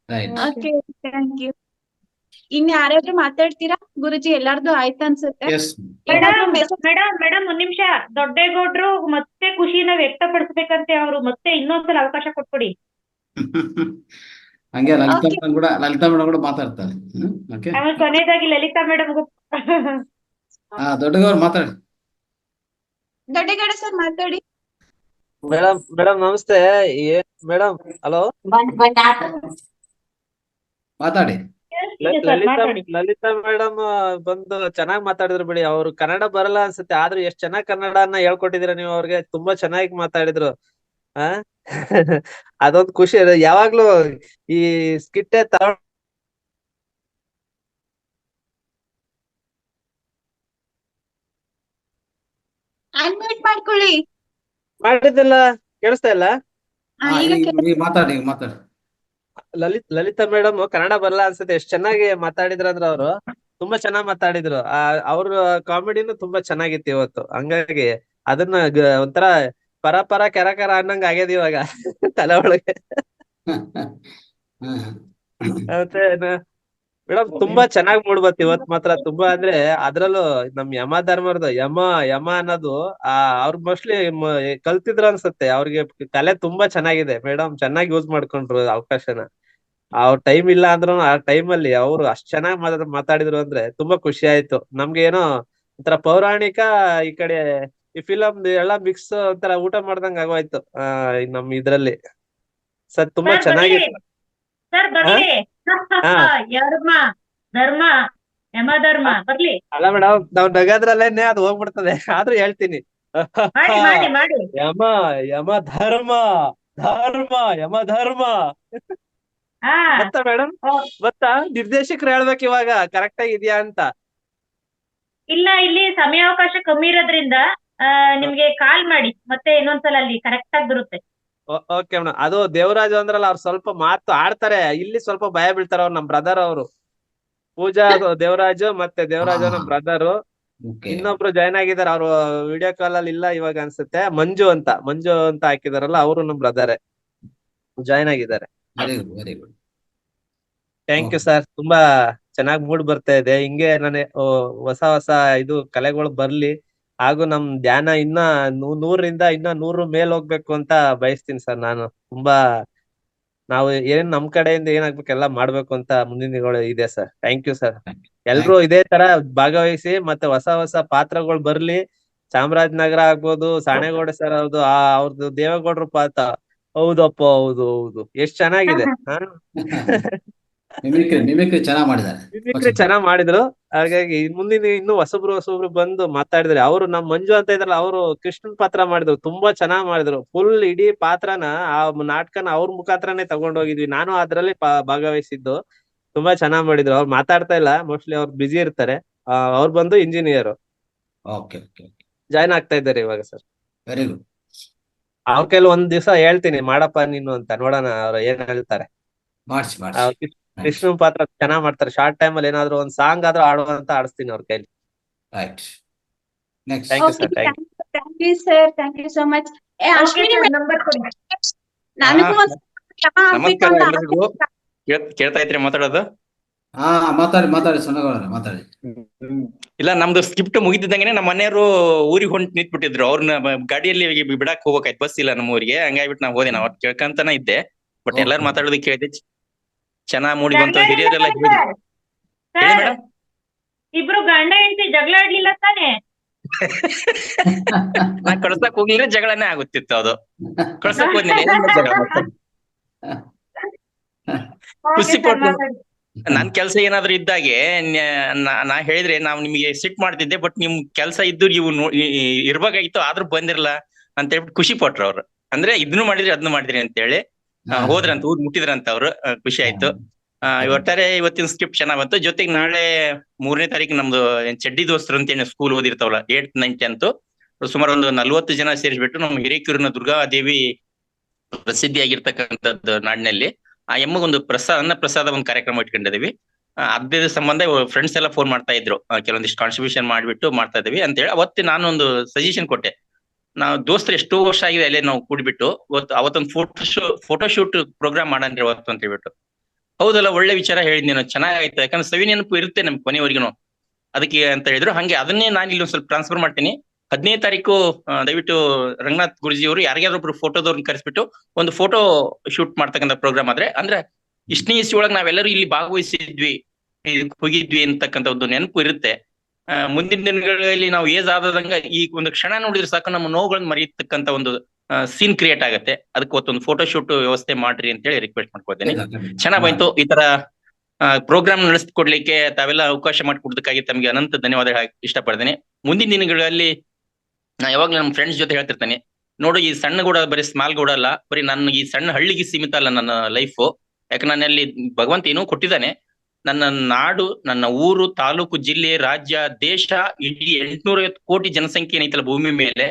ರೈಟ್. Okay, thank you. ಇನ್ ಯಾರಾದ್ರೂ ಮಾತಾಡ್ತೀರಾ ಗುರುಜಿ? ಎಲ್ಲಾರ್ದು ಆಯ್ತು ಅನ್ಸುತ್ತೆ. ಮೇಡಮ್ ಒಂದ್ ನಿಮಿಷ, ದೊಡ್ಡೇಗೌಡ್ರು ಮತ್ತೆ ಖುಷಿನ ವ್ಯಕ್ತಪಡಿಸ್ಬೇಕಂತೆ, ಅವ್ರು ಮತ್ತೆ ಇನ್ನೊಂದ್ಸಲ ಅವಕಾಶ ಕೊಟ್ಕೊಡಿ. ಹಂಗೆ ಲಲಿತಾ ಮೇಡಮ್ ಕೂಡ ಮಾತಾಡ್ತಾರೆ. ಓಕೆ, ಆಮೇಲೆ ಕೊನೆಯದಾಗಿ ಲಲಿತಾ ಮೇಡಮ್ ದೊಡ್ಡಗೌಡ್ರು ಮಾತಾಡಿ. ದೊಡ್ಡಗೌಡ ಸರ್ ಮಾತಾಡಿ. ಮೇಡಮ್ ನಮಸ್ತೆ. ಮೇಡಮ್ ಹಲೋ, ಮಾತಾಡಿ. ಲಲಿತಾ ಮೇಡಮ್ ಬಂದು ಚೆನ್ನಾಗಿ ಮಾತಾಡಿದ್ರು ಬಿಡಿ. ಅವ್ರು ಕನ್ನಡ ಬರಲ್ಲ ಅನ್ಸುತ್ತೆ, ಆದ್ರೂ ಎಷ್ಟ್ ಚೆನ್ನಾಗಿ ಕನ್ನಡನ ಹೇಳ್ಕೊಟ್ಟಿದೀರ ನೀವು. ಅವ್ರಿಗೆ ತುಂಬಾ ಚೆನ್ನಾಗಿ ಮಾತಾಡಿದ್ರು. ಅದೊಂದ್ ಖುಷಿ. ಯಾವಾಗ್ಲೂ ಈ ಸ್ಕಿಟ್ಟೆ ಅನ್ಮ್ಯೂಟ್ ಮಾಡ್ಕೊಳ್ಳಿ. ಮಾಡಿದ್ದಿಲ್ಲ, ಕೇಳಿಸ್ತಾ ಇಲ್ಲ? ಮಾತಾಡಿ. ಲಲಿತಾ ಮೇಡಮ್ ಕನ್ನಡ ಬರಲ್ಲ ಅನ್ಸುತ್ತೆ, ಎಷ್ಟ್ ಚೆನ್ನಾಗಿ ಮಾತಾಡಿದ್ರಂದ್ರ ಅವ್ರು. ತುಂಬಾ ಚೆನ್ನಾಗಿ ಮಾತಾಡಿದ್ರು. ಅವ್ರ ಕಾಮಿಡಿನು ತುಂಬಾ ಚೆನ್ನಾಗಿತ್ತು ಇವತ್ತು. ಹಂಗಾಗಿ ಅದನ್ನ ಒಂಥರ ಪರ ಕೆರಕರ ಅನ್ನಂಗ ಆಗ್ಯದ ಇವಾಗ ತಲೆ ಒಳಗೆ. ಮತ್ತೆ ಮೇಡಮ್ ತುಂಬಾ ಚೆನ್ನಾಗಿ ಮೂಡ್ಬತ್ ಇವತ್ ಮಾತ್ರ. ತುಂಬಾ ಅಂದ್ರೆ ಅದ್ರಲ್ಲೂ ನಮ್ ಯಮ ಧರ್ಮರ್ದು ಯಮ ಅನ್ನೋದು ಅವ್ರ ಮೋಸ್ಟ್ಲಿ ಕಲ್ತಿದ್ರು ಅನ್ಸತ್ತೆ. ಅವ್ರಿಗೆ ಕಲೆ ತುಂಬಾ ಚೆನ್ನಾಗಿದೆ. ಮೇಡಮ್ ಚೆನ್ನಾಗಿ ಯೂಸ್ ಮಾಡ್ಕೊಂಡ್ರು ಅವಕಾಶನ. ಅವ್ರ ಟೈಮ್ ಇಲ್ಲ ಅಂದ್ರು ಆ ಟೈಮ್ ಅಲ್ಲಿ ಅವ್ರು ಅಷ್ಟ್ ಚೆನ್ನಾಗಿ ಮಾತಾಡಿದ್ರು ಅಂದ್ರೆ ತುಂಬಾ ಖುಷಿ ಆಯ್ತು ನಮ್ಗೆ. ಏನೋ ಒಂಥರ ಪೌರಾಣಿಕ ಈ ಕಡೆ ಈ ಫಿಲಮ್ ಎಲ್ಲ ಮಿಕ್ಸ್ ಒಂಥರ ಊಟ ಮಾಡ್ದಂಗ ಆಗೋಯ್ತು ನಮ್ ಇದ್ರಲ್ಲಿ. ಸರ್ ತುಂಬಾ ಚೆನ್ನಾಗಿತ್ತು. ಅಲ್ಲ ಮೇಡಮ್, ನಾವ್ ನಗದ್ರಲ್ಲೇನೆ ಅದು ಹೋಗ್ಬಿಡ್ತದೆ, ಆದ್ರೂ ಹೇಳ್ತೀನಿ. ಯಮ ಧರ್ಮ ಯಮ ಧರ್ಮ. ಗೊತ್ತಾ ಮೇಡಮ್? ಗೊತ್ತಾ? ನಿರ್ದೇಶಕರು ಹೇಳ್ಬೇಕು ಇವಾಗ ಕರೆಕ್ಟ್ ಆಗಿ ಇದೆಯಾ ಅಂತ. ಇಲ್ಲ, ಇಲ್ಲಿ ಸಮಯಾವಕಾಶ ಕಮ್ಮಿ ಇರೋದ್ರಿಂದ ನಿಮ್ಗೆ ಕಾಲ್ ಮಾಡಿ ಮತ್ತೆ ಇನ್ನೊಂದ್ಸಲ ಅಲ್ಲಿ ಕರೆಕ್ಟ್ ಆಗಿ ಬರುತ್ತೆ. Okay madam. ಅದು ದೇವರಾಜು ಅಂದ್ರಲ್ಲ, ಅವ್ರು ಸ್ವಲ್ಪ ಮಾತು ಆಡ್ತಾರೆ, ಇಲ್ಲಿ ಸ್ವಲ್ಪ ಭಯ ಬೀಳ್ತಾರ. ಅವ್ರು ನಮ್ ಬ್ರದರ್ ಅವರು, ಪೂಜಾ ದೇವರಾಜು ಮತ್ತೆ ದೇವರಾಜು ನಮ್ ಬ್ರದರ್. ಇನ್ನೊಬ್ರು ಜಾಯ್ನ್ ಆಗಿದಾರೆ, ಅವ್ರು ವಿಡಿಯೋ ಕಾಲ್ ಅಲ್ಲಿ ಇಲ್ಲ ಇವಾಗ ಅನ್ಸುತ್ತೆ. ಮಂಜು ಅಂತ ಹಾಕಿದಾರಲ್ಲ, ಅವರು ನಮ್ ಬ್ರದರ್ ಜಾಯ್ನ್ ಆಗಿದ್ದಾರೆ. Very good. Thank you sir. ತುಂಬಾ ಚೆನ್ನಾಗಿ ಮೂಡ್ ಬರ್ತಾ ಇದೆ. ಹಿಂಗೆ ಹೊಸ ಇದು ಕಲೆಗಳು ಬರ್ಲಿ, ಹಾಗೂ ನಮ್ ಧ್ಯಾನ ಇನ್ನ 100ರಿಂದ ಇನ್ನ 100 ಮೇಲ್ ಹೋಗ್ಬೇಕು ಅಂತ ಬಯಸ್ತೀನಿ ಸರ್. ನಾನು ತುಂಬಾ ನಾವು ನಮ್ ಕಡೆಯಿಂದ ಏನಾಗ್ಬೇಕು ಎಲ್ಲ ಮಾಡ್ಬೇಕು ಅಂತ ಮುಂದಿನ ದಿನಗಳು ಇದೆ ಸರ್. Thank you sir. ಎಲ್ರು ಇದೇ ತರ ಭಾಗವಹಿಸಿ ಮತ್ತೆ ಹೊಸ ಪಾತ್ರಗಳು ಬರ್ಲಿ. ಚಾಮರಾಜನಗರ ಆಗ್ಬೋದು, ಸಾಣೇಗೌಡ ಸರ್ ಅವ್ರದ್ದು ದೇವೇಗೌಡರು ಪಾತ್ರ. ಹೌದಪ್ಪ, ಹೌದು ಎಷ್ಟ್ ಚೆನ್ನಾಗಿದೆ. ಮಿಮಿಕ್ರಿ ಚೆನ್ನಾಗ್ ಮಾಡಿದ್ದಾರೆ. ಮಿಮಿಕ್ರಿ ಚೆನ್ನಾಗ್ ಮಾಡಿದ್ರು. ಹಾಗಾಗಿ ಮುಂದಿನ ಇನ್ನು ಹೊಸಬ್ರು ಬಂದು ಮಾತಾಡಿದ್ರೆ. ಅವ್ರು ನಮ್ ಮಂಜು ಅಂತ ಇದ್ರಲ್ಲ, ಅವ್ರು ಕೃಷ್ಣನ್ ಪಾತ್ರ ಮಾಡಿದ್ರು, ತುಂಬಾ ಚೆನ್ನಾಗ್ ಮಾಡಿದ್ರು. ಫುಲ್ ಇಡೀ ಪಾತ್ರನ ಆ ನಾಟಕನ ಅವ್ರ ಮುಖಾಂತರನೇ ತಗೊಂಡೋಗಿದ್ವಿ. ನಾನು ಅದ್ರಲ್ಲಿ ಭಾಗವಹಿಸಿದ್ದು. ತುಂಬಾ ಚೆನ್ನಾಗ್ ಮಾಡಿದ್ರು. ಅವ್ರು ಮಾತಾಡ್ತಾ ಇಲ್ಲ, ಮೋಸ್ಟ್ಲಿ ಅವ್ರು ಬಿಜಿ ಇರ್ತಾರೆ. ಅವ್ರು ಬಂದು ಇಂಜಿನಿಯರ್ ಜಾಯ್ನ್ ಆಗ್ತಾ ಇದ್ದಾರೆ ಇವಾಗ ಸರ್. Very good. ಅವ್ರ ಕೈಲಿ ಒಂದ್ ದಿವಸ ಹೇಳ್ತೀನಿ ಮಾಡಪ್ಪ ನೀನು ಅಂತ, ನೋಡೋಣ ಅವ್ರು ಏನ್ ಹೇಳ್ತಾರೆ. ಕೃಷ್ಣನ್ ಪಾತ್ರ ಚೆನ್ನಾಗ್ ಮಾಡ್ತಾರೆ. ಶಾರ್ಟ್ ಟೈಮ್ ಅಲ್ಲಿ ಏನಾದ್ರು ಒಂದ್ ಸಾಂಗ್ ಆದ್ರೂ ಆಡುವಂತ ಆಡಿಸ್ತೀನಿ ಅವ್ರ ಕೈಲಿ. Right. Thank you sir. Thank you sir. Thank you so much. Ashwini number ಕೊಡಿ. ನನಗೂ ನಮಸ್ಕಾರ ಎಲ್ಲರಿಗೂ. ಕೇಳ್ತಾ ಇದ್ರಿ ಮಾತಾಡೋದು? ಮಾತಾಡಿ ಸೊನ್ನಗೌಡ ಮಾತಾಡಿ. ಇಲ್ಲ, ನಮ್ದು ಸ್ಕಿಪ್ಟ್ ಮುಗಿದಿದ್ದಂಗೆ ನಮ್ಮ ಮನೆಯವರು ಊರಿಗೆ ಹೊಂಟ್ ನಿಂತ್ಬಿಟ್ಟಿದ್ರು. ಅವ್ರನ್ನ ಗಾಡಿಯಲ್ಲಿ ಬಿಡಾಕ್ ಹೋಗ್ಬೇಕಾಯ್ತು, ಬಸ್ ಇಲ್ಲ ನಮ್ಮ ಊರಿಗೆ. ಹಂಗಾಗ್ಬಿಟ್ಟು ನಾವ್ ಹೋದೆ. ನಾವ್ ಕೇಳ್ಕಂತಾನ ಇದ್ದೆ, ಬಟ್ ಎಲ್ಲಾರು ಮಾತಾಡೋದಕ್ಕೆ ಕೇಳಿದೆ. ಚೆನ್ನಾಗ್ ಮೂಡಿ ಬಂತು. ಹಿರಿಯರೆಲ್ಲ ಇಬ್ರು ಗಂಡ ಹೆಂಡತಿ ಜಗಳ ಆಡ್ಲಿಲ್ಲ ತಾನೆ? ನಾ ಕಳ್ಸಕ್ ಹೋಗ್ಲಿಲ್ಲ, ಜಗಳನೇ ಆಗುತ್ತಿತ್ತು. ಅದು ಕಳ್ಸಕ್ ಹೋದ್ನಿಲ್ಲ, ಖುಷಿ ಪಟ್ಟು. ನನ್ ಕೆಲ್ಸ ಏನಾದ್ರು ಇದ್ದಾಗೆ ನಾ ಹೇಳಿದ್ರೆ ನಾವ್ ನಿಮ್ಗೆ ಸಿಟ್ ಮಾಡ್ತಿದ್ದೆ, ಬಟ್ ನಿಮ್ ಕೆಲ್ಸ ಇದ್ದು ನೀವು ಇರ್ಬೇಕಾಗಿತ್ತು, ಆದ್ರೂ ಬಂದಿರಲ್ಲ ಅಂತ ಹೇಳ್ಬಿಟ್ಟು ಖುಷಿ ಪಟ್ರು ಅವ್ರು. ಅಂದ್ರೆ ಇದನ್ನು ಮಾಡಿದ್ರಿ ಅದನ್ನು ಮಾಡಿದ್ರಿ ಅಂತ ಹೇಳಿ ಹೋದ್ರಂತ, ಊರ್ ಮುಟ್ಟಿದ್ರಂತ ಅವ್ರು. ಖುಷಿ ಆಯ್ತು. ಒಟ್ಟಾರೆ ಇವತ್ತಿನ ಸ್ಕ್ರಿಪ್ಟ್ ಚೆನ್ನಾಗ್ ಬಂತು. ಜೊತೆಗೆ ನಾಳೆ 3ನೇ ತಾರೀಕು ನಮ್ದು ಚಡ್ಡಿ ದೋಸ್ತರು ಅಂತ ಸ್ಕೂಲ್ ಓದಿರ್ತಾವಲ್ಲ, 8th 9th 10th, ಸುಮಾರು ಒಂದು 40 ಜನ ಸೇರಿಸ್ಬಿಟ್ಟು ನಮ್ಮ ಹಿರೇಕೆರೂರಿನ ದುರ್ಗಾದೇವಿ ಪ್ರಸಿದ್ಧಿಯಾಗಿರ್ತಕ್ಕಂಥದ್ದು ನಾಡಿನಲ್ಲಿ. ಆ ಎಮ್ಮಗೊಂದು ಅನ್ನ ಪ್ರಸಾದ ಒಂದು ಕಾರ್ಯಕ್ರಮ ಇಟ್ಕೊಂಡಿದೀವಿ. ಅದ್ರ ಸಂಬಂಧ ಫ್ರೆಂಡ್ಸ್ ಎಲ್ಲ ಫೋನ್ ಮಾಡ್ತಾ ಇದ್ರು, ಕೆಲವೊಂದಿಷ್ಟು ಕಾನ್ಟ್ರಿಬ್ಯೂಷನ್ ಮಾಡ್ಬಿಟ್ಟು ಮಾಡ್ತಾ ಇದೀವಿ ಅಂತ ಹೇಳಿ. ಅವತ್ತು ನಾನು ಒಂದು ಸಜೆಷನ್ ಕೊಟ್ಟೆ, ನಾವು ದೋಸ್ತರು ಎಷ್ಟೋ ವರ್ಷ ಆಗಿದೆ ಅಲ್ಲೇ ನಾವು ಕೂಡ್ಬಿಟ್ಟು ಅವತ್ತೊಂದು ಫೋಟೋ ಶೂಟ್ ಪ್ರೋಗ್ರಾಮ್ ಮಾಡಂದ್ರೆ ಅವತ್ತು ಅಂತ ಹೇಳ್ಬಿಟ್ಟು. ಹೌದಲ್ಲ, ಒಳ್ಳೆ ವಿಚಾರ ಹೇಳಿದ್ ನೀನು, ಚೆನ್ನಾಗಾಯ್ತು. ಯಾಕಂದ್ರೆ ಸವಿ ನೆನಪು ಇರುತ್ತೆ ನಮ್ಗೆ ಕೊನೆವರೆಗೂ ಅದಕ್ಕೆ ಅಂತ ಹೇಳಿದ್ರು. ಹಂಗೆ ಅದನ್ನೇ ನಾನು ಇಲ್ಲಿ ಒಂದ್ ಸ್ವಲ್ಪ ಟ್ರಾನ್ಸ್ಫರ್ ಮಾಡ್ತೀನಿ. 15ನೇ ತಾರೀಕು ದಯವಿಟ್ಟು ರಂಗನಾಥ್ ಗುರುಜಿ ಅವರು ಯಾರಿಗಾದ್ರೊಬ್ರು ಫೋಟೋದವ್ರನ್ನ ಕರೆಸ್ಬಿಟ್ಟು ಒಂದು ಫೋಟೋ ಶೂಟ್ ಮಾಡ್ತಕ್ಕಂಥ ಪ್ರೋಗ್ರಾಮ್ ಆದ್ರೆ, ಅಂದ್ರೆ ಇಷ್ಟನೇ ಇಸ್ವಿ ಒಳಗೆ ನಾವೆಲ್ಲರೂ ಇಲ್ಲಿ ಭಾಗವಹಿಸಿದ್ವಿ, ಹೋಗಿದ್ವಿ ಅಂತಕ್ಕಂಥ ಒಂದು ನೆನಪು ಇರುತ್ತೆ. ಮುಂದಿನ ದಿನಗಳಲ್ಲಿ ನಾವು ಏಜ್ ಆದಂಗ ಈ ಒಂದು ಕ್ಷಣ ನೋಡಿದ್ರೆ ಸಾಕು ನಮ್ಮ ನೋವುಗಳನ್ನ ಮರೆಯತಕ್ಕಂಥ ಒಂದು ಸೀನ್ ಕ್ರಿಯೇಟ್ ಆಗುತ್ತೆ. ಅದಕ್ಕೆ ಒಂದು ಫೋಟೋ ಶೂಟ್ ವ್ಯವಸ್ಥೆ ಮಾಡ್ರಿ ಅಂತ ಹೇಳಿ ರಿಕ್ವೆಸ್ಟ್ ಮಾಡ್ಕೊಳ್ತೇನೆ. ಚೆನ್ನಾಗ್ ಬಂತು. ಈ ತರ ಪ್ರೋಗ್ರಾಮ್ ನಡೆಸ್ಕೊಡ್ಲಿಕ್ಕೆ ತಾವೆಲ್ಲ ಅವಕಾಶ ಮಾಡಿಕೊಡೋದಕ್ಕಾಗಿ ತಮಗೆ ಅನಂತ ಧನ್ಯವಾದ ಇಷ್ಟಪಡ್ತೇನೆ. ಮುಂದಿನ ದಿನಗಳಲ್ಲಿ ನಾ ಯಾವಾಗ್ಲೂ ನಮ್ಮ ಫ್ರೆಂಡ್ಸ್ ಜೊತೆ ಹೇಳ್ತಿರ್ತಾನೆ, ನೋಡು ಈ ಸಣ್ಣ ಗೂಡ ಬರೀ ಸ್ಮಾಲ್ ಗೂಡ ಅಲ್ಲ, ಬರೀ ನನ್ನ ಈ ಸಣ್ಣ ಹಳ್ಳಿಗೆ ಸೀಮಿತ ಅಲ್ಲ ನನ್ನ ಲೈಫು. ಯಾಕೆ ನನ್ನಲ್ಲಿ ಭಗವಂತ ಏನೋ ಕೊಟ್ಟಿದ್ದಾನೆ. ನನ್ನ ನಾಡು, ನನ್ನ ಊರು, ತಾಲೂಕು, ಜಿಲ್ಲೆ, ರಾಜ್ಯ, ದೇಶ, ಇಡೀ 850 ಕೋಟಿ ಜನಸಂಖ್ಯೆ ಏನೈತಲ್ಲ ಭೂಮಿ ಮೇಲೆ,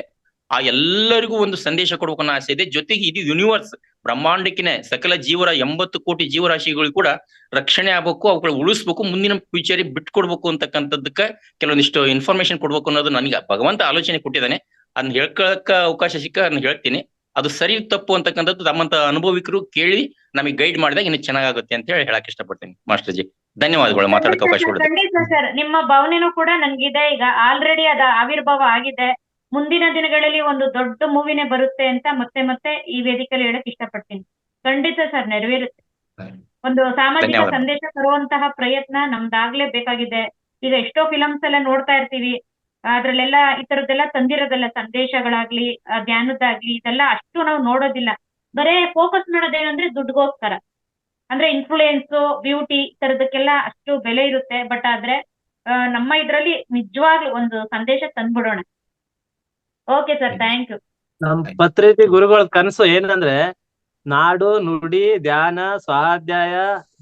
ಆ ಎಲ್ಲರಿಗೂ ಒಂದು ಸಂದೇಶ ಕೊಡ್ಬೇಕು ಅನ್ನೋ ಆಸೆ ಇದೆ. ಜೊತೆಗೆ ಇದು ಯೂನಿವರ್ಸ್ ಬ್ರಹ್ಮಾಂಡಕ್ಕಿನೇ ಸಕಲ ಜೀವರ 80 ಕೋಟಿ ಜೀವರಾಶಿಗಳು ಕೂಡ ರಕ್ಷಣೆ ಆಗ್ಬೇಕು, ಅವುಗಳು ಉಳಿಸ್ಬೇಕು, ಮುಂದಿನ ಫ್ಯೂಚರ್ ಬಿಟ್ಕೊಡ್ಬೇಕು ಅಂತಕ್ಕಂಥದ್ದಕ್ಕೆ ಕೆಲವೊಂದಿಷ್ಟು ಇನ್ಫಾರ್ಮೇಶನ್ ಕೊಡ್ಬೇಕು ಅನ್ನೋದು ನನಗೆ ಭಗವಂತ ಆಲೋಚನೆ ಕೊಟ್ಟಿದ್ದಾನೆ. ಅದನ್ನ ಹೇಳ್ಕೊಳಕ್ಕ ಅವಕಾಶ ಸಿಕ್ಕ ಅದನ್ನ ಹೇಳ್ತೀನಿ. ಅದು ಸರಿ ತಪ್ಪು ಅಂತಕ್ಕಂಥದ್ದು ತಮ್ಮಂತ ಅನುಭವಿಕರು ಕೇಳಿ ನಮಗೆ ಗೈಡ್ ಮಾಡಿದಾಗ ಇನ್ನು ಚೆನ್ನಾಗುತ್ತೆ ಅಂತ ಹೇಳಿ ಹೇಳಕ್ ಇಷ್ಟಪಡ್ತೀನಿ. ಮಾಸ್ಟರ್ ಜಿ ಧನ್ಯವಾದಗಳು ಮಾತಾಡಕ್ಕೆ ಅವಕಾಶ ಕೊಡುತ್ತೆ. ಖಂಡಿತ ಸರ್, ನಿಮ್ಮ ಭಾವನೆನೂ ಕೂಡ ನನ್ಗಿದೆ. ಈಗ ಆಲ್ರೆಡಿ ಅದ ಆವಿರ್ಭಾವ ಆಗಿದೆ. ಮುಂದಿನ ದಿನಗಳಲ್ಲಿ ಒಂದು ದೊಡ್ಡ ಮೂವಿನೇ ಬರುತ್ತೆ ಅಂತ ಮತ್ತೆ ಮತ್ತೆ ಈ ವೇದಿಕೆಯಲ್ಲಿ ಹೇಳಕ್ ಇಷ್ಟಪಡ್ತೀನಿ. ಖಂಡಿತ ಸರ್, ನೆರವೇರುತ್ತೆ. ಒಂದು ಸಾಮಾಜಿಕ ಸಂದೇಶ ತರುವಂತಹ ಪ್ರಯತ್ನ ನಮ್ದಾಗ್ಲೇ ಬೇಕಾಗಿದೆ. ಈಗ ಎಷ್ಟೋ ಫಿಲಮ್ಸ್ ಎಲ್ಲ ನೋಡ್ತಾ ಇರ್ತೀವಿ, ಅದ್ರಲ್ಲೆಲ್ಲ ಈ ತರದ್ದೆಲ್ಲ ತಂದಿರೋದಲ್ಲ, ಸಂದೇಶಗಳಾಗ್ಲಿ ಧ್ಯಾನದ್ದಾಗ್ಲಿ ಇದೆಲ್ಲ ಅಷ್ಟು ನಾವು ನೋಡೋದಿಲ್ಲ. ಬರೇ ಫೋಕಸ್ ಮಾಡೋದೇನಂದ್ರೆ ದುಡ್ಡುಗೋಸ್ಕರ, ಅಂದ್ರೆ ಇನ್ಫ್ಲೂಯೆನ್ಸ್, ಬ್ಯೂಟಿ ಈ ತರದಕ್ಕೆಲ್ಲ ಅಷ್ಟು ಬೆಲೆ ಇರುತ್ತೆ. ಬಟ್ ಆದ್ರೆ ನಮ್ಮ ಇದ್ರಲ್ಲಿ ನಿಜವಾಗ್ಲೂ ಒಂದು ಸಂದೇಶ ತಂದ್ಬಿಡೋಣ. Okay sir, thank you. ನಮ್ ಪತ್ರಿಕೆ ಗುರುಗಳ ಕನಸು ಏನಂದ್ರೆ ನಾಡು, ನುಡಿ, ಧ್ಯಾನ, ಸ್ವಾಧ್ಯಾಯ,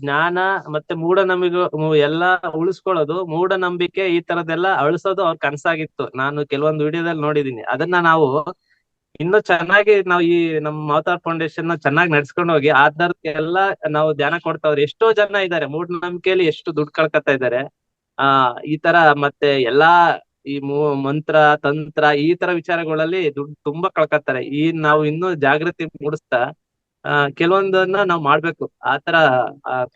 ಜ್ಞಾನ ಮತ್ತೆ ಮೂಢನಂಬಿಕೆ ಎಲ್ಲಾ ಉಳಿಸ್ಕೊಳ್ಳೋದು, ಮೂಢನಂಬಿಕೆ ಈ ತರದೆಲ್ಲ ಅಳಿಸೋದು ಅವ್ರ ಕನಸಾಗಿತ್ತು. ನಾನು ಕೆಲವೊಂದು ವಿಡಿಯೋದಲ್ಲಿ ನೋಡಿದೀನಿ. ಅದನ್ನ ನಾವು ಇನ್ನು ಚೆನ್ನಾಗಿ ನಾವು ಈ ನಮ್ಮ ಅವತಾರ್ ಫೌಂಡೇಶನ್ ಚೆನ್ನಾಗಿ ನಡ್ಸ್ಕೊಂಡು ಹೋಗಿ ಆಧಾರಕ್ಕೆಲ್ಲ ನಾವು ಧ್ಯಾನ ಕೊಡ್ತಾವ್ರಿ. ಎಷ್ಟೋ ಜನ ಇದ್ದಾರೆ ಮೂಢನಂಬಿಕೆಯಲ್ಲಿ ಎಷ್ಟು ದುಡ್ಡು ಕಳ್ಕೊತಾ ಇದ್ದಾರೆ. ಈ ತರ ಮತ್ತೆ ಎಲ್ಲಾ ಈ ಮಂತ್ರ ತಂತ್ರ ಈ ತರ ವಿಚಾರಗಳಲ್ಲಿ ದುಡ್ಡು ತುಂಬಾ ಕಳ್ಕೊತಾರೆ. ನಾವು ಇನ್ನೂ ಜಾಗೃತಿ ಮೂಡಿಸ್ತಾ ಕೆಲವೊಂದನ್ನ ನಾವ್ ಮಾಡ್ಬೇಕು. ಆತರ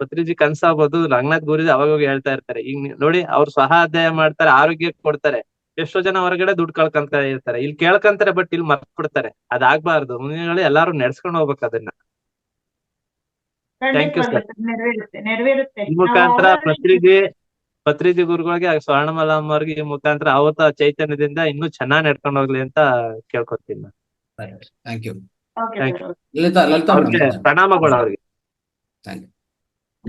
ಪತ್ರಿಜಿ ಕನ್ಸಾಗ್ಬೋದು. ರಂಗನಾಥ್ ಗುರುಜಿ ಅವಾಗ ಹೇಳ್ತಾ ಇರ್ತಾರೆ, ಈಗ ನೋಡಿ ಅವ್ರು ಸಹಾಧ್ಯಾಯ ಮಾಡ್ತಾರೆ, ಆರೋಗ್ಯ ಕೊಡ್ತಾರೆ. ಎಷ್ಟೋ ಜನ ಹೊರಗಡೆ ದುಡ್ಡು ಕಳ್ಕೊಂತ ಇರ್ತಾರೆ, ಇಲ್ಲಿ ಕೇಳ್ಕಂತಾರೆ ಬಟ್ ಇಲ್ಲಿ ಮರ್ತ್ ಬಿಡ್ತಾರೆ. ಅದಾಗ್ಬಾರ್ದು. ಮುಂದಿನ ಎಲ್ಲಾರು ನಡ್ಸ್ಕೊಂಡು ಹೋಗ್ಬೇಕು ಅದನ್ನ. Thank you sir. ನೆರವೇರುತ್ತೆ. ಈ ಮುಖಾಂತರ ಪತ್ರಿಜಿ ಗುರುಗಳಿಗೆ ಸ್ವರ್ಣಮಾಲಾ ಅಮ್ಮವ್ರಿಗೆ ಈ ಮುಖಾಂತರ ಅವತ್ತ ಚೈತನ್ಯದಿಂದ ಇನ್ನೂ ಚೆನ್ನಾಗಿ ನಡ್ಕೊಂಡು ಹೋಗ್ಲಿ ಅಂತ ಕೇಳ್ಕೊತೀನಿ. Thank you. ಪ್ರಣಾಮಗಳು ಅವ್ರಿಗೆ.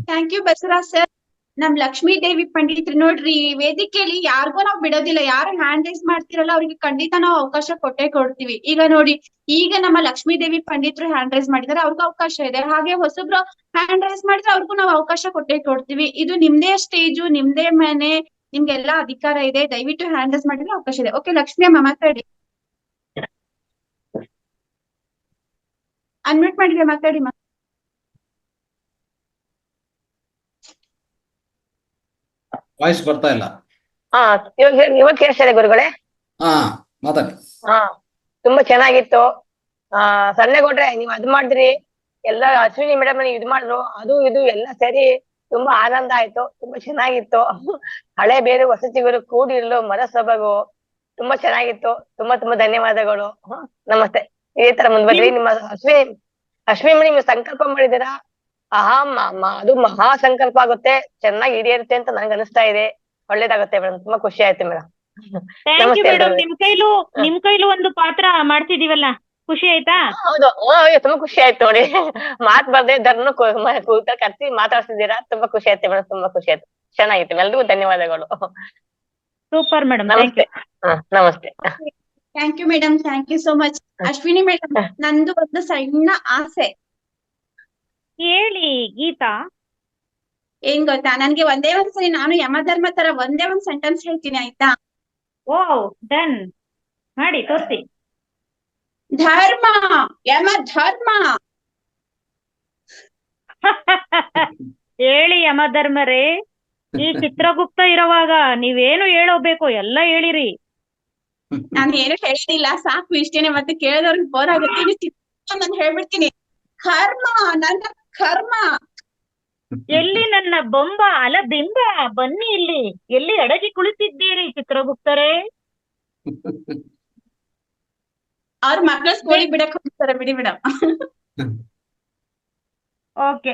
Thank you Basavaraj sir. ನಮ್ ಲಕ್ಷ್ಮೀ ದೇವಿ ಪಂಡಿತ್ರು ನೋಡ್ರಿ, ವೇದಿಕೆಯಲ್ಲಿ ಯಾರಿಗೂ ನಾವ್ ಬಿಡೋದಿಲ್ಲ. ಯಾರು ಹ್ಯಾಂಡ್ ರೈಸ್ ಮಾಡ್ತಿರಲ್ಲ ಅವ್ರಿಗೆ ಖಂಡಿತ ನಾವು ಅವಕಾಶ ಕೊಟ್ಟೇ ಕೊಡ್ತೀವಿ. ಈಗ ನೋಡಿ, ಈಗ ನಮ್ಮ ಲಕ್ಷ್ಮೀ ದೇವಿ ಪಂಡಿತ್ರು ಹ್ಯಾಂಡ್ ರೈಸ್ ಮಾಡಿದಾರೆ, ಅವ್ರಿಗೂ ಅವಕಾಶ ಇದೆ. ಹಾಗೆ ಹೊಸಬ್ರು ಹ್ಯಾಂಡ್ ರೈಸ್ ಮಾಡಿದ್ರೆ ಅವ್ರಿಗೂ ನಾವು ಅವಕಾಶ ಕೊಟ್ಟೇ ಕೊಡ್ತೀವಿ. ಇದು ನಿಮ್ದೇ ಸ್ಟೇಜು, ನಿಮ್ದೇ ಮನೆ, ನಿಮ್ಗೆಲ್ಲಾ ಅಧಿಕಾರ ಇದೆ. ದಯವಿಟ್ಟು ಹ್ಯಾಂಡ್ ರೈಸ್ ಮಾಡಿದ್ರೆ ಅವಕಾಶ ಇದೆ. ಓಕೆ, ಲಕ್ಷ್ಮಿ ಅಮ್ಮ ಮಾತಾಡಿ. ಅನ್ಮ್ಯೂಟ್ ಮಾಡಿದ್ರೆ ಮಾತಾಡಿ. ವಾಯ್ಸ್ ಬರ್ತಾ ಇಲ್ಲ. ಇವಾಗ ಕೇಳಿಸ್ತಿದೆ ಗುರುಗಳೇ? ಮಾತಾಡಿ. ತುಂಬಾ ಚೆನ್ನಾಗಿತ್ತು. ಸಣ್ಣಗೌಡ್ರೆ ನೀವ್ ಅದ್ ಮಾಡಿದ್ರಿ, ಎಲ್ಲ ಅಶ್ವಿನಿ ಮೇಡಮ್ ನೀವು ಇದ್ ಮಾಡಿದ್ರು, ಅದು ಇದು ಎಲ್ಲ ಸೇರಿ ತುಂಬಾ ಆನಂದ ಆಯ್ತು. ತುಂಬಾ ಚೆನ್ನಾಗಿತ್ತು. ಹಳೆ ಬೇರು ಹೊಸ ಚಿಗುರು ಕೂಡಿರ್ಲು ಮರ ಸೊಬಗು ತುಂಬಾ ಚೆನ್ನಾಗಿತ್ತು. ತುಂಬಾ ತುಂಬಾ ಧನ್ಯವಾದಗಳು. ನಮಸ್ತೆ. ಇದೇ ತರ ಮುಂದ್ಬರ್ರಿ. ನಿಮ್ಮ ಅಶ್ವಿನಿ ಮೇಡಮ್ ನೀವು ಸಂಕಲ್ಪ ಮಾಡಿದ್ದೀರಾ, ಅದು ಮಹಾ ಸಂಕಲ್ಪ ಆಗುತ್ತೆ, ಚೆನ್ನಾಗಿ ಈಡೇರುತ್ತೆ ಅಂತ ನನ್ಗೆ ಅನಿಸ್ತಾ ಇದೆ. ಒಳ್ಳೇದಾಗುತ್ತೆ ಮೇಡಮ್. ತುಂಬಾ ಖುಷಿ ಆಯ್ತು ಮೇಡಮ್. Thank you madam. ನಿಮ್ ಕೈಲೂ ಒಂದು ಪಾತ್ರ ಮಾಡ್ತಿದೀವಲ್ಲ, ಖುಷಿ ಆಯ್ತಾ? ಹೌದು, ತುಂಬಾ ಖುಷಿ ಆಯ್ತು ನೋಡಿ. ಮಾತ್ ಬರ್ದೇ ಇದ್ದಾರನ್ನು ಕರ್ಸಿ ಮಾತಾಡ್ಸಿದ್ದೀರಾ. ತುಂಬಾ ಖುಷಿ ಆಯ್ತು ಮೇಡಮ್. ತುಂಬಾ ಖುಷಿ ಆಯ್ತು. ಚೆನ್ನಾಗಿತ್ತು. ಎಲ್ರಿಗೂ ಧನ್ಯವಾದಗಳು. Super madam. ನಮಸ್ತೆ. ನಮಸ್ತೆ. Thank you madam. Thank you so much. Ashwini madam, ನಂದು ಒಂದು ಸಣ್ಣ ಆಸೆ. ಹೇಳಿ ಗೀತಾ. ಏನ್ ಗೊತ್ತಾ, ನನ್ಗೆ ಒಂದೇ ಒಂದ್ಸರಿ ನಾನು ಯಮಧರ್ಮ ತರ ಒಂದೇ ಒಂದ್ ಸೆಂಟೆನ್ಸ್ ಹೇಳ್ತೀನಿ, ಆಯ್ತಾ? ಓ ಡನ್ ಮಾಡಿ ತೋರ್ಸಿ. ಧರ್ಮ ಯಮ ಧರ್ಮ. ಹೇಳಿ ಯಮಧರ್ಮರೇ, ಈ ಚಿತ್ರಗುಪ್ತ ಇರುವಾಗ ನೀವೇನು ಹೇಳೋಬೇಕು ಎಲ್ಲ ಹೇಳಿರಿ. ನಾನು ಏನು ಹೇಳಿಲ್ಲ, ಸಾಕು ಇಷ್ಟೇನೆ. ಮತ್ತೆ ಕೇಳಿದವ್ರಿಗೆ ಬೋರ್ ಆಗುತ್ತೆ. ನಾನು ಹೇಳ್ಬಿಡ್ತೀನಿ, ಕರ್ಮ ನನ್ನ ಕರ್ಮ. ಎಲ್ಲಿ ನನ್ನ ಬೊಂಬ ಅಲ ಬಿಂಬ, ಬನ್ನಿ ಇಲ್ಲಿ. ಎಲ್ಲಿ ಅಡಗಿ ಕುಳಿತಿದ್ದೀರಿ ಚಿತ್ರಗುಪ್ತರೇ? ಅವ್ರ ಮಕ್ಳ ಸ್ಕೂಲಿಗೆ ಬಿಡಕ್ ಹೋಗ್ತಾರೆ, ಬಿಡಿ madam. Okay,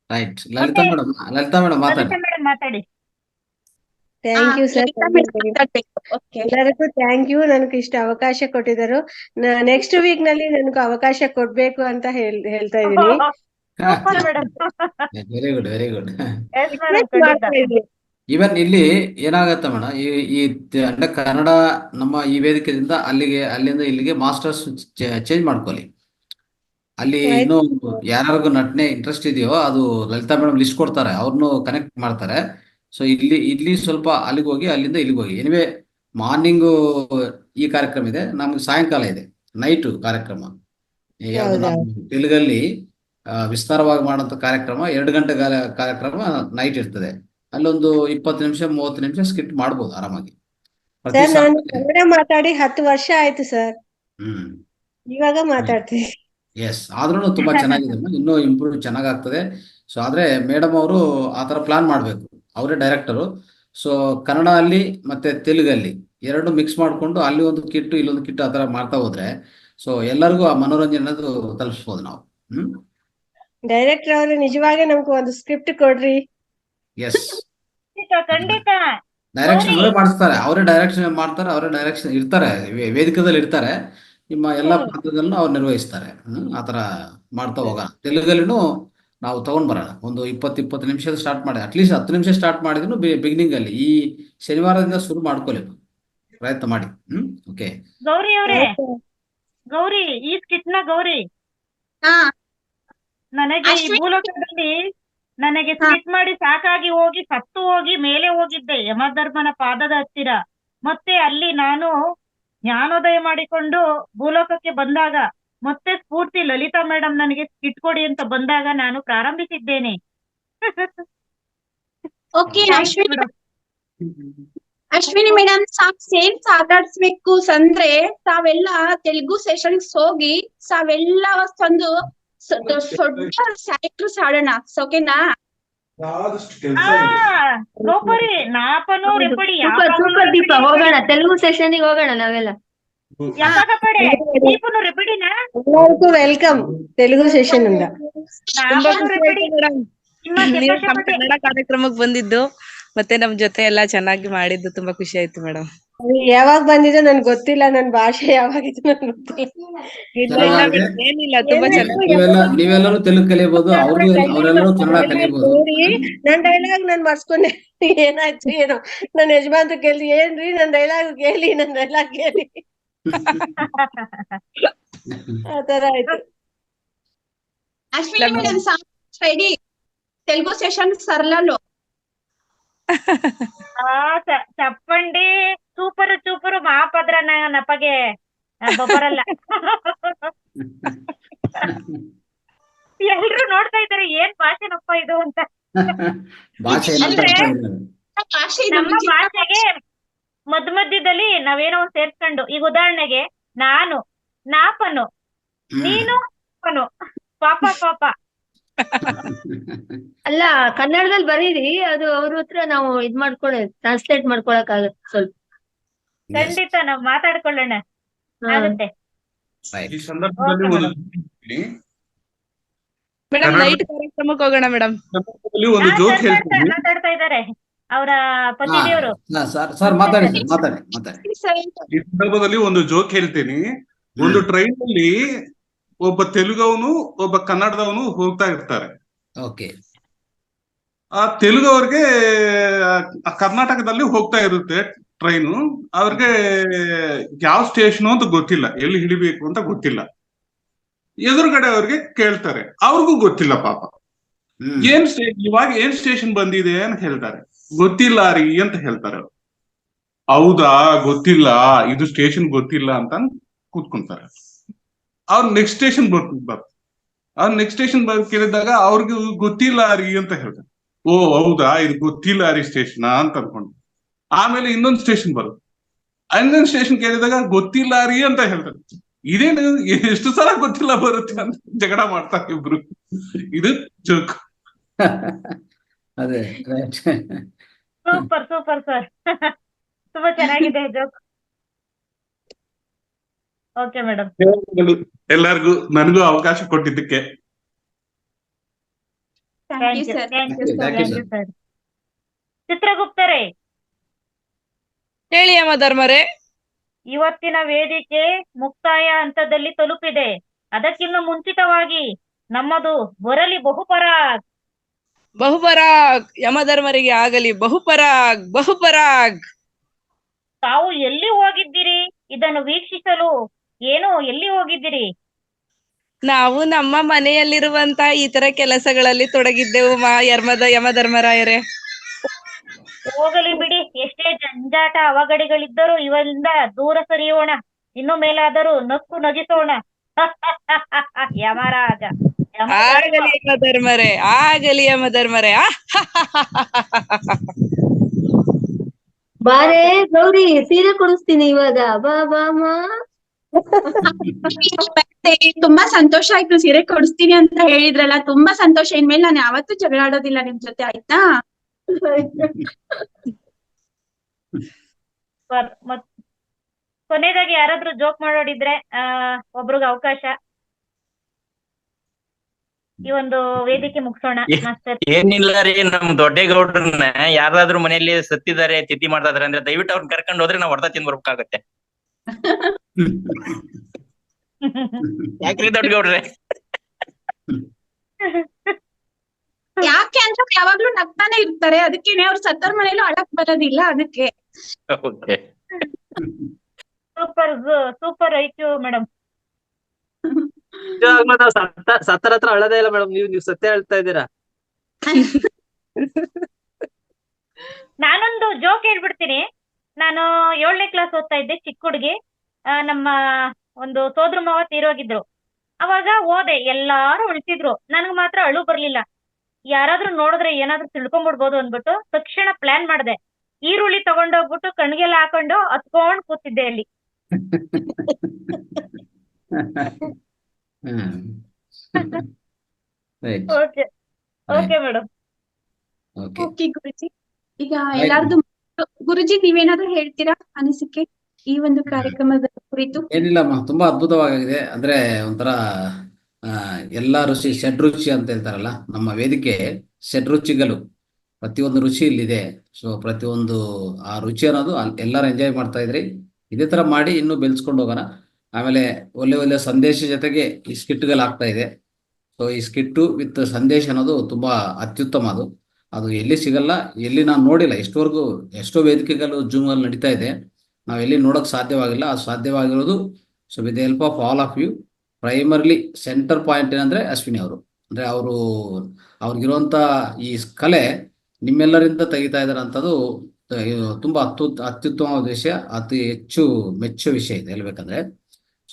right. Lalitha madam ಮಾತಾಡಿ. ಮೇಡಮ್ ಮಾತಾಡಿ. Thank you sir. ಎಲ್ಲರಿಗೂ ಥ್ಯಾಂಕ್ ಯು, ನನಗೆ ಇಷ್ಟು ಅವಕಾಶ ಕೊಟ್ಟಿದ್ದರು. ನೆಕ್ಸ್ಟ್ ವೀಕ್ ನಲ್ಲಿ ನನಗೆ ಅವಕಾಶ ಕೊಡ್ಬೇಕು ಅಂತ ಹೇಳ್ತಾ ಇದ್ದೀನಿ. Very good, very good. Even ಇಲ್ಲಿ ಏನಾಗತ್ತೆ ಮೇಡಮ್, ಈ ಅಂದ್ರೆ ಕನ್ನಡ ನಮ್ಮ ಈ ವೇದಿಕೆಯಿಂದ ಅಲ್ಲಿಂದ ಇಲ್ಲಿಗೆ ಮಾಸ್ಟರ್ಸ್ ಚೇಂಜ್ ಮಾಡ್ಕೊಳ್ಳಿ. ಅಲ್ಲಿ ಇನ್ನು ಯಾರಿಗೂ ನಟನೆ ಇಂಟ್ರೆಸ್ಟ್ ಇದೆಯೋ ಅದು ಲಲಿತಾ ಮೇಡಮ್ ಲಿಸ್ಟ್ ಕೊಡ್ತಾರೆ, ಅವ್ರನ್ನು ಕನೆಕ್ಟ್ ಮಾಡ್ತಾರೆ. ಸೊ ಇಲ್ಲಿ ಸ್ವಲ್ಪ ಅಲ್ಲಿಗೆ ಹೋಗಿ, ಅಲ್ಲಿಂದ ಇಲ್ಲಿಗೆ ಹೋಗಿ. ಎನಿವೆ ಮಾರ್ನಿಂಗು ಈ ಕಾರ್ಯಕ್ರಮ ಇದೆ, ನಮ್ಗೆ ಸಾಯಂಕಾಲ ಇದೆ ನೈಟು ಕಾರ್ಯಕ್ರಮ. ಯಾವುದು ನಾವು ತೆಲುಗಲ್ಲಿ ವಿಸ್ತಾರವಾಗಿ ಮಾಡುವಂತ ಕಾರ್ಯಕ್ರಮ 2 ಗಂಟೆ ಕಾರ್ಯಕ್ರಮ ನೈಟ್ ಇರ್ತದೆ. ಅಲ್ಲೊಂದು 20 ನಿಮಿಷ 30 ನಿಮಿಷ ಸ್ಕಿಟ್ ಮಾಡ್ಬೋದು ಆರಾಮಾಗಿ. ಸರ್ ನಾನು ಕನ್ನಡ ಮಾತಾಡಿ 10 ವರ್ಷ ಆಯ್ತು ಸರ್. ಇವಾಗ ಮಾತಾಡ್ತೀನಿ. ಎಸ್, ಆದ್ರೂ ತುಂಬಾ ಚೆನ್ನಾಗಿದೆ, ಇನ್ನೂ ಇಂಪ್ರೂವ್ ಚೆನ್ನಾಗಾಗ್ತದೆ. ಸೊ ಆದ್ರೆ ಮೇಡಮ್ ಅವರು ಆತರ ಪ್ಲಾನ್ ಮಾಡ್ಬೇಕು, ಅವರೇ ಡೈರೆಕ್ಟರು. ಸೊ ಕನ್ನಡ ಅಲ್ಲಿ ಮತ್ತೆ ತೆಲುಗಲ್ಲಿ 2 ಮಿಕ್ಸ್ ಮಾಡ್ಕೊಂಡು ಅಲ್ಲಿ ಒಂದು ಕಿಟ್ಟು ಇಲ್ಲೊಂದು ಕಿಟ್ಟು ಆತರ ಮಾಡ್ತಾ ಹೋದ್ರೆ ಸೊ ಎಲ್ಲರಿಗೂ ಆ ಮನೋರಂಜನೆ ಅನ್ನೋದು ತಲುಪಿಸ್ಬೋದು ನಾವು. ಡೈರೆಕ್ಟರ್ ಅವರು ನಿಜವಾಗಿ ನಮ್ಗೆ ಒಂದು ಸ್ಕ್ರಿಪ್ಟ್ ಕೊಡ್ರಿ. ಎಸ್, ಖಂಡಿತ. ಡೈರೆಕ್ಷನ್ ಅವರೇ ಮಾಡಿಸ್ತಾರೆ, ಅವರೇ ಡೈರೆಕ್ಷನ್ ಮಾಡ್ತಾರೆ, ಅವರೇ ಡೈರೆಕ್ಷನ್ ಇರ್ತಾರೆ, ವೇದಿಕೆದಲ್ಲಿ ಇರ್ತಾರೆ, ನಿಮ್ಮ ಎಲ್ಲಾ ಪಾತ್ರಗಳನ್ನು ಅವ್ರು ನಿರ್ವಹಿಸ್ತಾರೆ. ಆತರ ಮಾಡ್ತಾ ಹೋಗೋಣ. ತೆಲುಗಲ್ಲಿನೂ ನಾವು ತಗೊಂಡ್ ಬರೋಣ, ಒಂದು 20 ನಿಮಿಷದ ಸ್ಟಾರ್ಟ್ ಮಾಡಿ, ಅಟ್ಲೀಸ್ಟ್ 10 ನಿಮಿಷ ಸ್ಟಾರ್ಟ್ ಮಾಡಿದ್ರು ಬಿಗಿನಿಂಗ್ ಅಲ್ಲಿ. ಈ ಶನಿವಾರದಿಂದ ಶುರು ಮಾಡ್ಕೊಳ್ಳಿ, ಪ್ರಯತ್ನ ಮಾಡಿ. ಓಕೆ ಗೌರಿ ಅವರೇ, ಗೌರಿ ಈ ಸ್ಕಿಟ್ ನ ಗೌರಿ, ನನಗೆ ಈ ಭೂಲೋಕದಲ್ಲಿ ನನಗೆ ಸ್ಕಿಟ್ ಮಾಡಿ ಸಾಕಾಗಿ ಹೋಗಿ ಸತ್ತು ಹೋಗಿ ಮೇಲೆ ಹೋಗಿದ್ದೆ ಯಮಧರ್ಮನ ಪಾದದ ಹತ್ತಿರ. ಮತ್ತೆ ಅಲ್ಲಿ ನಾನು ಜ್ಞಾನೋದಯ ಮಾಡಿಕೊಂಡು ಭೂಲೋಕಕ್ಕೆ ಬಂದಾಗ ಮತ್ತೆ ಸ್ಫೂರ್ತಿ ಲಲಿತಾ ಮೇಡಮ್ ನನಗೆ ಸ್ಕಿಟ್ ಕೊಡಿ ಅಂತ ಬಂದಾಗ ನಾನು ಪ್ರಾರಂಭಿಸಿದ್ದೇನೆ. ಓಕೆ ಅಶ್ವಿನಿ ಮೇಡಮ್, ಸೇಮ್ ಸಾಕಾಡ್ಸ್ಬೇಕು ಅಂದ್ರೆ ತಾವೆಲ್ಲ ತೆಲುಗು ಸೆಷನ್ಸ್ ಹೋಗಿ ತಾವೆಲ್ಲ ಒಂದು ದೊಡ್ಡ ಕ್ಯಾರೆಕ್ಟರ್ಸ್ ಆಡೋಣ, ಓಕೆನಾ? ಗೋಪುರಿ ನಾಪನು ರೆಪಡಿ ಸೂಪರ್ ದೀಪ, ಹೋಗೋಣ ತೆಲುಗು ಸೆಷನ್ ಹೋಗೋಣ ನಾವೆಲ್ಲ. ದೀಪನು ರೆಪಡಿನಾ? ಎಲ್ಲರಿಗೂ ವೆಲ್ಕಮ್ ತೆಲುಗು ಸೆಷನ್ ಇಂದ. ನೀವು ನಮ್ಮ ಕನ್ನಡ ಕಾರ್ಯಕ್ರಮಕ್ಕೆ ಬಂದಿದ್ದು ಮತ್ತೆ ನಮ್ ಜೊತೆ ಎಲ್ಲಾ ಚೆನ್ನಾಗಿ ಮಾಡಿದ್ದು ತುಂಬಾ ಖುಷಿ ಆಯ್ತು ಮೇಡಮ್. ಯಾವಾಗ ಬಂದಿದ್ದು ನನ್ಗೆ ಗೊತ್ತಿಲ್ಲ, ನನ್ ಭಾಷೆ ಯಾವಾಗಿತ್ತು ನನ್ಗೆ ಗೊತ್ತಿಲ್ಲ. ಏನಿಲ್ಲ, ತುಂಬಾ ಚೆನ್ನಾಗಿ ನೀವೆಲ್ಲರೂ ತೆಲುಗು ಕಲಿಯಬಹುದು, ಅವರೆಲ್ಲರೂ ಕನ್ನಡ ಕಲಿಯಬಹುದು. ನನ್ ಡೈಲಾಗ್ ನಾನ್ ಮರ್ಸ್ಕೊಂಡೆ, ಏನಾಯ್ತು ಏನೋ. ನನ್ ಯಜಮಾನ್ರು ಕೇಳಿ, ಏನ್ರಿ ನನ್ ಡೈಲಾಗ್ ಕೇಳಿ ಆತರ ಆಯ್ತು. Ashwini madam ready, Telugu session సరళలో. చెప్పండి. సూపర్ సూపర్ మా పద్ర నప్పಗೆ ಬರಲ್ಲ. ಎಲ್ರು ನೋಡ್ತಾ ಇದಾರೆ ಏನ್ ಭಾಷೆನಪ್ಪ ಇದು ಅಂತ. ನಮ್ಮ ಭಾಷೆಗೆ ಮಧ್ಯದಲ್ಲಿ ನಾವೇನೋ ಒಂದ್ ಸೇರ್ಸ್ಕೊಂಡು, ಈಗ ಉದಾಹರಣೆಗೆ ನಾನು ನಾಪನು, ನೀನು ಪಾಪ ಪಾಪ. ಅಲ್ಲ ಕನ್ನಡದಲ್ಲಿ ಬರೀರಿ, ಅದು ಅವ್ರ ಹತ್ರ ನಾವು ಇದ್ ಮಾಡ್ಕೊಂಡು ಟ್ರಾನ್ಸ್ಲೇಟ್ ಮಾಡ್ಕೊಳಕ್ ಆಗುತ್ತೆ ಸ್ವಲ್ಪ. ಖಂಡಿತ ನಾವು ಮಾತಾಡ್ಕೊಳ್ಳೋಣ, ಆಗುತ್ತೆ. ಈ ಸಂದರ್ಭದಲ್ಲಿ ಮೇಡಮ್ ನೈಟ್ ಕಾರ್ಯಕ್ರಮಕ್ಕೆ ಹೋಗೋಣ ಮೇಡಮ್. ಒಂದು ಜೋಕ್ ಹೇಳ್ತೀನಿ, ಮಾತಾಡ್ತಾ ಇದ್ದಾರೆ ಅವರ ಪತಿದೇವರು. ಸರ್ ಮಾತಾಡಿ. ಈ ಸಂದರ್ಭದಲ್ಲಿ ಒಂದು ಜೋಕ್ ಹೇಳ್ತೀನಿ. ಒಂದು ಟ್ರೈನ್ ಅಲ್ಲಿ ಒಬ್ಬ ತೆಲುಗವನು ಒಬ್ಬ ಕನ್ನಡದವನು ಹೋಗ್ತಾ ಇರ್ತಾರೆ. ಓಕೆ. ಆ ತೆಲುಗವ್ರಿಗೆ ಕರ್ನಾಟಕದಲ್ಲಿ ಹೋಗ್ತಾ ಇರುತ್ತೆ ಟ್ರೈನು. ಅವ್ರಿಗೆ ಯಾವ ಸ್ಟೇಷನ್ ಅಂತ ಗೊತ್ತಿಲ್ಲ, ಎಲ್ಲಿ ಹಿಡಿಬೇಕು ಅಂತ ಗೊತ್ತಿಲ್ಲ. ಎದುರುಗಡೆ ಅವ್ರಿಗೆ ಕೇಳ್ತಾರೆ, ಅವ್ರಿಗೂ ಗೊತ್ತಿಲ್ಲ ಪಾಪ. ಇವಾಗ ಏನ್ ಸ್ಟೇಷನ್ ಬಂದಿದೆ ಅಂತ ಹೇಳ್ತಾರೆ. ಗೊತ್ತಿಲ್ಲ ರೀ ಅಂತ ಹೇಳ್ತಾರೆ ಅವ್ರು. ಹೌದಾ, ಗೊತ್ತಿಲ್ಲ, ಇದು ಸ್ಟೇಷನ್ ಗೊತ್ತಿಲ್ಲ ಅಂತ ಕೂತ್ಕೊಂತಾರೆ. ಅವ್ರು ನೆಕ್ಸ್ಟ್ ಸ್ಟೇಷನ್ ಅವ್ರು ನೆಕ್ಸ್ಟ್ ಸ್ಟೇಷನ್ ಕೇಳಿದಾಗ ಅವ್ರಿಗೆ ಗೊತ್ತಿಲ್ಲ ರೀ ಅಂತ ಹೇಳ್ತಾರೆ. ಓ ಹೌದಾ, ಇದು ಗೊತ್ತಿಲ್ಲ ರೀ ಸ್ಟೇಷನ್ ಅಂತ ಅನ್ಕೊಂಡು ಆಮೇಲೆ ಇನ್ನೊಂದು ಸ್ಟೇಷನ್ ಬರುತ್ತೆ. ಇನ್ನೊಂದು ಸ್ಟೇಷನ್ ಕೇಳಿದಾಗ ಗೊತ್ತಿಲ್ಲ ರೀ ಅಂತ ಹೇಳ್ತಾರೆ. ಇದೇನು ಎಷ್ಟು ಸಲ ಗೊತ್ತಿಲ್ಲ ಬರುತ್ತೆ ಅಂತ ಜಗಳ ಮಾಡ್ತಾರೆ ಇಬ್ರು. ಇದು ಜೋಕ್. ಅದೇ ಸೂಪರ್ ಸೂಪರ್ ಸರ್. ತುಂಬಾ ಚೆನ್ನಾಗಿದೆ ಜೋಕ್. Okay madam. ಎಲ್ಲರಿಗೂ ನನಗೂ ಅವಕಾಶ ಕೊಟ್ಟಿದ್ದಕ್ಕೆ ಥ್ಯಾಂಕ್ ಯು ಸರ್. ಚಿತ್ರಗುಪ್ತರೇ, ಹೇಳಿ ಅಮ್ಮ ಧರ್ಮರೇ. ಇವತ್ತಿನ ವೇದಿಕೆ ಮುಕ್ತಾಯ ಹಂತದಲ್ಲಿ ತಲುಪಿದೆ. ಅದಕ್ಕಿಂತ ಮುಂಚಿತವಾಗಿ ನಮ್ಮದು ಬರಲಿ ಬಹುಪರಾಗ್. ಬಹುಪರಾಗ್ ಯಮಧರ್ಮರಿಗೆ ಆಗಲಿ ಬಹುಪರಾಗ್ ಬಹುಪರಾಗ್. ತಾವು ಎಲ್ಲಿ ಹೋಗಿದ್ದೀರಿ ಇದನ್ನು ವೀಕ್ಷಿಸಲು? ಎಲ್ಲಿ ಹೋಗಿದ್ದೀರಿ? ನಾವು ನಮ್ಮ ಮನೆಯಲ್ಲಿರುವಂತ ಇತರ ಕೆಲಸಗಳಲ್ಲಿ ತೊಡಗಿದ್ದೆವು ಯಮಧರ್ಮರಾಯರೇ. ಹೋಗಲಿ ಬಿಡಿ, ಎಷ್ಟೇ ಜಂಜಾಟ ಅವಘಡಿಗಳಿದ್ದರೂ ಇವರಿಂದ ದೂರ ಸರಿಯೋಣ. ಇನ್ನು ಮೇಲಾದರೂ ನಕ್ಕು ನಗಿಸೋಣ. ಯಮರಾಜ ಆಗಲಿ ಯಮಧರ್ಮರೇ, ಆಗಲಿ ಯಮಧರ್ಮರೇ. ಬಾರೇ ಗೌರಿ, ಸೀರೆ ಕೊಡಿಸ್ತೀನಿ ಇವಾಗ. ಬಾ ಬಾ ಅಮ್ಮ. ತುಂಬಾ ಸಂತೋಷ ಆಯ್ತು, ಸೀರೆ ಕೊಡಿಸ್ತೀನಿ ಅಂತ ಹೇಳಿದ್ರಲ್ಲ, ತುಂಬಾ ಸಂತೋಷ. ಇನ್ಮೇಲೆ ನಾನು ಯಾವತ್ತೂ ಜಗಳ ಆಡೋದಿಲ್ಲ ನಿಮ್ ಜೊತೆ, ಆಯ್ತಾ? ಕೊನೆಯದಾಗಿ ಯಾರಾದ್ರೂ ಜೋಕ್ ಮಾಡೋಡಿದ್ರೆ ಒಬ್ರಿಗೆ ಅವಕಾಶ. ಈ ಒಂದು ವೇದಿಕೆ ಮುಗಿಸೋಣ. ಏನಿಲ್ಲ ರೀ, ನಮ್ ದೊಡ್ಡೇಗೌಡ್ರನ್ನ ಯಾರಾದ್ರೂ ಮನೆಯಲ್ಲಿ ಸತ್ತಿದ್ದಾರೆ, ತಿಥಿ ಮಾಡ್ತಾ ಇದಾರೆ ಅಂದ್ರೆ ದಯವಿಟ್ಟು ಅವ್ರನ್ನ ಕರ್ಕೊಂಡು ಹೋದ್ರೆ ನಾವ್ ಹೊಡೆದ ತಿಂದ್ ಬರ್ಬೇಕಾಗತ್ತೆ. ಯಾಕ್ರಿ ದೊಡ್ಡಗೌಡ್ರೆ? ಯಾಕೆ ಅಂತ ಯಾವಾಗ್ಲೂ ನಗ್ತಾನೆ ಇರ್ತಾರೆ, ಅದಕ್ಕೇನೆ ಅವ್ರು ಸತ್ತರ್ ಮನೇಲೂ ಅಳಕ್ ಬರೋದಿಲ್ಲ, ಅದಕ್ಕೆ. Super super IQ madam. ನಾವು ಸತ್ತರ ಹತ್ರ ಅಳದೇ ಇಲ್ಲ ಮೇಡಮ್, ನೀವು ಸತ್ಯ ಹೇಳ್ತಾ ಇದ್ದೀರಾ. ನಾನೊಂದು ಜೋಕ್ ಹೇಳ್ಬಿಡ್ತೀನಿ. ನಾನು 7ನೇ ಕ್ಲಾಸ್ ಓದ್ತಾ ಇದ್ದೆ, ಚಿಕ್ಕ ಹುಡುಗಿ. ನಮ್ಮ ಒಂದು ಸೋದ್ರ ಮಾವ ತೀರೋಗಿದ್ರು. ಅವಾಗ ಓದೆ, ಎಲ್ಲಾರು ಅಳ್ತಿದ್ರು, ನನಗ್ ಮಾತ್ರ ಅಳು ಬರ್ಲಿಲ್ಲ. ಯಾರಾದ್ರೂ ನೋಡಿದ್ರೆ ಏನಾದ್ರೂ ತಿಳ್ಕೊಂಡ್ಬಿಡ್ಬೋದು ಅಂದ್ಬಿಟ್ಟು ತಕ್ಷಣ ಪ್ಲಾನ್ ಮಾಡ್ದೆ. ಈರುಳ್ಳಿ ತಗೊಂಡೋಗ್ಬಿಟ್ಟು ಕಣ್ಗೆಲ್ಲ ಹಾಕೊಂಡು ಹತ್ಕೊಂಡ್ ಕೂತಿದ್ದೆ ಅಲ್ಲಿ. Okay okay madam. ಓಕೆ ಗುರುಜಿ, ಈಗ ಎಲ್ಲಾರ್ದು ಗುರುಜಿ ನೀವೇನಾದ್ರೂ ಹೇಳ್ತೀರಾ ಅನಿಸಿಕೆ ಈ ಒಂದು ಕಾರ್ಯಕ್ರಮದ ಕುರಿತು? ಏನಿಲ್ಲಮ್ಮ, ತುಂಬಾ ಅದ್ಭುತವಾಗಿದೆ. ಅಂದ್ರೆ ಒಂಥರ ಎಲ್ಲಾ ರುಚಿ ಷಡ್ರುಚಿ ಅಂತ ಹೇಳ್ತಾರಲ್ಲ, ನಮ್ಮ ವೇದಿಕೆ ಷಡ್ರುಚಿಗಳು, ಪ್ರತಿಯೊಂದು ರುಚಿ ಇಲ್ಲಿದೆ. ಸೊ ಪ್ರತಿಯೊಂದು ಆ ರುಚಿ ಅನ್ನೋದು ಎಲ್ಲರೂ ಎಂಜಾಯ್ ಮಾಡ್ತಾ ಇದ್ರಿ. ಇದೇ ತರ ಮಾಡಿ ಇನ್ನೂ ಬೆಳೆಸ್ಕೊಂಡು ಹೋಗೋಣ. ಆಮೇಲೆ ಒಳ್ಳೆ ಒಳ್ಳೆ ಸಂದೇಶ ಜೊತೆಗೆ ಈ ಸ್ಕಿಟ್ಗಳು ಆಗ್ತಾ ಇದೆ. ಸೊ ಈ ಸ್ಕಿಟ್ಟು ವಿತ್ ಸಂದೇಶ ಅನ್ನೋದು ತುಂಬಾ ಅತ್ಯುತ್ತಮ. ಅದು ಎಲ್ಲಿ ಸಿಗಲ್ಲ, ಎಲ್ಲಿ ನಾನು ನೋಡಿಲ್ಲ. ಎಷ್ಟೋ ವೇದಿಕೆಗಳು ಜೂಮ್ಗಳಲ್ಲಿ ನಡೀತಾ ಇದೆ, ನಾವು ಎಲ್ಲಿ ನೋಡೋಕೆ ಸಾಧ್ಯವಾಗಿಲ್ಲ. ಅದು ಸಾಧ್ಯವಾಗಿರೋದು so with the help of all of you. Primarily centre point ಏನಂದ್ರೆ ಅಶ್ವಿನಿ ಅವರು. ಅಂದ್ರೆ ಅವ್ರಿಗಿರುವಂತ ಈ ಕಲೆ ನಿಮ್ಮೆಲ್ಲರಿಂದ ತೆಗಿತಾ ಇದಾರೆ ಅಂತದ್ದು ತುಂಬಾ ಅತ್ಯುತ್ತಮವಾದ ವಿಷಯ, ಅತಿ ಹೆಚ್ಚು ಮೆಚ್ಚುವ ವಿಷಯ ಇದೆ ಹೇಳ್ಬೇಕಂದ್ರೆ.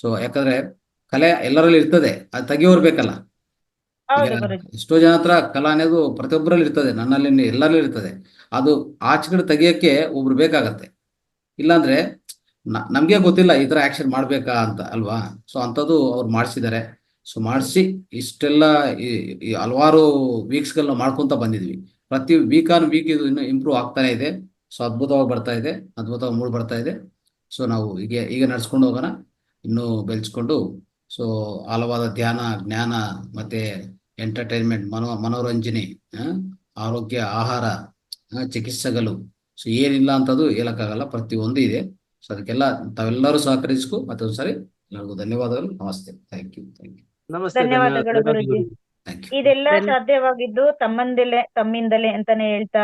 ಸೊ ಯಾಕಂದ್ರೆ ಕಲೆ ಎಲ್ಲರಲ್ಲಿ ಇರ್ತದೆ, ಅದು ತೆಗಿಯೋರು ಬೇಕಲ್ಲ. ಎಷ್ಟೋ ಜನ ಹತ್ರ ಕಲಾ ಅನ್ನೋದು ಪ್ರತಿಯೊಬ್ಬರಲ್ಲಿ ಇರ್ತದೆ, ನನ್ನಲ್ಲಿ ಎಲ್ಲರಲ್ಲಿ ಇರ್ತದೆ. ಅದು ಆಚೆ ಕಡೆ ತೆಗಿಯಕ್ಕೆ ಒಬ್ರು ಬೇಕಾಗತ್ತೆ. ಇಲ್ಲಾಂದ್ರೆ ನಮ್ಗೆ ಗೊತ್ತಿಲ್ಲ ಈ ತರ ಆಕ್ಷನ್ ಮಾಡ್ಬೇಕಾ ಅಂತ ಅಲ್ವಾ. ಸೊ ಅಂಥದ್ದು ಅವ್ರು ಮಾಡಿಸಿದ್ದಾರೆ. ಸೊ ಮಾಡಿಸಿ ಇಷ್ಟೆಲ್ಲ ಈ ಹಲವಾರು ವೀಕ್ಸ್ಗಳನ್ನ ಮಾಡ್ಕೊಂತ ಬಂದಿದ್ವಿ. ಪ್ರತಿ ವೀಕ್ ಆನ್ ವೀಕ್ ಇದು ಇನ್ನು ಇಂಪ್ರೂವ್ ಆಗ್ತಾನೆ ಇದೆ. ಸೊ ಅದ್ಭುತವಾಗಿ ಬರ್ತಾ ಇದೆ, ಅದ್ಭುತವಾಗಿ ಮೂಡ್ ಬರ್ತಾ ಇದೆ. ಸೊ ನಾವು ಈಗ ನಡ್ಸ್ಕೊಂಡು ಹೋಗೋಣ, ಇನ್ನೂ ಬೆಳೆಸ್ಕೊಂಡು. ಸೊ ಹಲವಾದ ಧ್ಯಾನ, ಜ್ಞಾನ, ಮತ್ತೆ ಎಂಟರ್ಟೈನ್ಮೆಂಟ್, ಮನೋರಂಜನೆ, ಆರೋಗ್ಯ, ಆಹಾರ, ಚಿಕಿತ್ಸೆಗಳು, ಸೊ ಏನಿಲ್ಲ ಅಂತದ್ದು ಹೇಳಕ್ಕಾಗಲ್ಲ, ಪ್ರತಿಯೊಂದು ಇದೆ. ಸೊ ಅದಕ್ಕೆಲ್ಲ ತಾವೆಲ್ಲರೂ ಸಹಕರಿಸಬೇಕು. ಮತ್ತೊಂದ್ಸರಿ ಎಲ್ಲರಿಗೂ ಧನ್ಯವಾದಗಳು. ನಮಸ್ತೆ. Thank you. ಧನ್ಯವಾದಗಳು ಗುರುಜಿ. ಇದೆಲ್ಲ ಸಾಧ್ಯವಾಗಿದ್ದು ತಮ್ಮಿಂದಲೇ ಅಂತಾನೆ ಹೇಳ್ತಾ,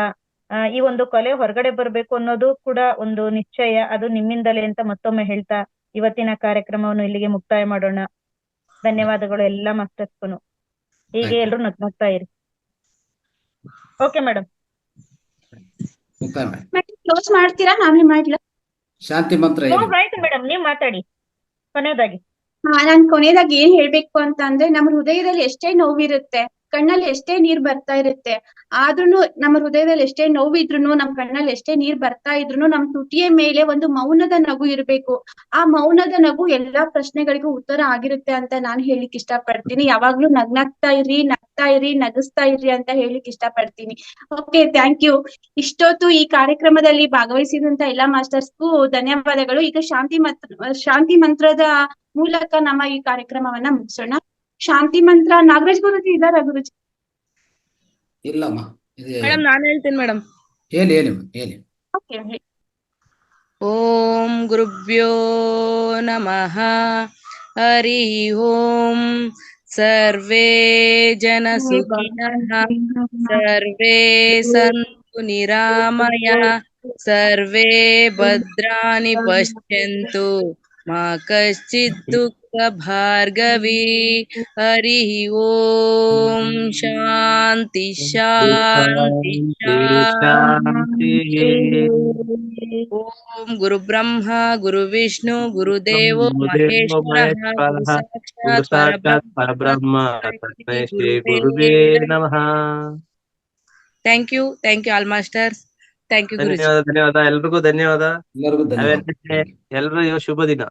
ಈ ಒಂದು ಕಲೆ ಹೊರಗಡೆ ಬರ್ಬೇಕು ಅನ್ನೋದು ಕೂಡ ಒಂದು ನಿಶ್ಚಯ, ಅದು ನಿಮ್ಮಿಂದಲೇ ಅಂತ ಮತ್ತೊಮ್ಮೆ ಹೇಳ್ತಾ ಇವತ್ತಿನ ಕಾರ್ಯಕ್ರಮವನ್ನು ಇಲ್ಲಿಗೆ ಮುಕ್ತಾಯ ಮಾಡೋಣ. ಧನ್ಯವಾದಗಳು ಎಲ್ಲ ಮಾಸ್ಟರ್ಸ್ಗೂ. ಹೀಗೆ ಎಲ್ರು ನಗ್ತಾ ಇರಿ. Okay madam. ಕ್ಲೋಸ್ ಮಾಡ್ತೀರಾ, ನಾನೇ ಮಾಡ್ಲಾ? ಶಾಂತಿ ಮಂತ್ರ ಆಯ್ತು ಮೇಡಮ್, ನೀವ್ ಮಾತಾಡಿ ಕೊನೆಯದಾಗಿ. ನಾನ್ ಕೊನೆಯದಾಗಿ ಏನ್ ಹೇಳ್ಬೇಕು ಅಂತ ಅಂದ್ರೆ, ನಮ್ಮ ಹೃದಯದಲ್ಲಿ ಎಷ್ಟೇ ನೋವಿರುತ್ತೆ, ಕಣ್ಣಲ್ಲಿ ಎಷ್ಟೇ ನೀರ್ ಬರ್ತಾ ಇರುತ್ತೆ, ಆದ್ರೂನು ನಮ್ಮ ಹೃದಯದಲ್ಲಿ ಎಷ್ಟೇ ನೋವಿದ್ರುನು, ನಮ್ ಕಣ್ಣಲ್ಲಿ ಎಷ್ಟೇ ನೀರ್ ಬರ್ತಾ ಇದ್ರುನು, ನಮ್ ತುಟಿಯ ಮೇಲೆ ಒಂದು ಮೌನದ ನಗು ಇರ್ಬೇಕು. ಆ ಮೌನದ ನಗು ಎಲ್ಲಾ ಪ್ರಶ್ನೆಗಳಿಗೂ ಉತ್ತರ ಆಗಿರುತ್ತೆ ಅಂತ ನಾನ್ ಹೇಳಿಕ್ ಇಷ್ಟ ಪಡ್ತೀನಿ. ಯಾವಾಗ್ಲೂ ನಗ್ನಾಗ್ತಾ ಇರಿ, ನಗಿಸ್ತಾ ಇರಿ ಅಂತ ಹೇಳಿಕ್ ಇಷ್ಟ ಪಡ್ತೀನಿ. Okay, thank you. ಇಷ್ಟೊತ್ತು ಈ ಕಾರ್ಯಕ್ರಮದಲ್ಲಿ ಭಾಗವಹಿಸಿದಂತ ಎಲ್ಲಾ ಮಾಸ್ಟರ್ಸ್ಗೂ ಧನ್ಯವಾದಗಳು. ಈಗ ಶಾಂತಿ ಮಂತ್ರದ ಮೂಲಕ ನಮ್ಮ ಈ ಕಾರ್ಯಕ್ರಮವನ್ನ ಮುಗಿಸೋಣ. ಶಾಂತಿ ಮಂತ್ರ ನಾಗರಾಜ್ ಗುರುಜಿ ಇದಾರ ಗುರುಜಿ? ಇಲ್ಲಮ್ಮ, ಇದೆ ಮೇಡಮ್ ನಾನು ಹೇಳ್ತೀನಿ ಮೇಡಮ್. ಹೇಳಿ ಹೇಳಿ ಹೇಳಿ. ಓಕೆ, ಓಂ ಗುರುಭ್ಯೋ ನಮಃ. ಹರಿ ಓಂ. ಸರ್ವೇ ಜನ ಸುಖಿನಃ, ಸರ್ವೇ ಸಂತು ನಿರಾಮಯ, ಸರ್ವೇ ಭದ್ರಾಣಿ ಪಶ್ಯಂತು, ಮಾ ಕಶ್ಚಿತ್ ದುಃಖ ಭಾರ್ಗವಿ. ಹರಿ ಓಂ. ಶಾಂತಿ ಶಾಂತಿ ಶಾಂತಿ. ಓಂ ಗುರು ಬ್ರಹ್ಮ ಗುರು ವಿಷ್ಣು ಗುರುದೇವೋ ಮಹೇಶ್ವರಃ, ಗುರು ಸಾಕ್ಷಾತ್ ಪರಬ್ರಹ್ಮ ತಸ್ಮೈ ಶ್ರೀ ಗುರುವೇ ನಮಃ. Thank you all masters. Thank you ಗುರುಜಿ. ಧನ್ಯವಾದ ಎಲ್ರಿಗೂ ಧನ್ಯವಾದ. ಎಲ್ಲರಿಗೂ ಎಲ್ರಿಗೂ ಶುಭ ದಿನ.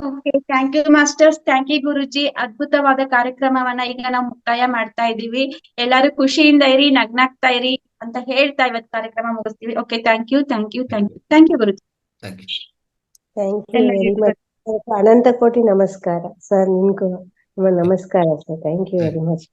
Okay, thank you masters, thank you ಗುರುಜಿ. ಅದ್ಭುತವಾದ ಕಾರ್ಯಕ್ರಮವನ್ನ ಈಗ ನಾವು ಮುಕ್ತಾಯ ಮಾಡ್ತಾ ಇದೀವಿ. ಎಲ್ಲರೂ ಖುಷಿಯಿಂದ ಇರಿ, ನಗ್ನಾಗ್ತಾ ಇರಿ ಅಂತ ಹೇಳ್ತಾ ಇವತ್ತು ಕಾರ್ಯಕ್ರಮ ಮುಗಿಸ್ತೀವಿ. Okay, thank you Guruji. Thank you very much. ಅನಂತ ಕೋಟಿ ನಮಸ್ಕಾರ ಸರ್. ನಿಮ್ಗೂ ನಮ್ಮ ನಮಸ್ಕಾರ sir. Thank you very much.